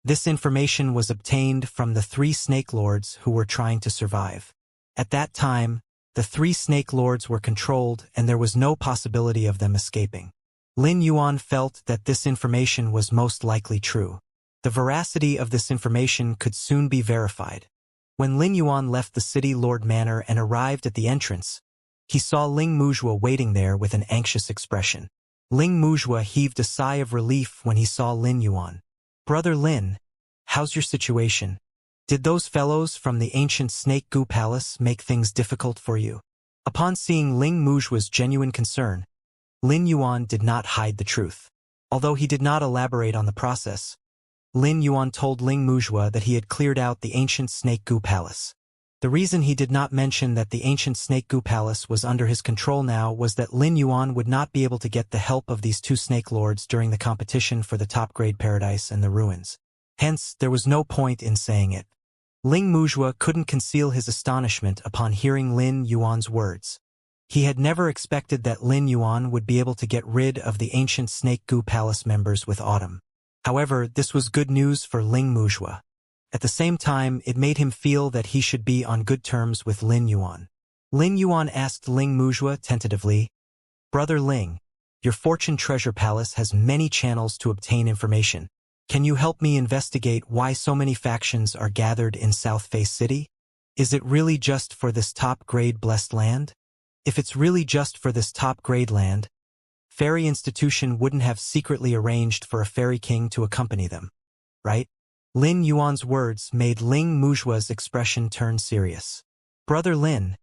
This information was obtained from the 3 Snake Lords who were trying to survive. At that time, the 3 Snake Lords were controlled and there was no possibility of them escaping. Lin Yuan felt that this information was most likely true. The veracity of this information could soon be verified. When Lin Yuan left the City Lord Manor and arrived at the entrance, he saw Ling Muzhua waiting there with an anxious expression. Ling Muzhua heaved a sigh of relief when he saw Lin Yuan. "Brother Lin, how's your situation? Did those fellows from the ancient Snake Goo Palace make things difficult for you?" Upon seeing Ling Mujua's genuine concern, Lin Yuan did not hide the truth. Although he did not elaborate on the process, Lin Yuan told Ling Mujua that he had cleared out the ancient Snake Goo Palace. The reason he did not mention that the ancient Snake Goo Palace was under his control now was that Lin Yuan would not be able to get the help of these two Snake Lords during the competition for the top-grade paradise and the ruins. Hence, there was no point in saying it. Ling Mujua couldn't conceal his astonishment upon hearing Lin Yuan's words. He had never expected that Lin Yuan would be able to get rid of the ancient Snake Goo Palace members with autumn. However, this was good news for Ling Mujua. At the same time, it made him feel that he should be on good terms with Lin Yuan. Lin Yuan asked Ling Mujua tentatively, "Brother Ling, your Fortune Treasure Palace has many channels to obtain information. Can you help me investigate why so many factions are gathered in South Face City? Is it really just for this top-grade blessed land? If it's really just for this top-grade land, Fairy Institution wouldn't have secretly arranged for a Fairy King to accompany them, right?" Lin Yuan's words made Ling Mujua's expression turn serious. "Brother Lin,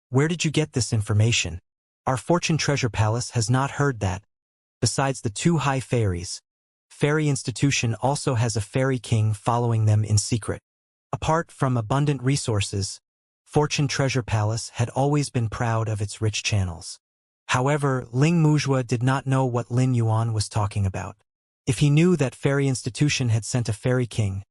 where did you get this information? Our Fortune Treasure Palace has not heard that. Besides the two high fairies, Fairy Institution also has a Fairy King following them in secret. Apart from abundant resources, Fortune Treasure Palace had always been proud of its rich channels." However, Ling Mujua did not know what Lin Yuan was talking about. If he knew that Fairy Institution had sent a Fairy King,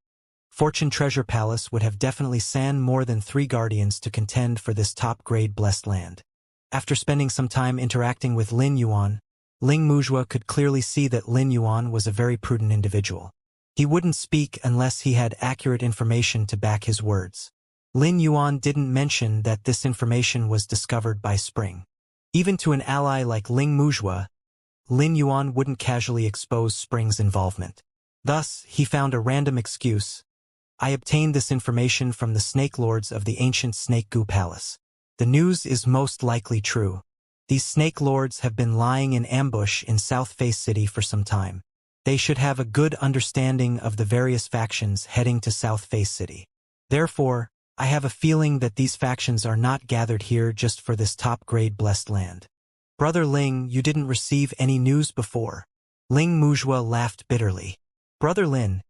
Fortune Treasure Palace would have definitely sent more than 3 guardians to contend for this top-grade blessed land. After spending some time interacting with Lin Yuan, Ling Mujua could clearly see that Lin Yuan was a very prudent individual. He wouldn't speak unless he had accurate information to back his words. Lin Yuan didn't mention that this information was discovered by Spring. Even to an ally like Ling Mujua, Lin Yuan wouldn't casually expose Spring's involvement. Thus, he found a random excuse. "I obtained this information from the Snake Lords of the ancient Snake Goo Palace. The news is most likely true. These Snake Lords have been lying in ambush in South Face City for some time. They should have a good understanding of the various factions heading to South Face City. Therefore, I have a feeling that these factions are not gathered here just for this top-grade blessed land." "Brother Ling, you didn't receive any news before." Ling Mujua laughed bitterly. "Brother Lin,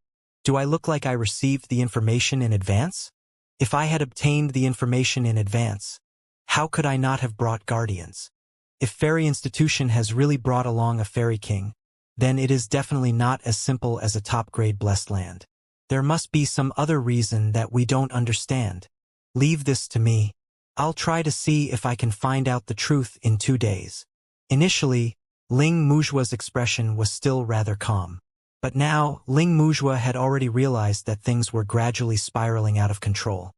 do I look like I received the information in advance? If I had obtained the information in advance, how could I not have brought guardians? If Fairy Institution has really brought along a Fairy King, then it is definitely not as simple as a top-grade blessed land. There must be some other reason that we don't understand. Leave this to me. I'll try to see if I can find out the truth in 2 days." Initially, Ling Mujua's expression was still rather calm. But now, Ling Mujua had already realized that things were gradually spiraling out of control.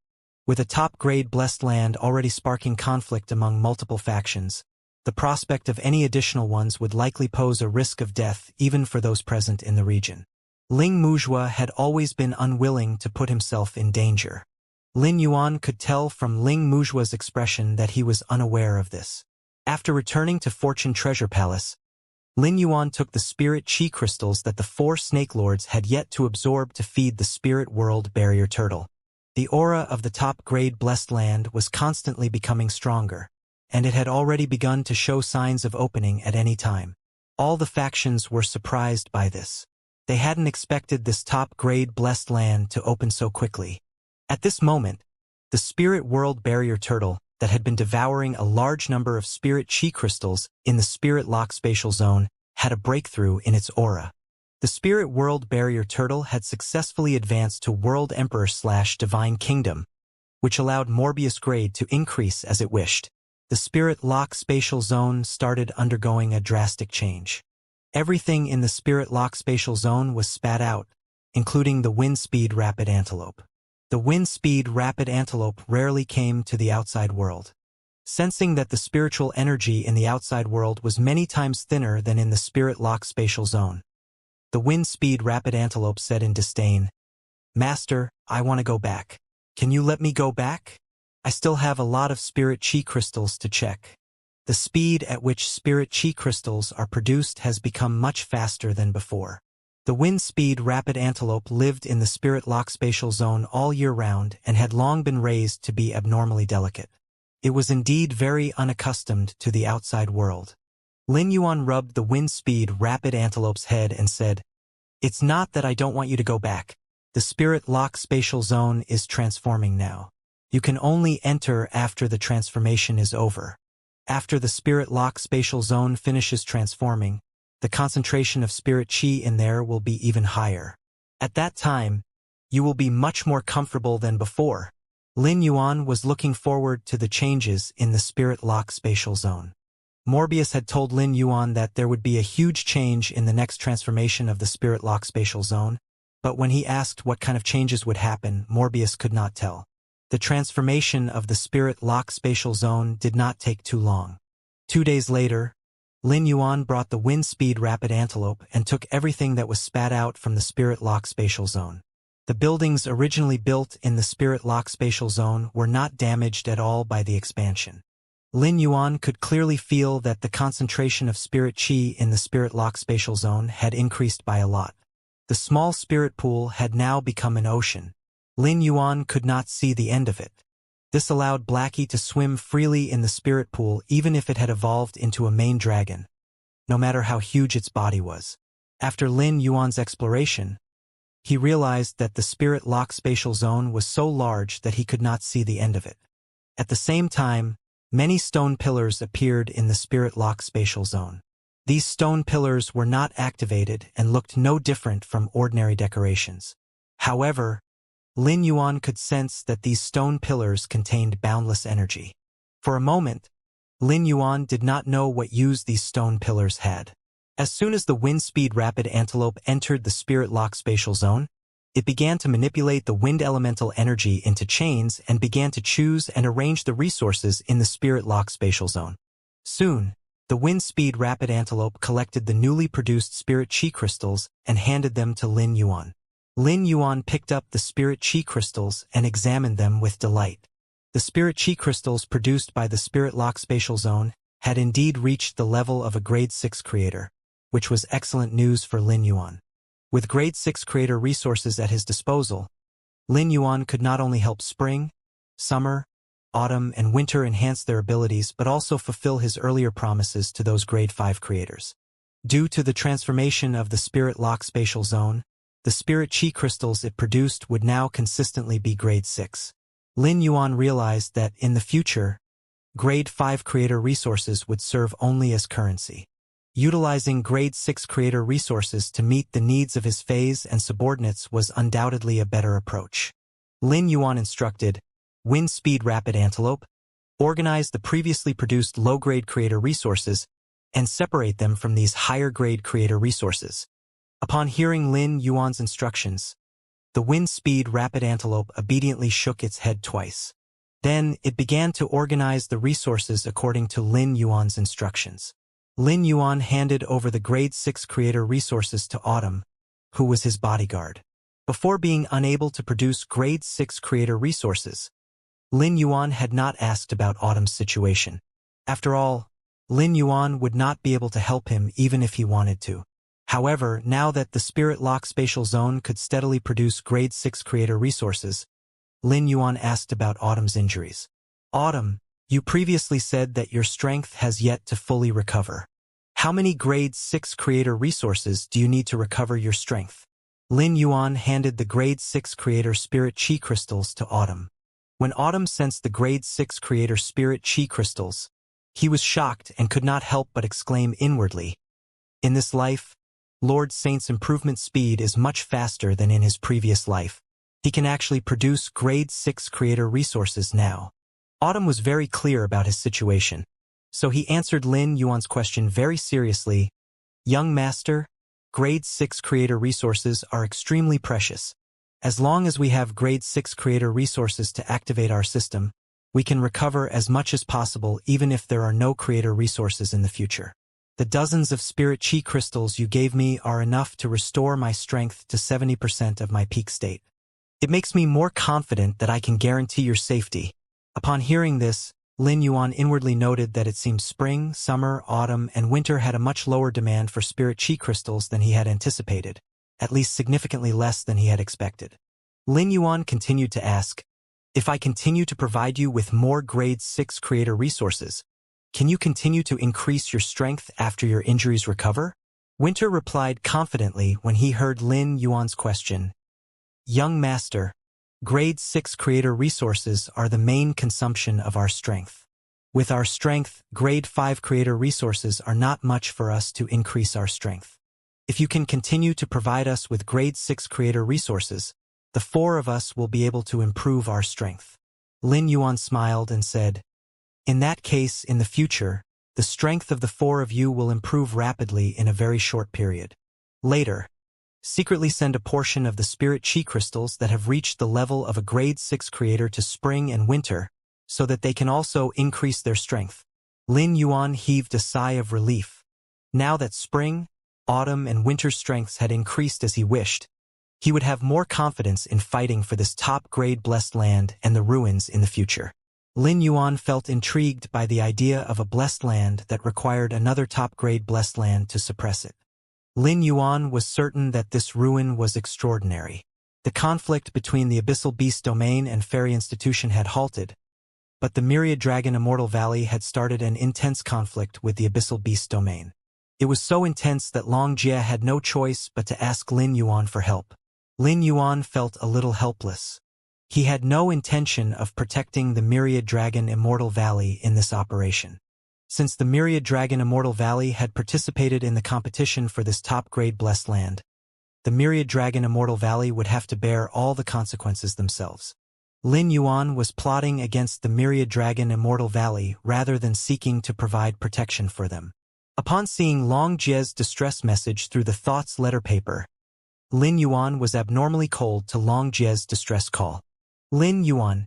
With a top-grade blessed land already sparking conflict among multiple factions, the prospect of any additional ones would likely pose a risk of death even for those present in the region. Ling Mujua had always been unwilling to put himself in danger. Lin Yuan could tell from Ling Mujua's expression that he was unaware of this. After returning to Fortune Treasure Palace, Lin Yuan took the spirit chi crystals that the 4 Snake Lords had yet to absorb to feed the spirit world barrier turtle. The aura of the top-grade blessed land was constantly becoming stronger, and it had already begun to show signs of opening at any time. All the factions were surprised by this. They hadn't expected this top-grade blessed land to open so quickly. At this moment, the spirit world barrier turtle that had been devouring a large number of spirit chi crystals in the spirit lock spatial zone had a breakthrough in its aura. The spirit world barrier turtle had successfully advanced to World Emperor/Divine Kingdom, which allowed Morbius grade to increase as it wished. The spirit lock spatial zone started undergoing a drastic change. Everything in the spirit lock spatial zone was spat out, including the wind speed rapid antelope. The wind speed rapid antelope rarely came to the outside world. Sensing that the spiritual energy in the outside world was many times thinner than in the spirit lock spatial zone, the wind speed rapid antelope said in disdain, "Master, I want to go back. Can you let me go back? I still have a lot of spirit chi crystals to check." The speed at which spirit chi crystals are produced has become much faster than before. The wind speed rapid antelope lived in the spirit lock spatial zone all year round and had long been raised to be abnormally delicate. It was indeed very unaccustomed to the outside world. Lin Yuan rubbed the wind-speed rapid antelope's head and said, "It's not that I don't want you to go back. The spirit lock spatial zone is transforming now. You can only enter after the transformation is over. After the spirit lock spatial zone finishes transforming, the concentration of spirit chi in there will be even higher. At that time, you will be much more comfortable than before." Lin Yuan was looking forward to the changes in the spirit lock spatial zone. Morbius had told Lin Yuan that there would be a huge change in the next transformation of the spirit lock spatial zone, but when he asked what kind of changes would happen, Morbius could not tell. The transformation of the spirit lock spatial zone did not take too long. 2 days later, Lin Yuan brought the wind-speed rapid antelope and took everything that was spat out from the spirit lock spatial zone. The buildings originally built in the spirit lock spatial zone were not damaged at all by the expansion. Lin Yuan could clearly feel that the concentration of spirit chi in the spirit lock spatial zone had increased by a lot. The small spirit pool had now become an ocean. Lin Yuan could not see the end of it. This allowed Blackie to swim freely in the spirit pool even if it had evolved into a main dragon, no matter how huge its body was. After Lin Yuan's exploration, he realized that the spirit lock spatial zone was so large that he could not see the end of it. At the same time, many stone pillars appeared in the spirit lock spatial zone. These stone pillars were not activated and looked no different from ordinary decorations. However, Lin Yuan could sense that these stone pillars contained boundless energy. For a moment, Lin Yuan did not know what use these stone pillars had. As soon as the wind-speed rapid antelope entered the spirit lock spatial zone, it began to manipulate the wind elemental energy into chains and began to choose and arrange the resources in the spirit lock spatial zone. Soon, the wind-speed rapid antelope collected the newly produced spirit chi crystals and handed them to Lin Yuan. Lin Yuan picked up the spirit chi crystals and examined them with delight. The spirit chi crystals produced by the spirit lock spatial zone had indeed reached the level of a grade 6 creator, which was excellent news for Lin Yuan. With grade 6 creator resources at his disposal, Lin Yuan could not only help spring, summer, autumn, and winter enhance their abilities but also fulfill his earlier promises to those grade 5 creators. Due to the transformation of the spirit lock spatial zone, the spirit chi crystals it produced would now consistently be grade 6. Lin Yuan realized that, in the future, grade 5 creator resources would serve only as currency. Utilizing grade 6 creator resources to meet the needs of his phase and subordinates was undoubtedly a better approach. Lin Yuan instructed, "Wind-speed rapid antelope, organize the previously produced low-grade creator resources and separate them from these higher-grade creator resources." Upon hearing Lin Yuan's instructions, the wind-speed rapid antelope obediently shook its head twice. Then it began to organize the resources according to Lin Yuan's instructions. Lin Yuan handed over the grade 6 creator resources to Autumn, who was his bodyguard. Before being unable to produce grade 6 creator resources, Lin Yuan had not asked about Autumn's situation. After all, Lin Yuan would not be able to help him even if he wanted to. However, now that the spirit lock spatial zone could steadily produce grade 6 creator resources, Lin Yuan asked about Autumn's injuries. "Autumn, you previously said that your strength has yet to fully recover. How many grade 6 creator resources do you need to recover your strength?" Lin Yuan handed the grade 6 creator spirit chi crystals to Autumn. When Autumn sensed the grade 6 creator spirit chi crystals, he was shocked and could not help but exclaim inwardly, "In this life, Lord Saint's improvement speed is much faster than in his previous life. He can actually produce grade 6 creator resources now." Autumn was very clear about his situation, so he answered Lin Yuan's question very seriously. "Young master, grade 6 creator resources are extremely precious. As long as we have grade 6 creator resources to activate our system, we can recover as much as possible even if there are no creator resources in the future. The dozens of spirit chi crystals you gave me are enough to restore my strength to 70% of my peak state. It makes me more confident that I can guarantee your safety." Upon hearing this, Lin Yuan inwardly noted that it seemed spring, summer, autumn, and winter had a much lower demand for spirit chi crystals than he had anticipated, at least significantly less than he had expected. Lin Yuan continued to ask, If I continue to provide you with more Grade 6 creator resources, can you continue to increase your strength after your injuries recover? Winter replied confidently when he heard Lin Yuan's question. Young Master, Grade 6 creator resources are the main consumption of our strength. With our strength, Grade 5 creator resources are not much for us to increase our strength. If you can continue to provide us with Grade 6 creator resources, the four of us will be able to improve our strength. Lin Yuan smiled and said, in that case, in the future, the strength of the four of you will improve rapidly in a very short period. Later, secretly send a portion of the spirit chi crystals that have reached the level of a Grade 6 creator to Spring and Winter, so that they can also increase their strength. Lin Yuan heaved a sigh of relief. Now that Spring, Autumn, and Winter's strengths had increased as he wished, he would have more confidence in fighting for this top-grade blessed land and the ruins in the future. Lin Yuan felt intrigued by the idea of a blessed land that required another top-grade blessed land to suppress it. Lin Yuan was certain that this ruin was extraordinary. The conflict between the Abyssal Beast Domain and Fairy Institution had halted, but the Myriad Dragon Immortal Valley had started an intense conflict with the Abyssal Beast Domain. It was so intense that Long Jie had no choice but to ask Lin Yuan for help. Lin Yuan felt a little helpless. He had no intention of protecting the Myriad Dragon Immortal Valley in this operation. Since the Myriad Dragon Immortal Valley had participated in the competition for this top-grade blessed land, the Myriad Dragon Immortal Valley would have to bear all the consequences themselves. Lin Yuan was plotting against the Myriad Dragon Immortal Valley rather than seeking to provide protection for them. Upon seeing Long Jie's distress message through the Thoughts letter paper, Lin Yuan was abnormally cold to Long Jie's distress call. Lin Yuan,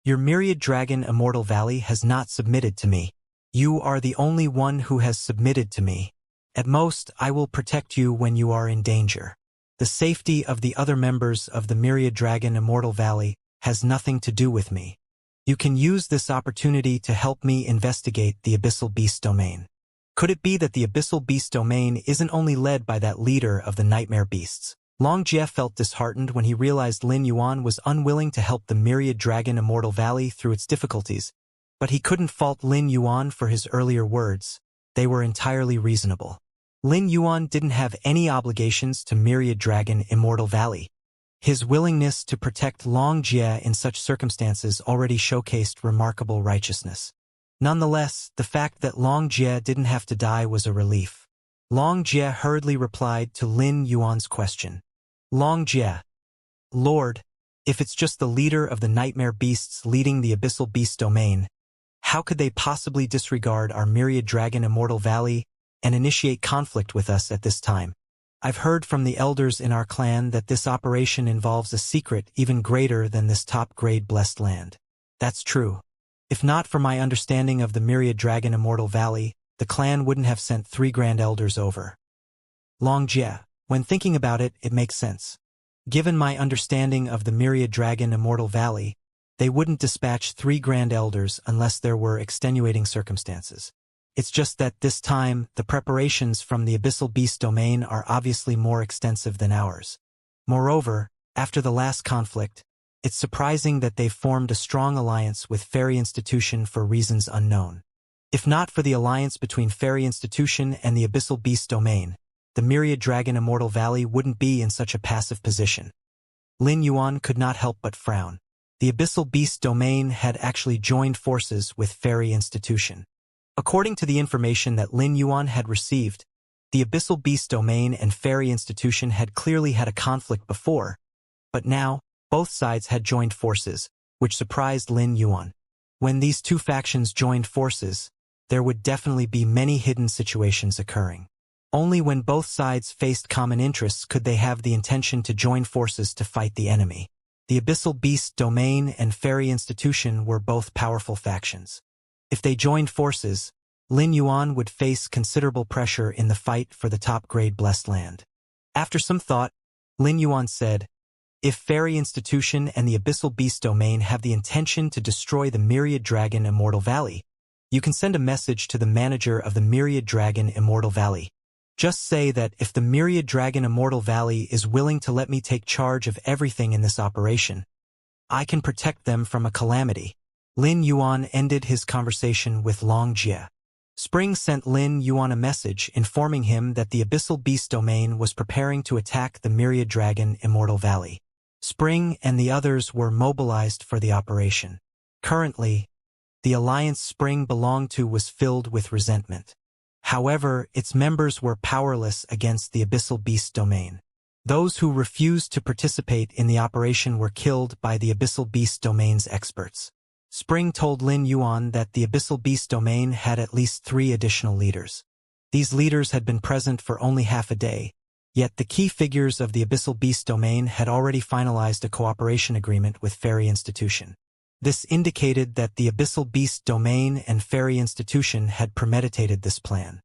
your Myriad Dragon Immortal Valley has not submitted to me. You are the only one who has submitted to me. At most, I will protect you when you are in danger. The safety of the other members of the Myriad Dragon Immortal Valley has nothing to do with me. You can use this opportunity to help me investigate the Abyssal Beast Domain. Could it be that the Abyssal Beast Domain isn't only led by that leader of the Nightmare Beasts? Long Jie felt disheartened when he realized Lin Yuan was unwilling to help the Myriad Dragon Immortal Valley through its difficulties, but he couldn't fault Lin Yuan for his earlier words. They were entirely reasonable. Lin Yuan didn't have any obligations to Myriad Dragon Immortal Valley. His willingness to protect Long Jie in such circumstances already showcased remarkable righteousness. Nonetheless, the fact that Long Jie didn't have to die was a relief. Long Jie hurriedly replied to Lin Yuan's question. Long Jie, Lord, if it's just the leader of the Nightmare Beasts leading the Abyssal Beast Domain, how could they possibly disregard our Myriad Dragon Immortal Valley and initiate conflict with us at this time? I've heard from the elders in our clan that this operation involves a secret even greater than this top-grade blessed land. That's true. If not for my understanding of the Myriad Dragon Immortal Valley, the clan wouldn't have sent 3 Grand Elders over. Long Jie, when thinking about it, it makes sense. Given my understanding of the Myriad Dragon Immortal Valley, they wouldn't dispatch 3 Grand Elders unless there were extenuating circumstances. It's just that this time, the preparations from the Abyssal Beast Domain are obviously more extensive than ours. Moreover, after the last conflict, it's surprising that they've formed a strong alliance with Fairy Institution for reasons unknown. If not for the alliance between Fairy Institution and the Abyssal Beast Domain, the Myriad Dragon Immortal Valley wouldn't be in such a passive position. Lin Yuan could not help but frown. The Abyssal Beast Domain had actually joined forces with Fairy Institution. According to the information that Lin Yuan had received, the Abyssal Beast Domain and Fairy Institution had clearly had a conflict before, but now, both sides had joined forces, which surprised Lin Yuan. When these two factions joined forces, there would definitely be many hidden situations occurring. Only when both sides faced common interests could they have the intention to join forces to fight the enemy. The Abyssal Beast Domain and Fairy Institution were both powerful factions. If they joined forces, Lin Yuan would face considerable pressure in the fight for the top-grade blessed land. After some thought, Lin Yuan said, if Fairy Institution and the Abyssal Beast Domain have the intention to destroy the Myriad Dragon Immortal Valley, you can send a message to the manager of the Myriad Dragon Immortal Valley. Just say that if the Myriad Dragon Immortal Valley is willing to let me take charge of everything in this operation, I can protect them from a calamity. Lin Yuan ended his conversation with Long Jie. Spring sent Lin Yuan a message informing him that the Abyssal Beast domain was preparing to attack the Myriad Dragon Immortal Valley. Spring and the others were mobilized for the operation. Currently, the alliance Spring belonged to was filled with resentment. However, its members were powerless against the Abyssal Beast domain. Those who refused to participate in the operation were killed by the Abyssal Beast domain's experts. Spring told Lin Yuan that the Abyssal Beast domain had at least 3 additional leaders. These leaders had been present for only half a day, yet the key figures of the Abyssal Beast domain had already finalized a cooperation agreement with Fairy Institution. This indicated that the Abyssal Beast domain and Fairy Institution had premeditated this plan.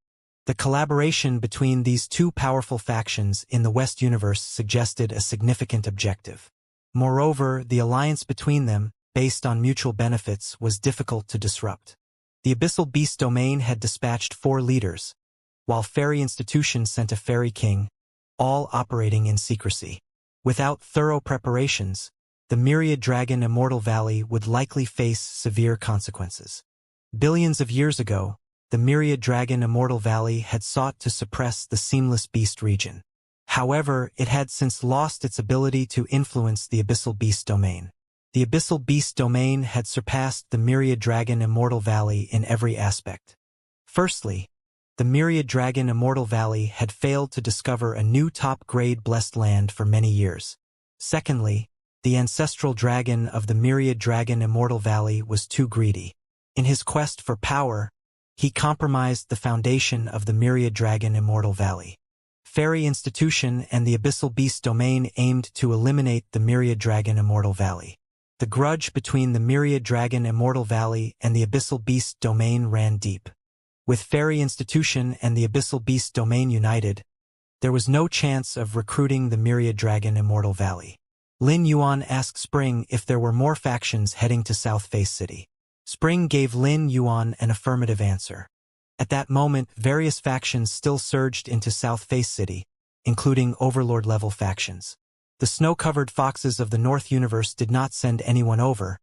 The collaboration between these two powerful factions in the West universe suggested a significant objective. Moreover, the alliance between them, based on mutual benefits, was difficult to disrupt. The Abyssal Beast domain had dispatched 4 leaders, while Fairy Institution sent a Fairy King, all operating in secrecy. Without thorough preparations, the Myriad Dragon Immortal Valley would likely face severe consequences. Billions of years ago, the Myriad Dragon Immortal Valley had sought to suppress the Seamless Beast region. However, it had since lost its ability to influence the Abyssal Beast domain. The Abyssal Beast domain had surpassed the Myriad Dragon Immortal Valley in every aspect. Firstly, the Myriad Dragon Immortal Valley had failed to discover a new top-grade blessed land for many years. Secondly, the ancestral dragon of the Myriad Dragon Immortal Valley was too greedy. In his quest for power, he compromised the foundation of the Myriad Dragon Immortal Valley. Fairy Institution and the Abyssal Beast domain aimed to eliminate the Myriad Dragon Immortal Valley. The grudge between the Myriad Dragon Immortal Valley and the Abyssal Beast domain ran deep. With Fairy Institution and the Abyssal Beast domain united, there was no chance of recruiting the Myriad Dragon Immortal Valley. Lin Yuan asked Spring if there were more factions heading to South Face City. Spring gave Lin Yuan an affirmative answer. At that moment, various factions still surged into South Face City, including Overlord-level factions. The snow-covered foxes of the North Universe did not send anyone over,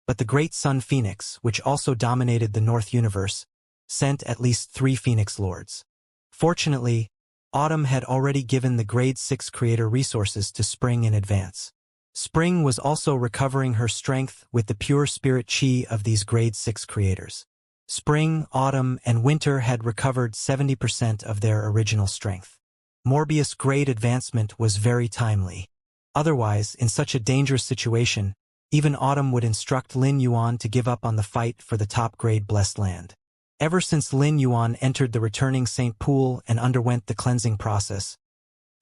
but the Great Sun Phoenix, which also dominated the North Universe, sent at least 3 Phoenix Lords. Fortunately, Autumn had already given the Grade 6 creator resources to Spring in advance. Spring was also recovering her strength with the pure spirit chi of these Grade 6 creators. Spring, Autumn, and Winter had recovered 70% of their original strength. Morbius' grade advancement was very timely. Otherwise, in such a dangerous situation, even Autumn would instruct Lin Yuan to give up on the fight for the top-grade blessed land. Ever since Lin Yuan entered the returning Saint Pool and underwent the cleansing process,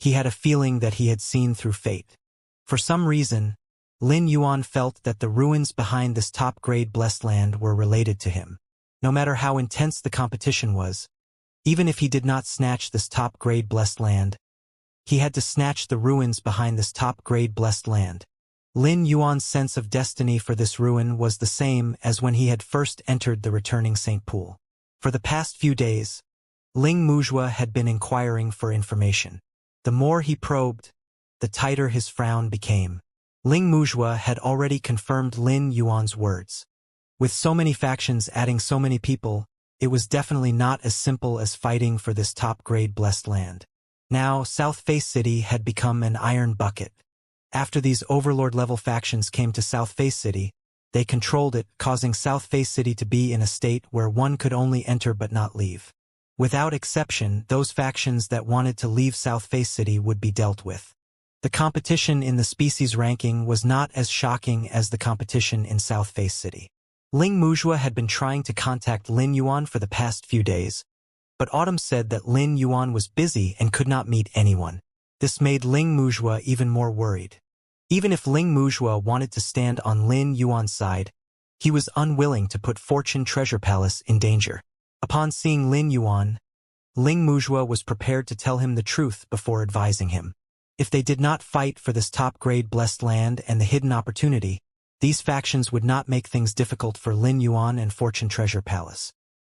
he had a feeling that he had seen through fate. For some reason, Lin Yuan felt that the ruins behind this top-grade blessed land were related to him. No matter how intense the competition was, even if he did not snatch this top-grade blessed land, he had to snatch the ruins behind this top-grade blessed land. Lin Yuan's sense of destiny for this ruin was the same as when he had first entered the returning Saint Pool. For the past few days, Ling Muzhua had been inquiring for information. The more he probed, the tighter his frown became. Ling Muzhua had already confirmed Lin Yuan's words. With so many factions adding so many people, it was definitely not as simple as fighting for this top-grade blessed land. Now, South Face City had become an iron bucket. After these Overlord-level factions came to South Face City, they controlled it, causing South Face City to be in a state where one could only enter but not leave. Without exception, those factions that wanted to leave South Face City would be dealt with. The competition in the species ranking was not as shocking as the competition in South Face City. Ling Muzhua had been trying to contact Lin Yuan for the past few days, but Autumn said that Lin Yuan was busy and could not meet anyone. This made Ling Muzhua even more worried. Even if Ling Muzhua wanted to stand on Lin Yuan's side, he was unwilling to put Fortune Treasure Palace in danger. Upon seeing Lin Yuan, Ling Muzhua was prepared to tell him the truth before advising him. If they did not fight for this top-grade blessed land and the hidden opportunity, these factions would not make things difficult for Lin Yuan and Fortune Treasure Palace.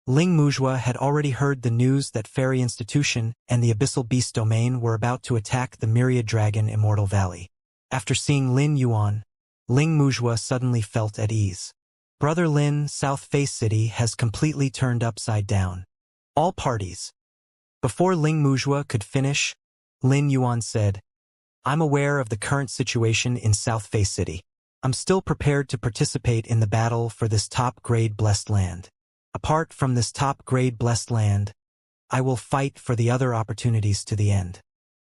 Ling Muzhua had already heard the news that Fairy Institution and the Abyssal Beast domain were about to attack the Myriad Dragon Immortal Valley. After seeing Lin Yuan, Ling Muzhua suddenly felt at ease. Brother Lin, South Face City has completely turned upside down. All parties. Before Ling Muzhua could finish, Lin Yuan said, I'm aware of the current situation in South Face City. I'm still prepared to participate in the battle for this top-grade blessed land. Apart from this top-grade blessed land, I will fight for the other opportunities to the end.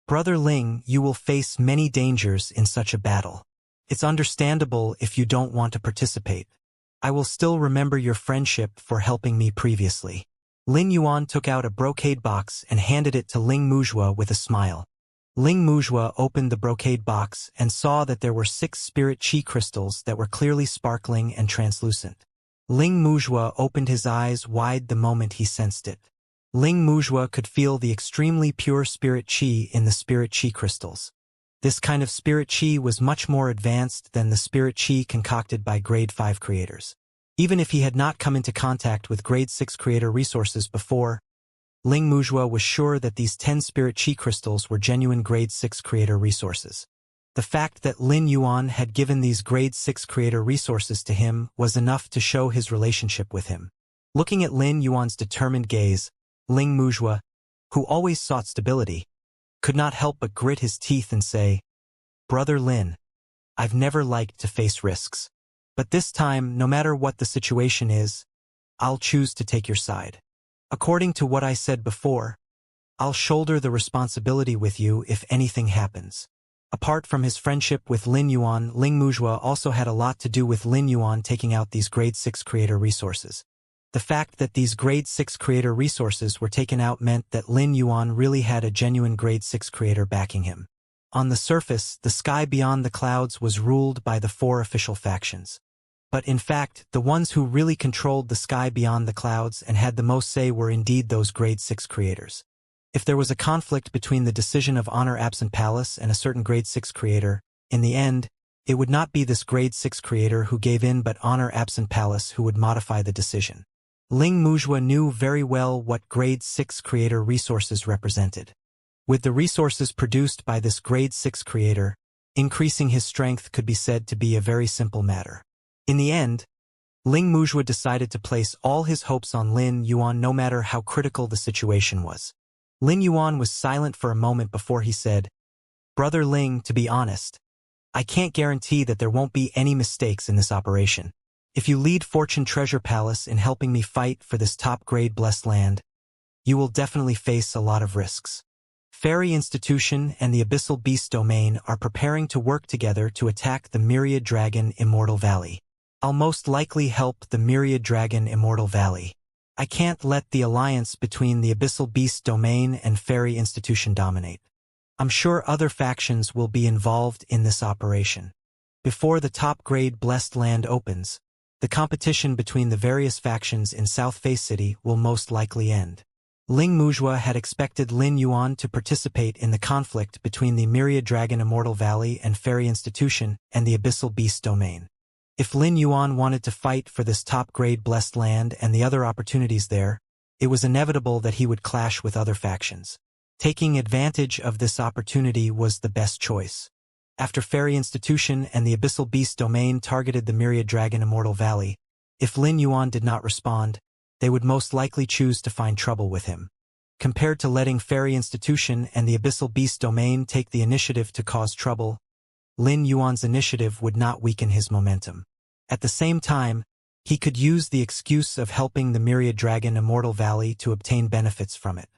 Brother Ling, you will face many dangers in such a battle. It's understandable if you don't want to participate. I will still remember your friendship for helping me previously. Lin Yuan took out a brocade box and handed it to Ling Muzhua with a smile. Ling Muzhua opened the brocade box and saw that there were 6 spirit chi crystals that were clearly sparkling and translucent. Ling Muzhua opened his eyes wide the moment he sensed it. Ling Muzhua could feel the extremely pure spirit chi in the spirit chi crystals. This kind of spirit chi was much more advanced than the spirit chi concocted by grade 5 creators. Even if he had not come into contact with grade 6 creator resources before, Ling Muzhua was sure that these 10 spirit chi crystals were genuine grade 6 creator resources. The fact that Lin Yuan had given these grade 6 creator resources to him was enough to show his relationship with him. Looking at Lin Yuan's determined gaze, Ling Muzhua, who always sought stability, could not help but grit his teeth and say, Brother Lin, I've never liked to face risks. But this time, no matter what the situation is, I'll choose to take your side. According to what I said before, I'll shoulder the responsibility with you if anything happens. Apart from his friendship with Lin Yuan, Ling Muzhua also had a lot to do with Lin Yuan taking out these grade 6 creator resources. The fact that these grade 6 creator resources were taken out meant that Lin Yuan really had a genuine grade 6 creator backing him. On the surface, the sky beyond the clouds was ruled by the 4 official factions. But in fact, the ones who really controlled the sky beyond the clouds and had the most say were indeed those grade 6 creators. If there was a conflict between the decision of Honor Absent Palace and a certain grade 6 creator, in the end, it would not be this grade 6 creator who gave in but Honor Absent Palace who would modify the decision. Ling Muzhua knew very well what grade 6 creator resources represented. With the resources produced by this grade 6 creator, increasing his strength could be said to be a very simple matter. In the end, Ling Muzhua decided to place all his hopes on Lin Yuan no matter how critical the situation was. Lin Yuan was silent for a moment before he said, Brother Ling, to be honest, I can't guarantee that there won't be any mistakes in this operation. If you lead Fortune Treasure Palace in helping me fight for this top-grade blessed land, you will definitely face a lot of risks. Fairy Institution and the Abyssal Beast Domain are preparing to work together to attack the Myriad Dragon Immortal Valley. I'll most likely help the Myriad Dragon Immortal Valley. I can't let the alliance between the Abyssal Beast Domain and Fairy Institution dominate. I'm sure other factions will be involved in this operation. Before the top-grade blessed land opens, the competition between the various factions in South Face City will most likely end. Ling Muzhua had expected Lin Yuan to participate in the conflict between the Myriad Dragon Immortal Valley and Fairy Institution and the Abyssal Beast Domain. If Lin Yuan wanted to fight for this top-grade blessed land and the other opportunities there, it was inevitable that he would clash with other factions. Taking advantage of this opportunity was the best choice. After Fairy Institution and the Abyssal Beast Domain targeted the Myriad Dragon Immortal Valley, if Lin Yuan did not respond, they would most likely choose to find trouble with him. Compared to letting Fairy Institution and the Abyssal Beast Domain take the initiative to cause trouble, Lin Yuan's initiative would not weaken his momentum. At the same time, he could use the excuse of helping the Myriad Dragon Immortal Valley to obtain benefits from it.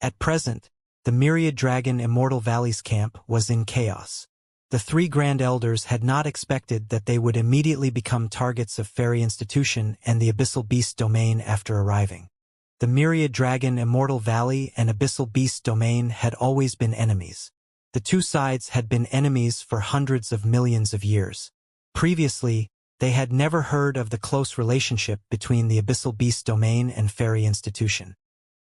At present, the Myriad Dragon Immortal Valley's camp was in chaos. The 3 Grand Elders had not expected that they would immediately become targets of Fairy Institution and the Abyssal Beast Domain after arriving. The Myriad Dragon Immortal Valley and Abyssal Beast Domain had always been enemies. The 2 sides had been enemies for hundreds of millions of years. Previously, they had never heard of the close relationship between the Abyssal Beast Domain and Fairy Institution.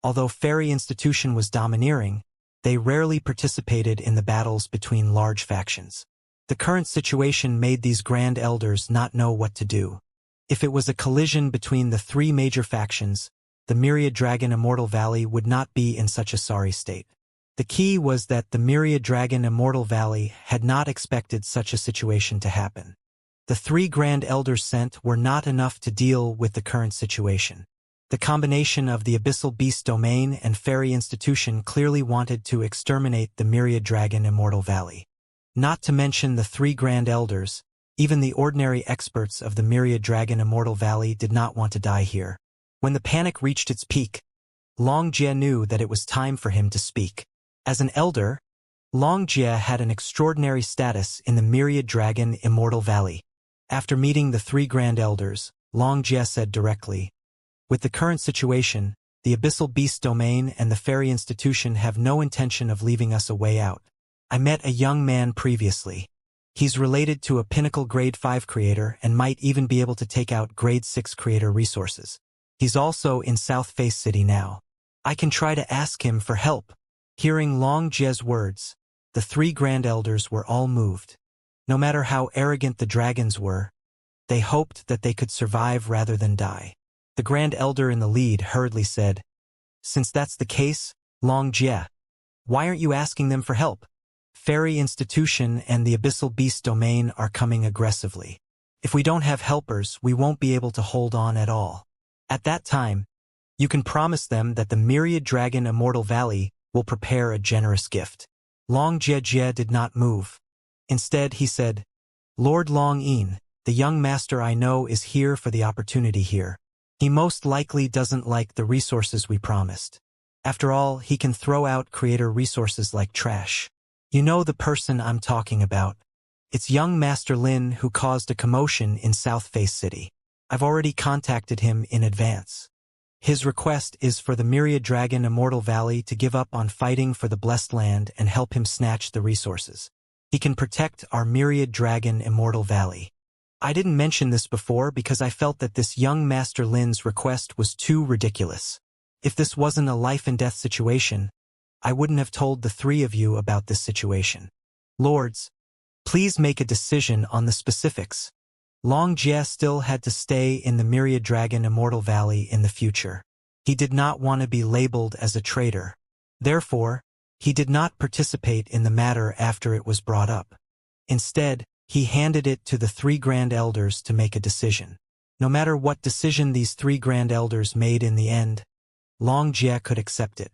Although Fairy Institution was domineering, they rarely participated in the battles between large factions. The current situation made these Grand Elders not know what to do. If it was a collision between the 3 major factions, the Myriad Dragon Immortal Valley would not be in such a sorry state. The key was that the Myriad Dragon Immortal Valley had not expected such a situation to happen. The 3 Grand Elders sent were not enough to deal with the current situation. The combination of the Abyssal Beast Domain and Fairy Institution clearly wanted to exterminate the Myriad Dragon Immortal Valley. Not to mention the 3 Grand Elders, even the ordinary experts of the Myriad Dragon Immortal Valley did not want to die here. When the panic reached its peak, Long Jie knew that it was time for him to speak. As an elder, Long Jie had an extraordinary status in the Myriad Dragon Immortal Valley. After meeting the 3 Grand Elders, Long Jie said directly, "With the current situation, the Abyssal Beast Domain and the Fairy Institution have no intention of leaving us a way out. I met a young man previously. He's related to a Pinnacle Grade 5 creator and might even be able to take out Grade 6 creator resources. He's also in South Face City now. I can try to ask him for help." Hearing Long Jie's words, the 3 Grand Elders were all moved. No matter how arrogant the dragons were, they hoped that they could survive rather than die. The Grand Elder in the lead hurriedly said, "Since that's the case, Long Jie, why aren't you asking them for help? Fairy Institution and the Abyssal Beast Domain are coming aggressively. If we don't have helpers, we won't be able to hold on at all. At that time, you can promise them that the Myriad Dragon Immortal Valley will prepare a generous gift." Long Jie did not move. Instead, he said, "Lord Long Yin, the young master I know is here for the opportunity here. He most likely doesn't like the resources we promised. After all, he can throw out creator resources like trash. You know the person I'm talking about. It's young Master Lin who caused a commotion in South Face City. I've already contacted him in advance. His request is for the Myriad Dragon Immortal Valley to give up on fighting for the Blessed Land and help him snatch the resources. He can protect our Myriad Dragon Immortal Valley. I didn't mention this before because I felt that this young Master Lin's request was too ridiculous. If this wasn't a life-and-death situation, I wouldn't have told the 3 of you about this situation. Lords, please make a decision on the specifics." Long Jie still had to stay in the Myriad Dragon Immortal Valley in the future. He did not want to be labeled as a traitor. Therefore, he did not participate in the matter after it was brought up. Instead, he handed it to the 3 Grand Elders to make a decision. No matter what decision these 3 Grand Elders made in the end, Long Jie could accept it.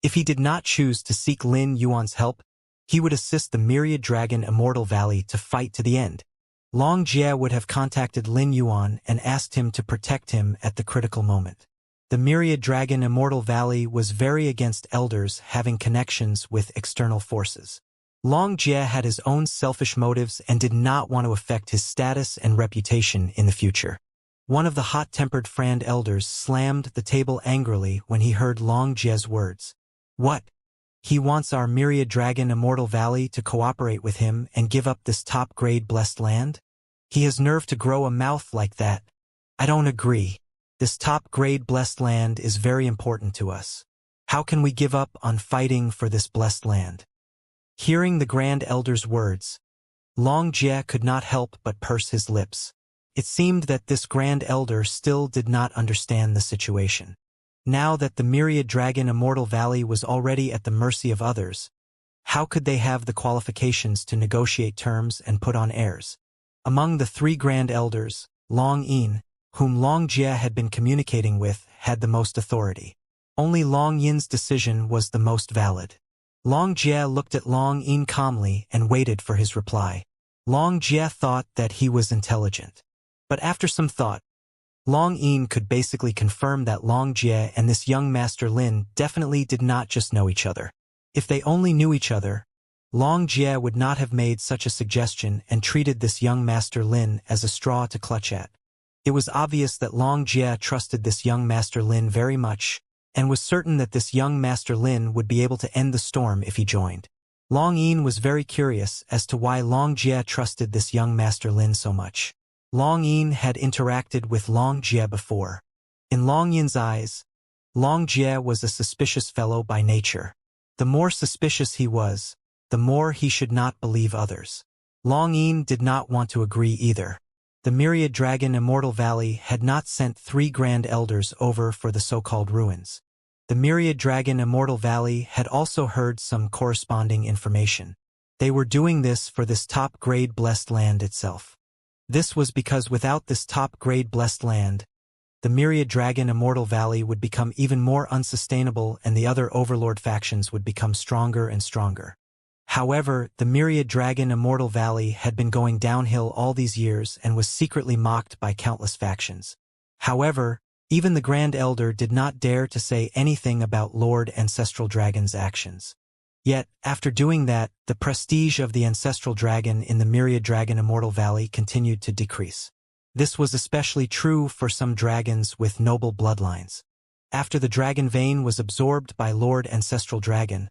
If he did not choose to seek Lin Yuan's help, he would assist the Myriad Dragon Immortal Valley to fight to the end. Long Jie would have contacted Lin Yuan and asked him to protect him at the critical moment. The Myriad Dragon Immortal Valley was very against elders having connections with external forces. Long Jie had his own selfish motives and did not want to affect his status and reputation in the future. One of the hot-tempered Frand elders slammed the table angrily when he heard Long Jie's words. "What? He wants our Myriad Dragon Immortal Valley to cooperate with him and give up this top-grade blessed land? He has nerve to grow a mouth like that. I don't agree. This top-grade blessed land is very important to us. How can we give up on fighting for this blessed land?" Hearing the Grand Elder's words, Long Jie could not help but purse his lips. It seemed that this Grand Elder still did not understand the situation. Now that the Myriad Dragon Immortal Valley was already at the mercy of others, how could they have the qualifications to negotiate terms and put on heirs? Among the 3 Grand Elders, Long Yin, whom Long Jie had been communicating with, had the most authority. Only Long Yin's decision was the most valid. Long Jie looked at Long Yin calmly and waited for his reply. Long Jie thought that he was intelligent. But after some thought, Long Yin could basically confirm that Long Jie and this young Master Lin definitely did not just know each other. If they only knew each other, Long Jie would not have made such a suggestion and treated this young Master Lin as a straw to clutch at. It was obvious that Long Jie trusted this young Master Lin very much, and was certain that this young Master Lin would be able to end the storm if he joined. Long Yin was very curious as to why Long Jie trusted this young Master Lin so much. Long Yin had interacted with Long Jie before. In Long Yin's eyes, Long Jie was a suspicious fellow by nature. The more suspicious he was, the more he should not believe others. Long Yin did not want to agree either. The Myriad Dragon Immortal Valley had not sent 3 Grand Elders over for the so-called ruins. The Myriad Dragon Immortal Valley had also heard some corresponding information. They were doing this for this top-grade blessed land itself. This was because without this top-grade blessed land, the Myriad Dragon Immortal Valley would become even more unsustainable and the other overlord factions would become stronger and stronger. However, the Myriad Dragon Immortal Valley had been going downhill all these years and was secretly mocked by countless factions. However, even the Grand Elder did not dare to say anything about Lord Ancestral Dragon's actions. Yet, after doing that, the prestige of the Ancestral Dragon in the Myriad Dragon Immortal Valley continued to decrease. This was especially true for some dragons with noble bloodlines. After the dragon vein was absorbed by Lord Ancestral Dragon,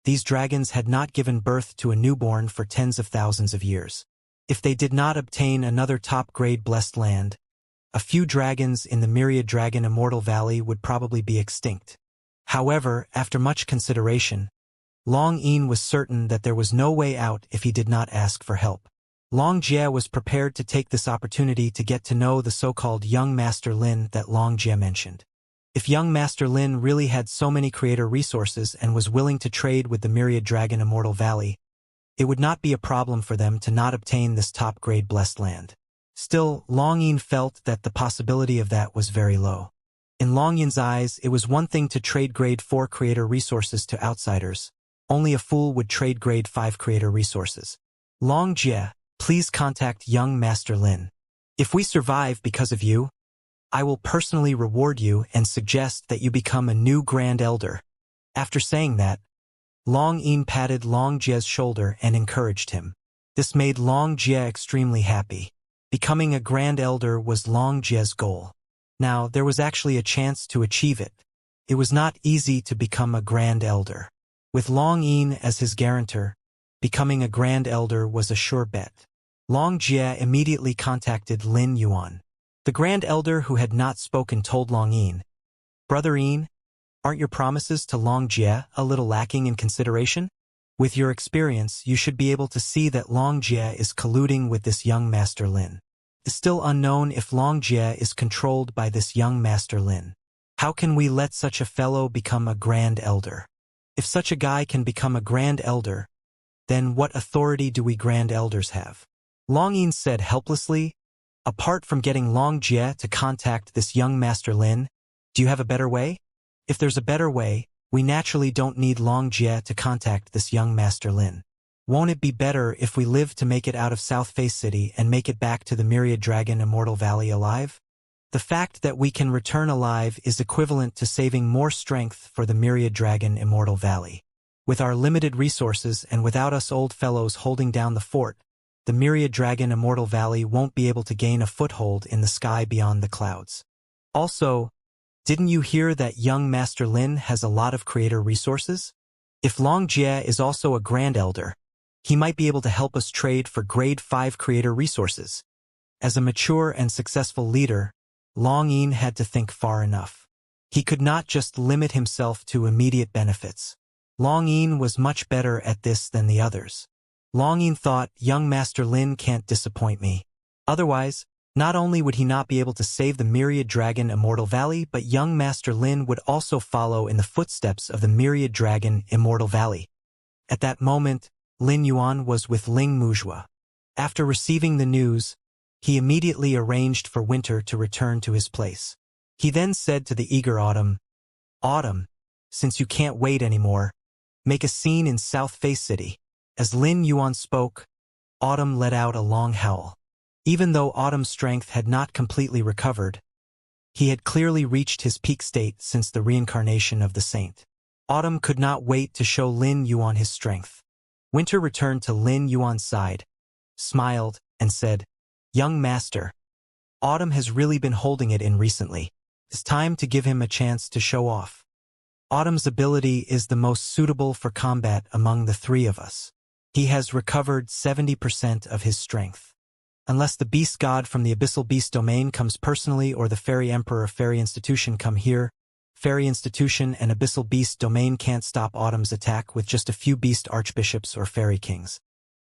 these dragons had not given birth to a newborn for tens of thousands of years. If they did not obtain another top-grade blessed land, a few dragons in the Myriad Dragon Immortal Valley would probably be extinct. However, after much consideration, Long Yin was certain that there was no way out if he did not ask for help. Long Jie was prepared to take this opportunity to get to know the so-called young Master Lin that Long Jie mentioned. If young Master Lin really had so many creator resources and was willing to trade with the Myriad Dragon Immortal Valley, it would not be a problem for them to not obtain this top-grade blessed land. Still, Long Yin felt that the possibility of that was very low. In Long Yin's eyes, it was one thing to trade grade 4 creator resources to outsiders. Only a fool would trade grade 5 creator resources. Long Jie, please contact young Master Lin. If we survive because of you, I will personally reward you and suggest that you become a new Grand Elder. After saying that, Long Yin patted Long Jie's shoulder and encouraged him. This made Long Jie extremely happy. Becoming a Grand Elder was Long Jie's goal. Now, there was actually a chance to achieve it. It was not easy to become a Grand Elder. With Long Yin as his guarantor, becoming a Grand Elder was a sure bet. Long Jie immediately contacted Lin Yuan. The Grand Elder who had not spoken told Long Yin, "Brother Yin, aren't your promises to Long Jie a little lacking in consideration? With your experience, you should be able to see that Long Jie is colluding with this young Master Lin. It's still unknown if Long Jie is controlled by this young Master Lin. How can we let such a fellow become a Grand Elder? If such a guy can become a Grand Elder, then what authority do we Grand Elders have?" Long Yin said helplessly, "Apart from getting Long Jie to contact this young Master Lin, do you have a better way? If there's a better way, we naturally don't need Long Jie to contact this young Master Lin. Won't it be better if we live to make it out of South Face City and make it back to the Myriad Dragon Immortal Valley alive? The fact that we can return alive is equivalent to saving more strength for the Myriad Dragon Immortal Valley. With our limited resources and without us old fellows holding down the fort, the Myriad Dragon Immortal Valley won't be able to gain a foothold in the sky beyond the clouds. Also, didn't you hear that young Master Lin has a lot of creator resources? If Long Jie is also a Grand Elder, he might be able to help us trade for grade 5 creator resources." As a mature and successful leader, Long Yin had to think far enough. He could not just limit himself to immediate benefits. Long Yin was much better at this than the others. Long Yin thought, young Master Lin can't disappoint me. Otherwise, not only would he not be able to save the Myriad Dragon Immortal Valley, but young Master Lin would also follow in the footsteps of the Myriad Dragon Immortal Valley. At that moment, Lin Yuan was with Ling Muzhua. After receiving the news, he immediately arranged for Winter to return to his place. He then said to the eager Autumn, "Autumn, since you can't wait anymore, make a scene in South Face City." As Lin Yuan spoke, Autumn let out a long howl. Even though Autumn's strength had not completely recovered, he had clearly reached his peak state since the reincarnation of the saint. Autumn could not wait to show Lin Yuan his strength. Winter returned to Lin Yuan's side, smiled, and said, "Young master, Autumn has really been holding it in recently. It's time to give him a chance to show off. Autumn's ability is the most suitable for combat among the three of us. He has recovered 70% of his strength. Unless the beast god from the abyssal beast domain comes personally or the fairy emperor of fairy institution come here, fairy institution and abyssal beast domain can't stop Autumn's attack with just a few beast archbishops or fairy kings.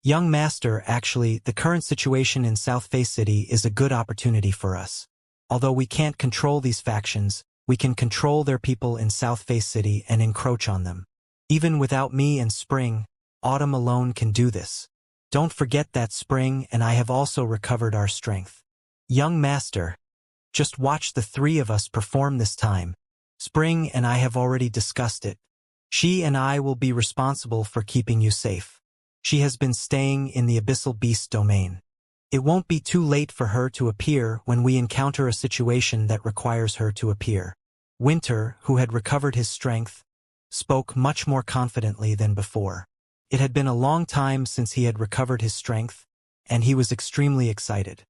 Young master, actually, the current situation in South Face City is a good opportunity for us. Although we can't control these factions, we can control their people in South Face City and encroach on them. Even without me and Spring, Autumn alone can do this. Don't forget that Spring and I have also recovered our strength. Young master, just watch the three of us perform this time. Spring and I have already discussed it. She and I will be responsible for keeping you safe. She has been staying in the abyssal beast domain. It won't be too late for her to appear when we encounter a situation that requires her to appear. Winter, who had recovered his strength, spoke much more confidently than before. It had been a long time since he had recovered his strength, and he was extremely excited.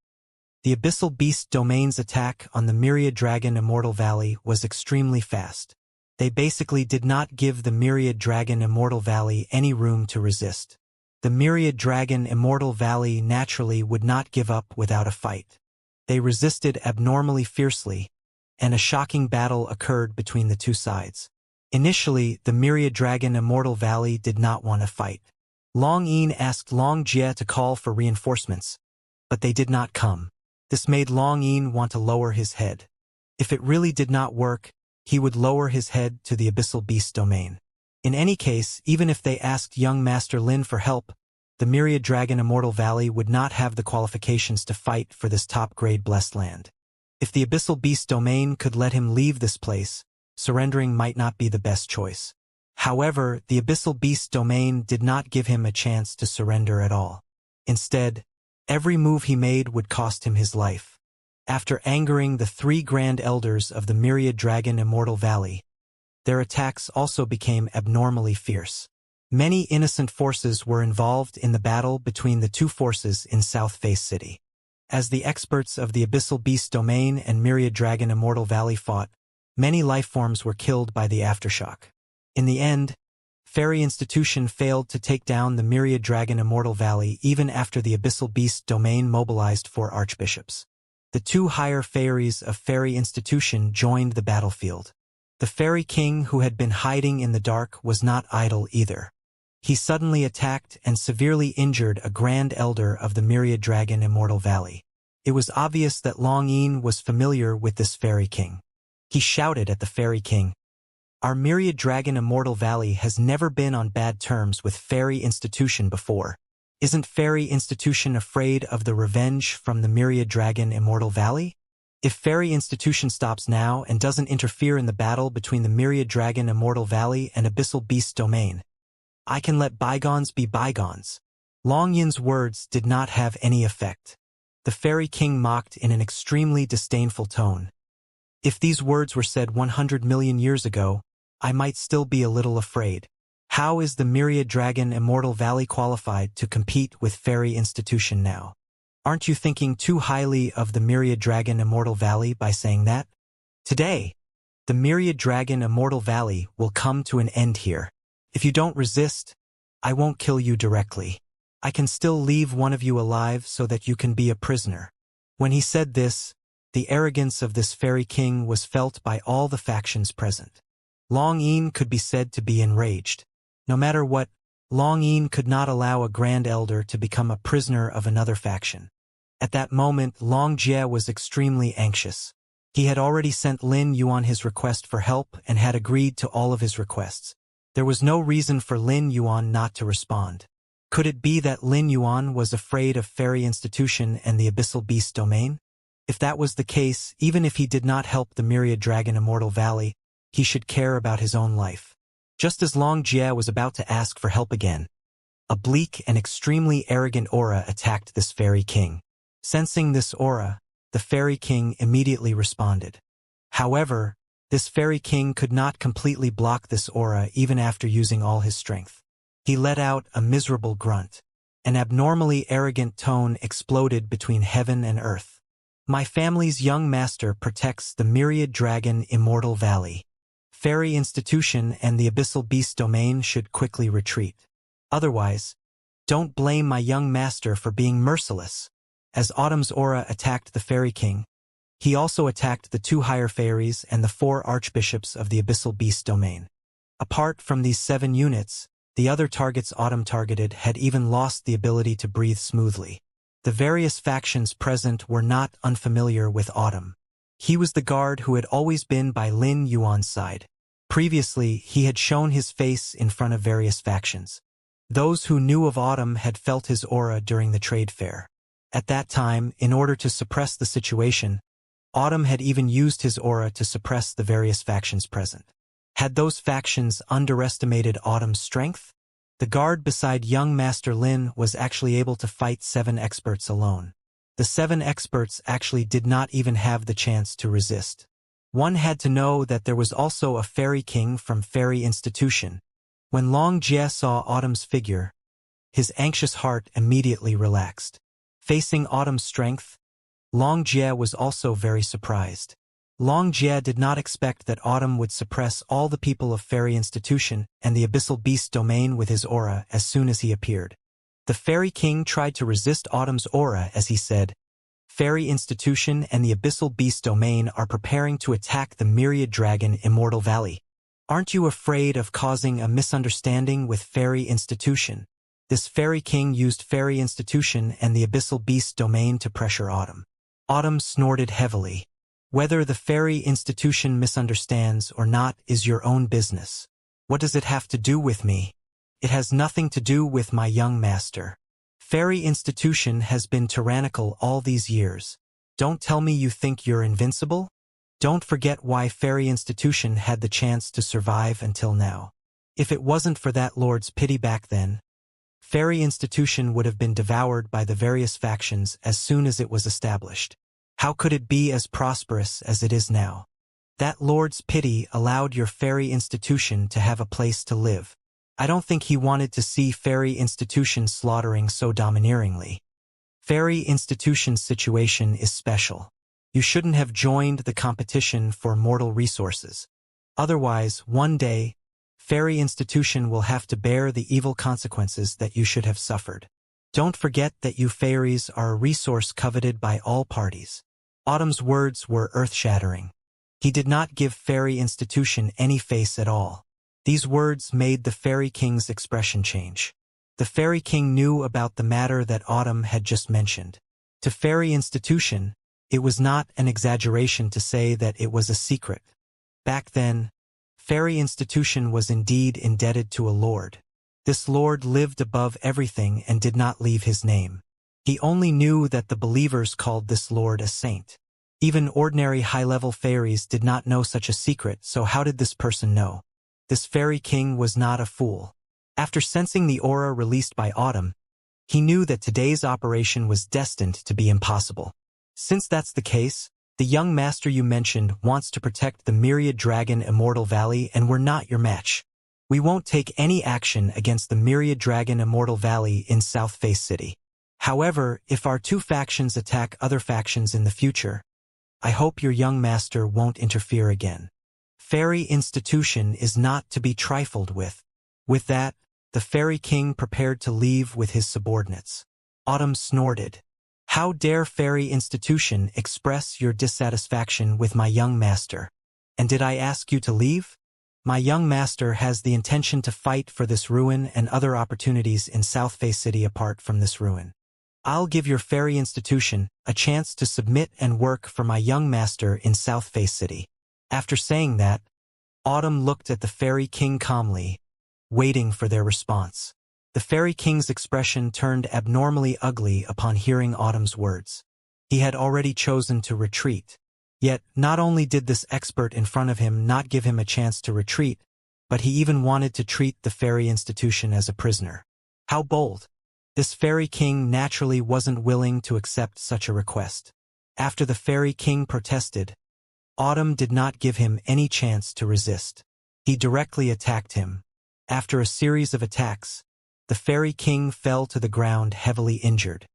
The abyssal beast domain's attack on the Myriad Dragon Immortal Valley was extremely fast. They basically did not give the Myriad Dragon Immortal Valley any room to resist. The Myriad Dragon Immortal Valley naturally would not give up without a fight. They resisted abnormally fiercely, and a shocking battle occurred between the two sides. Initially, the Myriad Dragon Immortal Valley did not want to fight. Long Yin asked Long Jie to call for reinforcements, but they did not come. This made Long Yin want to lower his head. If it really did not work, he would lower his head to the abyssal beast domain. In any case, even if they asked young Master Lin for help, the Myriad Dragon Immortal Valley would not have the qualifications to fight for this top-grade blessed land. If the abyssal beast domain could let him leave this place, surrendering might not be the best choice. However, the abyssal beast domain did not give him a chance to surrender at all. Instead, every move he made would cost him his life. After angering the three Grand Elders of the Myriad Dragon Immortal Valley, their attacks also became abnormally fierce. Many innocent forces were involved in the battle between the two forces in South Face City. As the experts of the Abyssal Beast Domain and Myriad Dragon Immortal Valley fought, many lifeforms were killed by the aftershock. In the end, Fairy Institution failed to take down the Myriad Dragon Immortal Valley even after the Abyssal Beast Domain mobilized 4 archbishops. The 2 higher fairies of Fairy Institution joined the battlefield. The Fairy King, who had been hiding in the dark, was not idle either. He suddenly attacked and severely injured a Grand Elder of the Myriad Dragon Immortal Valley. It was obvious that Long Yin was familiar with this Fairy King. He shouted at the Fairy King, "Our Myriad Dragon Immortal Valley has never been on bad terms with Fairy Institution before. Isn't Fairy Institution afraid of the revenge from the Myriad Dragon Immortal Valley? If Fairy Institution stops now and doesn't interfere in the battle between the Myriad Dragon Immortal Valley and Abyssal Beast Domain, I can let bygones be bygones." Long Yin's words did not have any effect. The Fairy King mocked in an extremely disdainful tone. "If these words were said 100 million years ago, I might still be a little afraid. How is the Myriad Dragon Immortal Valley qualified to compete with Fairy Institution now? Aren't you thinking too highly of the Myriad Dragon Immortal Valley by saying that? Today, the Myriad Dragon Immortal Valley will come to an end here. If you don't resist, I won't kill you directly. I can still leave one of you alive so that you can be a prisoner." When he said this, the arrogance of this Fairy King was felt by all the factions present. Long Yin could be said to be enraged. No matter what, Long Yin could not allow a Grand Elder to become a prisoner of another faction. At that moment, Long Jie was extremely anxious. He had already sent Lin Yuan his request for help and had agreed to all of his requests. There was no reason for Lin Yuan not to respond. Could it be that Lin Yuan was afraid of Fairy Institution and the Abyssal Beast Domain? If that was the case, even if he did not help the Myriad Dragon Immortal Valley, he should care about his own life. Just as Long Jie was about to ask for help again, a bleak and extremely arrogant aura attacked this Fairy King. Sensing this aura, the Fairy King immediately responded. However, this Fairy King could not completely block this aura even after using all his strength. He let out a miserable grunt. An abnormally arrogant tone exploded between heaven and earth. "My family's young master protects the Myriad Dragon Immortal Valley. Fairy Institution and the Abyssal Beast Domain should quickly retreat. Otherwise, don't blame my young master for being merciless." As Autumn's aura attacked the Fairy King, he also attacked the 2 higher fairies and the 4 archbishops of the Abyssal Beast Domain. Apart from these 7 units, the other targets Autumn targeted had even lost the ability to breathe smoothly. The various factions present were not unfamiliar with Autumn. He was the guard who had always been by Lin Yuan's side. Previously, he had shown his face in front of various factions. Those who knew of Autumn had felt his aura during the trade fair. At that time, in order to suppress the situation, Autumn had even used his aura to suppress the various factions present. Had those factions underestimated Autumn's strength? The guard beside young Master Lin was actually able to fight 7 experts alone. The 7 experts actually did not even have the chance to resist. One had to know that there was also a fairy king from Fairy Institution. When Long Jie saw Autumn's figure, his anxious heart immediately relaxed. Facing Autumn's strength, Long Jie was also very surprised. Long Jie did not expect that Autumn would suppress all the people of Fairy Institution and the Abyssal Beast domain with his aura as soon as he appeared. The Fairy King tried to resist Autumn's aura as he said, "Fairy Institution and the Abyssal Beast domain are preparing to attack the Myriad Dragon Immortal Valley. Aren't you afraid of causing a misunderstanding with Fairy Institution?" This Fairy King used Fairy Institution and the Abyssal Beast domain to pressure Autumn. Autumn snorted heavily. "Whether the Fairy Institution misunderstands or not is your own business. What does it have to do with me? It has nothing to do with my young master. Fairy Institution has been tyrannical all these years. Don't tell me you think you're invincible? Don't forget why Fairy Institution had the chance to survive until now. If it wasn't for that Lord's pity back then, Fairy Institution would have been devoured by the various factions as soon as it was established. How could it be as prosperous as it is now? That Lord's pity allowed your Fairy Institution to have a place to live. I don't think he wanted to see Fairy Institution slaughtering so domineeringly. Fairy Institution's situation is special. You shouldn't have joined the competition for mortal resources. Otherwise, one day, Fairy Institution will have to bear the evil consequences that you should have suffered. Don't forget that you fairies are a resource coveted by all parties." Autumn's words were earth-shattering. He did not give Fairy Institution any face at all. These words made the Fairy King's expression change. The Fairy King knew about the matter that Autumn had just mentioned. To Fairy Institution, it was not an exaggeration to say that it was a secret. Back then, Fairy Institution was indeed indebted to a lord. This lord lived above everything and did not leave his name. He only knew that the believers called this lord a saint. Even ordinary high-level fairies did not know such a secret, so how did this person know? This Fairy King was not a fool. After sensing the aura released by Autumn, he knew that today's operation was destined to be impossible. Since that's the case, the young master you mentioned wants to protect the Myriad Dragon Immortal Valley and we're not your match. We won't take any action against the Myriad Dragon Immortal Valley in South Face City. However, if our 2 factions attack other factions in the future, I hope your young master won't interfere again. Fairy Institution is not to be trifled with. With that, the Fairy King prepared to leave with his subordinates. Autumn snorted. "How dare Fairy Institution express your dissatisfaction with my young master? And did I ask you to leave? My young master has the intention to fight for this ruin and other opportunities in South Face City apart from this ruin. I'll give your Fairy Institution a chance to submit and work for my young master in South Face City." After saying that, Autumn looked at the Fairy King calmly, waiting for their response. The Fairy King's expression turned abnormally ugly upon hearing Autumn's words. He had already chosen to retreat. Yet, not only did this expert in front of him not give him a chance to retreat, but he even wanted to treat the Fairy Institution as a prisoner. How bold! This Fairy King naturally wasn't willing to accept such a request. After the Fairy King protested, Autumn did not give him any chance to resist. He directly attacked him. After a series of attacks, the Fairy King fell to the ground heavily injured.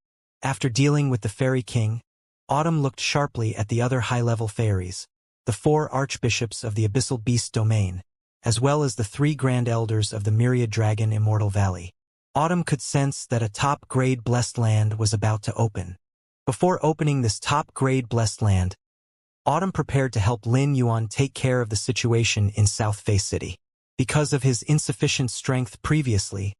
After dealing with the Fairy King, Autumn looked sharply at the other high-level fairies, the 4 archbishops of the Abyssal Beast domain, as well as the 3 grand elders of the Myriad Dragon Immortal Valley. Autumn could sense that a top-grade blessed land was about to open. Before opening this top-grade blessed land, Autumn prepared to help Lin Yuan take care of the situation in South Face City. Because of his insufficient strength previously,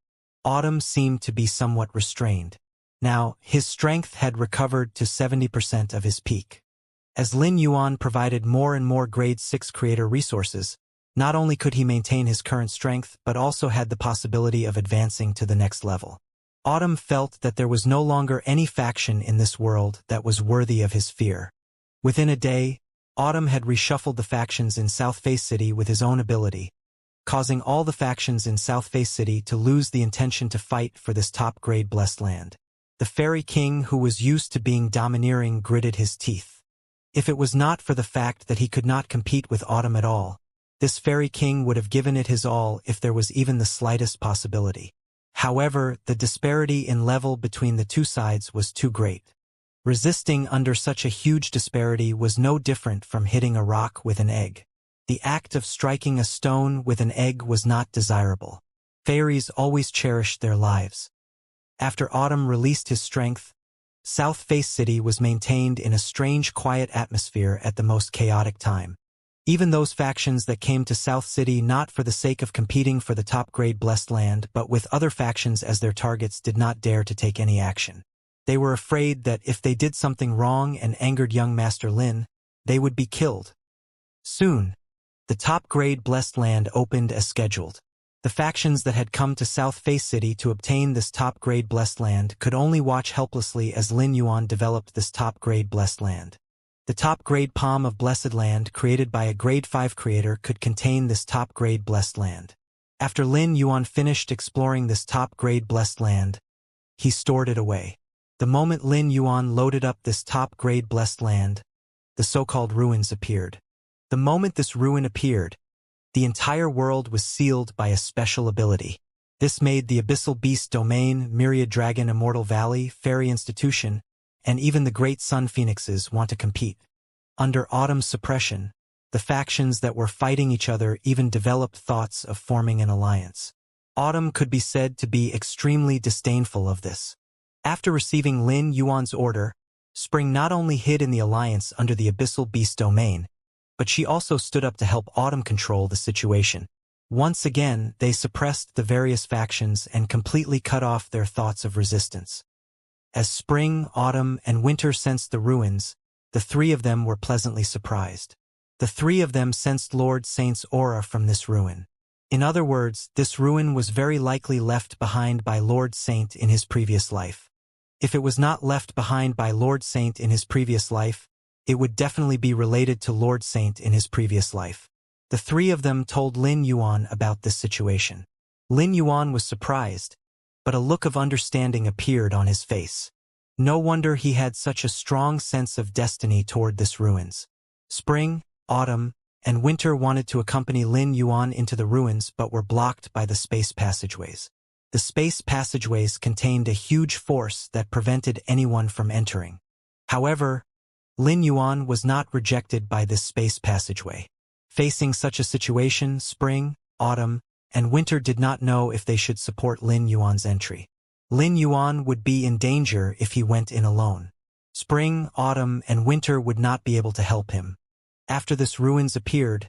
Autumn seemed to be somewhat restrained. Now, his strength had recovered to 70% of his peak. As Lin Yuan provided more and more Grade 6 creator resources, Not only could he maintain his current strength, but also had the possibility of advancing to the next level. Autumn felt that there was no longer any faction in this world that was worthy of his fear. Within a day, Autumn had reshuffled the factions in South Face City with his own ability, causing all the factions in South Face City to lose the intention to fight for this top-grade blessed land. The Fairy King, who was used to being domineering, gritted his teeth. If it was not for the fact that he could not compete with Autumn at all, this Fairy King would have given it his all if there was even the slightest possibility. However, the disparity in level between the two sides was too great. Resisting under such a huge disparity was no different from hitting a rock with an egg. The act of striking a stone with an egg was not desirable. Fairies always cherished their lives. After Autumn released his strength, South Face City was maintained in a strange quiet atmosphere at the most chaotic time. Even those factions that came to South City not for the sake of competing for the top-grade blessed land but with other factions as their targets did not dare to take any action. They were afraid that if they did something wrong and angered young Master Lin, they would be killed. Soon, the top-grade blessed land opened as scheduled. The factions that had come to South Face City to obtain this top-grade blessed land could only watch helplessly as Lin Yuan developed this top-grade blessed land. The top-grade palm of blessed land created by a grade 5 creator could contain this top-grade blessed land. After Lin Yuan finished exploring this top-grade blessed land, he stored it away. The moment Lin Yuan loaded up this top-grade blessed land, the so-called ruins appeared. The moment this ruin appeared, the entire world was sealed by a special ability. This made the Abyssal Beast Domain, Myriad Dragon Immortal Valley, Fairy Institution, and even the Great Sun Phoenixes want to compete. Under Autumn's suppression, the factions that were fighting each other even developed thoughts of forming an alliance. Autumn could be said to be extremely disdainful of this. After receiving Lin Yuan's order, Spring not only hid in the alliance under the Abyssal Beast Domain, but she also stood up to help Autumn control the situation. Once again, they suppressed the various factions and completely cut off their thoughts of resistance. As Spring, Autumn, and Winter sensed the ruins, the three of them were pleasantly surprised. The three of them sensed Lord Saint's aura from this ruin. In other words, this ruin was very likely left behind by Lord Saint in his previous life. If it was not left behind by Lord Saint in his previous life, it would definitely be related to Lord Saint in his previous life. The three of them told Lin Yuan about this situation. Lin Yuan was surprised, but a look of understanding appeared on his face. No wonder he had such a strong sense of destiny toward this ruins. Spring, Autumn, and Winter wanted to accompany Lin Yuan into the ruins but were blocked by the space passageways. The space passageways contained a huge force that prevented anyone from entering. However, Lin Yuan was not rejected by this space passageway. Facing such a situation, Spring, Autumn, and Winter did not know if they should support Lin Yuan's entry. Lin Yuan would be in danger if he went in alone. Spring, Autumn, and Winter would not be able to help him. After this ruins appeared,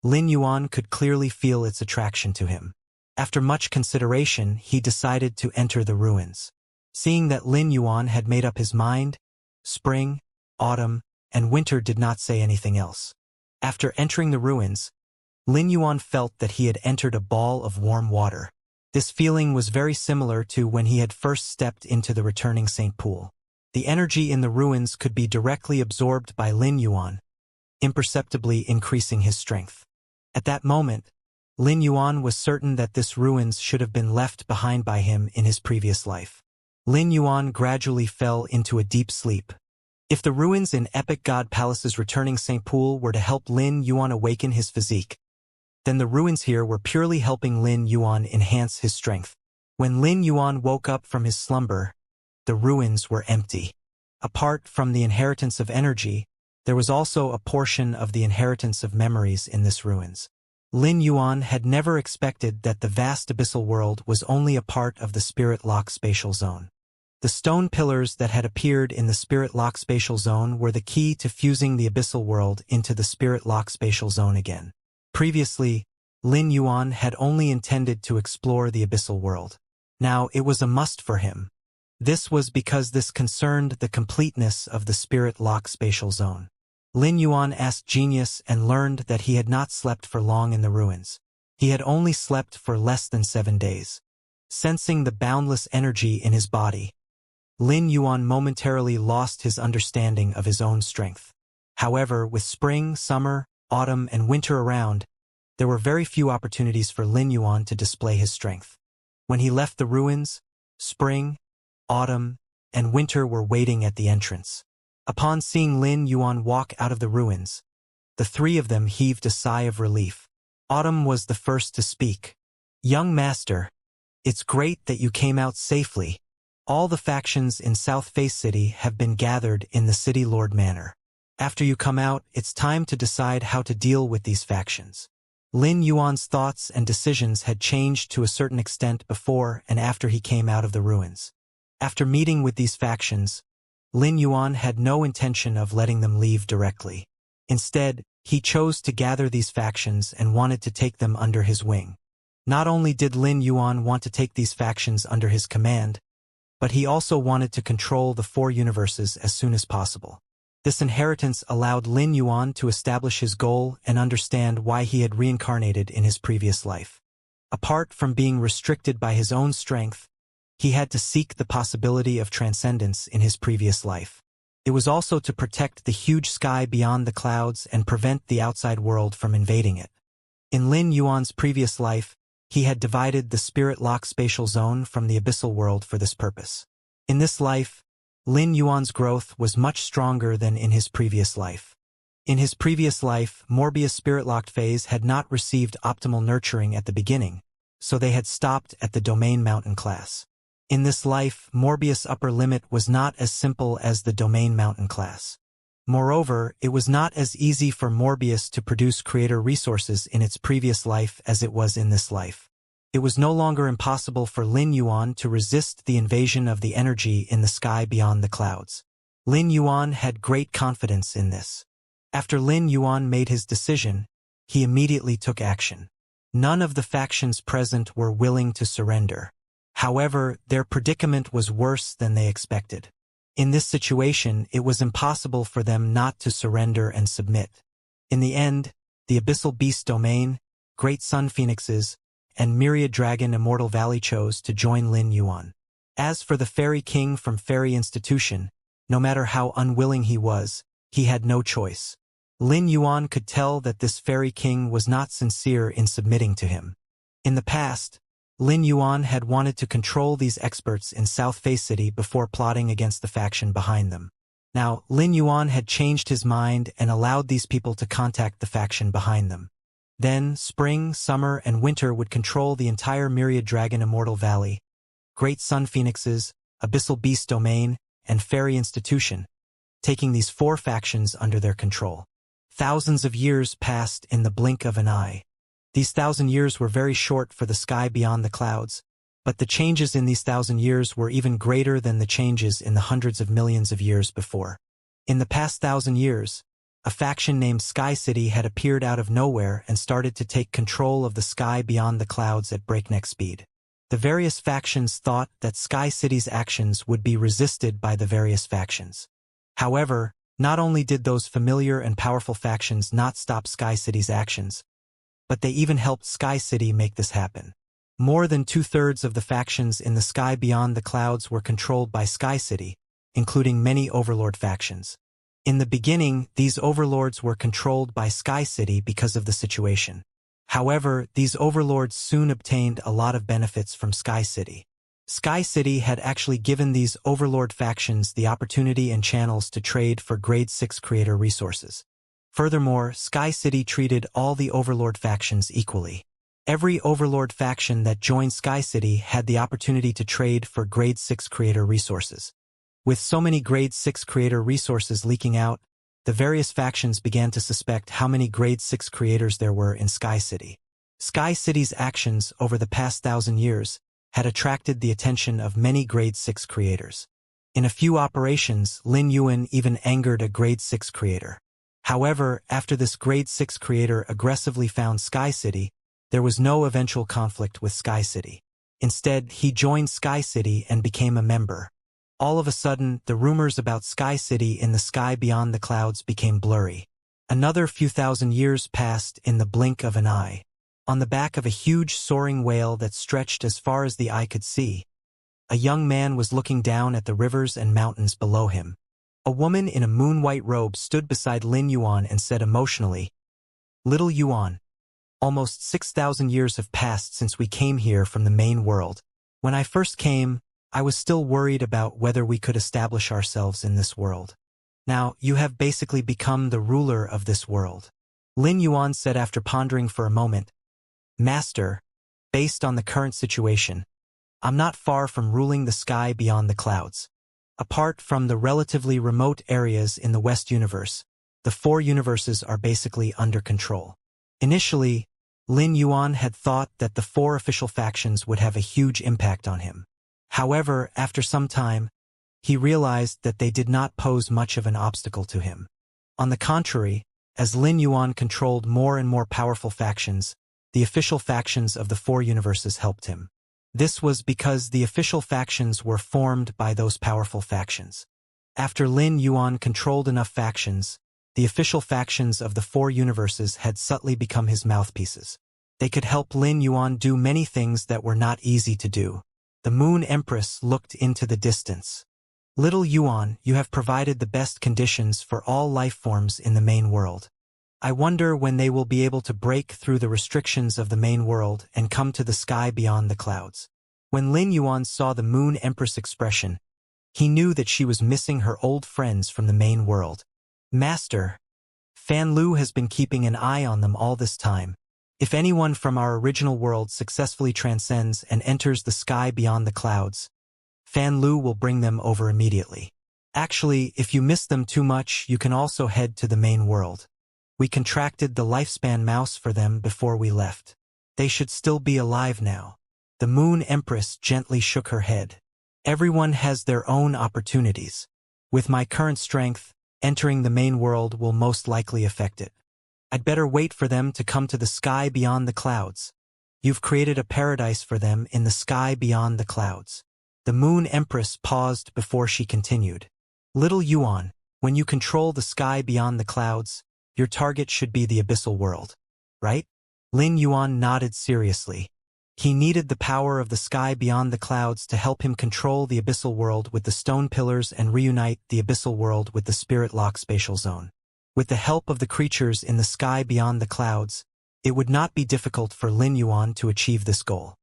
Lin Yuan could clearly feel its attraction to him. After much consideration, he decided to enter the ruins. Seeing that Lin Yuan had made up his mind, Spring, Autumn, and Winter did not say anything else. After entering the ruins, Lin Yuan felt that he had entered a ball of warm water. This feeling was very similar to when he had first stepped into the returning Saint Pool. The energy in the ruins could be directly absorbed by Lin Yuan, imperceptibly increasing his strength. At that moment, Lin Yuan was certain that this ruins should have been left behind by him in his previous life. Lin Yuan gradually fell into a deep sleep. If the ruins in Epic God Palace's returning Saint Pool were to help Lin Yuan awaken his physique, then the ruins here were purely helping Lin Yuan enhance his strength. When Lin Yuan woke up from his slumber, the ruins were empty. Apart from the inheritance of energy, there was also a portion of the inheritance of memories in this ruins. Lin Yuan had never expected that the vast abyssal world was only a part of the Spirit Lock spatial zone. The stone pillars that had appeared in the Spirit Lock spatial zone were the key to fusing the abyssal world into the Spirit Lock spatial zone again. Previously, Lin Yuan had only intended to explore the abyssal world. Now it was a must for him. This was because this concerned the completeness of the Spirit Lock spatial zone. Lin Yuan asked Genius and learned that he had not slept for long in the ruins. He had only slept for less than 7 days. Sensing the boundless energy in his body, Lin Yuan momentarily lost his understanding of his own strength. However, with spring, summer, autumn, and winter around, there were very few opportunities for Lin Yuan to display his strength. When he left the ruins, spring, autumn, and winter were waiting at the entrance. Upon seeing Lin Yuan walk out of the ruins, the three of them heaved a sigh of relief. Autumn was the first to speak. "Young master, it's great that you came out safely. All the factions in South Face City have been gathered in the City Lord Manor. After you come out, it's time to decide how to deal with these factions." Lin Yuan's thoughts and decisions had changed to a certain extent before and after he came out of the ruins. After meeting with these factions, Lin Yuan had no intention of letting them leave directly. Instead, he chose to gather these factions and wanted to take them under his wing. Not only did Lin Yuan want to take these factions under his command, but he also wanted to control the 4 universes as soon as possible. This inheritance allowed Lin Yuan to establish his goal and understand why he had reincarnated in his previous life. Apart from being restricted by his own strength, he had to seek the possibility of transcendence in his previous life. It was also to protect the huge sky beyond the clouds and prevent the outside world from invading it. In Lin Yuan's previous life, he had divided the spirit-lock spatial zone from the abyssal world for this purpose. In this life, Lin Yuan's growth was much stronger than in his previous life. In his previous life, Morbius' spirit-locked phase had not received optimal nurturing at the beginning, so they had stopped at the Domain Mountain class. In this life, Morbius' upper limit was not as simple as the Domain Mountain class. Moreover, it was not as easy for Morbius to produce creator resources in its previous life as it was in this life. It was no longer impossible for Lin Yuan to resist the invasion of the energy in the sky beyond the clouds. Lin Yuan had great confidence in this. After Lin Yuan made his decision, he immediately took action. None of the factions present were willing to surrender. However, their predicament was worse than they expected. In this situation, it was impossible for them not to surrender and submit. In the end, the Abyssal Beast Domain, Great Sun Phoenixes, and Myriad Dragon Immortal Valley chose to join Lin Yuan. As for the Fairy King from Fairy Institution, no matter how unwilling he was, he had no choice. Lin Yuan could tell that this Fairy King was not sincere in submitting to him. In the past, Lin Yuan had wanted to control these experts in South Face City before plotting against the faction behind them. Now, Lin Yuan had changed his mind and allowed these people to contact the faction behind them. Then, spring, summer, and winter would control the entire Myriad Dragon Immortal Valley, Great Sun Phoenixes, Abyssal Beast Domain, and Fairy Institution, taking these 4 factions under their control. Thousands of years passed in the blink of an eye. These 1,000 years were very short for the sky beyond the clouds, but the changes in these 1,000 years were even greater than the changes in the hundreds of millions of years before. In the past 1,000 years, a faction named Sky City had appeared out of nowhere and started to take control of the sky beyond the clouds at breakneck speed. The various factions thought that Sky City's actions would be resisted by the various factions. However, not only did those familiar and powerful factions not stop Sky City's actions, but they even helped Sky City make this happen. More than 2/3 of the factions in the sky beyond the clouds were controlled by Sky City, including many overlord factions. In the beginning, these overlords were controlled by Sky City because of the situation. However, these overlords soon obtained a lot of benefits from Sky City. Sky City had actually given these overlord factions the opportunity and channels to trade for grade 6 creator resources. Furthermore, Sky City treated all the overlord factions equally. Every overlord faction that joined Sky City had the opportunity to trade for grade 6 creator resources. With so many grade 6 creator resources leaking out, the various factions began to suspect how many grade 6 creators there were in Sky City. Sky City's actions over the past 1,000 years had attracted the attention of many grade 6 creators. In a few operations, Lin Yuan even angered a grade 6 creator. However, after this grade 6 creator aggressively found Sky City, there was no eventual conflict with Sky City. Instead, he joined Sky City and became a member. All of a sudden, the rumors about Sky City in the sky beyond the clouds became blurry. Another few thousand years passed in the blink of an eye. On the back of a huge soaring whale that stretched as far as the eye could see, a young man was looking down at the rivers and mountains below him. A woman in a moon-white robe stood beside Lin Yuan and said emotionally, "Little Yuan, almost 6,000 years have passed since we came here from the main world. When I first came, I was still worried about whether we could establish ourselves in this world. Now, you have basically become the ruler of this world." Lin Yuan said after pondering for a moment, "Master, based on the current situation, I'm not far from ruling the sky beyond the clouds. Apart from the relatively remote areas in the West universe, the four universes are basically under control." Initially, Lin Yuan had thought that the four official factions would have a huge impact on him. However, after some time, he realized that they did not pose much of an obstacle to him. On the contrary, as Lin Yuan controlled more and more powerful factions, the official factions of the four universes helped him. This was because the official factions were formed by those powerful factions. After Lin Yuan controlled enough factions, the official factions of the four universes had subtly become his mouthpieces. They could help Lin Yuan do many things that were not easy to do. The Moon Empress looked into the distance. "Little Yuan, you have provided the best conditions for all life forms in the main world. I wonder when they will be able to break through the restrictions of the main world and come to the sky beyond the clouds." When Lin Yuan saw the Moon Empress expression, he knew that she was missing her old friends from the main world. "Master, Fan Lu has been keeping an eye on them all this time. If anyone from our original world successfully transcends and enters the sky beyond the clouds, Fan Lu will bring them over immediately. Actually, if you miss them too much, you can also head to the main world. We contracted the lifespan mouse for them before we left. They should still be alive now." The Moon Empress gently shook her head. "Everyone has their own opportunities. With my current strength, entering the main world will most likely affect it. I'd better wait for them to come to the sky beyond the clouds. You've created a paradise for them in the sky beyond the clouds." The Moon Empress paused before she continued. "Little Yuan, when you control the sky beyond the clouds, your target should be the abyssal world, right?" Lin Yuan nodded seriously. He needed the power of the sky beyond the clouds to help him control the abyssal world with the stone pillars and reunite the abyssal world with the spirit lock spatial zone. With the help of the creatures in the sky beyond the clouds, it would not be difficult for Lin Yuan to achieve this goal.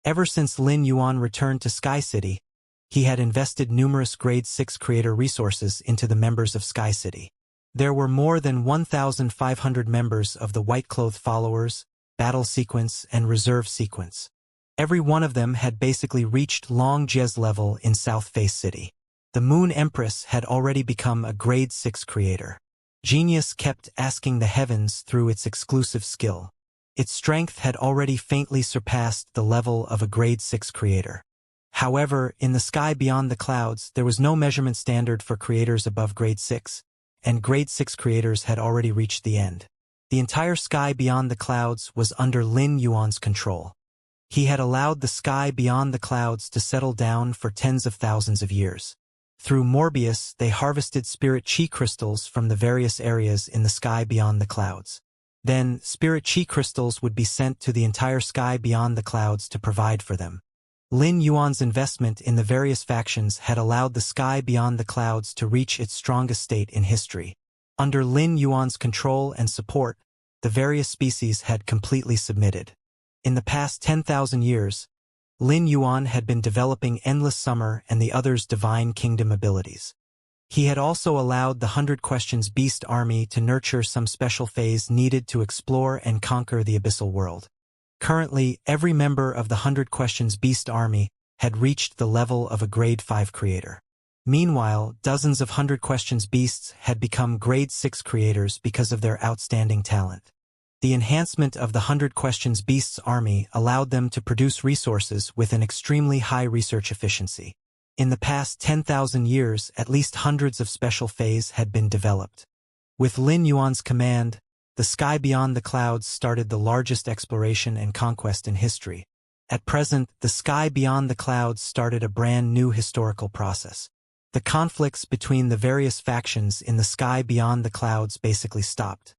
Ever since Lin Yuan returned to Sky City, he had invested numerous Grade 6 creator resources into the members of Sky City. There were more than 1,500 members of the White Cloth Followers, Battle Sequence, and Reserve Sequence. Every one of them had basically reached Long Jez level in South Face City. The Moon Empress had already become a Grade 6 creator. Genius kept asking the heavens through its exclusive skill. Its strength had already faintly surpassed the level of a Grade 6 creator. However, in the sky beyond the clouds, there was no measurement standard for creators above Grade 6, and Grade 6 creators had already reached the end. The entire sky beyond the clouds was under Lin Yuan's control. He had allowed the sky beyond the clouds to settle down for tens of thousands of years. Through Morbius, they harvested spirit chi crystals from the various areas in the sky beyond the clouds. Then, spirit chi crystals would be sent to the entire sky beyond the clouds to provide for them. Lin Yuan's investment in the various factions had allowed the sky beyond the clouds to reach its strongest state in history. Under Lin Yuan's control and support, the various species had completely submitted. In the past 10,000 years, Lin Yuan had been developing Endless Summer and the others' Divine Kingdom abilities. He had also allowed the 100 Questions Beast Army to nurture some special phase needed to explore and conquer the abyssal world. Currently, every member of the 100 Questions Beast Army had reached the level of a Grade 5 creator. Meanwhile, dozens of 100 Questions Beasts had become Grade 6 creators because of their outstanding talent. The enhancement of the 100 Questions Beasts army allowed them to produce resources with an extremely high research efficiency. In the past 10,000 years, at least hundreds of special phase had been developed. With Lin Yuan's command, the sky beyond the clouds started the largest exploration and conquest in history. At present, the sky beyond the clouds started a brand new historical process. The conflicts between the various factions in the sky beyond the clouds basically stopped.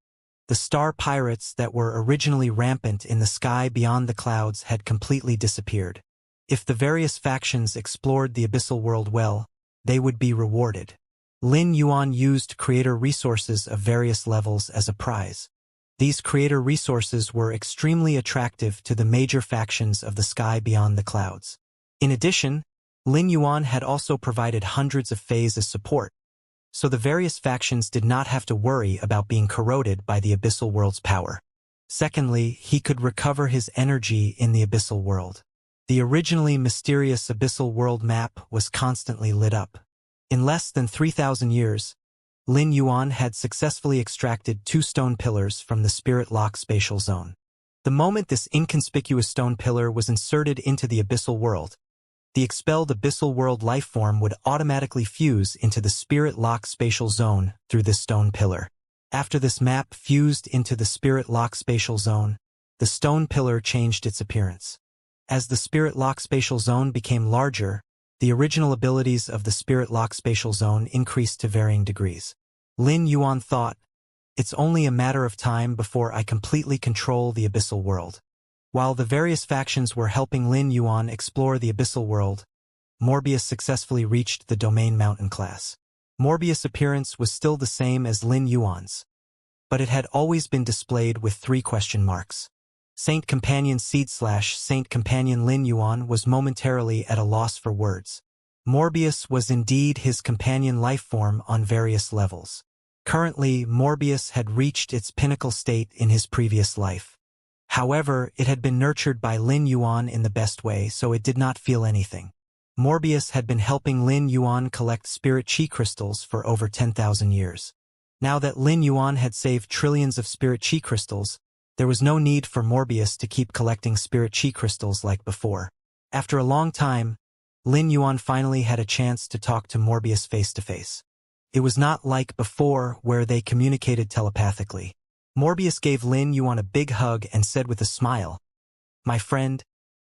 The star pirates that were originally rampant in the sky beyond the clouds had completely disappeared. If the various factions explored the abyssal world well, they would be rewarded. Lin Yuan used creator resources of various levels as a prize. These creator resources were extremely attractive to the major factions of the sky beyond the clouds. In addition, Lin Yuan had also provided hundreds of Fays as support, so the various factions did not have to worry about being corroded by the abyssal world's power. Secondly, he could recover his energy in the abyssal world. The originally mysterious abyssal world map was constantly lit up. In less than 3,000 years, Lin Yuan had successfully extracted 2 stone pillars from the spirit lock spatial zone. The moment this inconspicuous stone pillar was inserted into the abyssal world, the expelled abyssal world lifeform would automatically fuse into the spirit lock spatial zone through this stone pillar. After this map fused into the spirit lock spatial zone, the stone pillar changed its appearance. As the spirit lock spatial zone became larger, the original abilities of the spirit lock spatial zone increased to varying degrees. Lin Yuan thought, "It's only a matter of time before I completely control the abyssal world." While the various factions were helping Lin Yuan explore the abyssal world, Morbius successfully reached the domain mountain class. Morbius' appearance was still the same as Lin Yuan's, but it had always been displayed with 3 question marks. Saint Companion Saint Companion Lin Yuan was momentarily at a loss for words. Morbius was indeed his companion lifeform on various levels. Currently, Morbius had reached its pinnacle state in his previous life. However, it had been nurtured by Lin Yuan in the best way, so it did not feel anything. Morbius had been helping Lin Yuan collect spirit chi crystals for over 10,000 years. Now that Lin Yuan had saved trillions of spirit chi crystals, there was no need for Morbius to keep collecting spirit chi crystals like before. After a long time, Lin Yuan finally had a chance to talk to Morbius face to face. It was not like before where they communicated telepathically. Morbius gave Lin Yuan a big hug and said with a smile, "My friend,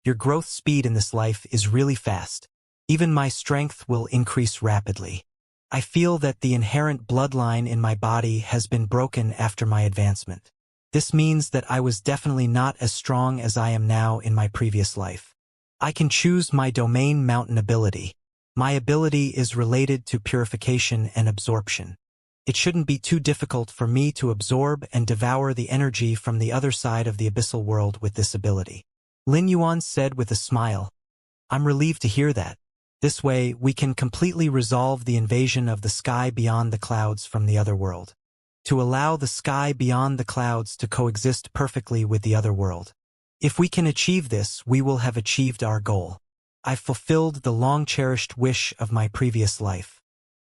your growth speed in this life is really fast. Even my strength will increase rapidly. I feel that the inherent bloodline in my body has been broken after my advancement. This means that I was definitely not as strong as I am now in my previous life. I can choose my domain mountain ability. My ability is related to purification and absorption. It shouldn't be too difficult for me to absorb and devour the energy from the other side of the abyssal world with this ability." Lin Yuan said with a smile, "I'm relieved to hear that. This way, we can completely resolve the invasion of the sky beyond the clouds from the other world. To allow the sky beyond the clouds to coexist perfectly with the other world. If we can achieve this, we will have achieved our goal. I've fulfilled the long-cherished wish of my previous life.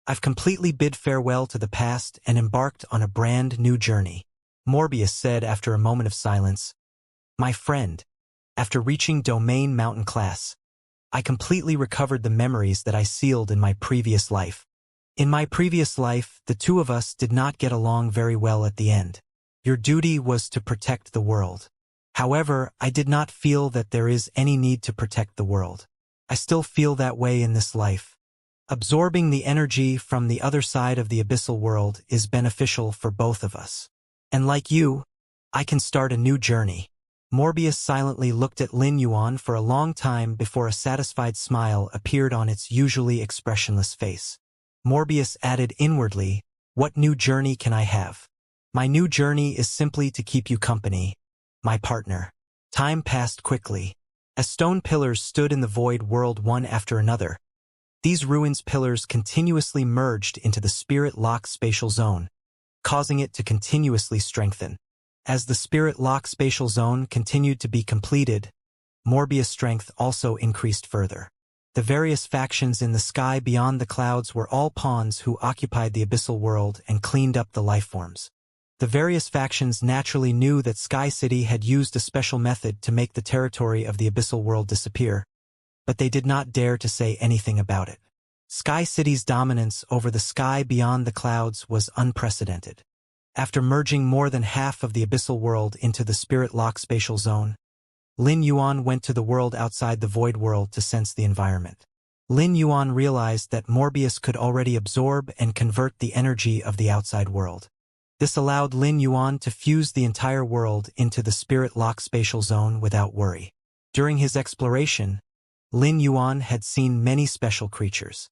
I've completely bid farewell to the past and embarked on a brand new journey." Morbius said after a moment of silence, "My friend, after reaching domain mountain class, I completely recovered the memories that I sealed in my previous life. In my previous life, the 2 of us did not get along very well at the end. Your duty was to protect the world. However, I did not feel that there is any need to protect the world. I still feel that way in this life. Absorbing the energy from the other side of the abyssal world is beneficial for both of us. And like you, I can start a new journey." Morbius silently looked at Lin Yuan for a long time before a satisfied smile appeared on its usually expressionless face. Morbius added inwardly, "What new journey can I have? My new journey is simply to keep you company, my partner." Time passed quickly. As stone pillars stood in the void world one after another, these ruins pillars continuously merged into the spirit lock spatial zone, causing it to continuously strengthen. As the spirit lock spatial zone continued to be completed, Morbius' strength also increased further. The various factions in the sky beyond the clouds were all pawns who occupied the abyssal world and cleaned up the lifeforms. The various factions naturally knew that Sky City had used a special method to make the territory of the abyssal world disappear, but they did not dare to say anything about it. Sky City's dominance over the sky beyond the clouds was unprecedented. After merging more than half of the abyssal world into the spirit lock spatial zone, Lin Yuan went to the world outside the void world to sense the environment. Lin Yuan realized that Morbius could already absorb and convert the energy of the outside world. This allowed Lin Yuan to fuse the entire world into the spirit-locked spatial zone without worry. During his exploration, Lin Yuan had seen many special creatures.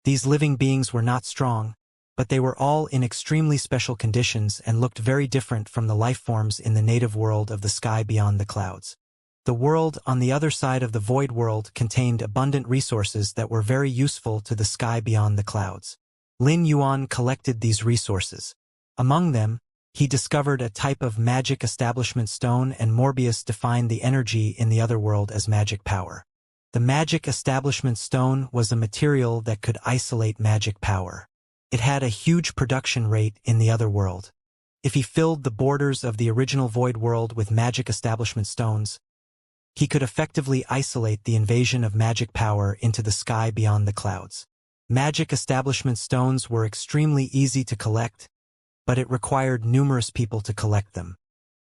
These living beings were not strong, but they were all in extremely special conditions and looked very different from the life forms in the native world of the sky beyond the clouds. The world on the other side of the void world contained abundant resources that were very useful to the sky beyond the clouds. Lin Yuan collected these resources. Among them, he discovered a type of magic establishment stone, and Morbius defined the energy in the other world as magic power. The magic establishment stone was a material that could isolate magic power. It had a huge production rate in the other world. If he filled the borders of the original void world with magic establishment stones, he could effectively isolate the invasion of magic power into the sky beyond the clouds. Magic establishment stones were extremely easy to collect, but it required numerous people to collect them.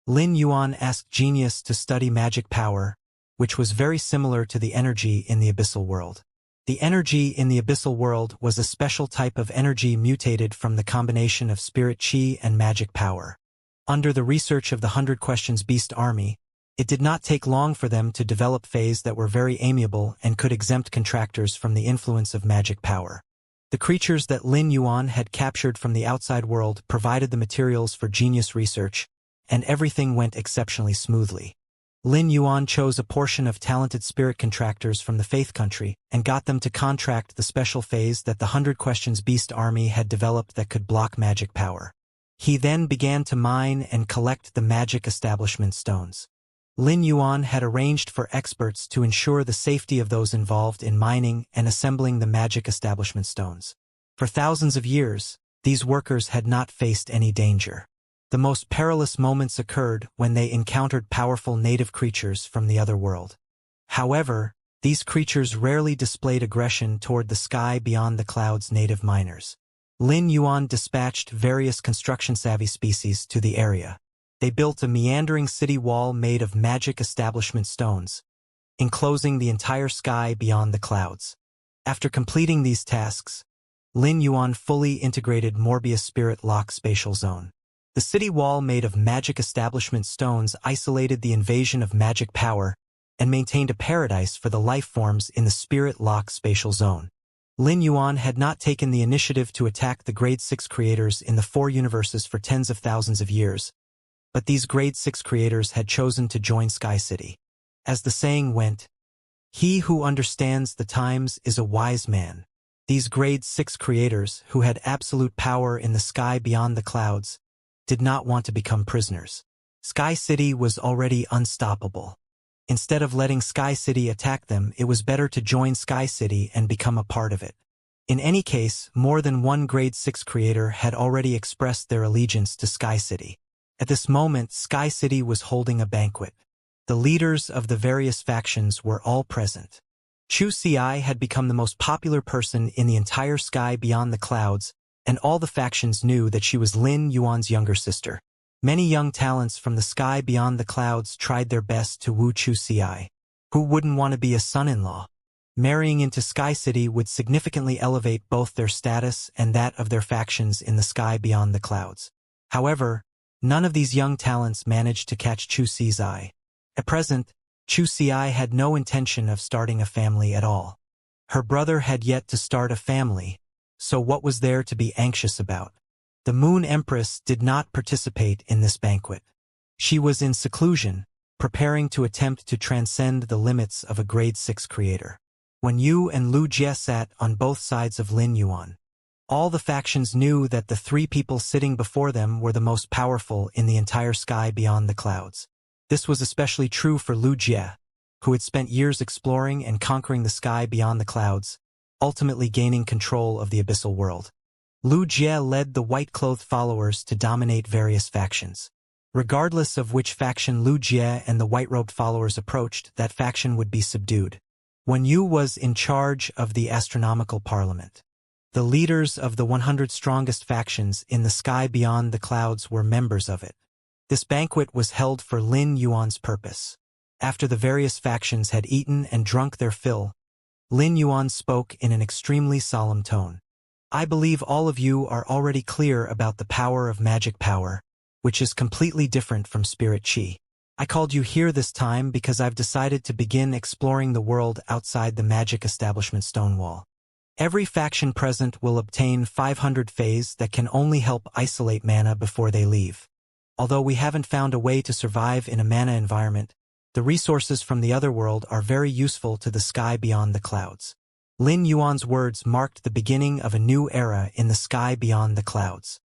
Lin Yuan asked Genius to study magic power, which was very similar to the energy in the abyssal world. The energy in the abyssal world was a special type of energy mutated from the combination of spirit chi and magic power. Under the research of the 100 Questions Beast Army, it did not take long for them to develop phase that were very amiable and could exempt contractors from the influence of magic power. The creatures that Lin Yuan had captured from the outside world provided the materials for Genius research, and everything went exceptionally smoothly. Lin Yuan chose a portion of talented spirit contractors from the Faith Country and got them to contract the special phase that the 100 Questions Beast Army had developed that could block magic power. He then began to mine and collect the magic establishment stones. Lin Yuan had arranged for experts to ensure the safety of those involved in mining and assembling the magic establishment stones. For thousands of years, these workers had not faced any danger. The most perilous moments occurred when they encountered powerful native creatures from the other world. However, these creatures rarely displayed aggression toward the sky beyond the clouds' native miners. Lin Yuan dispatched various construction-savvy species to the area. They built a meandering city wall made of magic establishment stones, enclosing the entire sky beyond the clouds. After completing these tasks, Lin Yuan fully integrated Morbius' spirit-locked spatial zone. The city wall made of magic establishment stones isolated the invasion of magic power and maintained a paradise for the life forms in the spirit-locked spatial zone. Lin Yuan had not taken the initiative to attack the Grade 6 creators in the 4 universes for tens of thousands of years, but these Grade 6 creators had chosen to join Sky City. As the saying went, "He who understands the times is a wise man." These Grade 6 creators, who had absolute power in the sky beyond the clouds, did not want to become prisoners. Sky City was already unstoppable. Instead of letting Sky City attack them, it was better to join Sky City and become a part of it. In any case, more than one Grade 6 creator had already expressed their allegiance to Sky City. At this moment, Sky City was holding a banquet. The leaders of the various factions were all present. Chu Ci had become the most popular person in the entire sky beyond the clouds, and all the factions knew that she was Lin Yuan's younger sister. Many young talents from the sky beyond the clouds tried their best to woo Chu Ci. Who wouldn't want to be a son-in-law? Marrying into Sky City would significantly elevate both their status and that of their factions in the sky beyond the clouds. However, none of these young talents managed to catch Chu Ci's eye. At present, Chu Ci had no intention of starting a family at all. Her brother had yet to start a family, so what was there to be anxious about? The Moon Empress did not participate in this banquet. She was in seclusion, preparing to attempt to transcend the limits of a Grade 6 creator. When Yu and Lu Jie sat on both sides of Lin Yuan, all the factions knew that the 3 people sitting before them were the most powerful in the entire sky beyond the clouds. This was especially true for Lu Jie, who had spent years exploring and conquering the sky beyond the clouds, ultimately gaining control of the abyssal world. Lu Jie led the white-clothed followers to dominate various factions. Regardless of which faction Lu Jie and the white-robed followers approached, that faction would be subdued. When Yu was in charge of the astronomical parliament, the leaders of the 100 strongest factions in the sky beyond the clouds were members of it. This banquet was held for Lin Yuan's purpose. After the various factions had eaten and drunk their fill, Lin Yuan spoke in an extremely solemn tone. I believe all of you are already clear about the power of magic power, which is completely different from spirit qi. I called you here this time because I've decided to begin exploring the world outside the magic establishment Stonewall. Every faction present will obtain 500 phase that can only help isolate mana before they leave. Although we haven't found a way to survive in a mana environment, the resources from the other world are very useful to the sky beyond the clouds. Lin Yuan's words marked the beginning of a new era in the sky beyond the clouds.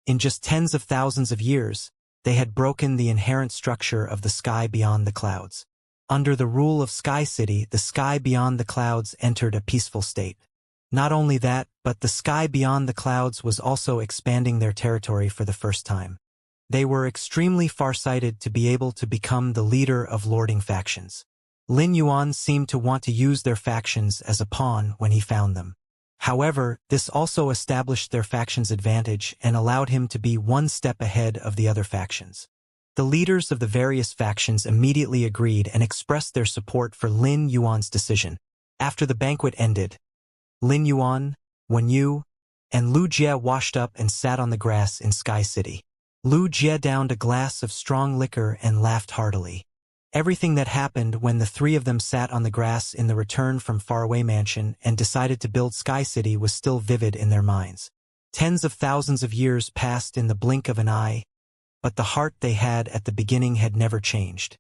In just tens of thousands of years, they had broken the inherent structure of the sky beyond the clouds. Under the rule of Sky City, the sky beyond the clouds entered a peaceful state. Not only that, but the sky beyond the clouds was also expanding their territory for the first time. They were extremely far-sighted to be able to become the leader of lording factions. Lin Yuan seemed to want to use their factions as a pawn when he found them. However, this also established their faction's advantage and allowed him to be one step ahead of the other factions. The leaders of the various factions immediately agreed and expressed their support for Lin Yuan's decision. After the banquet ended, Lin Yuan, Wen Yu, and Lu Jie washed up and sat on the grass in Sky City. Lu Jie downed a glass of strong liquor and laughed heartily. Everything that happened when the three of them sat on the grass in the return from faraway mansion and decided to build Sky City was still vivid in their minds. Tens of thousands of years passed in the blink of an eye, but the heart they had at the beginning had never changed.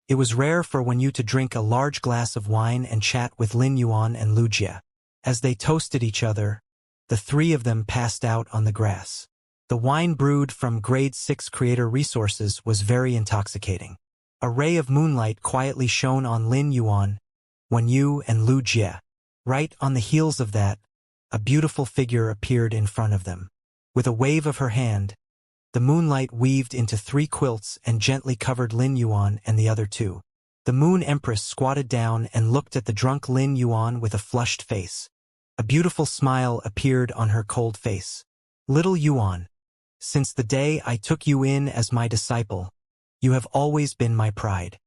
It was rare for Wen Yu to drink a large glass of wine and chat with Lin Yuan and Lu Jie. As they toasted each other, the three of them passed out on the grass. The wine brewed from Grade 6 creator resources was very intoxicating. A ray of moonlight quietly shone on Lin Yuan, Wen Yu, and Lu Jie. Right on the heels of that, a beautiful figure appeared in front of them. With a wave of her hand, the moonlight weaved into 3 quilts and gently covered Lin Yuan and the other 2. The Moon Empress squatted down and looked at the drunk Lin Yuan with a flushed face. A beautiful smile appeared on her cold face. Little Yuan, since the day I took you in as my disciple, you have always been my pride.